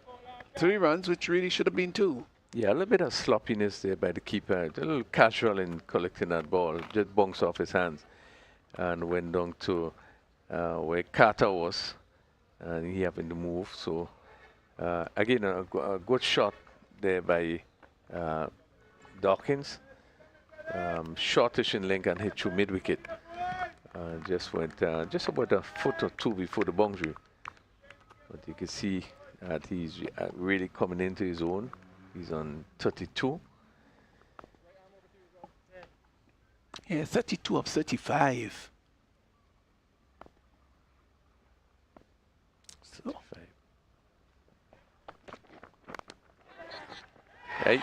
3 runs, which really should have been 2. Yeah, a little bit of sloppiness there by the keeper. A little casual in collecting that ball. Just bounced off his hands and went down to where Carter was, and he happened to move. So again, a good shot there by Dawkins. Shortish in length and hit through mid-wicket. Just went just about a foot or 2 before the boundary. But you can see that he's really coming into his own. He's on 32. Yeah, 32 of 35. So. Right.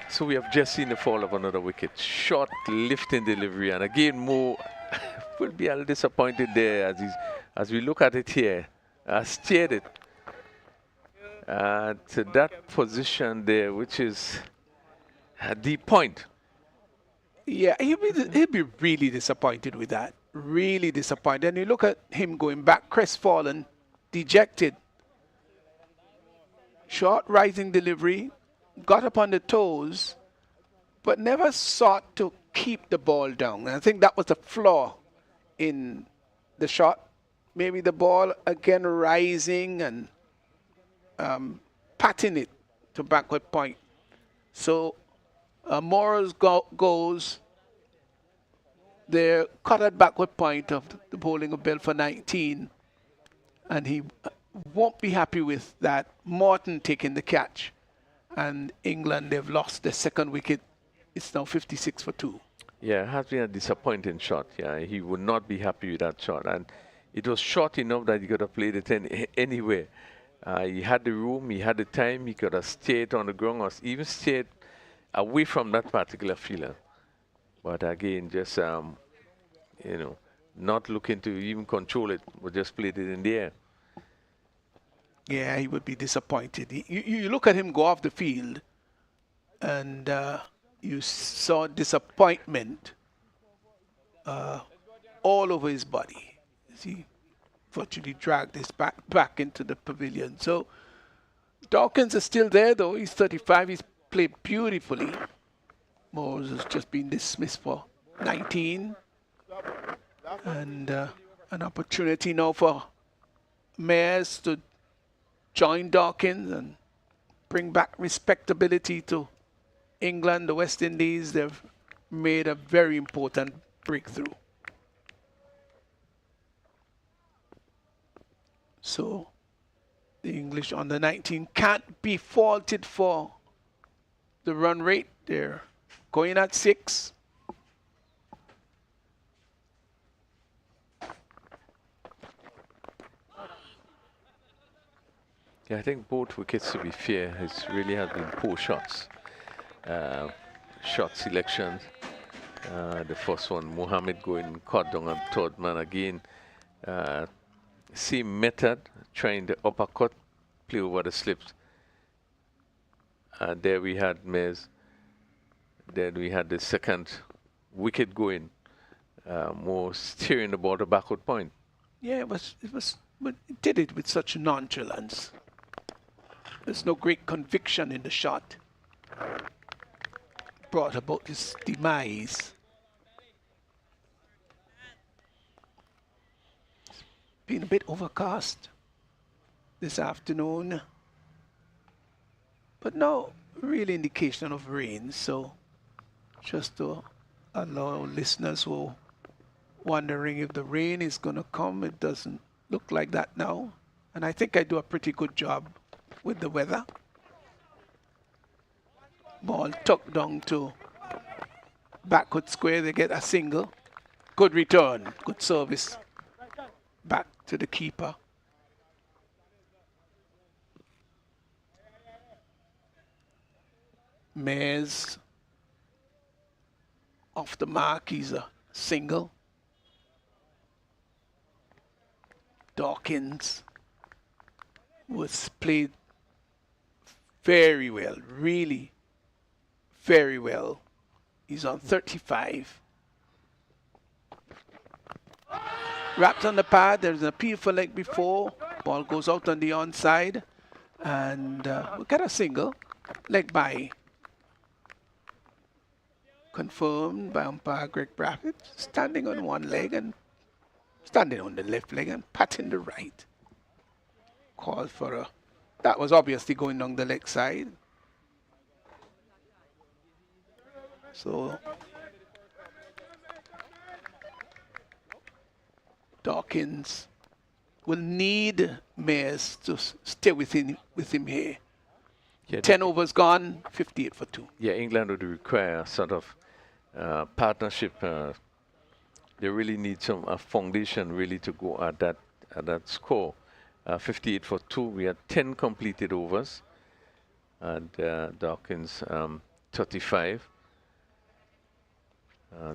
So we have just seen the fall of another wicket. Short lifting delivery, and again Mo will be a little disappointed there as we look at it here. Steered it to that position there, which is a deep point. Yeah, he'll be really disappointed with that. Really disappointed. And you look at him going back, crestfallen, dejected. Short rising delivery, got up on the toes, but never sought to keep the ball down. And I think that was the flaw in the shot. Maybe the ball again rising and patting it to backward point. So Morris goes there, cut at backward point of the bowling of Bell for 19, and he won't be happy with that. Morton taking the catch, and England, they've lost their second wicket. It's now 56 for 2. Yeah, it has been a disappointing shot. Yeah, he would not be happy with that shot, and it was short enough that he could have played it anywhere. He had the room, he had the time, he could have stayed on the ground or even stayed away from that particular fielder. But again, just, you know, not looking to even control it, but just played it in the air. Yeah, he would be disappointed. You look at him go off the field, and you saw disappointment all over his body. He virtually dragged his back into the pavilion. So Dawkins is still there, though. He's 35. He's played beautifully. Moores has just been dismissed for 19. And an opportunity now for Mayers to join Dawkins and bring back respectability to England. The West Indies, they've made a very important breakthrough. So the English under 19 can't be faulted for the run rate. They're going at 6. Yeah, I think both wickets, to be fair, really has been poor shots. Shot selections. The first one, Mohammed going caught down on third man again. Same method, trying the uppercut, play over the slips. There we had Mez. Then we had the second wicket going, more steering the ball to backward point. Yeah, but it did it with such nonchalance. There's no great conviction in the shot. Brought about his demise. Been a bit overcast this afternoon, but no real indication of rain, so just to allow listeners who are wondering if the rain is going to come, it doesn't look like that now, and I think I do a pretty good job with the weather. Ball tucked down to backward square, they get a single. Good return, good service back to the keeper. Mays off the mark, he's a single. Dawkins was played very well, really very well. He's on 35. Wrapped on the pad, there's an appeal for leg before. Ball goes out on the onside. And we get a single. Leg by. Confirmed by umpire Greg Brackett. Standing on one leg and standing on the left leg and patting the right. Called for a... That was obviously going down the leg side. So Dawkins will need Mayers to stay with him here. Yeah, 10 overs gone, 58 for 2. Yeah, England would require sort of partnership. They really need a foundation really to go at that score. 58 for 2. We had 10 completed overs, and Dawkins 35.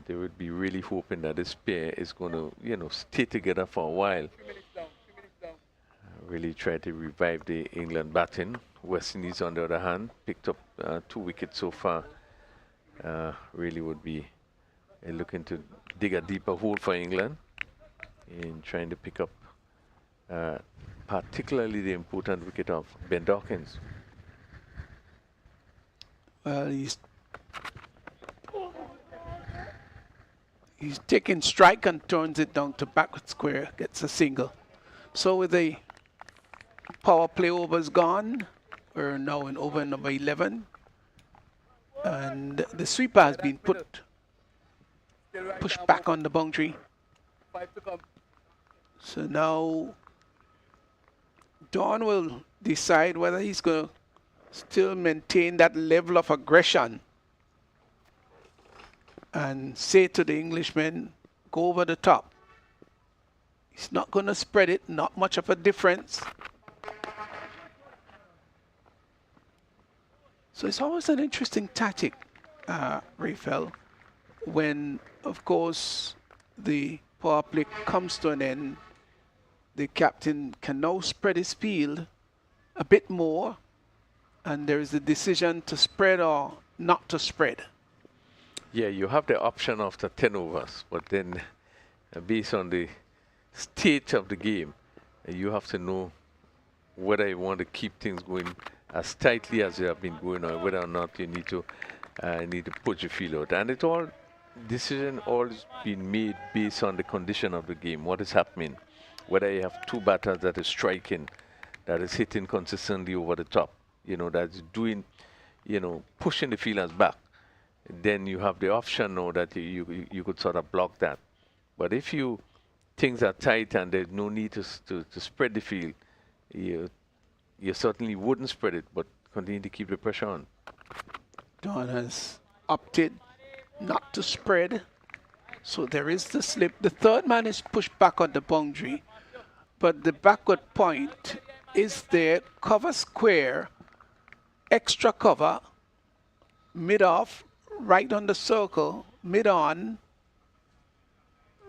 They would be really hoping that this pair is going to, stay together for a while. 3 minutes down. Really try to revive the England batting. West Indies, on the other hand, picked up 2 wickets so far. Really would be looking to dig a deeper hole for England in trying to pick up particularly the important wicket of Ben Dawkins. Well, he's taking strike and turns it down to backward square, gets a single. So with the power play overs gone, we're now in over number 11. And the sweeper has been pushed back on the boundary. 5 to come. So now Don will decide whether he's going to still maintain that level of aggression and say to the Englishman, go over the top. He's not going to spread it, not much of a difference. So it's always an interesting tactic, Raphael, when, of course, the power play comes to an end. The captain can now spread his field a bit more, and there is a decision to spread or not to spread. Yeah, you have the option after 10 overs, but then based on the state of the game, you have to know whether you want to keep things going as tightly as they have been going, or whether or not you need to put your field out. And decision all been made based on the condition of the game, what is happening. Whether you have 2 batters that is striking, that is hitting consistently over the top, that's doing, pushing the fielders back. Then you have the option now that you could sort of block that. But if things are tight and there's no need to spread the field, you certainly wouldn't spread it, but continue to keep the pressure on. Don has opted not to spread, so there is the slip. The third man is pushed back on the boundary, but the backward point is there, cover square, extra cover, mid off, right on the circle, mid on,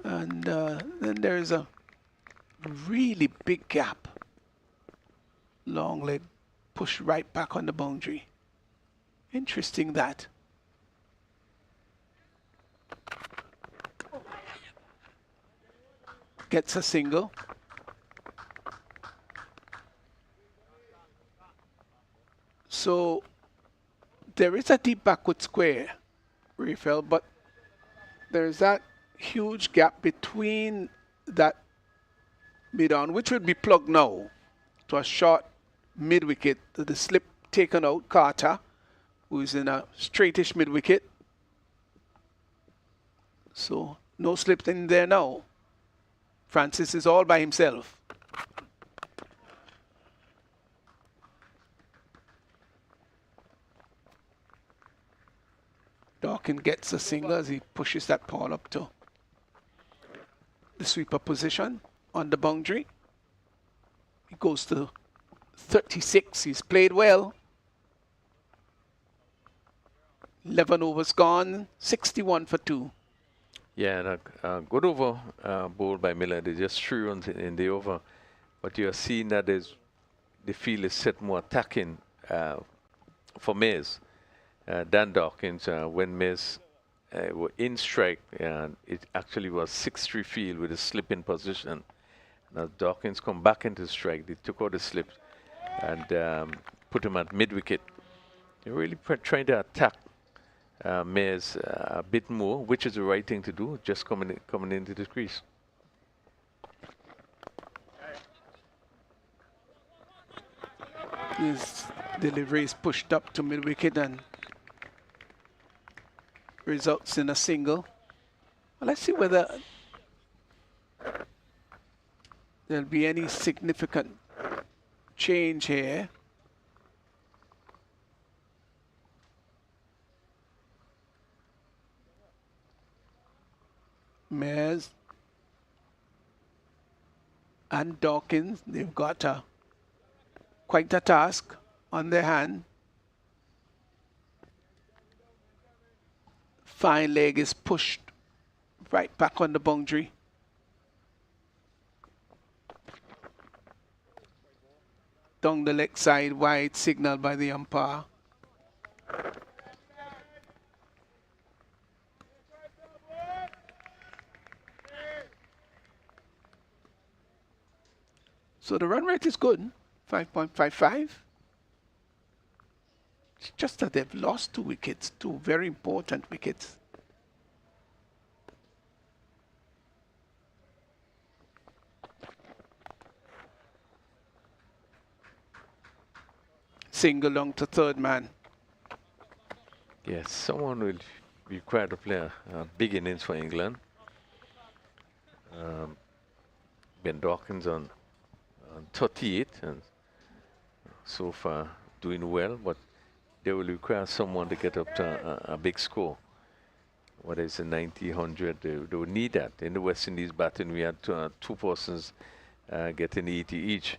and then there's a really big gap. Long leg push right back on the boundary. Interesting that. Gets a single. So there is a deep backward square, Raphael, but there's that huge gap between that mid-on, which would be plugged now to a short mid-wicket. The slip taken out, Carter, who's in a straightish mid-wicket. So no slips in there now. Francis is all by himself. Dawkins gets a single as he pushes that ball up to the sweeper position on the boundary. He goes to 36. He's played well. 11 overs gone, 61 for 2. Yeah, and a good over bowled by Miller. They just 3 runs in the over. But you are seeing that the field is set more attacking for Mays than Dawkins. When Mays were in strike, it actually was 6-3 field with a slip in position. Now Dawkins come back into strike. They took out the slip and put him at mid-wicket. They're really trying to attack Mays a bit more, which is the right thing to do, just coming into the crease. His delivery is pushed up to mid-wicket and results in a single. Well, let's see whether there'll be any significant change here. Mares and Dawkins, they've got quite a task on their hand. Fine leg is pushed right back on the boundary. Down the leg side, wide signal by the umpire. So the run rate is good, 5.55. It's just that they've lost 2 wickets, 2 very important wickets. Single long to third man. Yes, someone will be required to play a big innings for England. Ben Dawkins on 38 and so far doing well, but they will require someone to get up to a big score. Whether it's a 90, 100, they will need that. In the West Indies batting, we had 2 persons getting 80 each,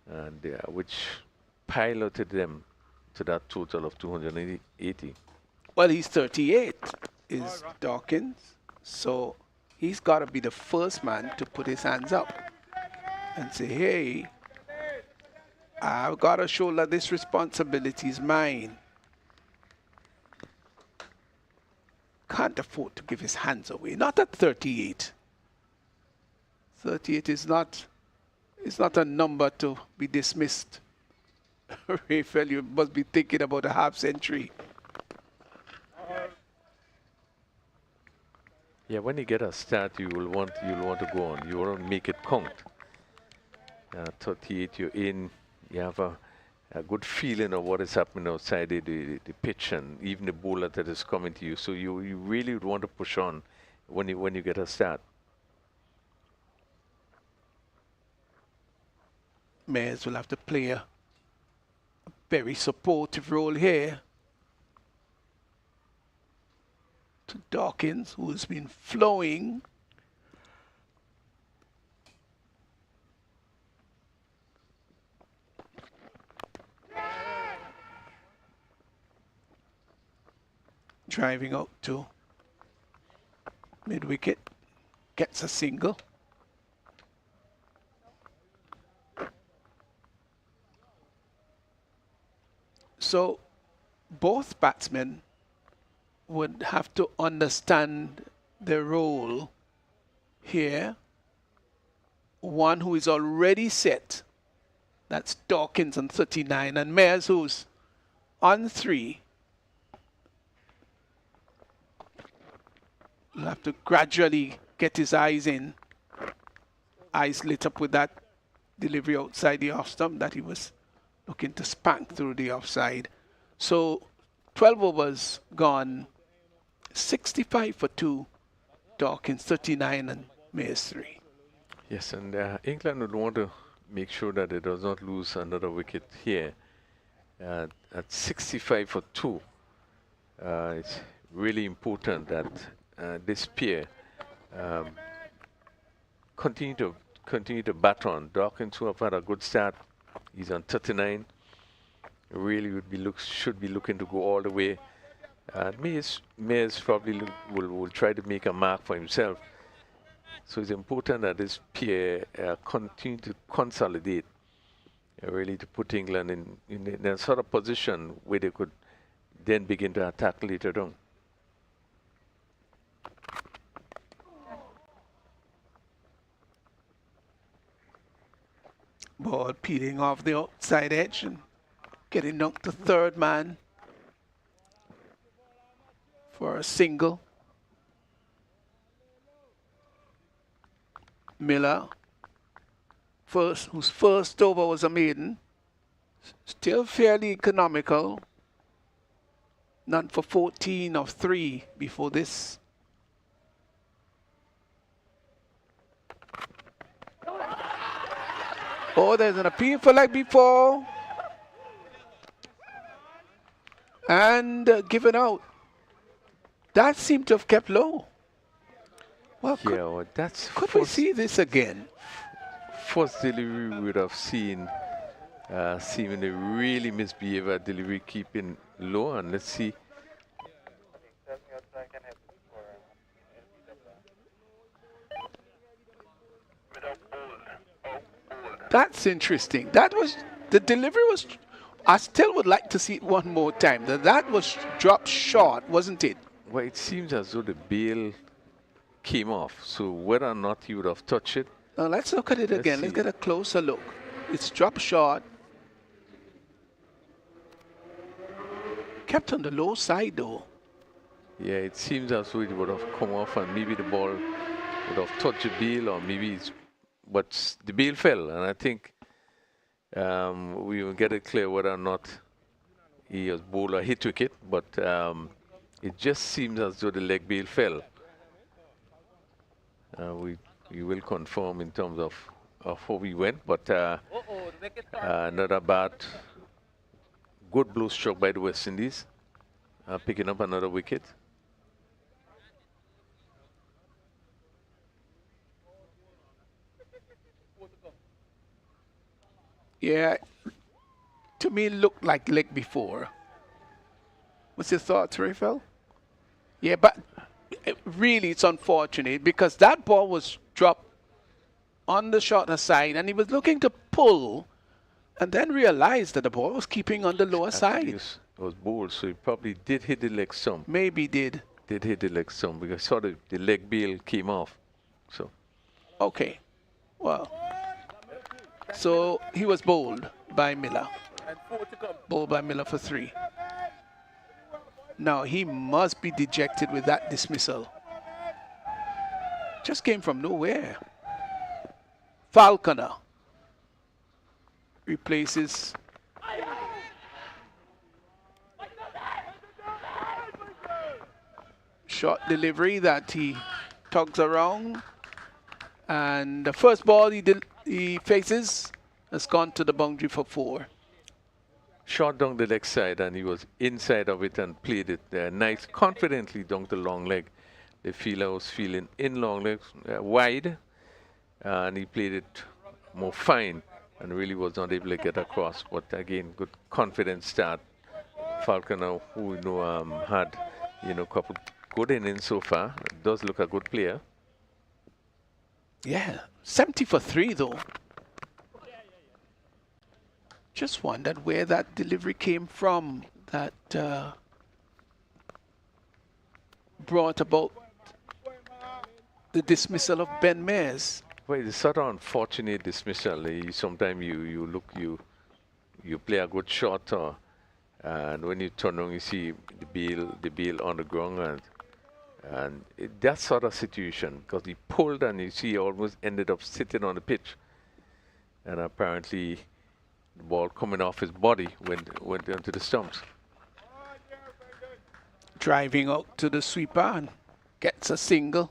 and which piloted them to that total of 280. Well, he's 38, is Dawkins, so he's got to be the first man to put his hands up and say, hey, I've got to show that this responsibility is mine. Can't afford to give his hands away. Not at 38. 38 is not a number to be dismissed. Raphael, you must be thinking about a half century. Yeah, when you get a start, you'll want to go on. You want to make it count. 38, you're in. You have a good feeling of what is happening outside the pitch and even the bowler that is coming to you. So you really would want to push on when you get a start. Mayers will have to play a very supportive role here to Dawkins, who's been flowing. driving out to mid-wicket, gets a single. So both batsmen would have to understand their role here. One who is already set, that's Dawkins on 39, and Mayers who's on 3. He'll have to gradually get his eyes in. Eyes lit up with that delivery outside the off stump that he was looking to spank through the offside. So 12 overs gone, 65 for 2, Dawkins 39 and Mayers 3. Yes, and England would want to make sure that it does not lose another wicket here. At 65 for 2, it's really important that this pair continue to bat on. Dawkins, who have had a good start, he's on 39. Really should be looking to go all the way. Mayers probably will try to make a mark for himself. So it's important that this pair continue to consolidate, really to put England in a sort of position where they could then begin to attack later on. Ball peeling off the outside edge and getting knocked to third man for a single. Miller, whose first over was a maiden, still fairly economical. None for 14 of 3 before this. Oh, there's an appeal for leg before. And given out. That seemed to have kept low. Well, Yeah, well, that's could we see this again? first delivery we would have seen seemingly really misbehave at delivery, keeping low, and let's see. That's interesting. That was, the delivery was, I still would like to see it one more time. That was dropped short, wasn't it? Well, it seems as though the bail came off, so whether or not he would have touched it. Now let's look at it again. Let's get a closer look. It's dropped short. Kept on the low side though. Yeah, it seems as though it would have come off and maybe the ball would have touched the bail, or maybe it's, but the bail fell, and I think we will get it clear whether or not he was bowled or hit wicket, but it just seems as though the leg bail fell. We will confirm in terms of how we went, but another bat, good blow struck by the West Indies, picking up another wicket. Yeah, to me it looked like leg before. What's your thoughts, Raphael? Yeah, but really it's unfortunate because that ball was dropped on the shorter side and he was looking to pull and then realized that the ball was keeping on the lower side. It was bowled, so he probably did hit the leg stump. Maybe did. Did hit the leg stump because I saw the leg bail came off. So. Okay. Well. So he was bowled by Miller. Bowled by Miller for 3. Now he must be dejected with that dismissal. Just came from nowhere. Falconer replaces short delivery that he tugs around, and the first ball he faces has gone to the boundary for 4. Shot down the leg side, and he was inside of it and played it nice, confidently down the long leg. The fielder was feeling in long legs, wide, and he played it more fine and really was not able to get across. But again, good confident start. Falconer, who you know had you know, couple good innings so far. Does look a good player. Yeah, 70 for 3 though. Just wondered where that delivery came from that brought about the dismissal of Ben Mayers. Well, it's sort of unfortunate dismissal. Sometimes you play a good shot, and when you turn on, you see the bail on the ground, and that sort of situation, because he pulled and you see he almost ended up sitting on the pitch, and apparently the ball coming off his body went into the stumps. Driving out to the sweeper and gets a single.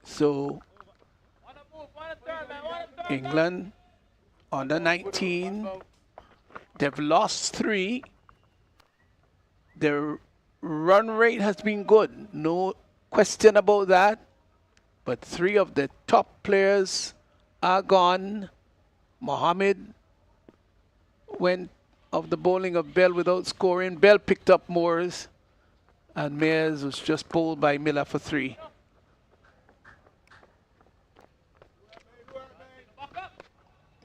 So England under 19, they've lost 3. Their run rate has been good, no question about that. But 3 of the top players are gone. Mohammed went of the bowling of Bell without scoring. Bell picked up Moores, and Mayers was just bowled by Miller for 3.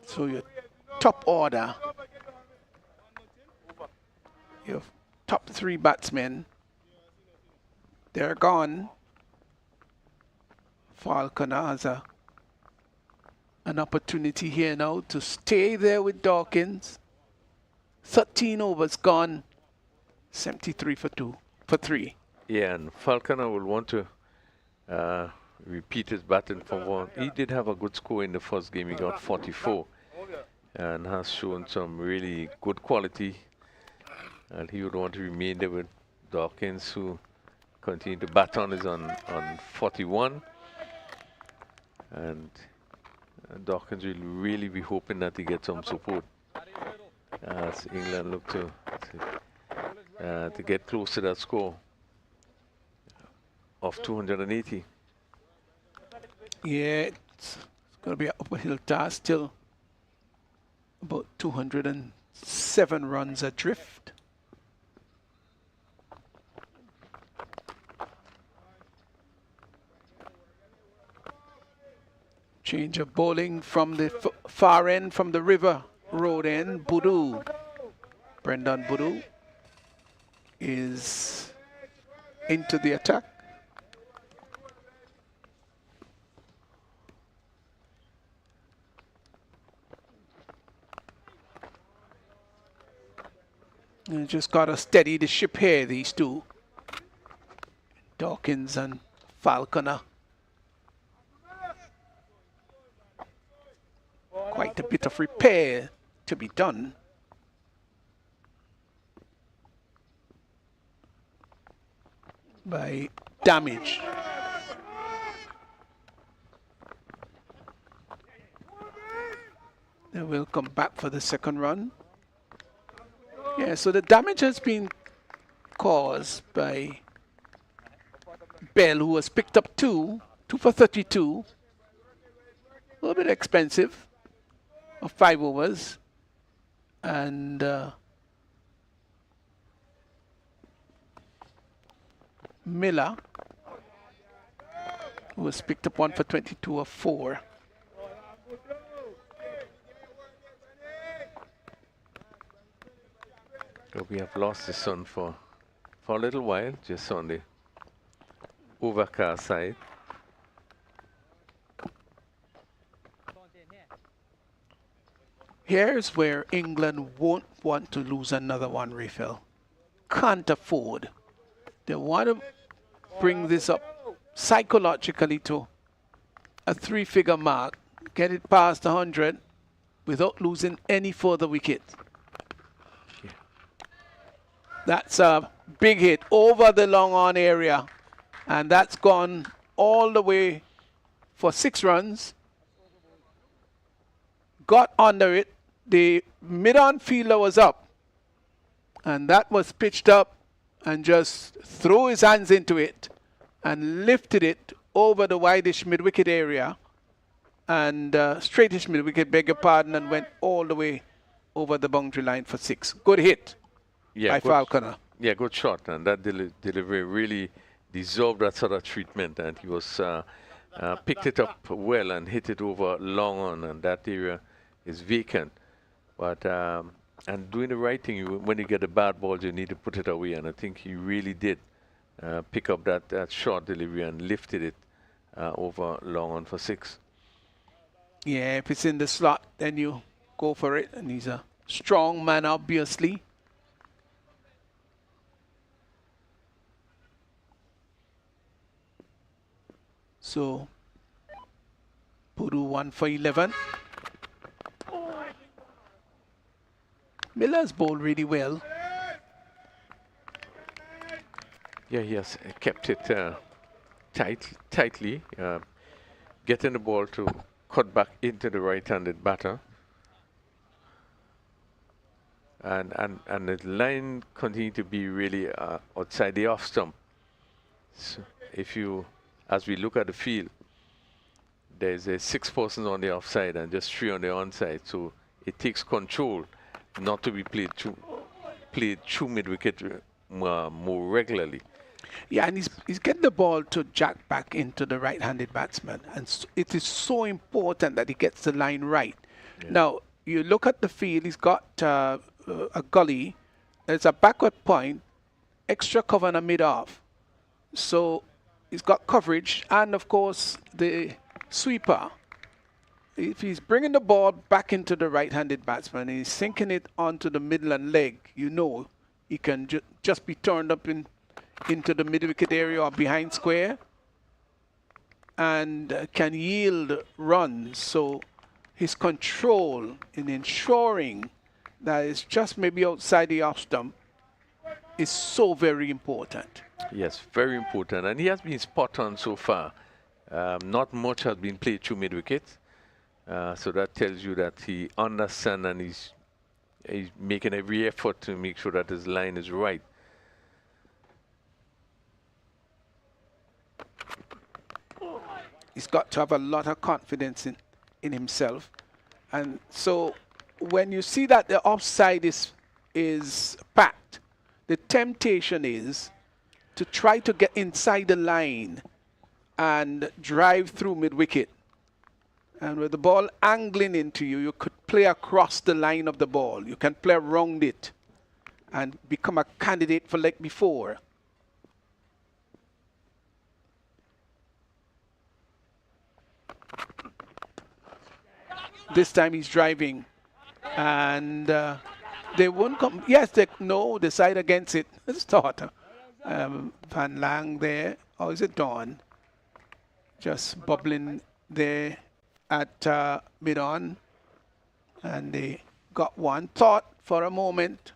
So your top order, your top 3 batsmen, they're gone. Falconer has an opportunity here now to stay there with Dawkins. 13 overs gone, 73 for 3. Yeah, and Falconer will want to repeat his batting from one. He did have a good score in the first game. He got 44 and has shown some really good quality. And he would want to remain there with Dawkins, who continue to bat on is on 41. And Dawkins will really be hoping that he gets some support as England look to get close to that score of 280. Yeah, it's going to be an uphill task, still about 207 runs adrift. Change of bowling from the far end, from the River Road end. Boodoo, Brendan Boodoo is into the attack. And just got to steady the ship here, these two. Dawkins and Falconer. Quite a bit of repair to be done. By damage. They will come back for the second run. Yeah, so the damage has been caused by Bell, who has picked up 2 for 32. A little bit expensive, of 5 overs. And Miller, who has picked up 1 for 22 of 4. So we have lost the sun for a little while, just on the overcast side. Here's where England won't want to lose another one, refill. Can't afford. They want to bring this up psychologically to a 3-figure mark, get it past 100 without losing any further wickets. Yeah. That's a big hit over the long on area, and that's gone all the way for 6 runs. Got under it. The mid-on fielder was up, and that was pitched up and just threw his hands into it and lifted it over the wideish mid-wicket area and straightish mid-wicket, beg your pardon, and went all the way over the boundary line for 6. Good hit by Falconer. Yeah, good shot, and that delivery really deserved that sort of treatment, and he was picked it up well and hit it over long on, and that area is vacant. But and doing the right thing, when you get the bad balls, you need to put it away, and I think he really did pick up that short delivery and lifted it over long on for 6. Yeah, if it's in the slot, then you go for it. And he's a strong man, obviously. So, Puru 1 for 11. Miller's bowled really well. Yeah, he has kept it tightly, getting the ball to cut back into the right-handed batter. And the line continued to be really outside the off stump. So if you, as we look at the field, there's 6 persons on the offside and just 3 on the onside. So it takes control not to be played through mid-wicket more regularly. Yeah, and he's getting the ball to jack back into the right-handed batsman. And it is so important that he gets the line right. Yeah. Now, you look at the field, he's got a gully, there's a backward point, extra cover and a mid-off. So he's got coverage, and of course the sweeper. If he's bringing the ball back into the right-handed batsman and he's sinking it onto the middle and leg, you know he can just be turned up into the mid-wicket area or behind square and can yield runs. So his control in ensuring that it's just maybe outside the off stump is so very important. Yes, very important. And he has been spot on so far. Not much has been played through mid-wicket. So that tells you that he understands and he's making every effort to make sure that his line is right. He's got to have a lot of confidence in himself. And so when you see that the offside is packed, the temptation is to try to get inside the line and drive through mid-wicket. And with the ball angling into you, you could play across the line of the ball. You can play around it and become a candidate for leg before. This time he's driving, and they won't come. Yes, they decide against it. Start Van Lang there, or is it Dawn? Just bubbling there at mid-on, and they got one. Thought for a moment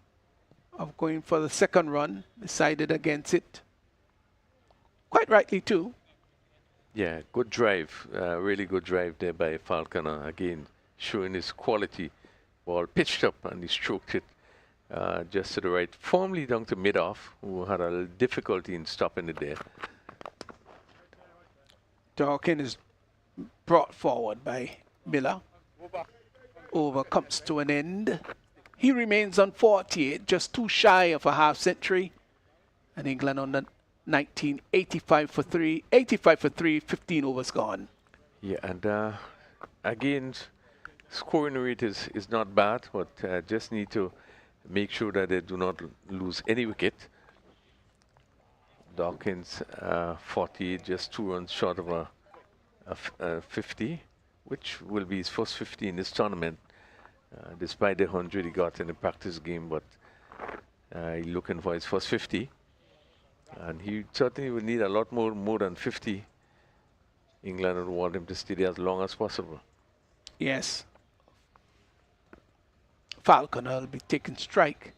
of going for the second run, decided against it. Quite rightly too. Yeah, good drive, really good drive there by Falconer. Again, showing his quality. Ball pitched up and he stroked it just to the right, firmly down to mid-off, who had a little difficulty in stopping it there. Dawkins is brought forward by Miller. Over comes to an end. He remains on 48, just too shy of a half century. And England on the 19, 85 for 3, 15 overs gone. Yeah, and again, scoring rate is not bad, but just need to make sure that they do not lose any wicket. Dawkins 48, just 2 runs short of a 50, which will be his first 50 in this tournament, despite the 100 he got in the practice game, but he's looking for his first 50. And he certainly will need a lot more than 50. England would want him to stay there as long as possible. Yes. Falconer will be taking strike.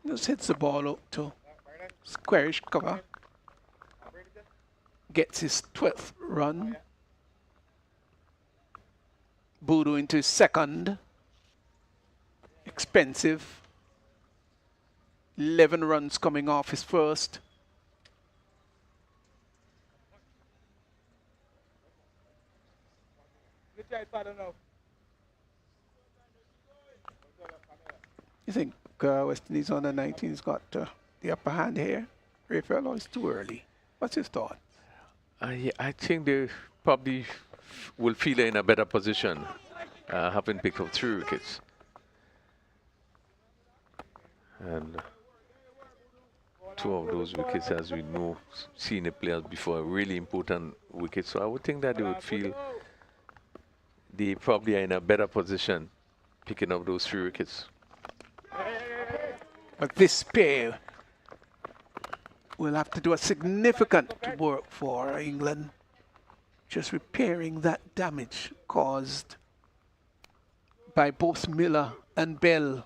Just hits the ball up to squarish cover. Gets his 12th run. Boodoo into his second. Expensive. 11 runs coming off his first. You think West Indies on the 19's got the upper hand here, Raphael, or it's too early? What's your thought? Yeah, I think they probably will feel they're in a better position, having picked up 3 wickets. And 2 of those wickets, as we know, senior players before, really important wickets. So I would think that they would feel they probably are in a better position picking up those 3 wickets. But this pair will have to do a significant work for England, just repairing that damage caused by both Miller and Bell.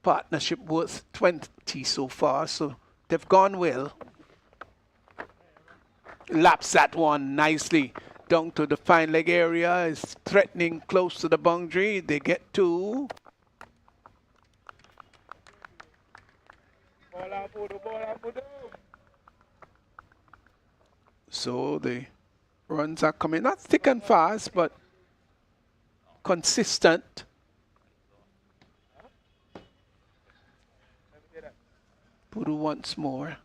Partnership worth 20 so far, so they've gone well. Laps that one nicely down to the fine leg area, is threatening close to the boundary. They get 2. So the runs are coming, not thick and fast, but consistent. Puru once more.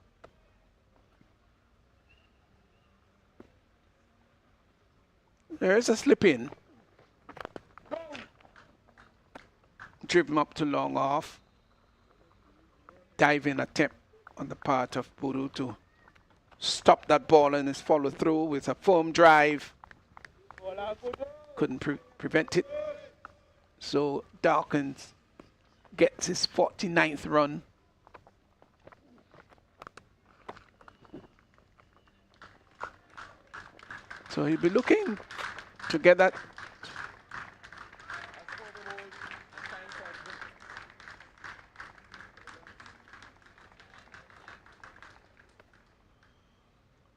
There's a slip in. Driven up to long off. Diving attempt on the part of Puru to stop that ball and his follow through with a firm drive. Couldn't prevent it. So Dawkins gets his 49th run. So he'll be looking to get that.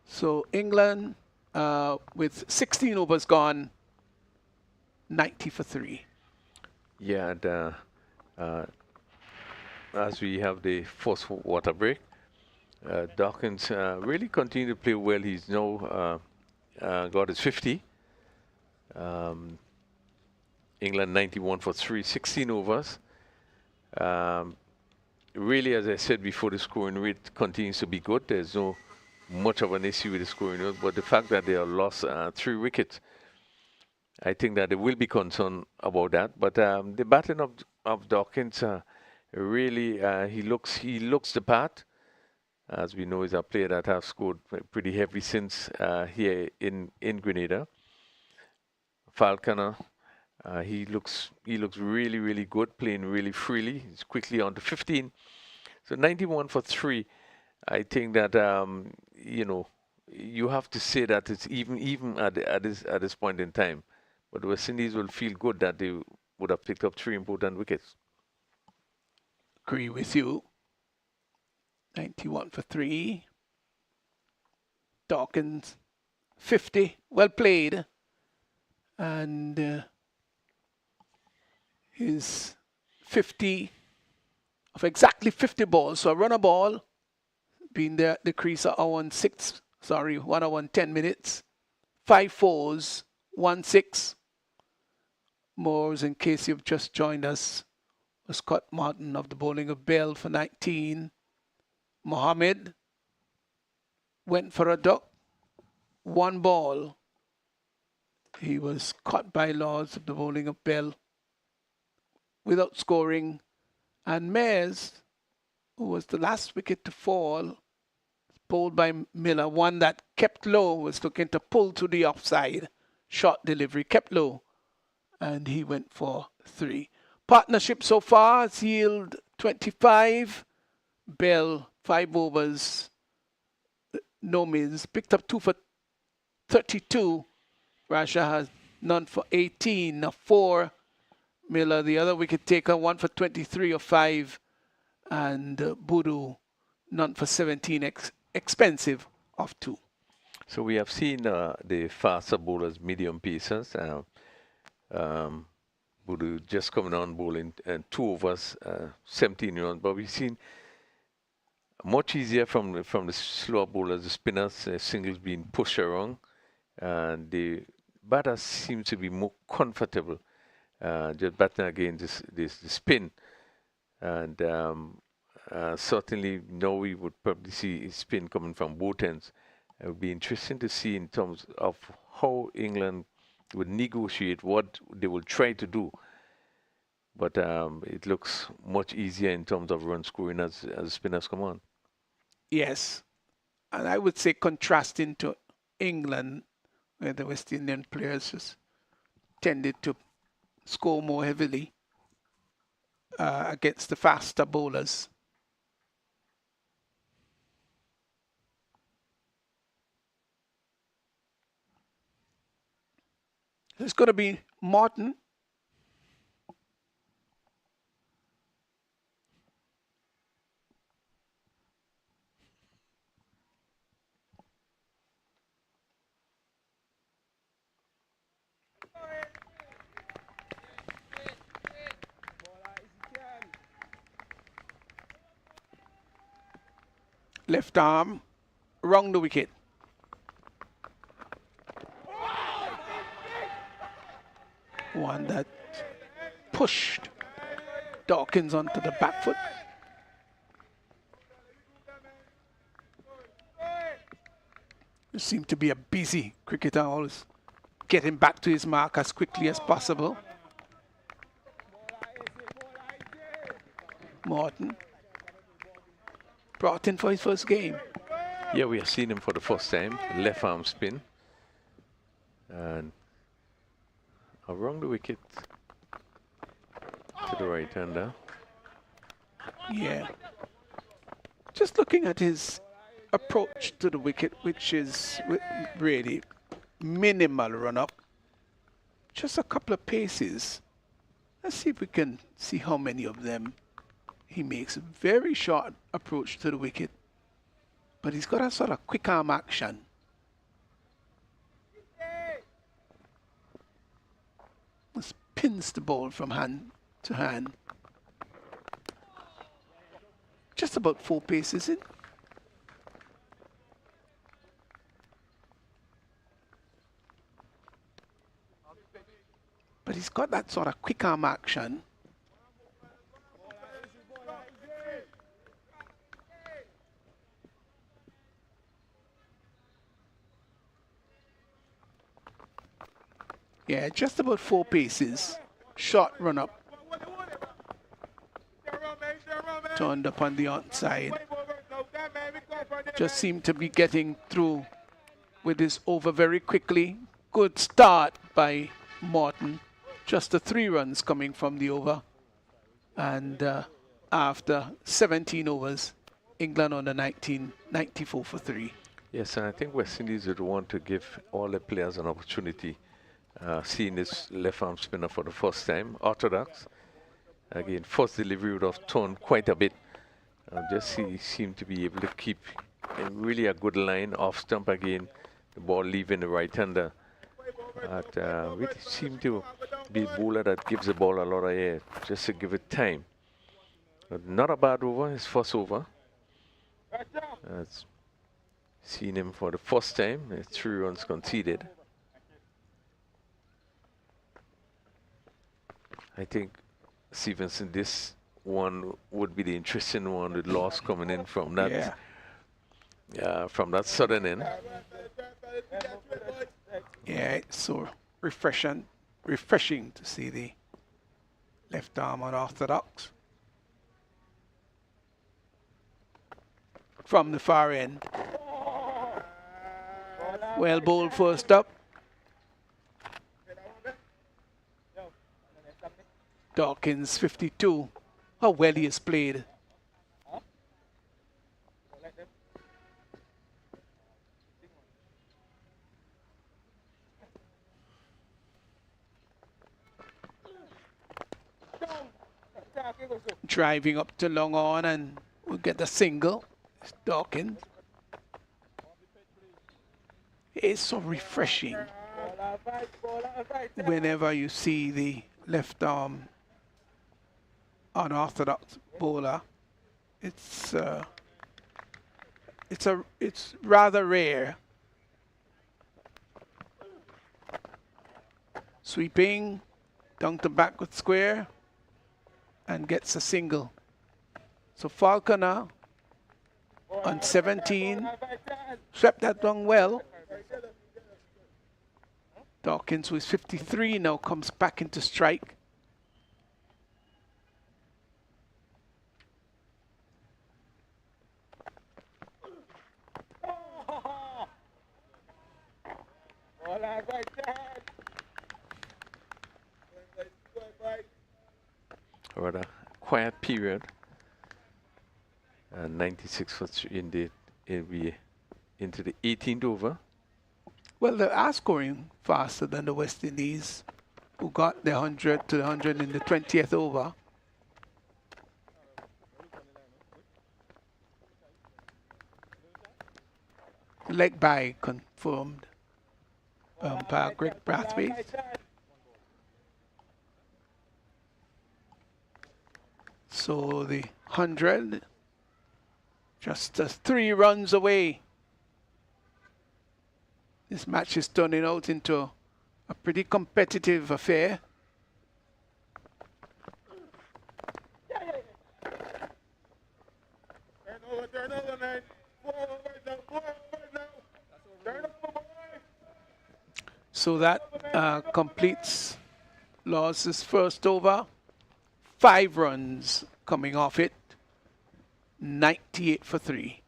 So England, with 16 overs gone, 90 for 3. Yeah, and as we have the first water break, Dawkins really continued to play well. He's now got his 50. England 91 for 3, 16 overs. Really, as I said before, the scoring rate continues to be good. There's no much of an issue with the scoring rate, but the fact that they have lost 3 wickets, I think that they will be concerned about that. But the batting of Dawkins, really, he looks the part. As we know, he's a player that has scored pretty heavy since here in Grenada. Falconer, he looks really good, playing really freely. He's quickly on to 15. So 91 for 3. I think that you know, you have to say that it's even at this point in time. But the West Indies will feel good that they would have picked up 3 important wickets. Agree with you. 91 for 3. Dawkins, 50. Well played. And his 50 of exactly 50 balls. So a runner ball being there at the crease at 1 hour and 10 minutes. 5 fours, 1 6. Moores, in case you've just joined us, was Scott Martin of the bowling of Bell for 19. Mohammed went for a duck. 1 ball. He was caught by Laws of the bowling of Bell without scoring. And Mayers, who was the last wicket to fall, bowled by Miller, one that kept low, was looking to pull to the offside. Short delivery, kept low, and he went for 3. Partnership so far has yielded 25. Bell, 5 overs, no miss. Picked up 2 for 32. Raja has none for 18, a 4. Miller, the other wicket taker, 1 for 23 or 5. And Budu, none for 17, expensive of 2. So we have seen the faster bowlers, medium pacers. Budu just coming on bowling 2 overs, 17 runs. But we've seen much easier from the slower bowlers, the spinners, singles being pushed around. And the batters seem to be more comfortable just batting against this spin. And certainly now we would probably see spin coming from both ends. It would be interesting to see in terms of how England would negotiate what they will try to do. But it looks much easier in terms of run scoring as spinners come on. Yes. And I would say contrasting to England, where the West Indian players just tended to score more heavily against the faster bowlers. It's going to be Martin. Left arm, wrong the wicket. One that pushed Dawkins onto the back foot. He seemed to be a busy cricketer, always getting back to his mark as quickly as possible. Morton brought in for his first game. Yeah, we have seen him for the first time. Left arm spin. And around the wicket to the right hander. Yeah. Just looking at his approach to the wicket, which is really minimal run up. Just a couple of paces. Let's see if we can see how many of them he makes. A very short approach to the wicket, but he's got a sort of quick arm action. Spins the ball from hand to hand. Just about 4 paces in. But he's got that sort of quick arm action. Yeah, just about 4 paces. Short run up. Turned up on the outside. Just seemed to be getting through with his over very quickly. Good start by Morton. Just the 3 runs coming from the over. And after 17 overs, England on the 19, 94 for 3. Yes, and I think West Indies would want to give all the players an opportunity. Seeing this left arm spinner for the first time, orthodox. Again, first delivery would have turned quite a bit. Just he seemed to be able to keep really a good line off stump again. The ball leaving the right hander. Really seemed to be a bowler that gives the ball a lot of air, just to give it time. But not a bad over, his first over. Seen him for the first time, 3 runs conceded. I think, Stevenson, this one would be the interesting one with loss coming in from that, from that sudden end. Yeah, it's so refreshing to see the left arm unorthodox. From the far end. Well bowled first up. Dawkins 52. How well he has played. Driving up to long on, and we'll get the single. It's Dawkins. It's so refreshing whenever you see the left arm unorthodox bowler. It's rather rare. Sweeping, down to backward square and gets a single. So Falconer on 17 swept that one well. Dawkins, who is 53 now, comes back into strike. Rather quiet period. 96 for 3 indeed. It'll be into the 18th over. Well, they are scoring faster than the West Indies, who got the 100 to the 100 in the 20th over. Leg by confirmed by Greg Brathwaite. So the 100, just 3 runs away. This match is turning out into a pretty competitive affair. Turn over, man. So that completes Laws's first over. 5 runs coming off it. 98 for 3.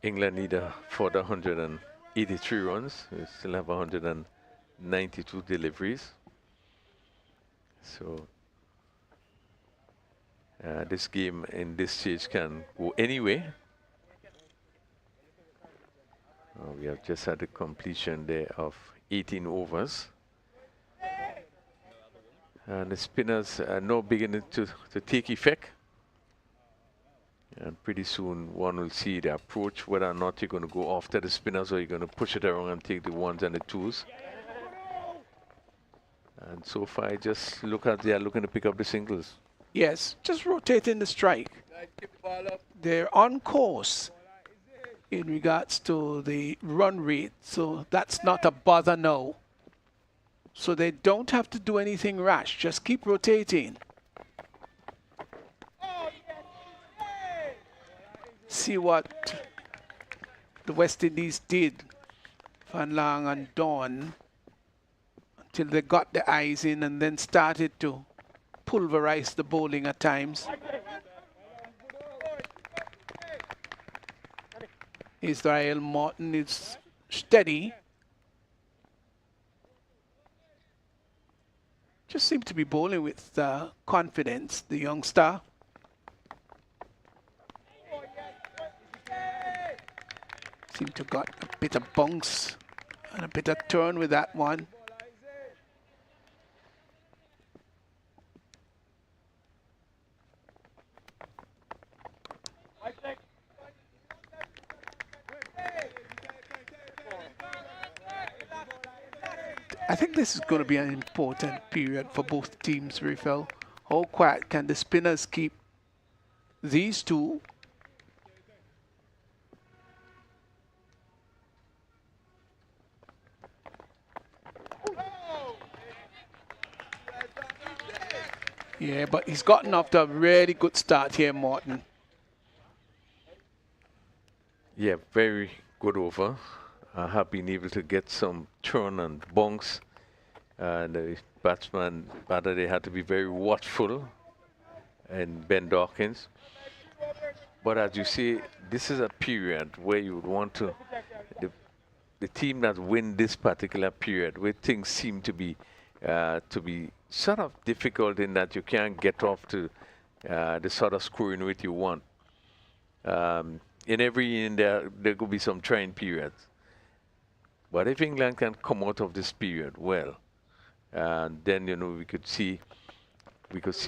England need a further 183 runs. We still have 192 deliveries. So this game in this stage can go anyway. We have just had the completion there of 18 overs. And the spinners are now beginning to take effect. And pretty soon one will see the approach, whether or not you're going to go after the spinners or you're going to push it around and take the 1s and the 2s. And so far, just look at they are looking to pick up the singles. Yes, just rotating the strike. They're on course in regards to the run rate, so that's not a bother now. So they don't have to do anything rash, just keep rotating. See what the West Indies did, Van Lang and Dawn, until they got the eyes in and then started to pulverize the bowling at times. Israel Morton is steady. Just seemed to be bowling with confidence, the youngster. Seemed to got a bit of bounce and a bit of turn with that one. I think this is going to be an important period for both teams, Rifel. How quiet can the spinners keep these two? Yeah, but he's gotten off to a really good start here, Morton. Yeah, very good over. Have been able to get some turn and bounce. And the batsman, rather they had to be very watchful, and Ben Dawkins. But as you see, this is a period where you would want to, the team that win this particular period, where things seem to be sort of difficult in that you can't get off to the sort of scoring rate you want. In every inning there could be some trying periods. But if England can come out of this period well, then we could see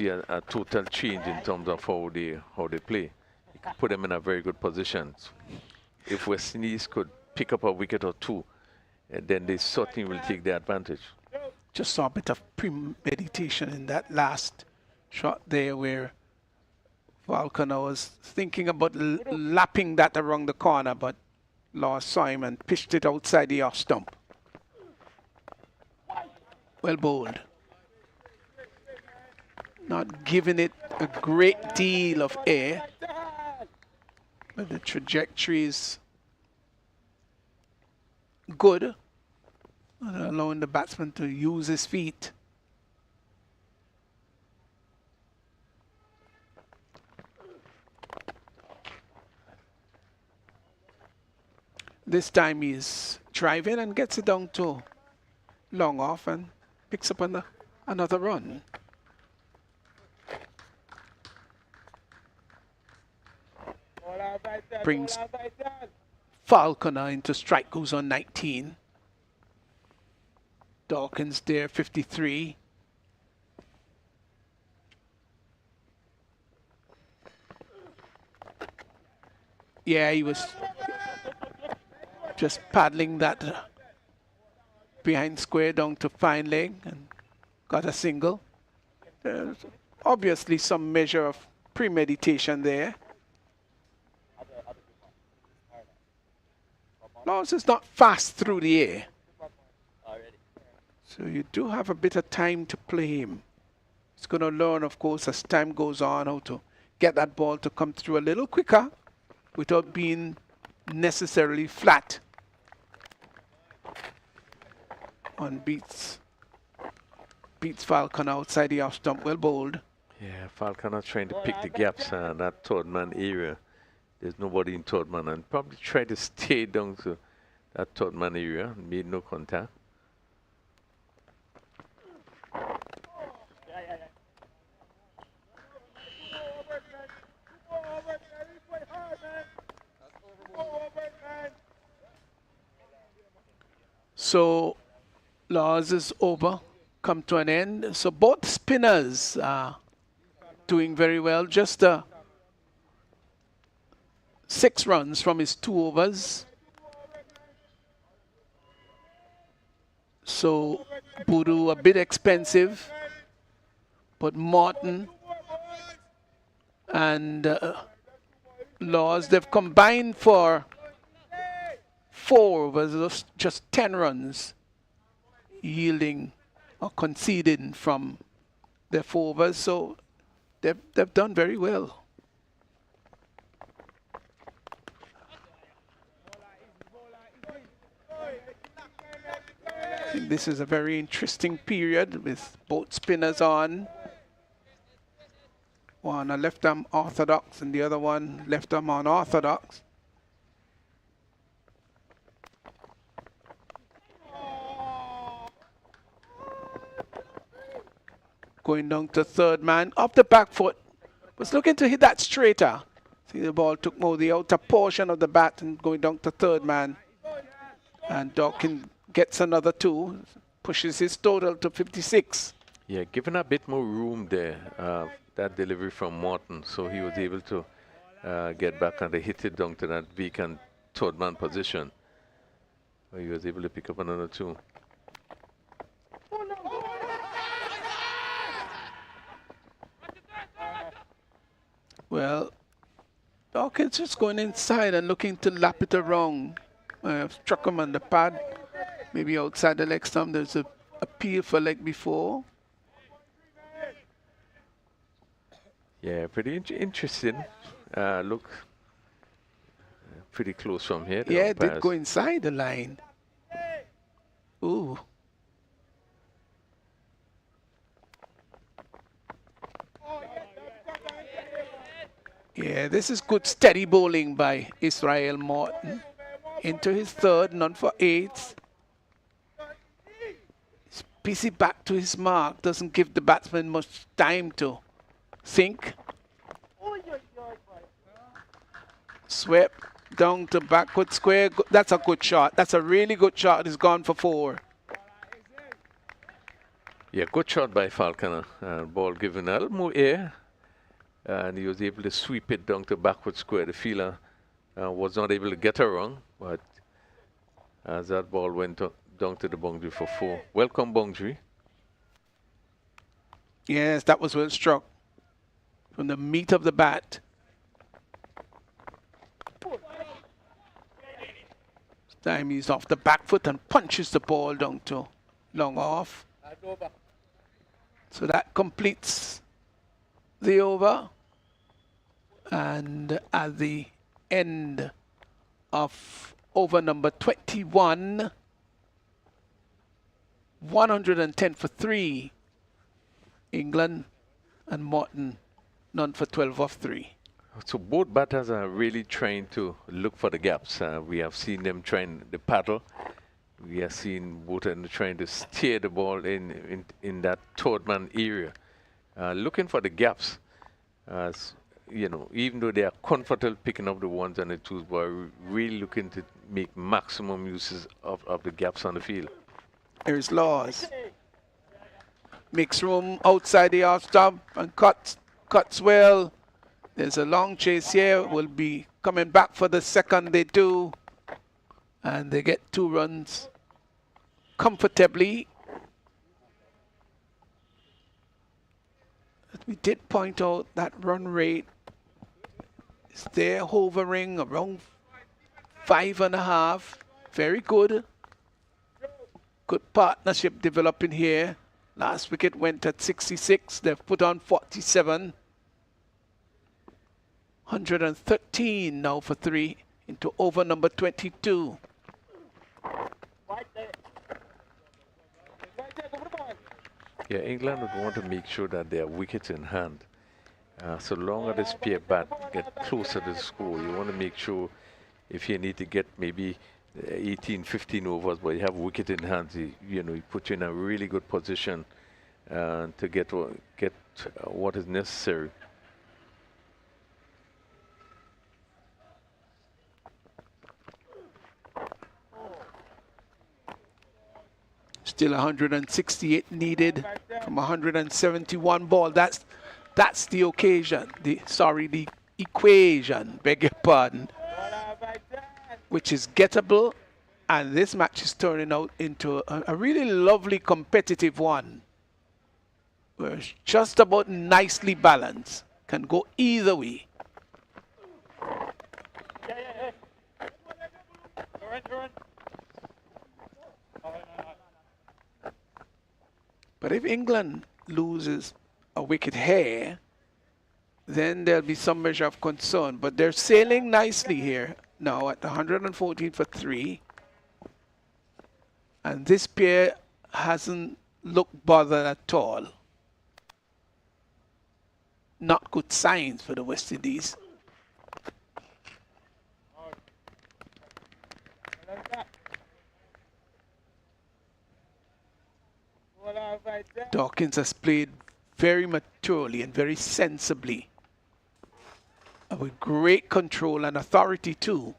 a total change in terms of how they play. It could put them in a very good position. If West Indies could pick up a wicket or two, then they certainly will take the advantage. Just saw a bit of premeditation in that last shot there where Falconer was thinking about lapping that around the corner, but Lord saw and pitched it outside the off stump. Well bowled. not giving it a great deal of air, but the trajectory is good, allowing the batsman to use his feet. This time he's driving and gets it down to long off and picks up another run. Brings Falconer into strike, goes on 19. Dawkins there, 53. Yeah, he was just paddling that behind square down to fine leg and got a single. There's obviously some measure of premeditation there. Laws is not fast through the air, so you do have a bit of time to play him. He's going to learn, of course, as time goes on, how to get that ball to come through a little quicker without being necessarily flat. On beats Falconer outside the off stump, well bowled. Yeah, Falconer trying to pick the gaps that third man area. There's nobody in third man, and probably try to stay down to that third man area and made no contact. So Laws is over, come to an end. So both spinners are doing very well. Just 6 runs from his 2 overs. So Boodoo a bit expensive, but Morton and Laws, they've combined for 4 overs of just 10 runs, yielding or conceding from their 4 overs. So they've done very well. I think this is a very interesting period with both spinners on. One a left arm orthodox and the other one left arm unorthodox. Going down to third man, off the back foot. Was looking to hit that straighter. See, the ball took more the outer portion of the bat and going down to third man. And Dawkins gets another 2, pushes his total to 56. Yeah, given a bit more room there, that delivery from Morton, so he was able to get back and hit it down to that vacant third man position, where he was able to pick up another 2. Well, Dawkins just going inside and looking to lap it around. Struck him on the pad, maybe outside the leg stump. There's a appeal for leg before. Yeah, pretty interesting. Look, pretty close from here. Yeah, it did go inside the line. Ooh. Yeah, this is good steady bowling by Israel Morton. Into his third, none for 8. He's busy back to his mark. Doesn't give the batsman much time to think. Swept down to backward square. That's a good shot. That's a really good shot. He's gone for 4. Yeah, good shot by Falconer. Ball given a little more air, and he was able to sweep it down to backward square. The fielder was not able to get her wrong, but as that ball went down to the boundary for 4. Welcome boundary. Yes, that was well struck from the meat of the bat. This time he's off the back foot and punches the ball down to long off. So that completes the over. And at the end of over number 21, 110 for 3, England, and Morton none for 12 off 3. So both batters are really trying to look for the gaps. We have seen them trying the paddle. We have seen both of them trying to steer the ball in that third man area, looking for the gaps. As you know, even though they are comfortable picking up the ones and the twos, but really looking to make maximum uses of the gaps on the field. Here's Laws. Makes room outside the off stump and cuts well. There's a long chase here. Will be coming back for the second. They do. And they get 2 runs comfortably. We did point out that run rate is there hovering around 5.5. Very good. Good partnership developing here. Last wicket went at 66. They've put on 47. 113 now for 3 into over number 22. Yeah, England would want to make sure that they have wickets in hand. So long as this pair bat get closer to the score, you want to make sure if you need to get maybe 18, 15 overs, but you have wicket in hand, you put you in a really good position to get what is necessary. Still 168 needed from 171 ball. That's the occasion. The equation, beg your pardon, which is gettable, and this match is turning out into a really lovely competitive one. Where it's just about nicely balanced. Can go either way. But if England loses a wicket here, then there'll be some measure of concern. But they're sailing nicely here now at 114 for 3. And this pair hasn't looked bothered at all. Not good signs for the West Indies. Dawkins has played very maturely and very sensibly, and with great control and authority too.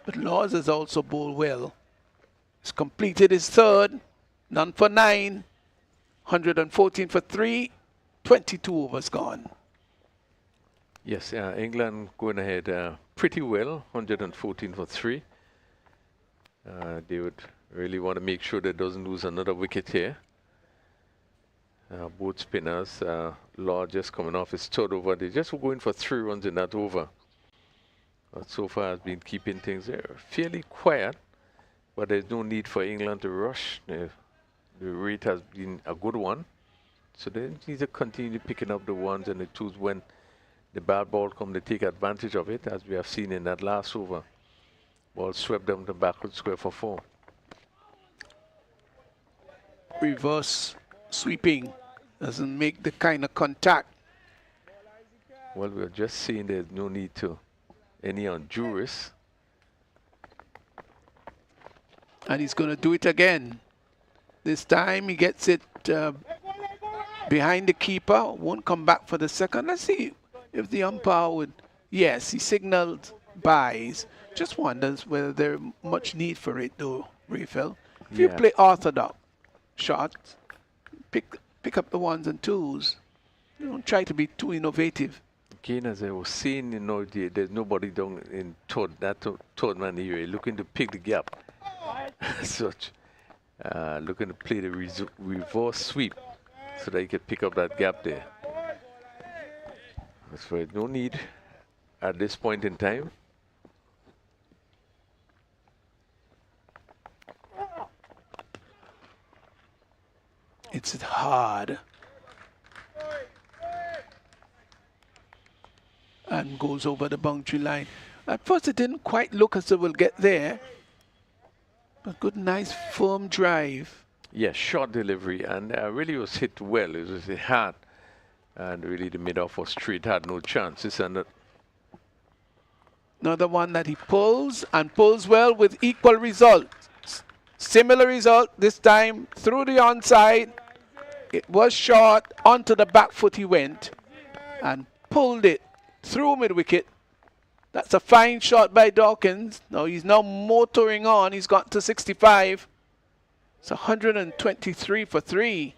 But Laws has also bowled well. He's completed his third, none for 9, 114 for 3, 22 overs gone. Yes, England going ahead pretty well, 114 for 3. They would really want to make sure they doesn't lose another wicket here. Both spinners, Law just coming off his third over. They're just going for 3 runs in that over. But so far has been keeping things there fairly quiet, but there's no need for England to rush. The rate has been a good one, so they need to continue picking up the ones and the twos when the bad ball come to take advantage of it, as we have seen in that last over. Ball swept them to backward square for 4. Reverse sweeping doesn't make the kind of contact. Well, we're just seeing there's no need to any undue risk. And he's going to do it again. This time he gets it behind the keeper, won't come back for the second. Let's see if the umpire would. Yes, he signaled buys. Just wonders whether there's much need for it though, Raphael. If you play orthodox shots, pick up the ones and twos. You don't try to be too innovative. Again, as I was saying, there's nobody down in third man area looking to pick the gap. Such looking to play the reverse sweep so that he could pick up that gap there. So no need at this point in time. hits it hard. And goes over the boundary line. At first it didn't quite look as though we'll get there. But good, nice, firm drive. Yeah, short delivery, and really was hit well. It was hard, and really the mid-off was straight, had no chances. And Another one that he pulls, and pulls well with equal result. Similar result, this time through the onside. It was short, onto the back foot he went, and pulled it through mid-wicket. That's a fine shot by Dawkins. Now he's now motoring on. He's got to 65. It's 123 for 3.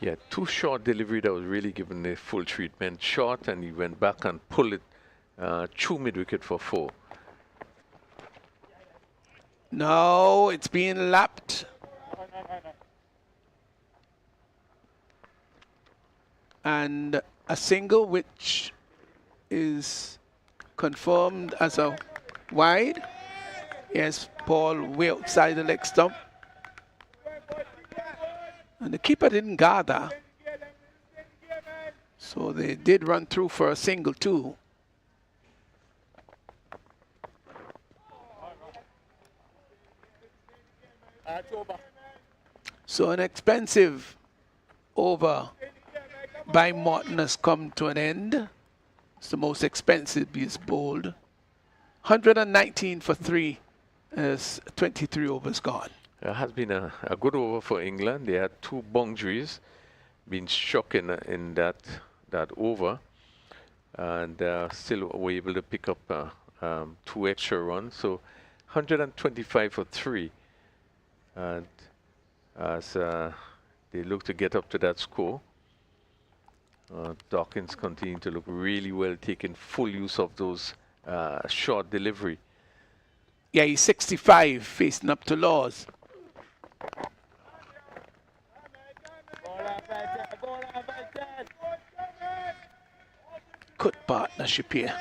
yeah, too short delivery that was really given the full treatment. Short, and he went back and pulled it through mid-wicket for 4. No, it's being lapped. And a single which is confirmed as a wide. Yes, ball way outside the leg stump. And the keeper didn't gather. So they did run through for a single too. So an expensive over by Morton has come to an end. It's the most expensive he's bowled. 119 for 3 as 23 overs gone. It has been a good over for England. They had 2 boundaries being struck in that over, and still were able to pick up 2 extra runs. So 125 for 3, and as they look to get up to that score, Dawkins continuing to look really well, taking full use of those short delivery. Yeah, he's 65 facing up to Laws. Good partnership here.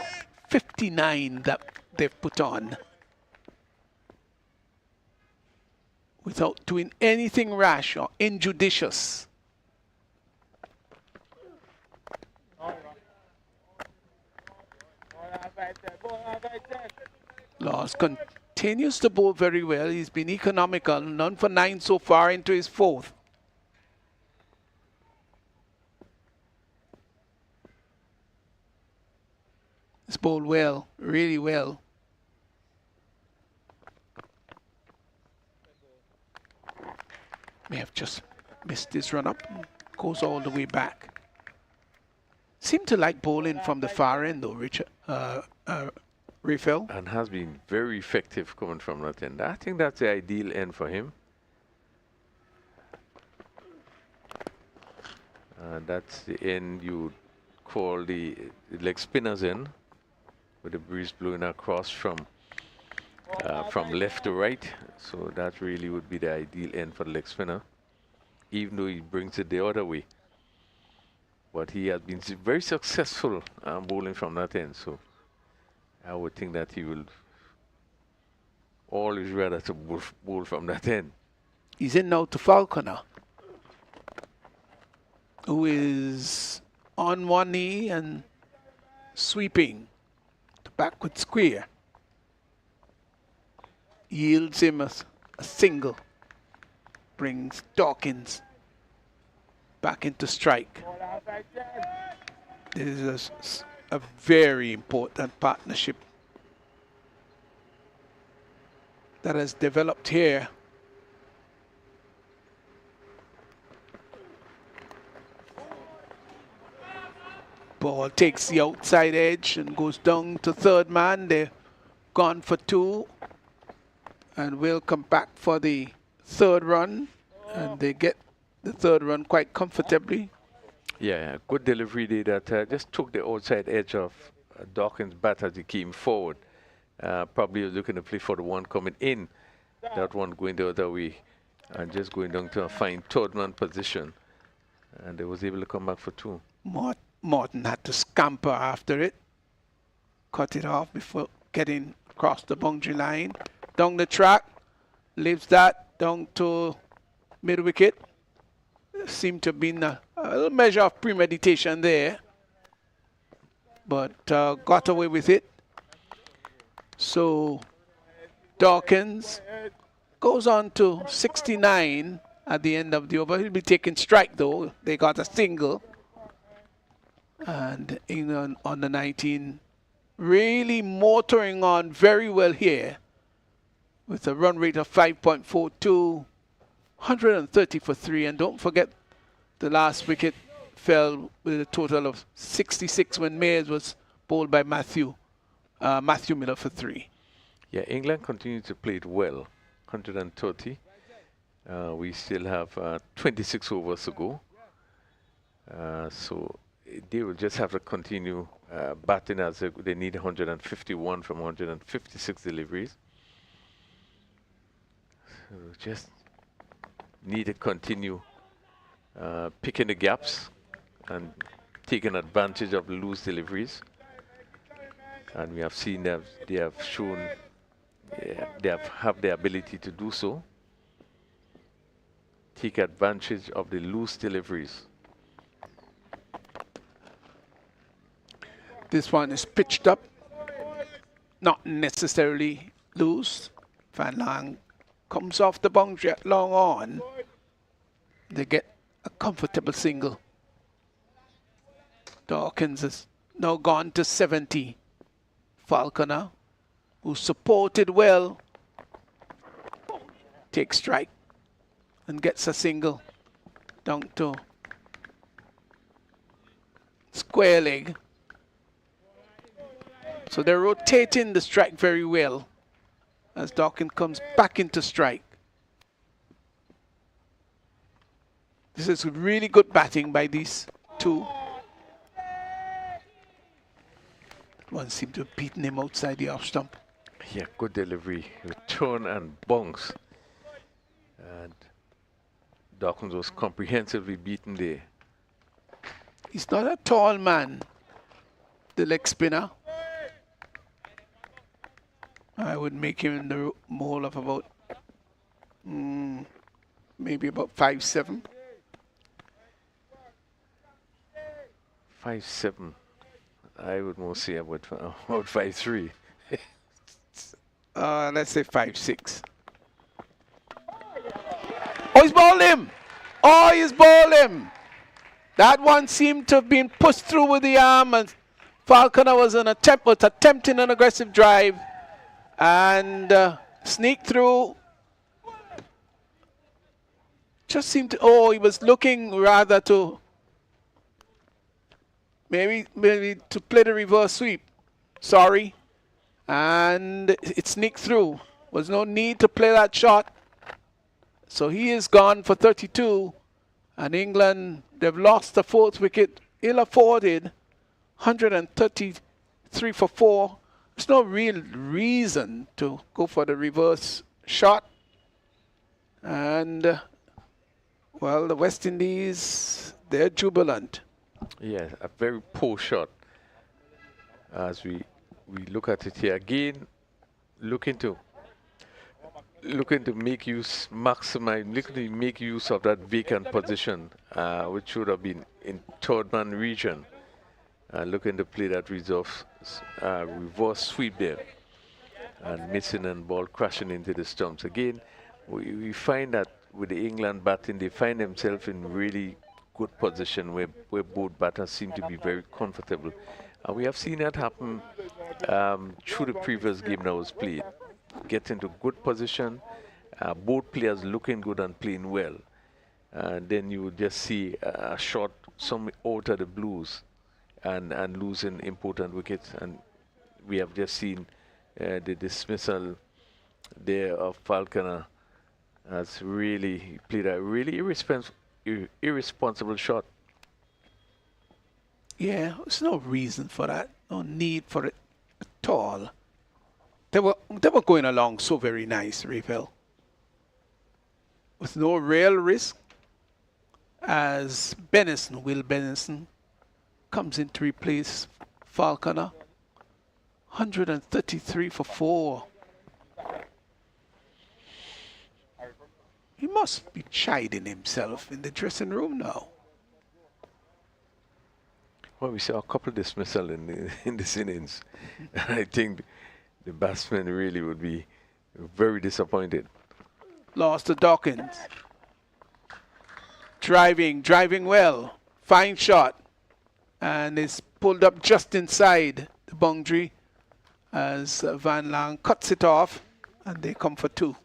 59 that they've put on. Without doing anything rash or injudicious. Laws continues to bowl very well. He's been economical. None for 9 so far into his 4th. He's bowled well, really well. May have just missed this run up. Goes all the way back. Seem to like bowling from the far end though, Richard. Refill. And has been very effective coming from that end. I think that's the ideal end for him. And that's the end you call the leg spinners in, with the breeze blowing across from left to right. So that really would be the ideal end for the leg spinner, even though he brings it the other way. But he has been very successful bowling from that end. So I would think that he will always rather to bowl from that end. He's in now to Falconer, who is on one knee and sweeping to backward square. Yields him a single. Brings Dawkins back into strike. This is a very important partnership that has developed here. Ball takes the outside edge and goes down to third man. They're gone for 2 and will come back for the 3rd run, and they get the 3rd run quite comfortably. Yeah, good delivery there that just took the outside edge of Dawkins' bat as he came forward. Probably was looking to play for the one coming in, that one going the other way, and just going down to a fine 3rd man position. And they was able to come back for 2. Morton had to scamper after it, cut it off before getting across the boundary line. Down the track, leaves that down to mid-wicket. seemed to have been a little measure of premeditation there, but got away with it. So Dawkins goes on to 69 at the end of the over. He'll be taking strike though. They got a single. And England on the 19 really motoring on very well here with a run rate of 5.42, 130 for 3. And don't forget the last wicket fell with a total of 66 when Mayers was bowled by Matthew Miller for 3. Yeah, England continued to play it well, 130. We still have 26 overs to go. So they will just have to continue batting as they need 151 from 156 deliveries. So just need to continue picking the gaps and taking advantage of loose deliveries. And we have seen that they have shown they have the ability to do so. Take advantage of the loose deliveries. This one is pitched up, not necessarily loose. Van Lang comes off the boundary at long on. They get a comfortable single. Dawkins has now gone to 70. Falconer, who supported well, takes strike and gets a single down to square leg. So they're rotating the strike very well as Dawkins comes back into strike. This is really good batting by these two. One seemed to have beaten him outside the off stump. Yeah, good delivery. Return and bounce. And Dawkins was comprehensively beaten there. He's not a tall man, the leg spinner. I would make him in the mole of about maybe about 5'7". 5'7". I would more say about 5'3". Let's say 5'6". Oh, he's bowled him! Oh, he's bowled him! That one seemed to have been pushed through with the arm, and Falconer was attempting an aggressive drive and sneaked through. Just seemed to, he was looking rather to maybe to play the reverse sweep. Sorry. And it sneaked through. Was no need to play that shot. So he is gone for 32. And England, they've lost the 4th wicket. Ill-afforded. 133 for 4. There's no real reason to go for the reverse shot. And, well, the West Indies, they're jubilant. Yeah, a very poor shot. As we look at it here again, looking to make use of that vacant position, which should have been in third man region. Looking to play that reverse sweep there, and missing and ball crashing into the stumps. Again, we find that with the England batting, they find themselves in really good position where both batters seem to be very comfortable. And we have seen that happen through the previous game that was played. Get into good position, both players looking good and playing well. And then you would just see a shot, some out of the blues, and losing important wickets. And we have just seen the dismissal there of Falconer has really played a really irresponsible shot. Yeah, there's no reason for that. No need for it at all. They were going along so very nice, Ravel. With no real risk as Will Benison comes in to replace Falconer. 133 for 4. He must be chiding himself in the dressing room now. Well, we saw a couple dismissal in this innings. I think the batsmen really would be very disappointed. Lost to Dawkins. Driving well. Fine shot. And it's pulled up just inside the boundary as Van Lang cuts it off and they come for 2.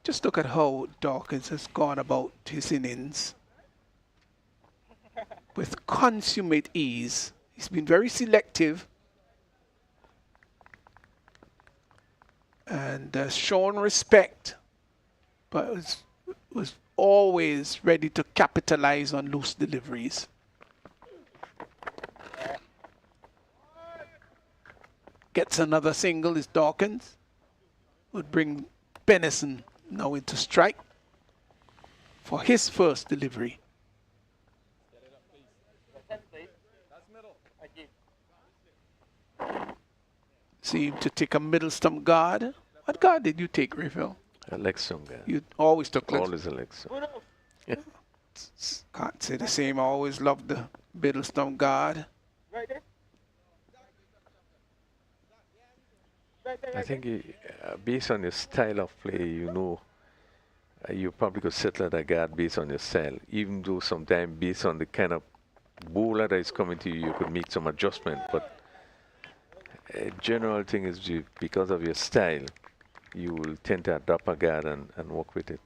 Just look at how Dawkins has gone about his innings with consummate ease. He's been very selective and shown respect, but was always ready to capitalize on loose deliveries. Gets another single is Dawkins. Would bring Benison now into strike for his first delivery. Seemed to take a middle stump guard. What guard did you take, Raphael? A leg stump guard. You always took leg. Always a leg stump. Can't say the same. I always loved the middle stump guard. Right there. I think based on your style of play, you know, you probably could settle that guard based on your style. Even though sometimes based on the kind of bowler that is coming to you, you could make some adjustment. But a general thing is because of your style, you will tend to adopt a guard and work with it.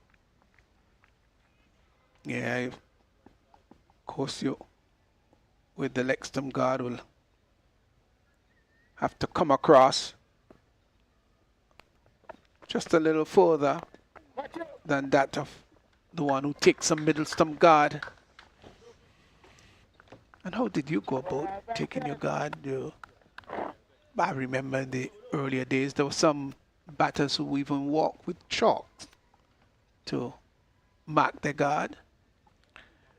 Yeah, of course you, with the leg stump guard, will have to come across just a little further than that of the one who takes a middle stump guard. And how did you go about taking your guard? I remember in the earlier days there were some batters who even walked with chalk to mark their guard.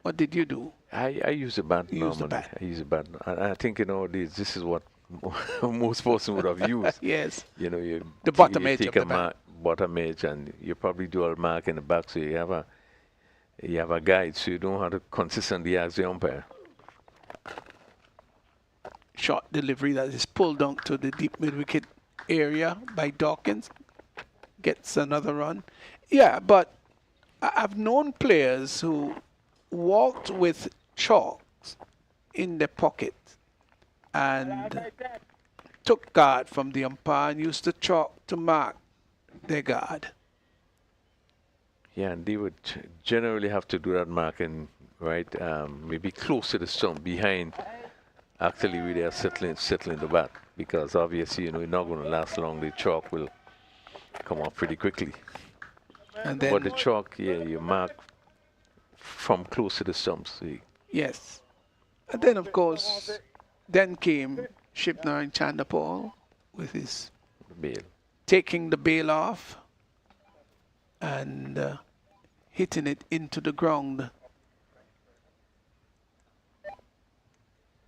What did you do? I use a bat You normally. use the bat. I use a bat. I think this is what most person would have used. Yes. You know, The bottom you edge take of the a mark, bottom edge, and you probably do a mark in the back, so you have a guide, so you don't have to consistently ask the umpire. Short delivery that is pulled down to the deep mid-wicket area by Dawkins. Gets another run. Yeah, but I've known players who walked with chalks in their pocket and took guard from the umpire and used the chalk to mark their guard. Yeah, and they would generally have to do that marking, right? Maybe close to the stump, behind actually where they are settling the bat, because obviously, you know, it's not going to last long. The chalk will come off pretty quickly. And then, But the chalk, yeah, you mark from close to the stumps. See. yes. And then, of course, then came Shipner and Chandapal with his The bail. taking the bail off and hitting it into the ground.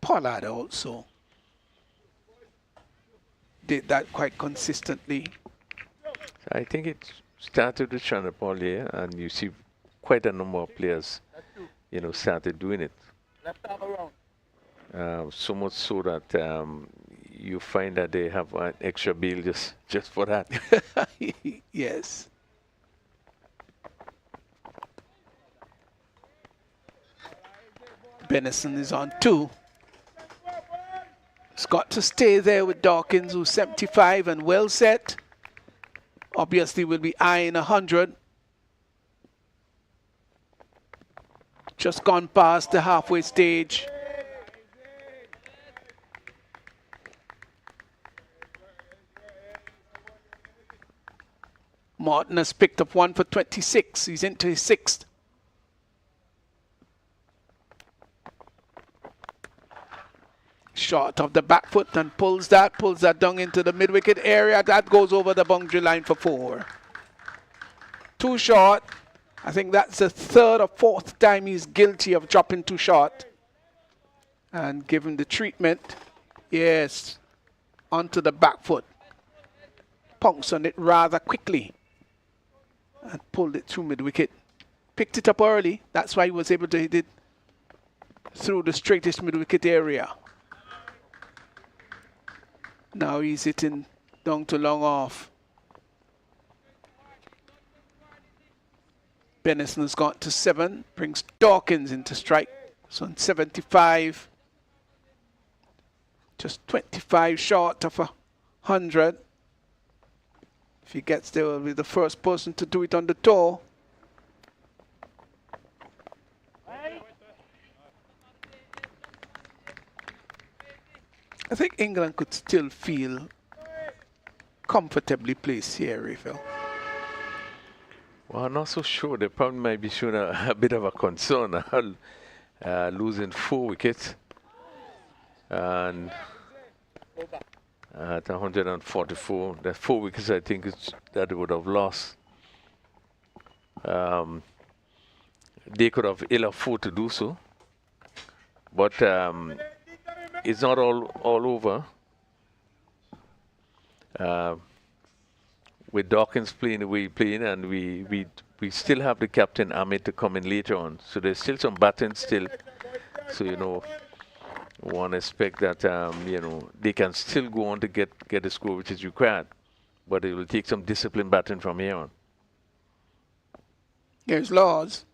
Pollard also did that quite consistently. I think it started with Chandrapal here, and you see quite a number of players, you know, started doing it. Left arm around. So much so that you find that they have an extra bill just for that. Yes. Benison is on 2. It's got to stay there with Dawkins, who's 75 and well set. Obviously will be eyeing 100. Just gone past the halfway stage. Martin has picked up 1 for 26. He's into his 6th. Shot of the back foot and pulls that down into the mid-wicket area. That goes over the boundary line for 4. Too short. I think that's the 3rd or 4th time he's guilty of dropping too short. And given the treatment, yes, onto the back foot. pounced on it rather quickly and pulled it through mid-wicket. Picked it up early. That's why he was able to hit it through the straightest mid-wicket area. Now he's hitting down to long off. Benison has got to 7, brings Dawkins into strike. So on 75, just 25 short of 100. If he gets there, will be the first person to do it on the tour. I think England could still feel comfortably placed here, Raphael. Well, I'm not so sure. They probably might be showing a bit of a concern. Losing 4 wickets. And at 144, the 4 wickets I think that they would have lost. They could have ill afford to do so. But it's not all over. With Dawkins playing the way he playing, and we still have the captain Ahmed to come in later on. So there's still some batting still. So you know, one expect that you know, they can still go on to get the score which is required, but it will take some disciplined batting from here on. Here's Laws.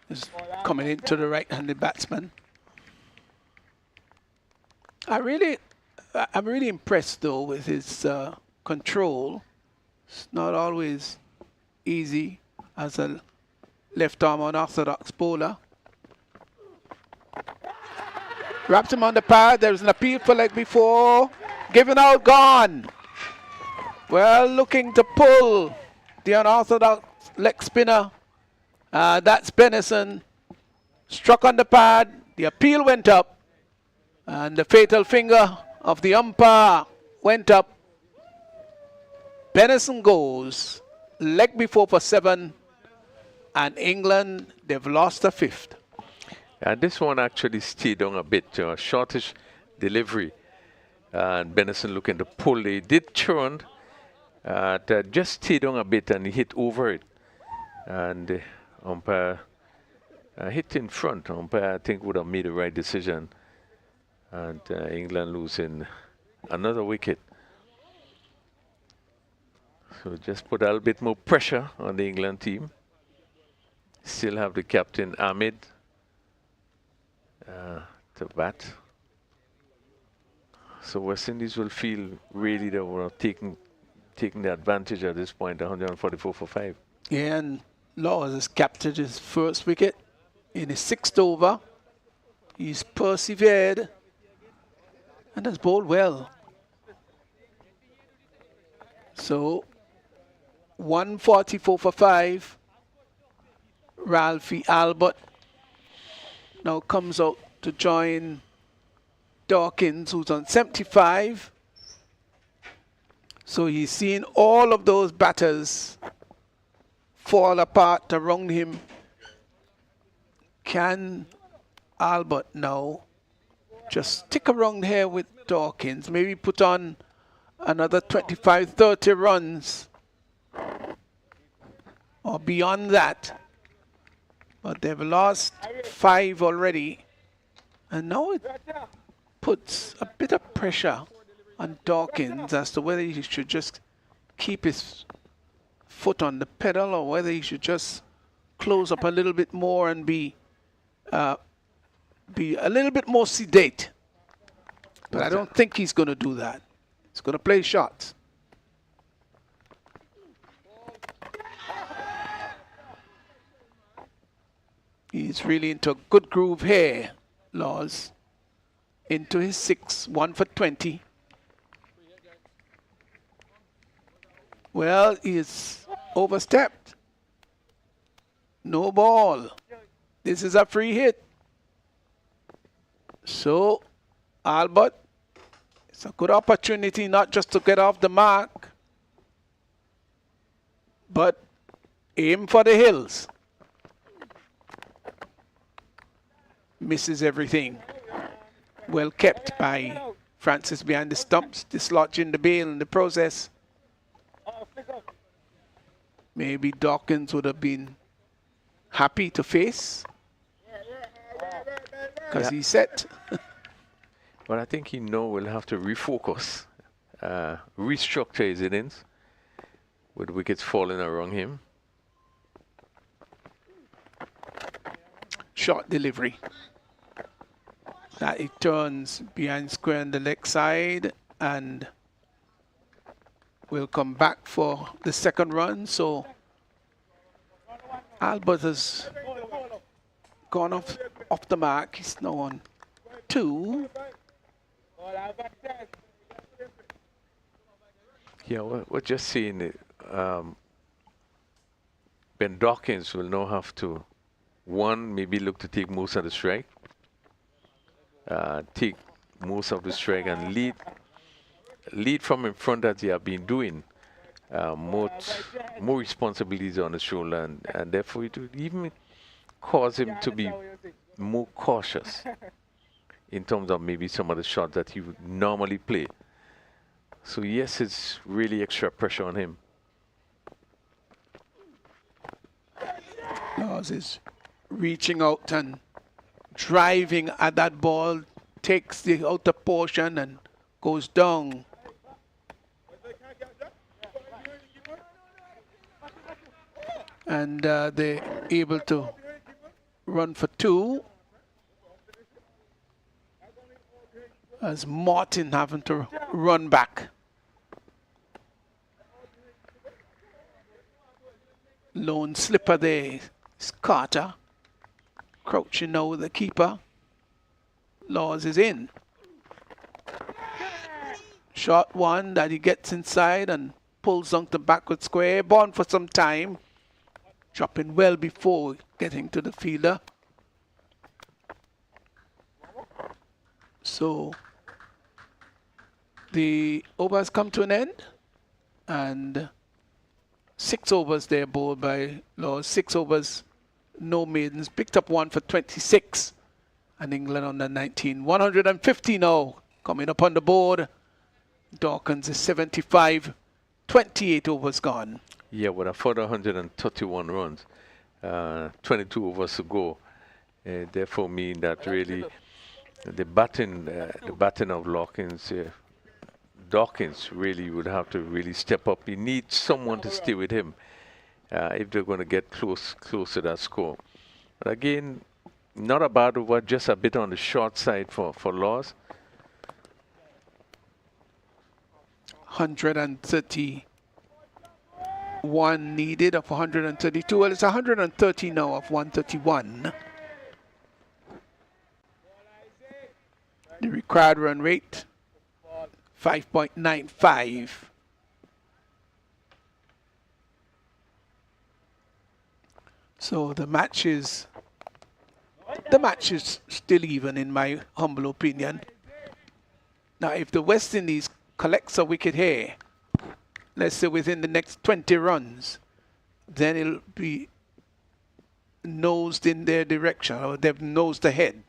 Is coming into the right-handed batsman. I'm really impressed though with his control. It's not always easy as a left-arm unorthodox bowler. Wraps him on the pad. There's an appeal for leg before. Given out, gone. Well, looking to pull the unorthodox leg spinner. That's Benison. Struck on the pad. The appeal went up. And the fatal finger of the umpire went up. Benison goes. Leg before for 7. And England, they've lost a 5th. And this one actually stayed on a bit, shortish delivery. And Benison looking to pull. They did turn. Just stayed on a bit and he hit over it. And the umpire hit in front. Umpire, I think, would have made the right decision. And England losing another wicket. So just put a little bit more pressure on the England team. Still have the captain Ahmed to bat. So West Indies will feel really that we're taking the advantage at this point, 144 for 5. Yeah, and Laws has captured his first wicket in his 6th over. He's persevered and has bowled well. So 144 for 5. Ralphie Albert now comes out to join Dawkins, who's on 75. So he's seen all of those batters fall apart around him. Can Albert now just stick around here with Dawkins, maybe put on another 25, 30 runs or beyond that? But they've lost 5 already. And now it puts a bit of pressure on Dawkins as to whether he should just keep his foot on the pedal or whether he should just close up a little bit more and be a little bit more sedate. But I don't think he's going to do that. He's going to play shots. He's really into a good groove here, Laws. Into his 6, 1 for 20. Well, he's overstepped. No ball. This is a free hit. So, Albert, it's a good opportunity not just to get off the mark, but aim for the hills. Misses everything. Well kept by Francis behind the stumps, dislodging the bail in the process. Maybe Dawkins would have been happy to face because he's set. But I think he will have to refocus, restructure his innings with wickets falling around him. Short delivery. That he turns behind square on the leg side and will come back for the second run. So Albert has gone off the mark. He's now on 2. Yeah, we're just seeing it. Ben Dawkins will now have to, maybe look to take most of the strike. Take most of the strike and lead from in front as they have been doing. More responsibilities on his shoulder, and therefore it would even cause him to be more cautious in terms of maybe some of the shots that he would normally play. So yes, it's really extra pressure on him. Laws is reaching out and driving at that ball, takes the outer portion and goes down. And they're able to run for 2. As Martin having to run back. Lone slipper there is Carter. Crouching now with the keeper. Laws is in. Short one that he gets inside and pulls on the backward square. Born for some time. Dropping well before getting to the fielder. So the overs come to an end, and 6 overs there bowled by Laws. 6 overs, no maidens. Picked up 1 for 26, and England on the 19. 150 now coming up on the board. Dawkins is 75. 28 overs gone. Yeah, with a further 131 runs, 22 overs to go. Therefore, mean that really the batting of Dawkins really would have to really step up. He needs someone to stay with him if they're going to get close to that score. But again, not a bad over, just a bit on the short side for Laws. 131 needed of 132. Well, it's 130 now of 131. The required run rate, 5.95. So the match is still even, in my humble opinion. Now, if the West Indies collects a wicket here, let's say within the next 20 runs, then it'll be nosed in their direction, or they've nosed ahead.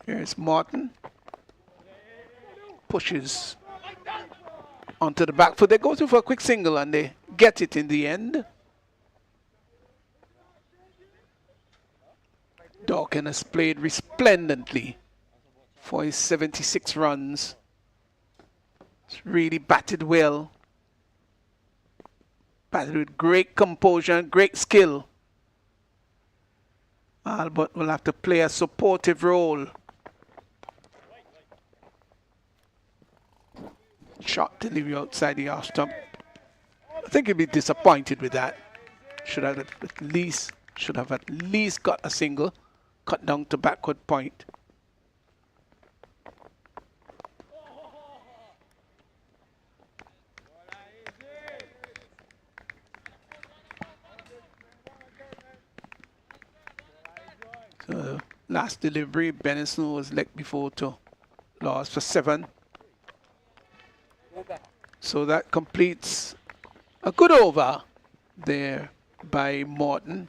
Here's Martin. Pushes onto the back foot. They go through for a quick single and they get it in the end. Dawkins has played resplendently for his 76 runs. It's really batted well. Batted with great composure and great skill. Albert will have to play a supportive role. Shot delivery outside the off stump. I think he'll be disappointed with that. Should have at least got a single. Cut down to backward point. So last delivery, Benison was leg before to Laws for 7. So that completes a good over there by Morton.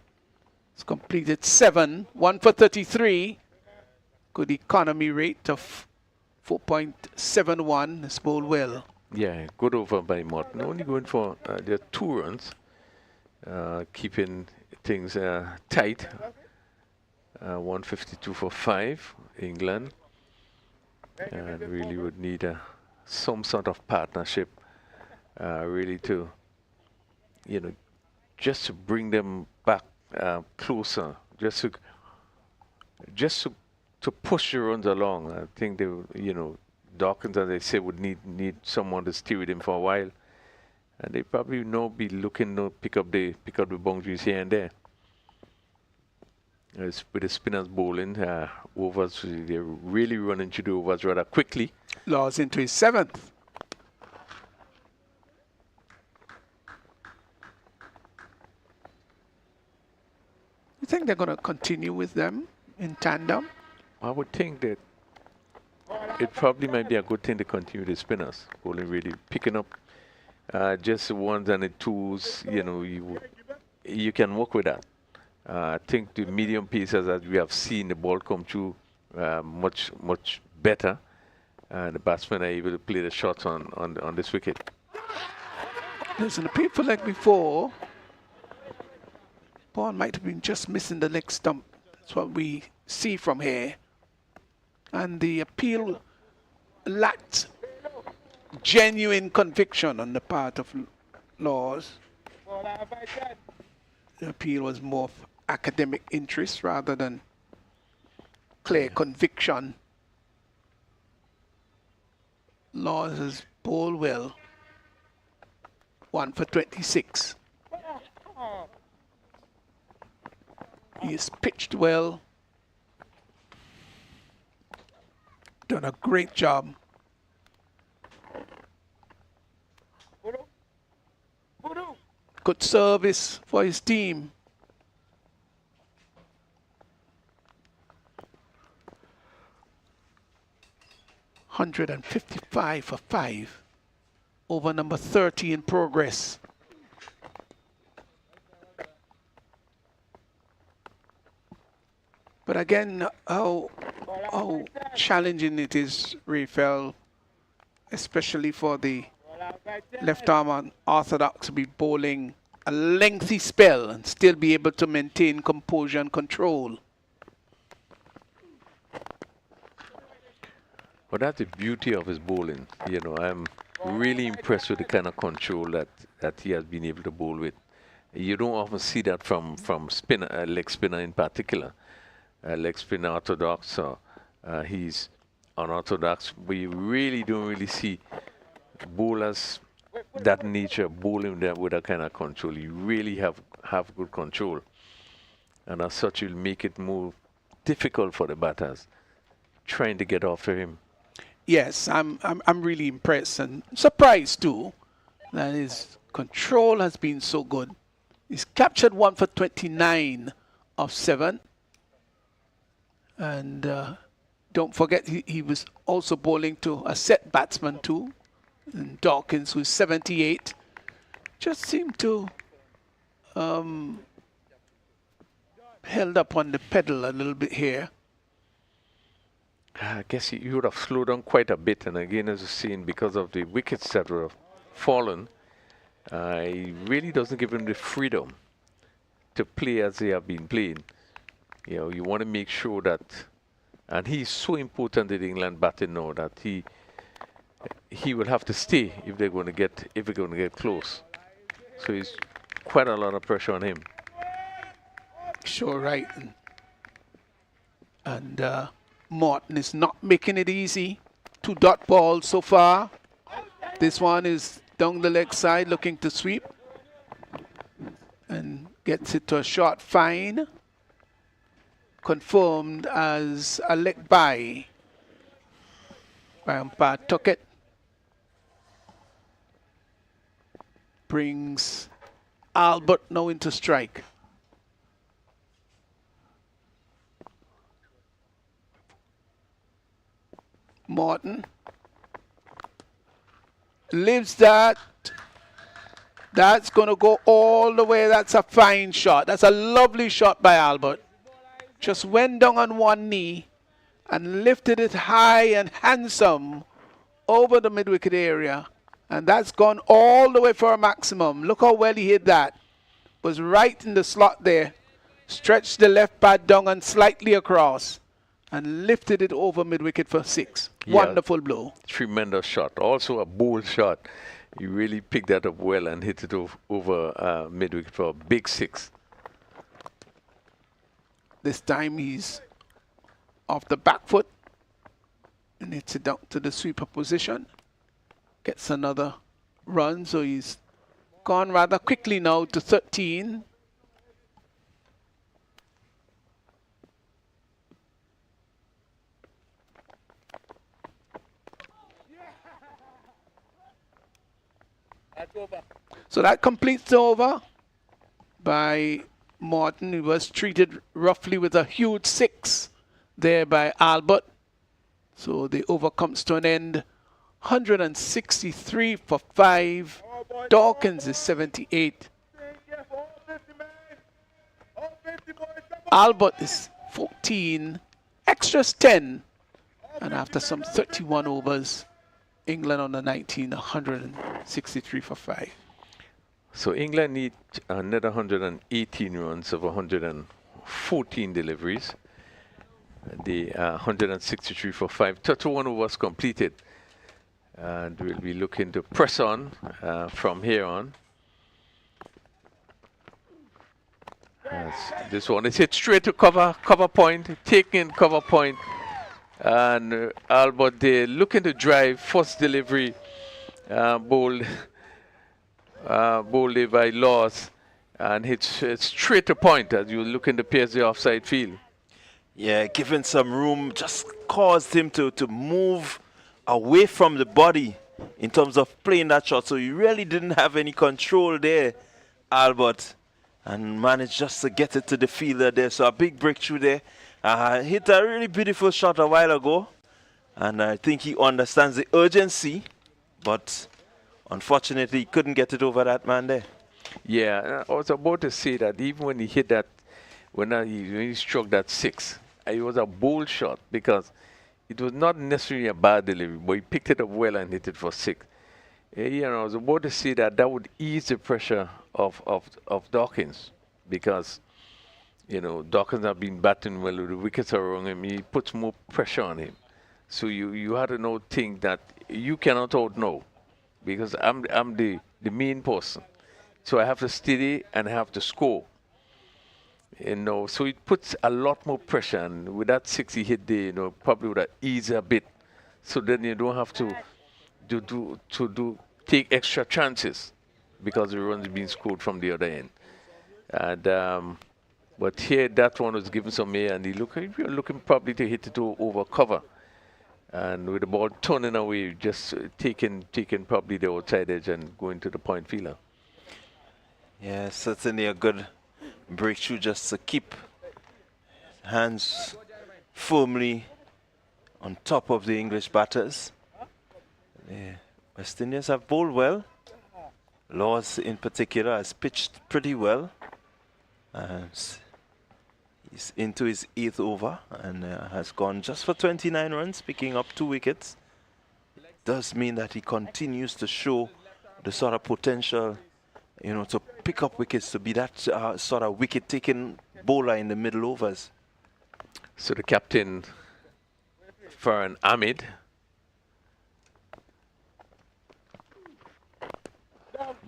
It's completed 7, 1 for 33. Good economy rate of 4.71. It's bowled well. Yeah, good over by Morton. Only going for their 2 runs, keeping things tight. 152 for 5, England. And really would need some sort of partnership, really to, just to bring them back closer, just to push the runs along. I think they, Dawkins, as I say, would need someone to steer with him for a while, and they probably be looking to pick up the boundaries here and there. With the spinners bowling, overs, they're really running to the overs rather quickly. Laws into his 7th. You think they're going to continue with them in tandem? I would think that it probably might be a good thing to continue the spinners, bowling really picking up just the 1s and the 2s. You can work with that. I think the medium pieces, as we have seen the ball come through much better, the batsmen are able to play the shots on this wicket. Listen, the people like before, ball might have been just missing the leg stump. That's what we see from here. And the appeal lacked genuine conviction on the part of Laws. The appeal was more of academic interest rather than clear conviction. Laws has bowled well. 1 for 26. He has pitched well. Done a great job. Good service for his team. $155 for 5. Over number 30 in progress. But again, how challenging it is, Rafael, especially for the left arm unorthodox, to be bowling a lengthy spell and still be able to maintain composure and control. But that's the beauty of his bowling. I'm really impressed with the kind of control that he has been able to bowl with. You don't often see that from spinner, leg spinner in particular. Leg spinner orthodox, or he's unorthodox. We really don't see bowlers that nature bowling there with that kind of control. You really have good control, and as such, you'll make it more difficult for the batters trying to get after him. Yes, I'm really impressed and surprised too that his control has been so good. He's captured 1 for 29 of 7. And don't forget, he was also bowling to a set batsman too, and Dawkins, who's 78. Just seemed to held up on the pedal a little bit here. I guess he would have slowed down quite a bit, and again, as you've seen, because of the wickets that were fallen, he really doesn't give him the freedom to play as they have been playing. You want to make sure that, and he's so important in England batting now, that he will have to stay if they're going to get close. So he's quite a lot of pressure on him. Sure, right. And Morton is not making it easy. 2 dot balls so far. This one is down the leg side looking to sweep. And gets it to a short fine. Confirmed as a leg by umpire Tuckett. Brings Albert now into strike. Morton lives that. That's going to go all the way. That's a fine shot. That's a lovely shot by Albert. Just went down on one knee and lifted it high and handsome over the mid-wicket area. And that's gone all the way for a maximum. Look how well he hit that. Was right in the slot there. Stretched the left pad down and slightly across. And lifted it over mid-wicket for 6. Yeah. Wonderful blow. Tremendous shot. Also a bold shot. He really picked that up well and hit it over mid-wicket for a big 6. This time he's off the back foot. And hits it down to the sweeper position. Gets another run, so he's gone rather quickly now to 13. That's over. So that completes the over by Morton. He was treated roughly with a huge 6 there by Albert. So the over comes to an end. 163 for 5. Dawkins is 78. Albert is 14. Extras 10. And after some 31 overs, England on the 19, 163 for 5. So England need another 118 runs of 114 deliveries. The 163 for 5. 31 overs completed. And we'll be looking to press on from here on. This one is hit straight to cover point, taking cover point. And Albert there looking to drive, first delivery, bowled by Laws, and hits straight to point as you look in the pierce the offside field. Yeah, giving some room just caused him to move away from the body in terms of playing that shot. So you really didn't have any control there, Albert, and managed just to get it to the fielder there. So a big breakthrough there. Hit a really beautiful shot a while ago, and I think he understands the urgency, but unfortunately he couldn't get it over that man there. Yeah, I was about to say that even when he hit that, when he struck that 6, it was a bold shot because it was not necessarily a bad delivery, but he picked it up well and hit it for 6. You know, I was about to say that would ease the pressure of Dawkins because, you know, Dawkins have been batting well, the wickets are around him, he puts more pressure on him. So you had to know think that you cannot out know because I'm the main person. So I have to steady and I have to score. You know, so it puts a lot more pressure, and with that 6 he hit there, you know, probably would have eased a bit. So then you don't have to take extra chances because the runs being scored from the other end. And but here that one was given some air, and you're looking probably to hit it over cover. And with the ball turning away, just taking probably the outside edge and going to the point fielder. Yeah, certainly a good breakthrough just to keep hands firmly on top of the English batters. The West Indians have bowled well. Laws in particular has pitched pretty well. He's into his 8th over and has gone just for 29 runs, picking up 2 wickets. It does mean that he continues to show the sort of potential, you know, to pick up wickets, to be that sort of wicket-taking bowler in the middle overs. So the captain, Farhan Ahmed,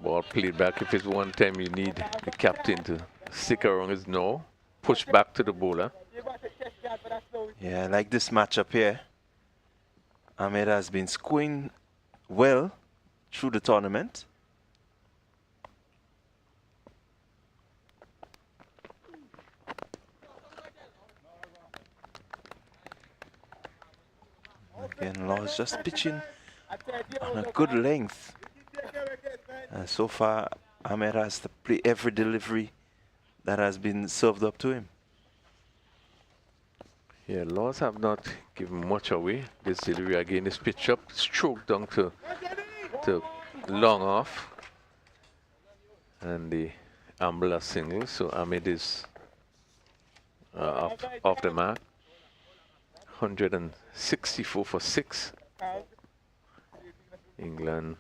ball played back. If it's one time you need the captain to stick around his nose, push back to the bowler. Yeah, like this matchup here. Ahmed has been scoring well through the tournament. Again, Laws just pitching on a good length. So far, Ahmed has to play every delivery that has been served up to him. Yeah, Laws have not given much away. This delivery again is pitched up, stroked down to long off. And the Ambler single, so Ahmed is off the mark. 164 for 6. England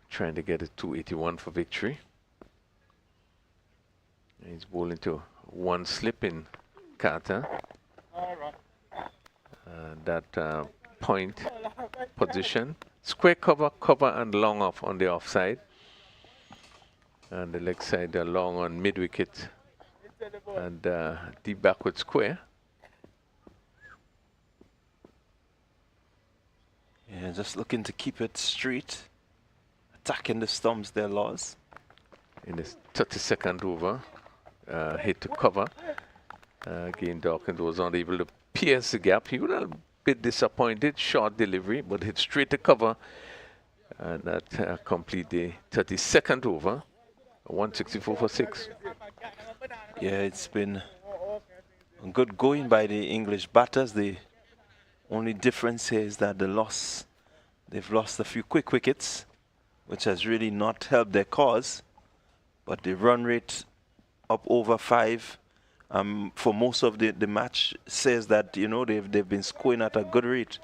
trying to get a 281 for victory. He's bowling to one slip in Carter. That point position. Square cover, cover and long off on the offside. And the leg side long on mid wicket. And deep backward square. Yeah, just looking to keep it straight. Attacking the stumps there, Laws. In the 32nd over, hit to cover. Again, Dawkins was not able to pierce the gap. He was a bit disappointed. Short delivery, but hit straight to cover. And that complete the 32nd over. 164 for 6. Yeah, it's been good going by the English batters. The only difference here is that they've lost a few quick wickets, which has really not helped their cause. But the run rate up over 5 for most of the match says that, you know, they've been scoring at a good rate.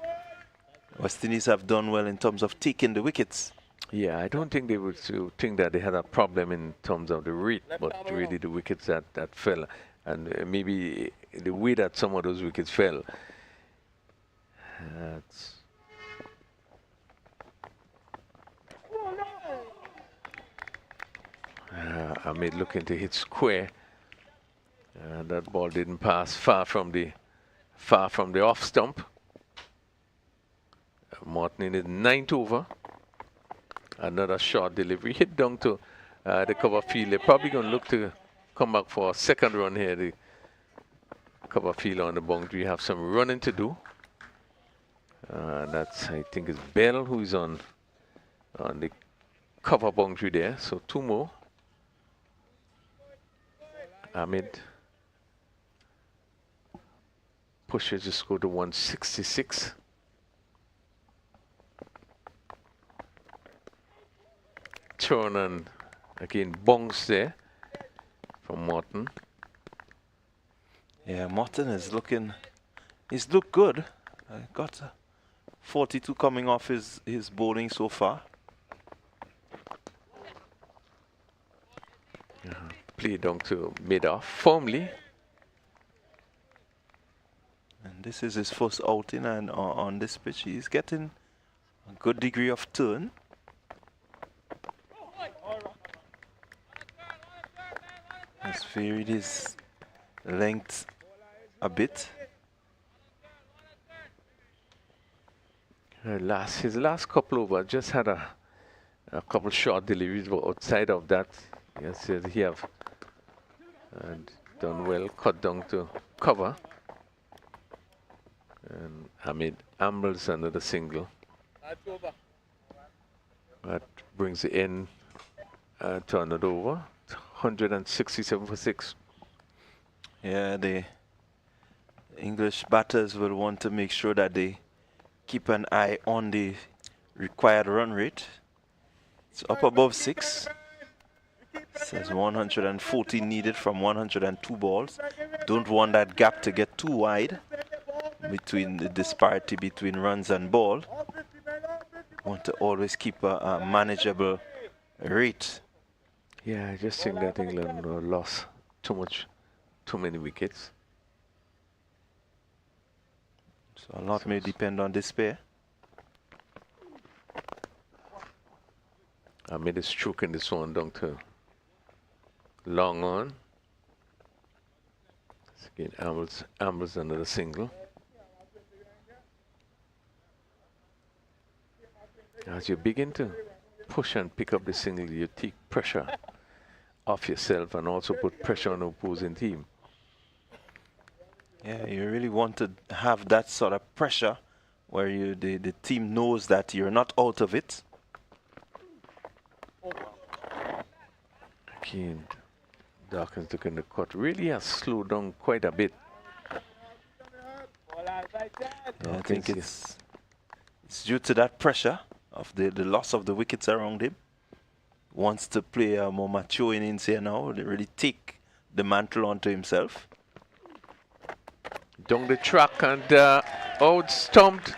West Indies have done well in terms of taking the wickets. Yeah, I don't think they would think that they had a problem in terms of the rate, but really the wickets that fell, and maybe the way that some of those wickets fell. Ahmed looking to hit square. That ball didn't pass far from the off stump. Martin in his 9th over. Another short delivery hit down to the cover field. They're probably going to look to come back for a second run here. The cover field on the boundary have some running to do. That's, I think, is Bell who is on the cover boundary there. So 2 more. Ahmed pushes to score to 166. Turn and again bongs there from Morton. Yeah, Morton is he's looked good. Got 42 coming off his bowling so far. Play down to mid-off firmly. And this is his first outing, and on this pitch he's getting a good degree of turn. He's varied his length a bit. His last couple over just had a couple short deliveries, but outside of that, yes, he have done well, cut down to cover. And Ahmed ambles another single. That brings the end to another over. 167 for 6. Yeah, the English batters will want to make sure that they keep an eye on the required run rate. It's up above 6. It says 140 needed from 102 balls. Don't want that gap to get too wide between the disparity between runs and ball. Want to always keep a manageable rate. Yeah, I just think that England lost too many wickets. So a lot may depend on this pair. I made a stroke in this one down to long on. Again, ambles another single. As you begin to push and pick up the single, you take pressure off yourself and also put pressure on the opposing team. Yeah, you really want to have that sort of pressure where the team knows that you're not out of it. Again, Dawkins looking the cut. Really has slowed down quite a bit. Yeah, I think it's due to that pressure of the loss of the wickets around him. Wants to play a more mature innings here now. They really take the mantle onto himself. Down the track and out stumped.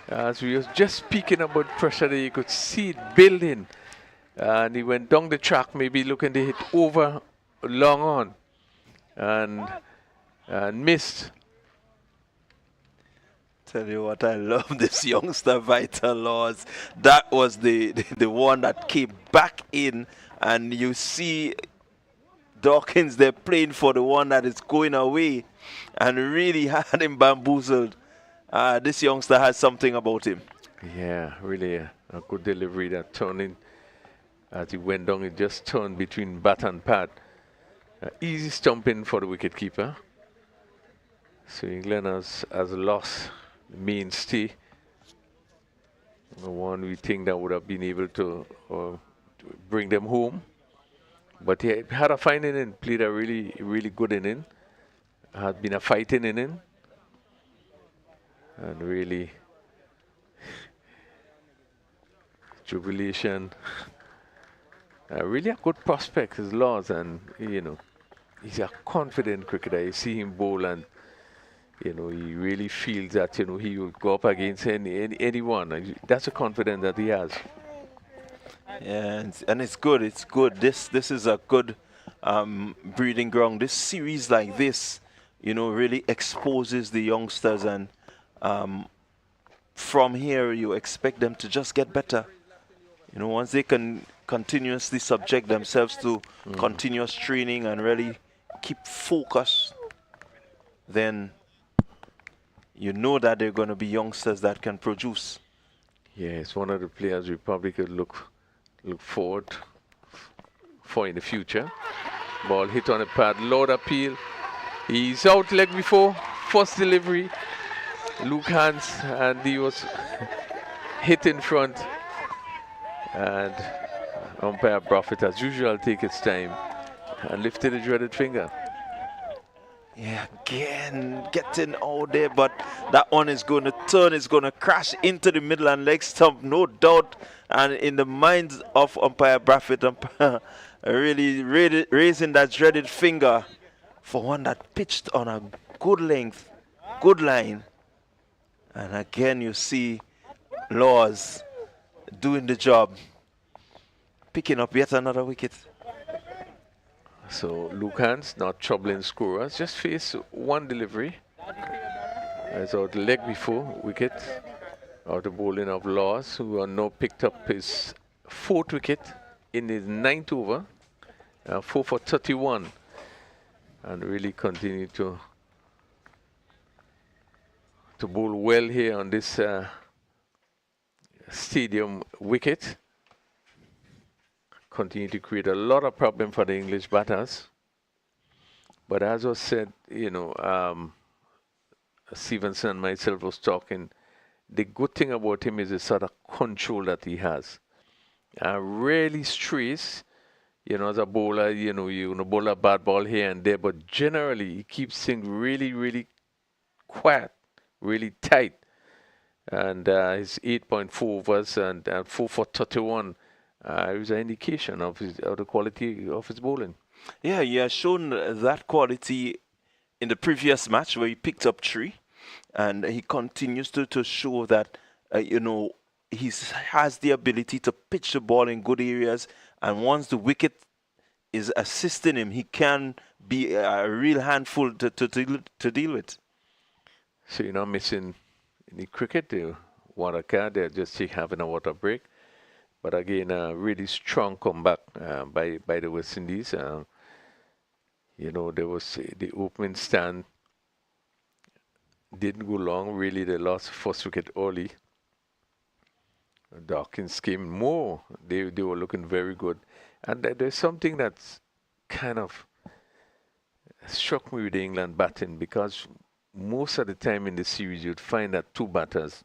As we was just speaking about pressure there, you could see it building. And he went down the track, maybe looking to hit over long on. And missed. Tell you what, I love this youngster, Vital Laws. That was the one that came back in, and you see Dawkins there playing for the one that is going away, and really had him bamboozled. This youngster has something about him. Yeah, really a good delivery. That turning as he went down, it just turned between bat and pad. Easy stumping for the wicketkeeper. So England has lost the mainstay. The one we think that would have been able to bring them home. But he had a fine inning, played a really, really good inning. Had been a fighting inning. And really, jubilation. Really a good prospect, his Laws, and you know, he's a confident cricketer. You see him bowl, and you know, he really feels that, you know, he will go up against anyone. And that's a confidence that he has. Yeah, and it's good. It's good. This is a good breeding ground. This series like this, you know, really exposes the youngsters, and from here you expect them to just get better. You know, once they can continuously subject themselves to continuous training and really keep focused, then you know that they're going to be youngsters that can produce. Yeah, it's one of the players we probably could look forward for in the future. Ball hit on the pad, loud appeal. He's out leg before, first delivery. Luke Hans, and he was hit in front. And umpire Buffett, as usual, take its time and lifted the dreaded finger. Yeah, again, getting out there, but that one is going to turn, it's going to crash into the middle and leg stump, no doubt. And in the minds of umpire Buffett, really raising that dreaded finger for one that pitched on a good length, good line. And again, you see Laws doing the job, picking up yet another wicket. So Luke Hans, not troubling scorers, just faced one delivery. As out leg before wicket, out the bowling of Laws, who are now picked up his 4th wicket in his 9th over, 4 for 31, and really continue to bowl well here on this stadium wicket. Continue to create a lot of problem for the English batters. But as was said, you know, Stevenson and myself was talking, the good thing about him is the sort of control that he has. Rarely strays, you know, as a bowler, you know, bowl a bad ball here and there, but generally he keeps things really, really quiet, really tight. And his 8.4 overs and 4 for 31 is an indication of the quality of his bowling. Yeah, he has shown that quality in the previous match where he picked up 3, and he continues to show that, you know, he has the ability to pitch the ball in good areas, and once the wicket is assisting him, he can be a real handful to deal with. So you're not missing any cricket. They're just having a water break. But again, a really strong comeback by the West Indies. You know, there was the opening stand didn't go long. Really, they lost first wicket early. Dawkins came more. They were looking very good. And there's something that's kind of struck me with the England batting, because most of the time in the series you'd find that 2 batters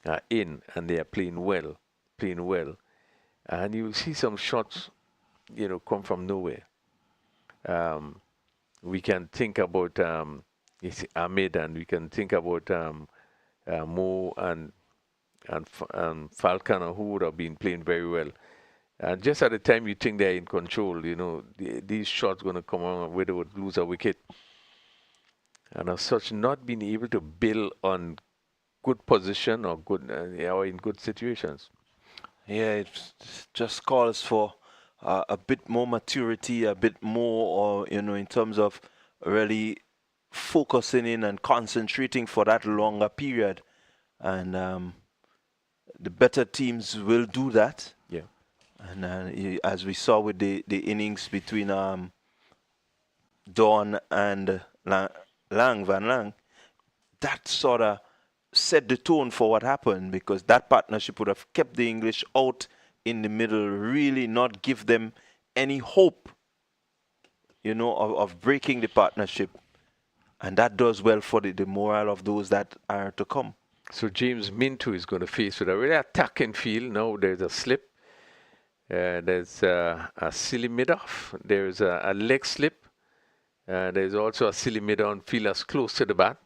are in and they are playing well. And you see some shots, you know, come from nowhere. We can think about Ahmed, and we can think about Mo and Falconer, who would have been playing very well. Just at the time you think they're in control, these shots going to come on where they would lose a wicket. And as such, not being able to build on good position or good or in good situations. Yeah, it just calls for a bit more maturity, a bit more, or in terms of really focusing in and concentrating for that longer period. And the better teams will do that. Yeah. And as we saw with the innings between Dawn and Van Lang, that sort of set the tone for what happened, because that partnership would have kept the English out in the middle, really not give them any hope, of breaking the partnership. And that does well for the morale of those that are to come. So James Minto is going to face with a really attacking field. Now there's a slip. There's a silly mid-off. There's a leg slip. There's also a silly mid-on fielders close to the bat.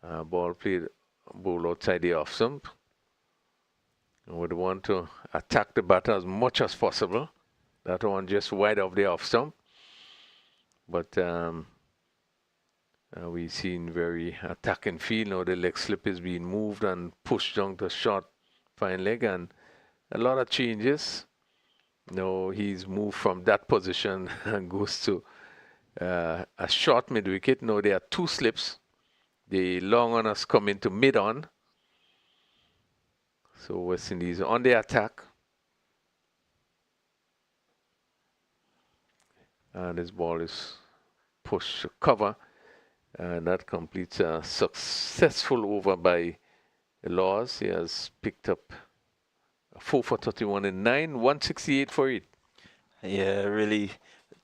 Ball outside the off stump. And would want to attack the batter as much as possible. That one just wide of the off stump. But we've seen very attacking field. Now the leg slip is being moved and pushed down to short fine leg, and a lot of changes. Now he's moved from that position and goes to a short mid wicket. Now there are two slips. The long on has come into mid on. So West Indies on the attack. And this ball is pushed to cover. And that completes a successful over by Laws. He has picked up 4 for 31 and 9, 168 for 8. Yeah, really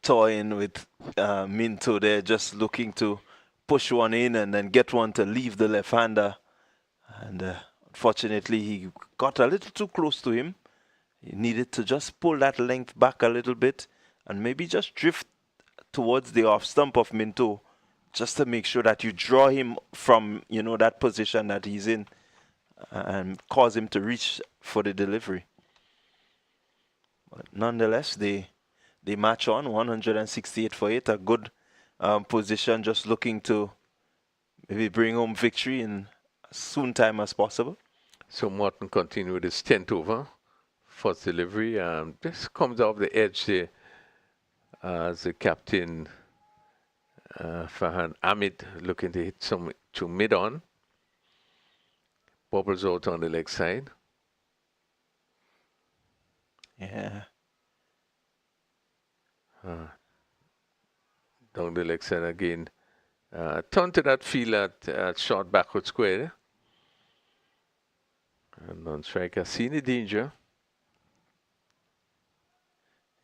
toying with Minto there, just looking to push one in and then get one to leave the left-hander. And unfortunately, he got a little too close to him. He needed to just pull that length back a little bit and maybe just drift towards the off stump of Minto, just to make sure that you draw him from, that position that he's in and cause him to reach for the delivery. But nonetheless, they match on 168 for 8, a good position, just looking to maybe bring home victory in as soon time as possible. So Morton continued with his 10th over. First delivery. This comes off the edge there as the captain Farhan Ahmed looking to hit some to mid on. Bobbles out on the leg side. Yeah. Down the leg side again. Turn to that field at short backward square. And non-striker seen the danger.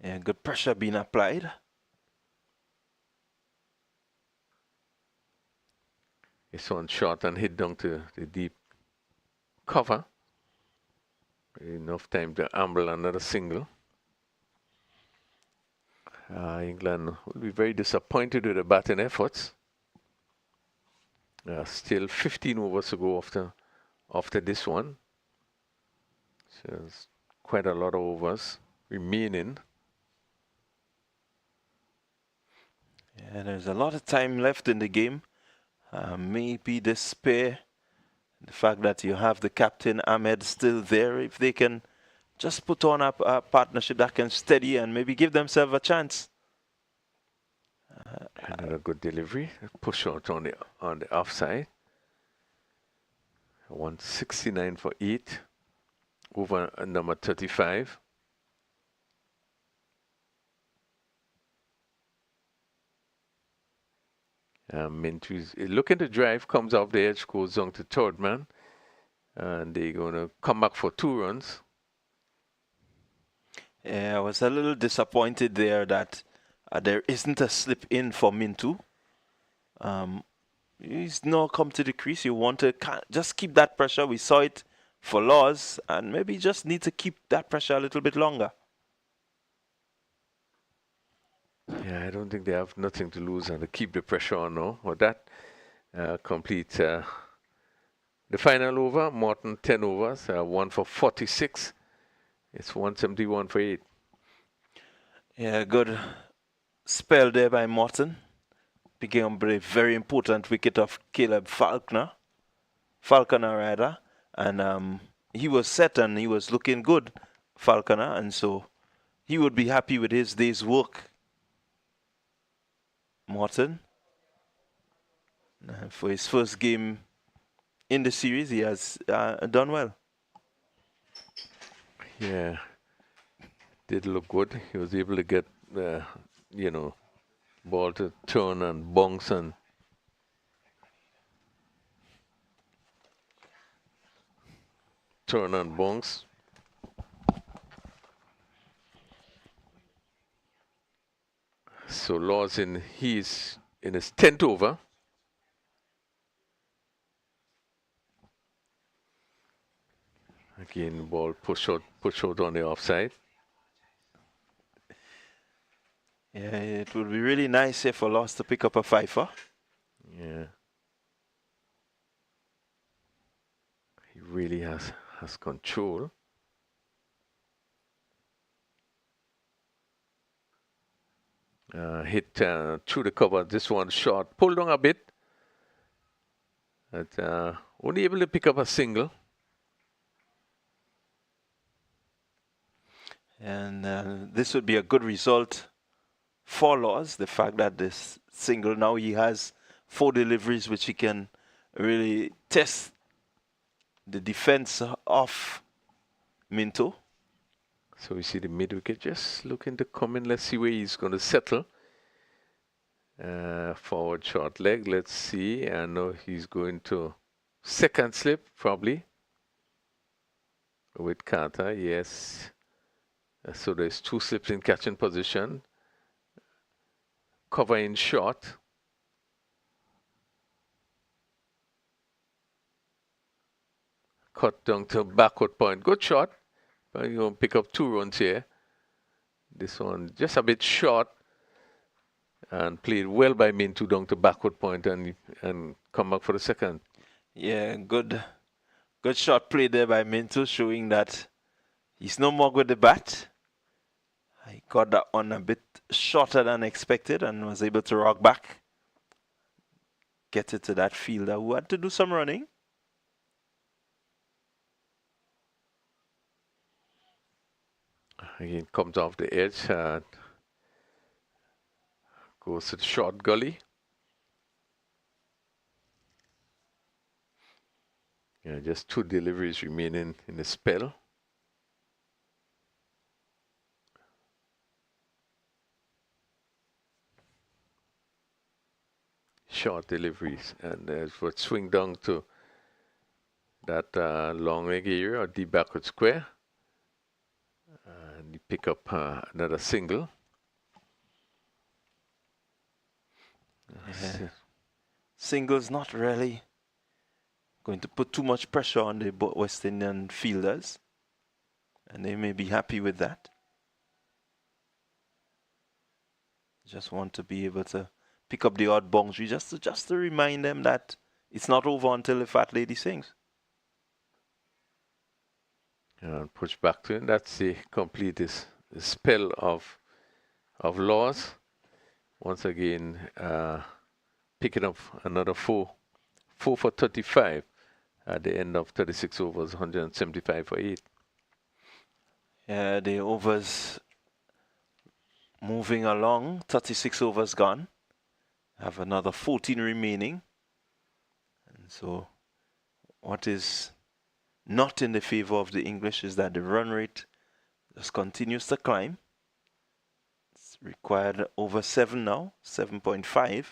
Yeah, good pressure being applied. It's on short and hit down to the deep cover. Enough time to amble another single. England will be very disappointed with the batting efforts. Still 15 overs to go after this one. So there's quite a lot of overs remaining. Yeah, there's a lot of time left in the game. Maybe the spare, the fact that you have the captain Ahmed still there, if they can just put on a partnership that can steady and maybe give themselves a chance. Another good delivery. Push out on the offside. 169 for 8. Over number 35. Minto's looking to drive, comes off the edge, goes down to third man. And they're going to come back for 2 runs. Yeah, I was a little disappointed there that there isn't a slip in for Minto. He's now come to the crease. You want to just keep that pressure. We saw it for Laws, and maybe just need to keep that pressure a little bit longer. Yeah, I don't think they have nothing to lose and to keep the pressure on now. Well, that completes the final over. Morton 10 overs, 1 for 46. It's 171 for 8. Yeah, good spell there by Morton. Picking up a very important wicket of Caleb Falconer rather. And he was set and he was looking good, Falconer, and so he would be happy with his day's work. Morton. For his first game in the series, he has done well. Yeah, did look good. He was able to get, ball to turn and bounce and turn and bounce. So Lawson, he's in his 10th over. Again, ball push out on the offside. Yeah, it would be really nice here for Loss to pick up a fifer. Yeah. He really has control. Hit through the cover. This one short. Pulled down a bit. But only able to pick up a single. And this would be a good result for Laws. The fact that this single, now he has 4 deliveries which he can really test the defense of Minto. So we see the mid wicket just looking to come in. Let's see where he's going to settle. Forward short leg. Let's see. I know he's going to second slip probably with Carter. Yes. So there's 2 slips in catching position. Cover in short. Cut down to backward point. Good shot. But you're going to pick up 2 runs here. This one just a bit short. And played well by Minto down to backward point and come back for the second. Yeah, good shot play there by Minto, showing that he's no more with the bat. He got that one a bit shorter than expected and was able to rock back, get it to that fielder who had to do some running. Again, comes off the edge, goes to the short gully. Yeah, just 2 deliveries remaining in the spell. Short deliveries, and there's what swing down to that long leg area or deep backward square. And you pick up another single. Yeah. Singles not really going to put too much pressure on the West Indian fielders, and they may be happy with that. Just want to be able to pick up the odd boundary just to remind them that it's not over until the fat lady sings. And push back to it. That's the complete spell of Laws. Once again, picking up another 4 for 35 at the end of 36 overs, 175 for 8. Yeah, the overs moving along, 36 overs gone. Have another 14 remaining. And so what is not in the favor of the English is that the run rate just continues to climb. It's required over 7 now, 7.5.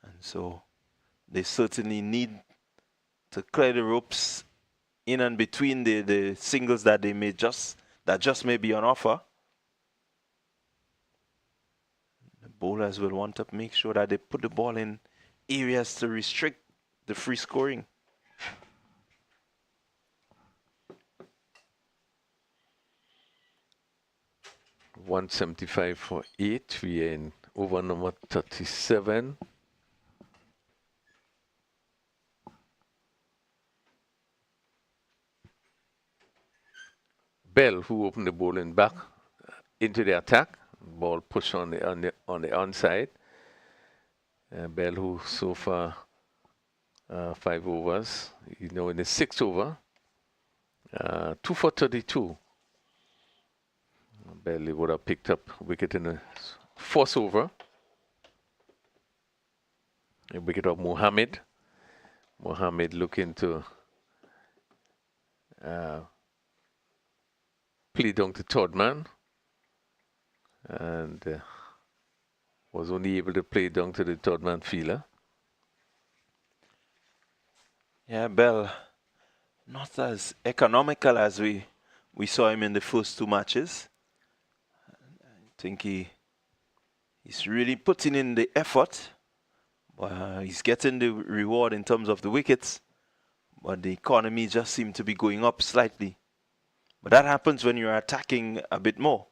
And so they certainly need to clear the ropes in and between the singles that they may just may be on offer. The bowlers will want to make sure that they put the ball in areas to restrict the free scoring. $175 for 8. We are in over number 37. Bell, who opened the bowling back into the attack. Ball pushed on the onside. Bell, who so far 5 overs, in the 6th over, 2 for 32. Bell would have picked up wicket in the 4th over. A wicket of Mohammed. Mohammed looking to play down to third man, and was only able to play down to the third man fielder. Yeah, Bell, not as economical as we saw him in the first 2 matches. I think he's really putting in the effort. He's getting the reward in terms of the wickets, but the economy just seemed to be going up slightly. But that happens when you're attacking a bit more.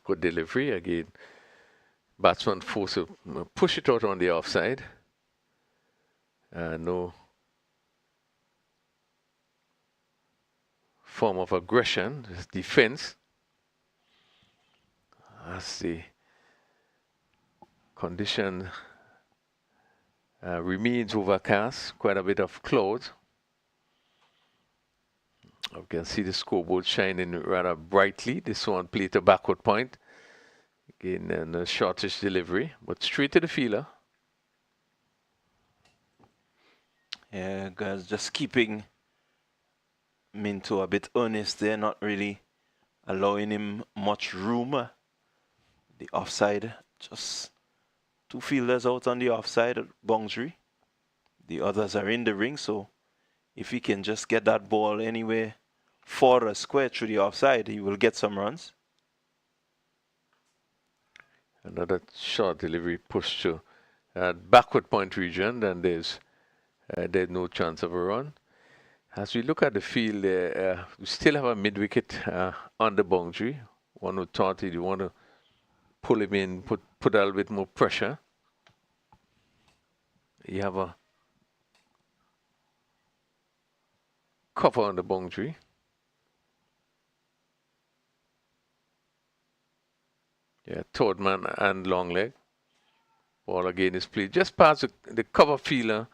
Good delivery again. Batsman forced to push it out on the offside. No form of aggression, just defense. As the condition remains overcast, quite a bit of clouds. You can see the scoreboard shining rather brightly. This one played a backward point. Again, and a shortish delivery, but straight to the fielder. Yeah, guys, just keeping Minto a bit earnest there, not really allowing him much room. The offside, just 2 fielders out on the offside boundary. The others are in the ring, so if he can just get that ball anywhere for a square through the offside, he will get some runs. Another short delivery push to backward point region, then there's no chance of a run. As we look at the field, we still have a mid-wicket on the boundary. One who thought he'd want to pull him in, put a little bit more pressure. You have a cover on the boundary. Yeah, third man and long leg. Ball again is played just past the cover fielder.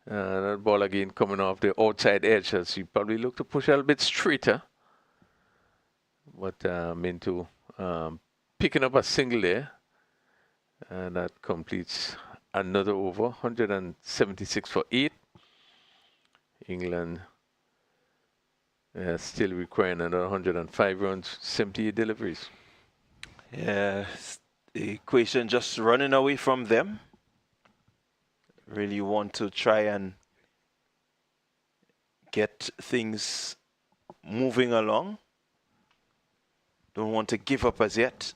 That ball again coming off the outside edge, as he probably look to push a little bit straighter. But Minto picking up a single there. And that completes another over, 176 for 8. England still requiring another 105 runs, 78 deliveries. Yeah, the equation just running away from them. Really want to try and get things moving along. Don't want to give up as yet,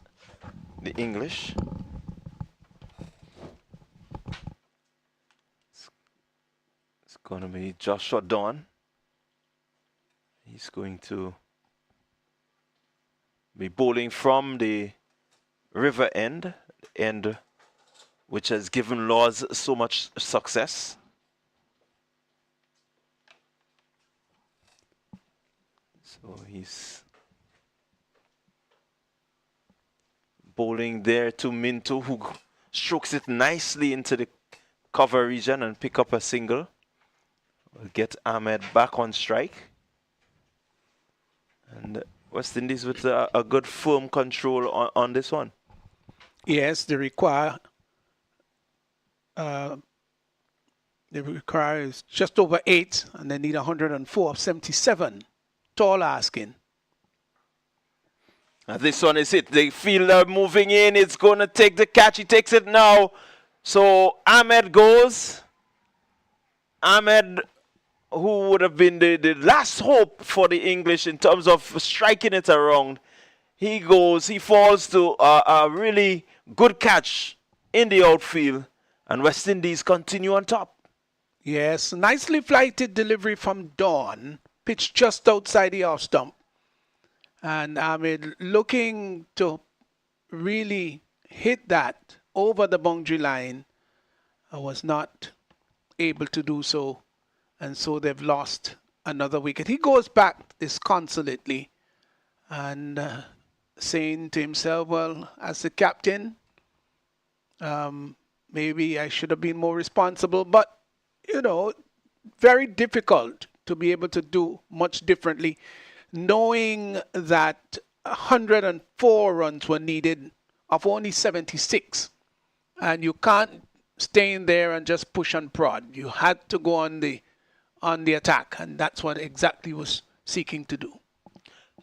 the English. It's going to be Joshua Dawn. He's going to be bowling from the river end which has given Laws so much success. So he's bowling there to Minto, who strokes it nicely into the cover region and pick up a single. We'll get Ahmed back on strike. And West Indies with a good firm control on this one. Yes, they require is just over 8, and they need 104 of 77. Tall asking. This one is it. The fielder moving in. It's going to take the catch. He takes it now. So Ahmed goes. Ahmed, who would have been the last hope for the English in terms of striking it around. He goes. He falls to a really good catch in the outfield. And West Indies continue on top. Yes, nicely flighted delivery from Dawn. Pitched just outside the off stump. And Ahmed looking to really hit that over the boundary line. I was not able to do so. and so they've lost another wicket. He goes back disconsolately and saying to himself, well, as the captain, maybe I should have been more responsible, but, you know, very difficult to be able to do much differently, knowing that 104 runs were needed of only 76. And you can't stay in there and just push and prod. You had to go on the attack, and that's what exactly he was seeking to do.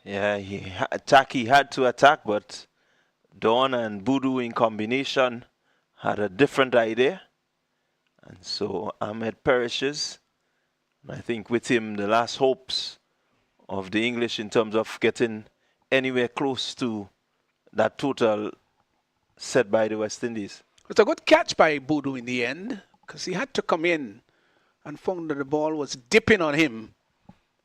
Yeah, he had to attack, but Dawn and Voodoo in combination had a different idea. And so Ahmed perishes. And I think with him, the last hopes of the English in terms of getting anywhere close to that total set by the West Indies. It's a good catch by Voodoo in the end, because he had to come in and found that the ball was dipping on him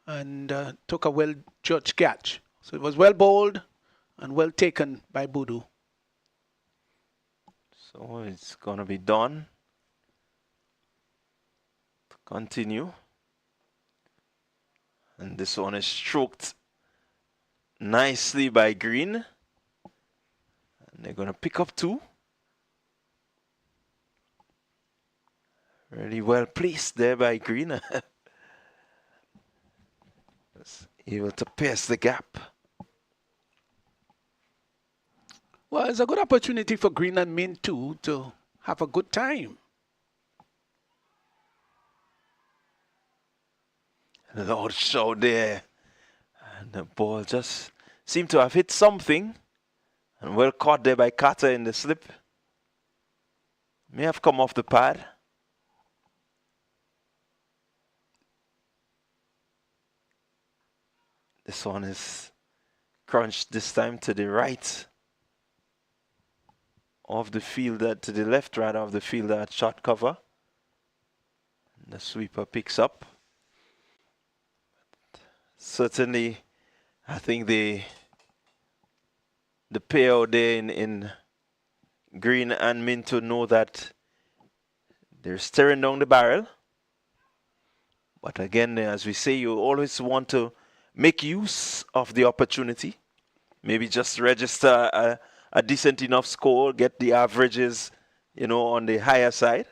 and took a well-judged catch. So it was well bowled and well taken by Voodoo. So it's going to be done. Continue. And this one is stroked nicely by Green. And they're going to pick up 2. Really well placed there by Green. Was able to pierce the gap. Well, it's a good opportunity for Green and Min too to have a good time. Loud shot there. And the ball just seemed to have hit something. And well caught there by Carter in the slip. May have come off the pad. This one is crunched this time to the right of the fielder, to the left rather of the fielder at short cover. And the sweeper picks up. Certainly, I think the pair out there in Green and Minto know that they're staring down the barrel. But again, as we say, you always want to make use of the opportunity. Maybe just register a decent enough score, get the averages, you know, on the higher side.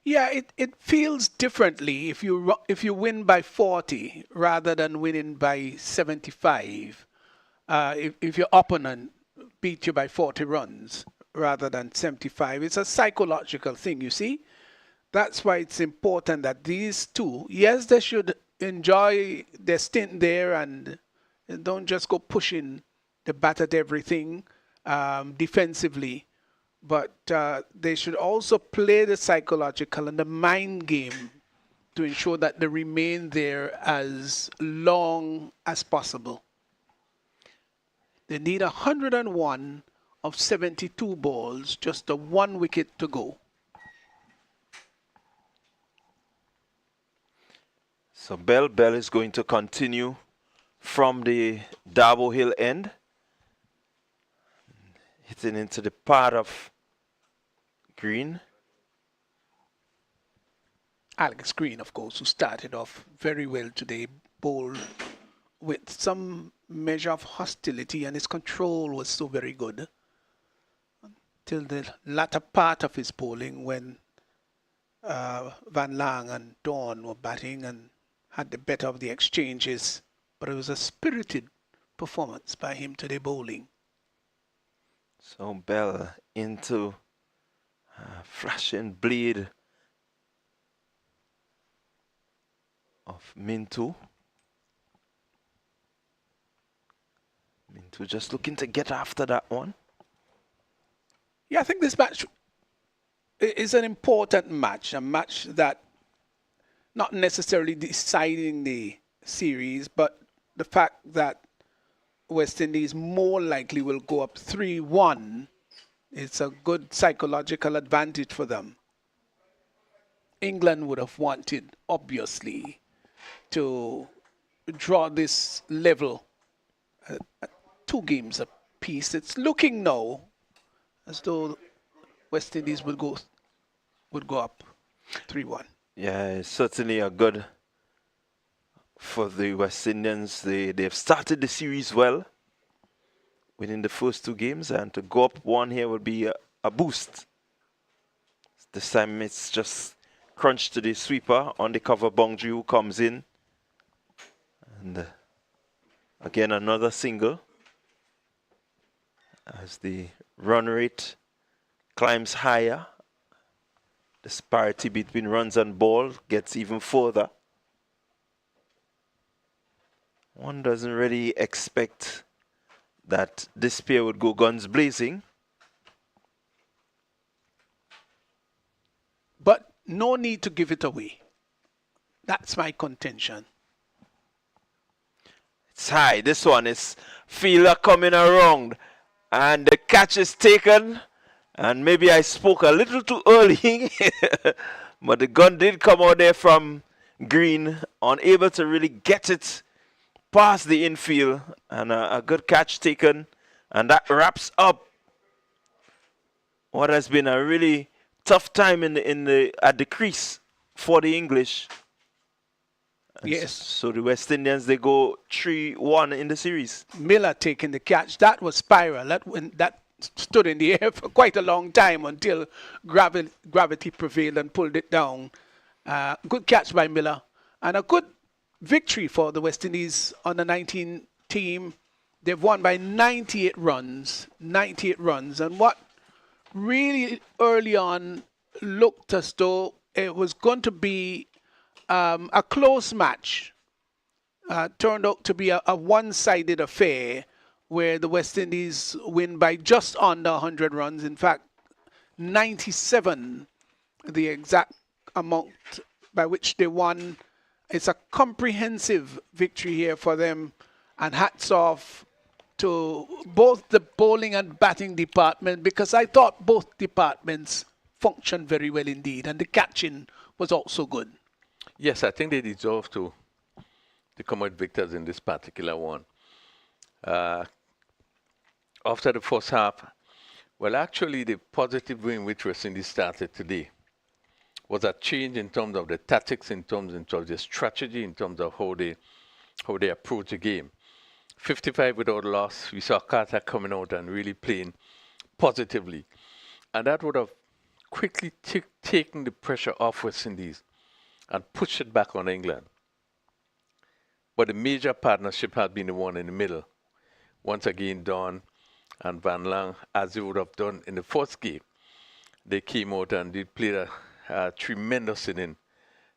Yeah, it feels differently if you win by 40 rather than winning by 75. If your opponent beat you by 40 runs rather than 75, it's a psychological thing, you see. That's why it's important that these two, yes, they should enjoy their stint there and don't just go pushing the bat at everything defensively. But they should also play the psychological and the mind game to ensure that they remain there as long as possible. They need 101 of 72 balls, just a 1 wicket to go. So Bell is going to continue from the Darbo Hill end, hitting into the part of Green. Alex Green, of course, who started off very well today, bowled with some measure of hostility, and his control was so very good till the latter part of his bowling when Van Lang and Dawn were batting and had the better of the exchanges. But it was a spirited performance by him today bowling. So Bell into flashing blade of Mintu. Mintu just looking to get after that one. Yeah, I think this match is an important match, a match that not necessarily deciding the series, but the fact that West Indies more likely will go up 3-1. It's a good psychological advantage for them. England would have wanted, obviously, to draw this level at 2 games apiece. It's looking now as though West Indies would go up 3-1. Yeah, it's certainly a good for the West Indians. They've started the series well, winning the first 2 games, and to go up 1 here would be a boost. This time it's just crunch to the sweeper on the cover boundary who comes in. And again another single as the run rate climbs higher. The disparity between runs and ball gets even further. One doesn't really expect that this pair would go guns blazing. But no need to give it away. That's my contention. It's high. This one is fielder coming around. And the catch is taken. And maybe I spoke a little too early. But the gun did come out there from Green. Unable to really get it past the infield. And a good catch taken. And that wraps up what has been a really tough time at the crease for the English. Yes. So the West Indians, they go 3-1 in the series. Miller taking the catch. That was spiral. That stood in the air for quite a long time until gravity prevailed and pulled it down. Good catch by Miller. And a good victory for the West Indies under 19 team. They've won by 98 runs. 98 runs. And what really early on looked as though it was going to be a close match turned out to be a one-sided affair where the West Indies win by just under 100 runs. In fact, 97, the exact amount by which they won. It's a comprehensive victory here for them, and hats off to both the bowling and batting department, because I thought both departments functioned very well indeed, and the catching was also good. Yes, I think they deserve to come out victors in this particular one. After the first half, well, actually, the positive way in which West Indies started today was a change in terms of the tactics, in terms of the strategy, in terms of how they approach the game. 55 without loss. We saw Carter coming out and really playing positively, and that would have quickly taken the pressure off West Indies and pushed it back on England. But the major partnership has been the one in the middle. Once again, Don and Van Lang, as they would have done in the first game, they came out and they played a tremendous inning.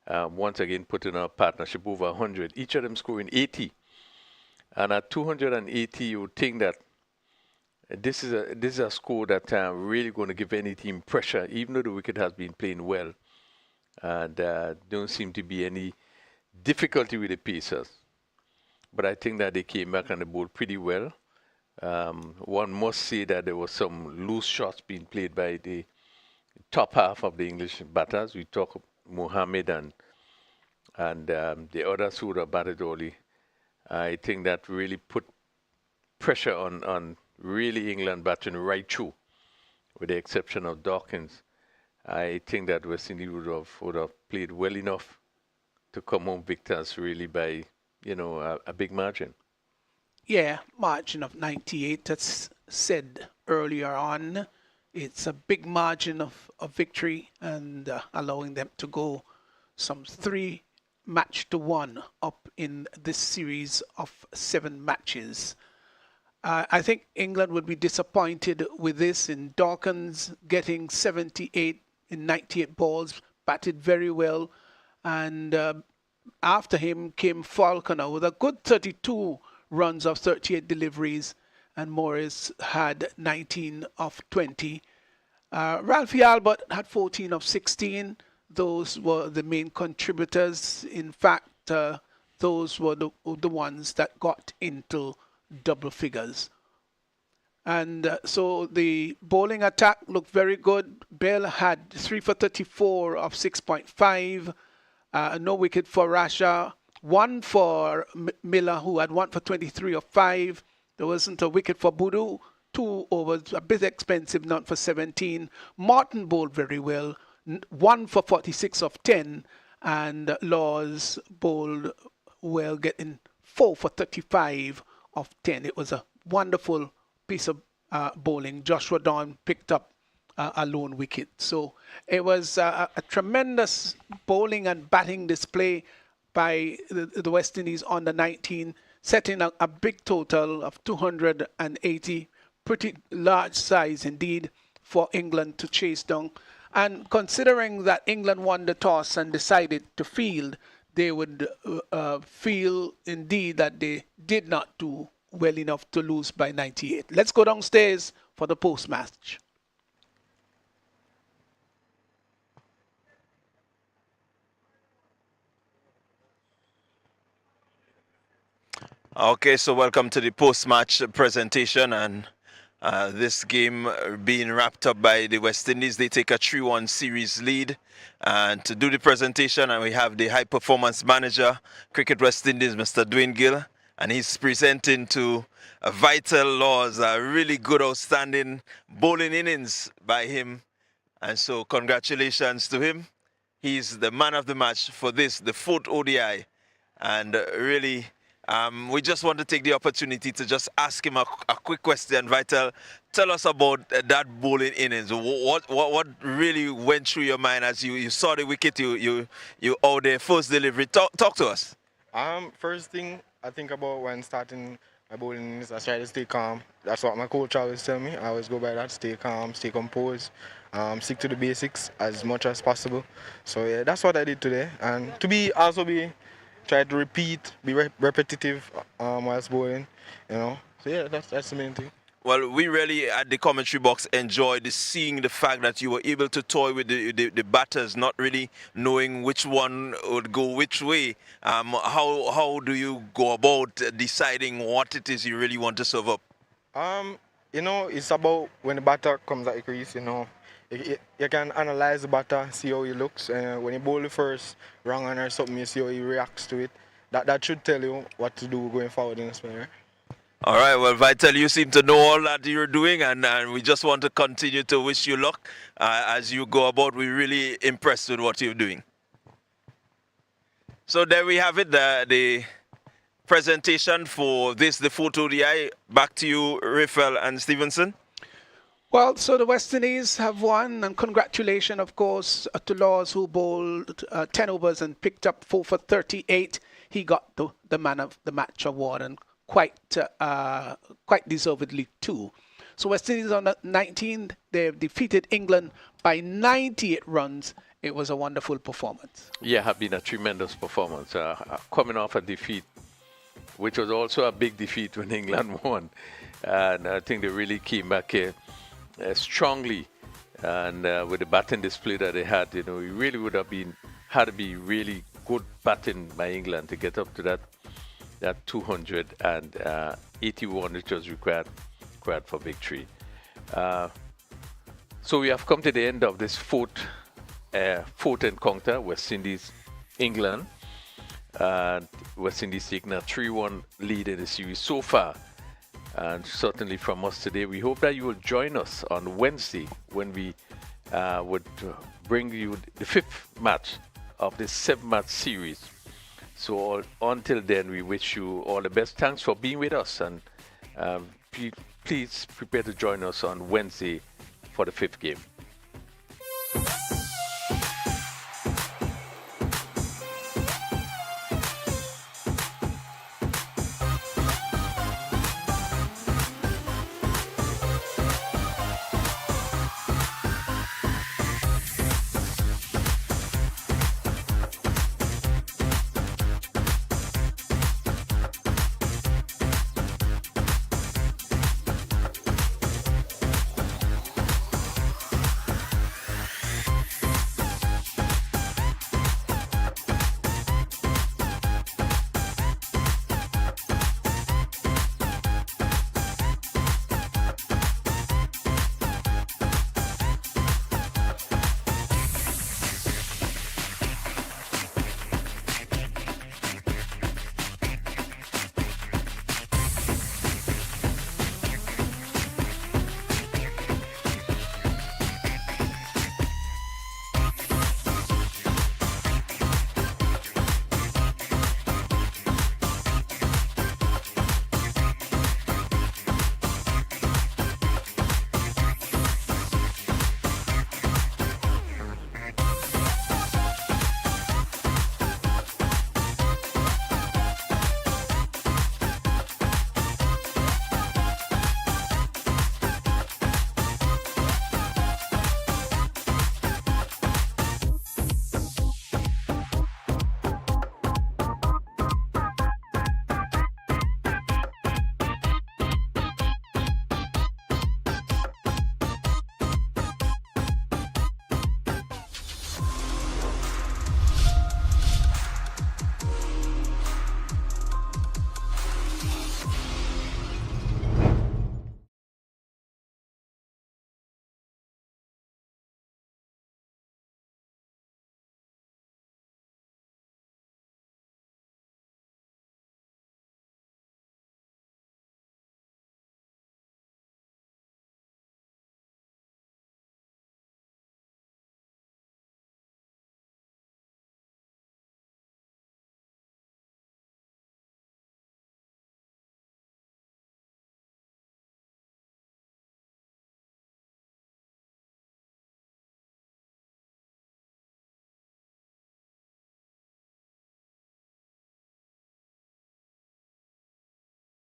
Once again, putting a partnership over 100, each of them scoring 80. And at 280, you would think that this is a score that really going to give any team pressure, even though the wicket has been playing well. And don't seem to be any difficulty with the Pacers. But I think that they came back and they bowled pretty well. One must say that there was some loose shots being played by the top half of the English batters. We talk Mohammed and the others who would have batted early. I think that really put pressure on really England batting right through, with the exception of Dawkins. I think that West Indies would have played well enough to come home victors really by, a big margin. Yeah, margin of 98. That's said earlier on. It's a big margin of victory, and allowing them to go some 3-1 up in this series of 7 matches. I think England would be disappointed with this, in Dawkins getting 78 in 98 balls, batted very well, and after him came Falconer with a good 32 runs of 38 deliveries, and Morris had 19 of 20. Ralphie Albert had 14 of 16. Those were the main contributors. In fact, those were the ones that got into double figures. And so the bowling attack looked very good. Bell had 3 for 34 of 6.5. No wicket for Rasha. 1 for Miller, who had 1 for 23 of 5. There wasn't a wicket for Boodoo. 2 overs, a bit expensive, not for 17. Martin bowled very well. 1 for 46 of 10. and Laws bowled well, getting 4 for 35 of 10. It was a wonderful piece of bowling. Joshua Dawn picked up a lone wicket. So it was a tremendous bowling and batting display by the West Indies under 19, setting a big total of 280, pretty large size indeed for England to chase down. And considering that England won the toss and decided to field, they would feel indeed that they did not do well enough to lose by 98. Let's go downstairs for the post-match. Okay, so welcome to the post-match presentation, and this game being wrapped up by the West Indies. They take a 3-1 series lead, and to do the presentation, and we have the high-performance manager, Cricket West Indies, Mr. Dwayne Gill, and he's presenting to Vital Laws, a really good, outstanding bowling innings by him, and so congratulations to him. He's the man of the match for this, the 4th ODI, and really. We just want to take the opportunity to just ask him a quick question. Vital, tell us about that bowling innings. What really went through your mind as you saw the wicket, you out there, first delivery? Talk to us. First thing I think about when starting my bowling innings, I try to stay calm. That's what my coach always tell me. I always go by that: stay calm, stay composed, stick to the basics as much as possible. So yeah, that's what I did today, and to try to repeat, be repetitive whilst bowling, you know. So yeah, that's the main thing. Well, we really at the commentary box enjoyed seeing the fact that you were able to toy with the batters, not really knowing which one would go which way. How do you go about deciding what it is you really want to serve up? You know, it's about when the batter comes at the crease, you know. You can analyze the batter, see how he looks. When you bowl the first wrong on or something, you see how he reacts to it. That should tell you what to do going forward in the spell. Right? All right, well, Vital, you seem to know all that you're doing, and we just want to continue to wish you luck as you go about. We're really impressed with what you're doing. So there we have it, the presentation for this, the 4th ODI. Back to you, Raphael and Stevenson. Well, so the West Indies have won, and congratulations, of course, to Laws, who bowled 10 overs and picked up 4 for 38. He got the man of the match award, and quite deservedly too. So West Indies on the 19th, they've defeated England by 98 runs. It was a wonderful performance. Yeah, have been a tremendous performance. Coming off a defeat, which was also a big defeat when England won. And I think they really came back here strongly, and with the batting display that they had, you know, it really would have had to be really good batting by England to get up to that 281, which was required for victory. So we have come to the end of this fourth encounter, West Indies, England. West Indies taking a 3-1 lead in the series so far. And certainly from us today, we hope that you will join us on Wednesday when we would bring you the 5th match of this 7-match series. So until then, we wish you all the best. Thanks for being with us, and please prepare to join us on Wednesday for the 5th game.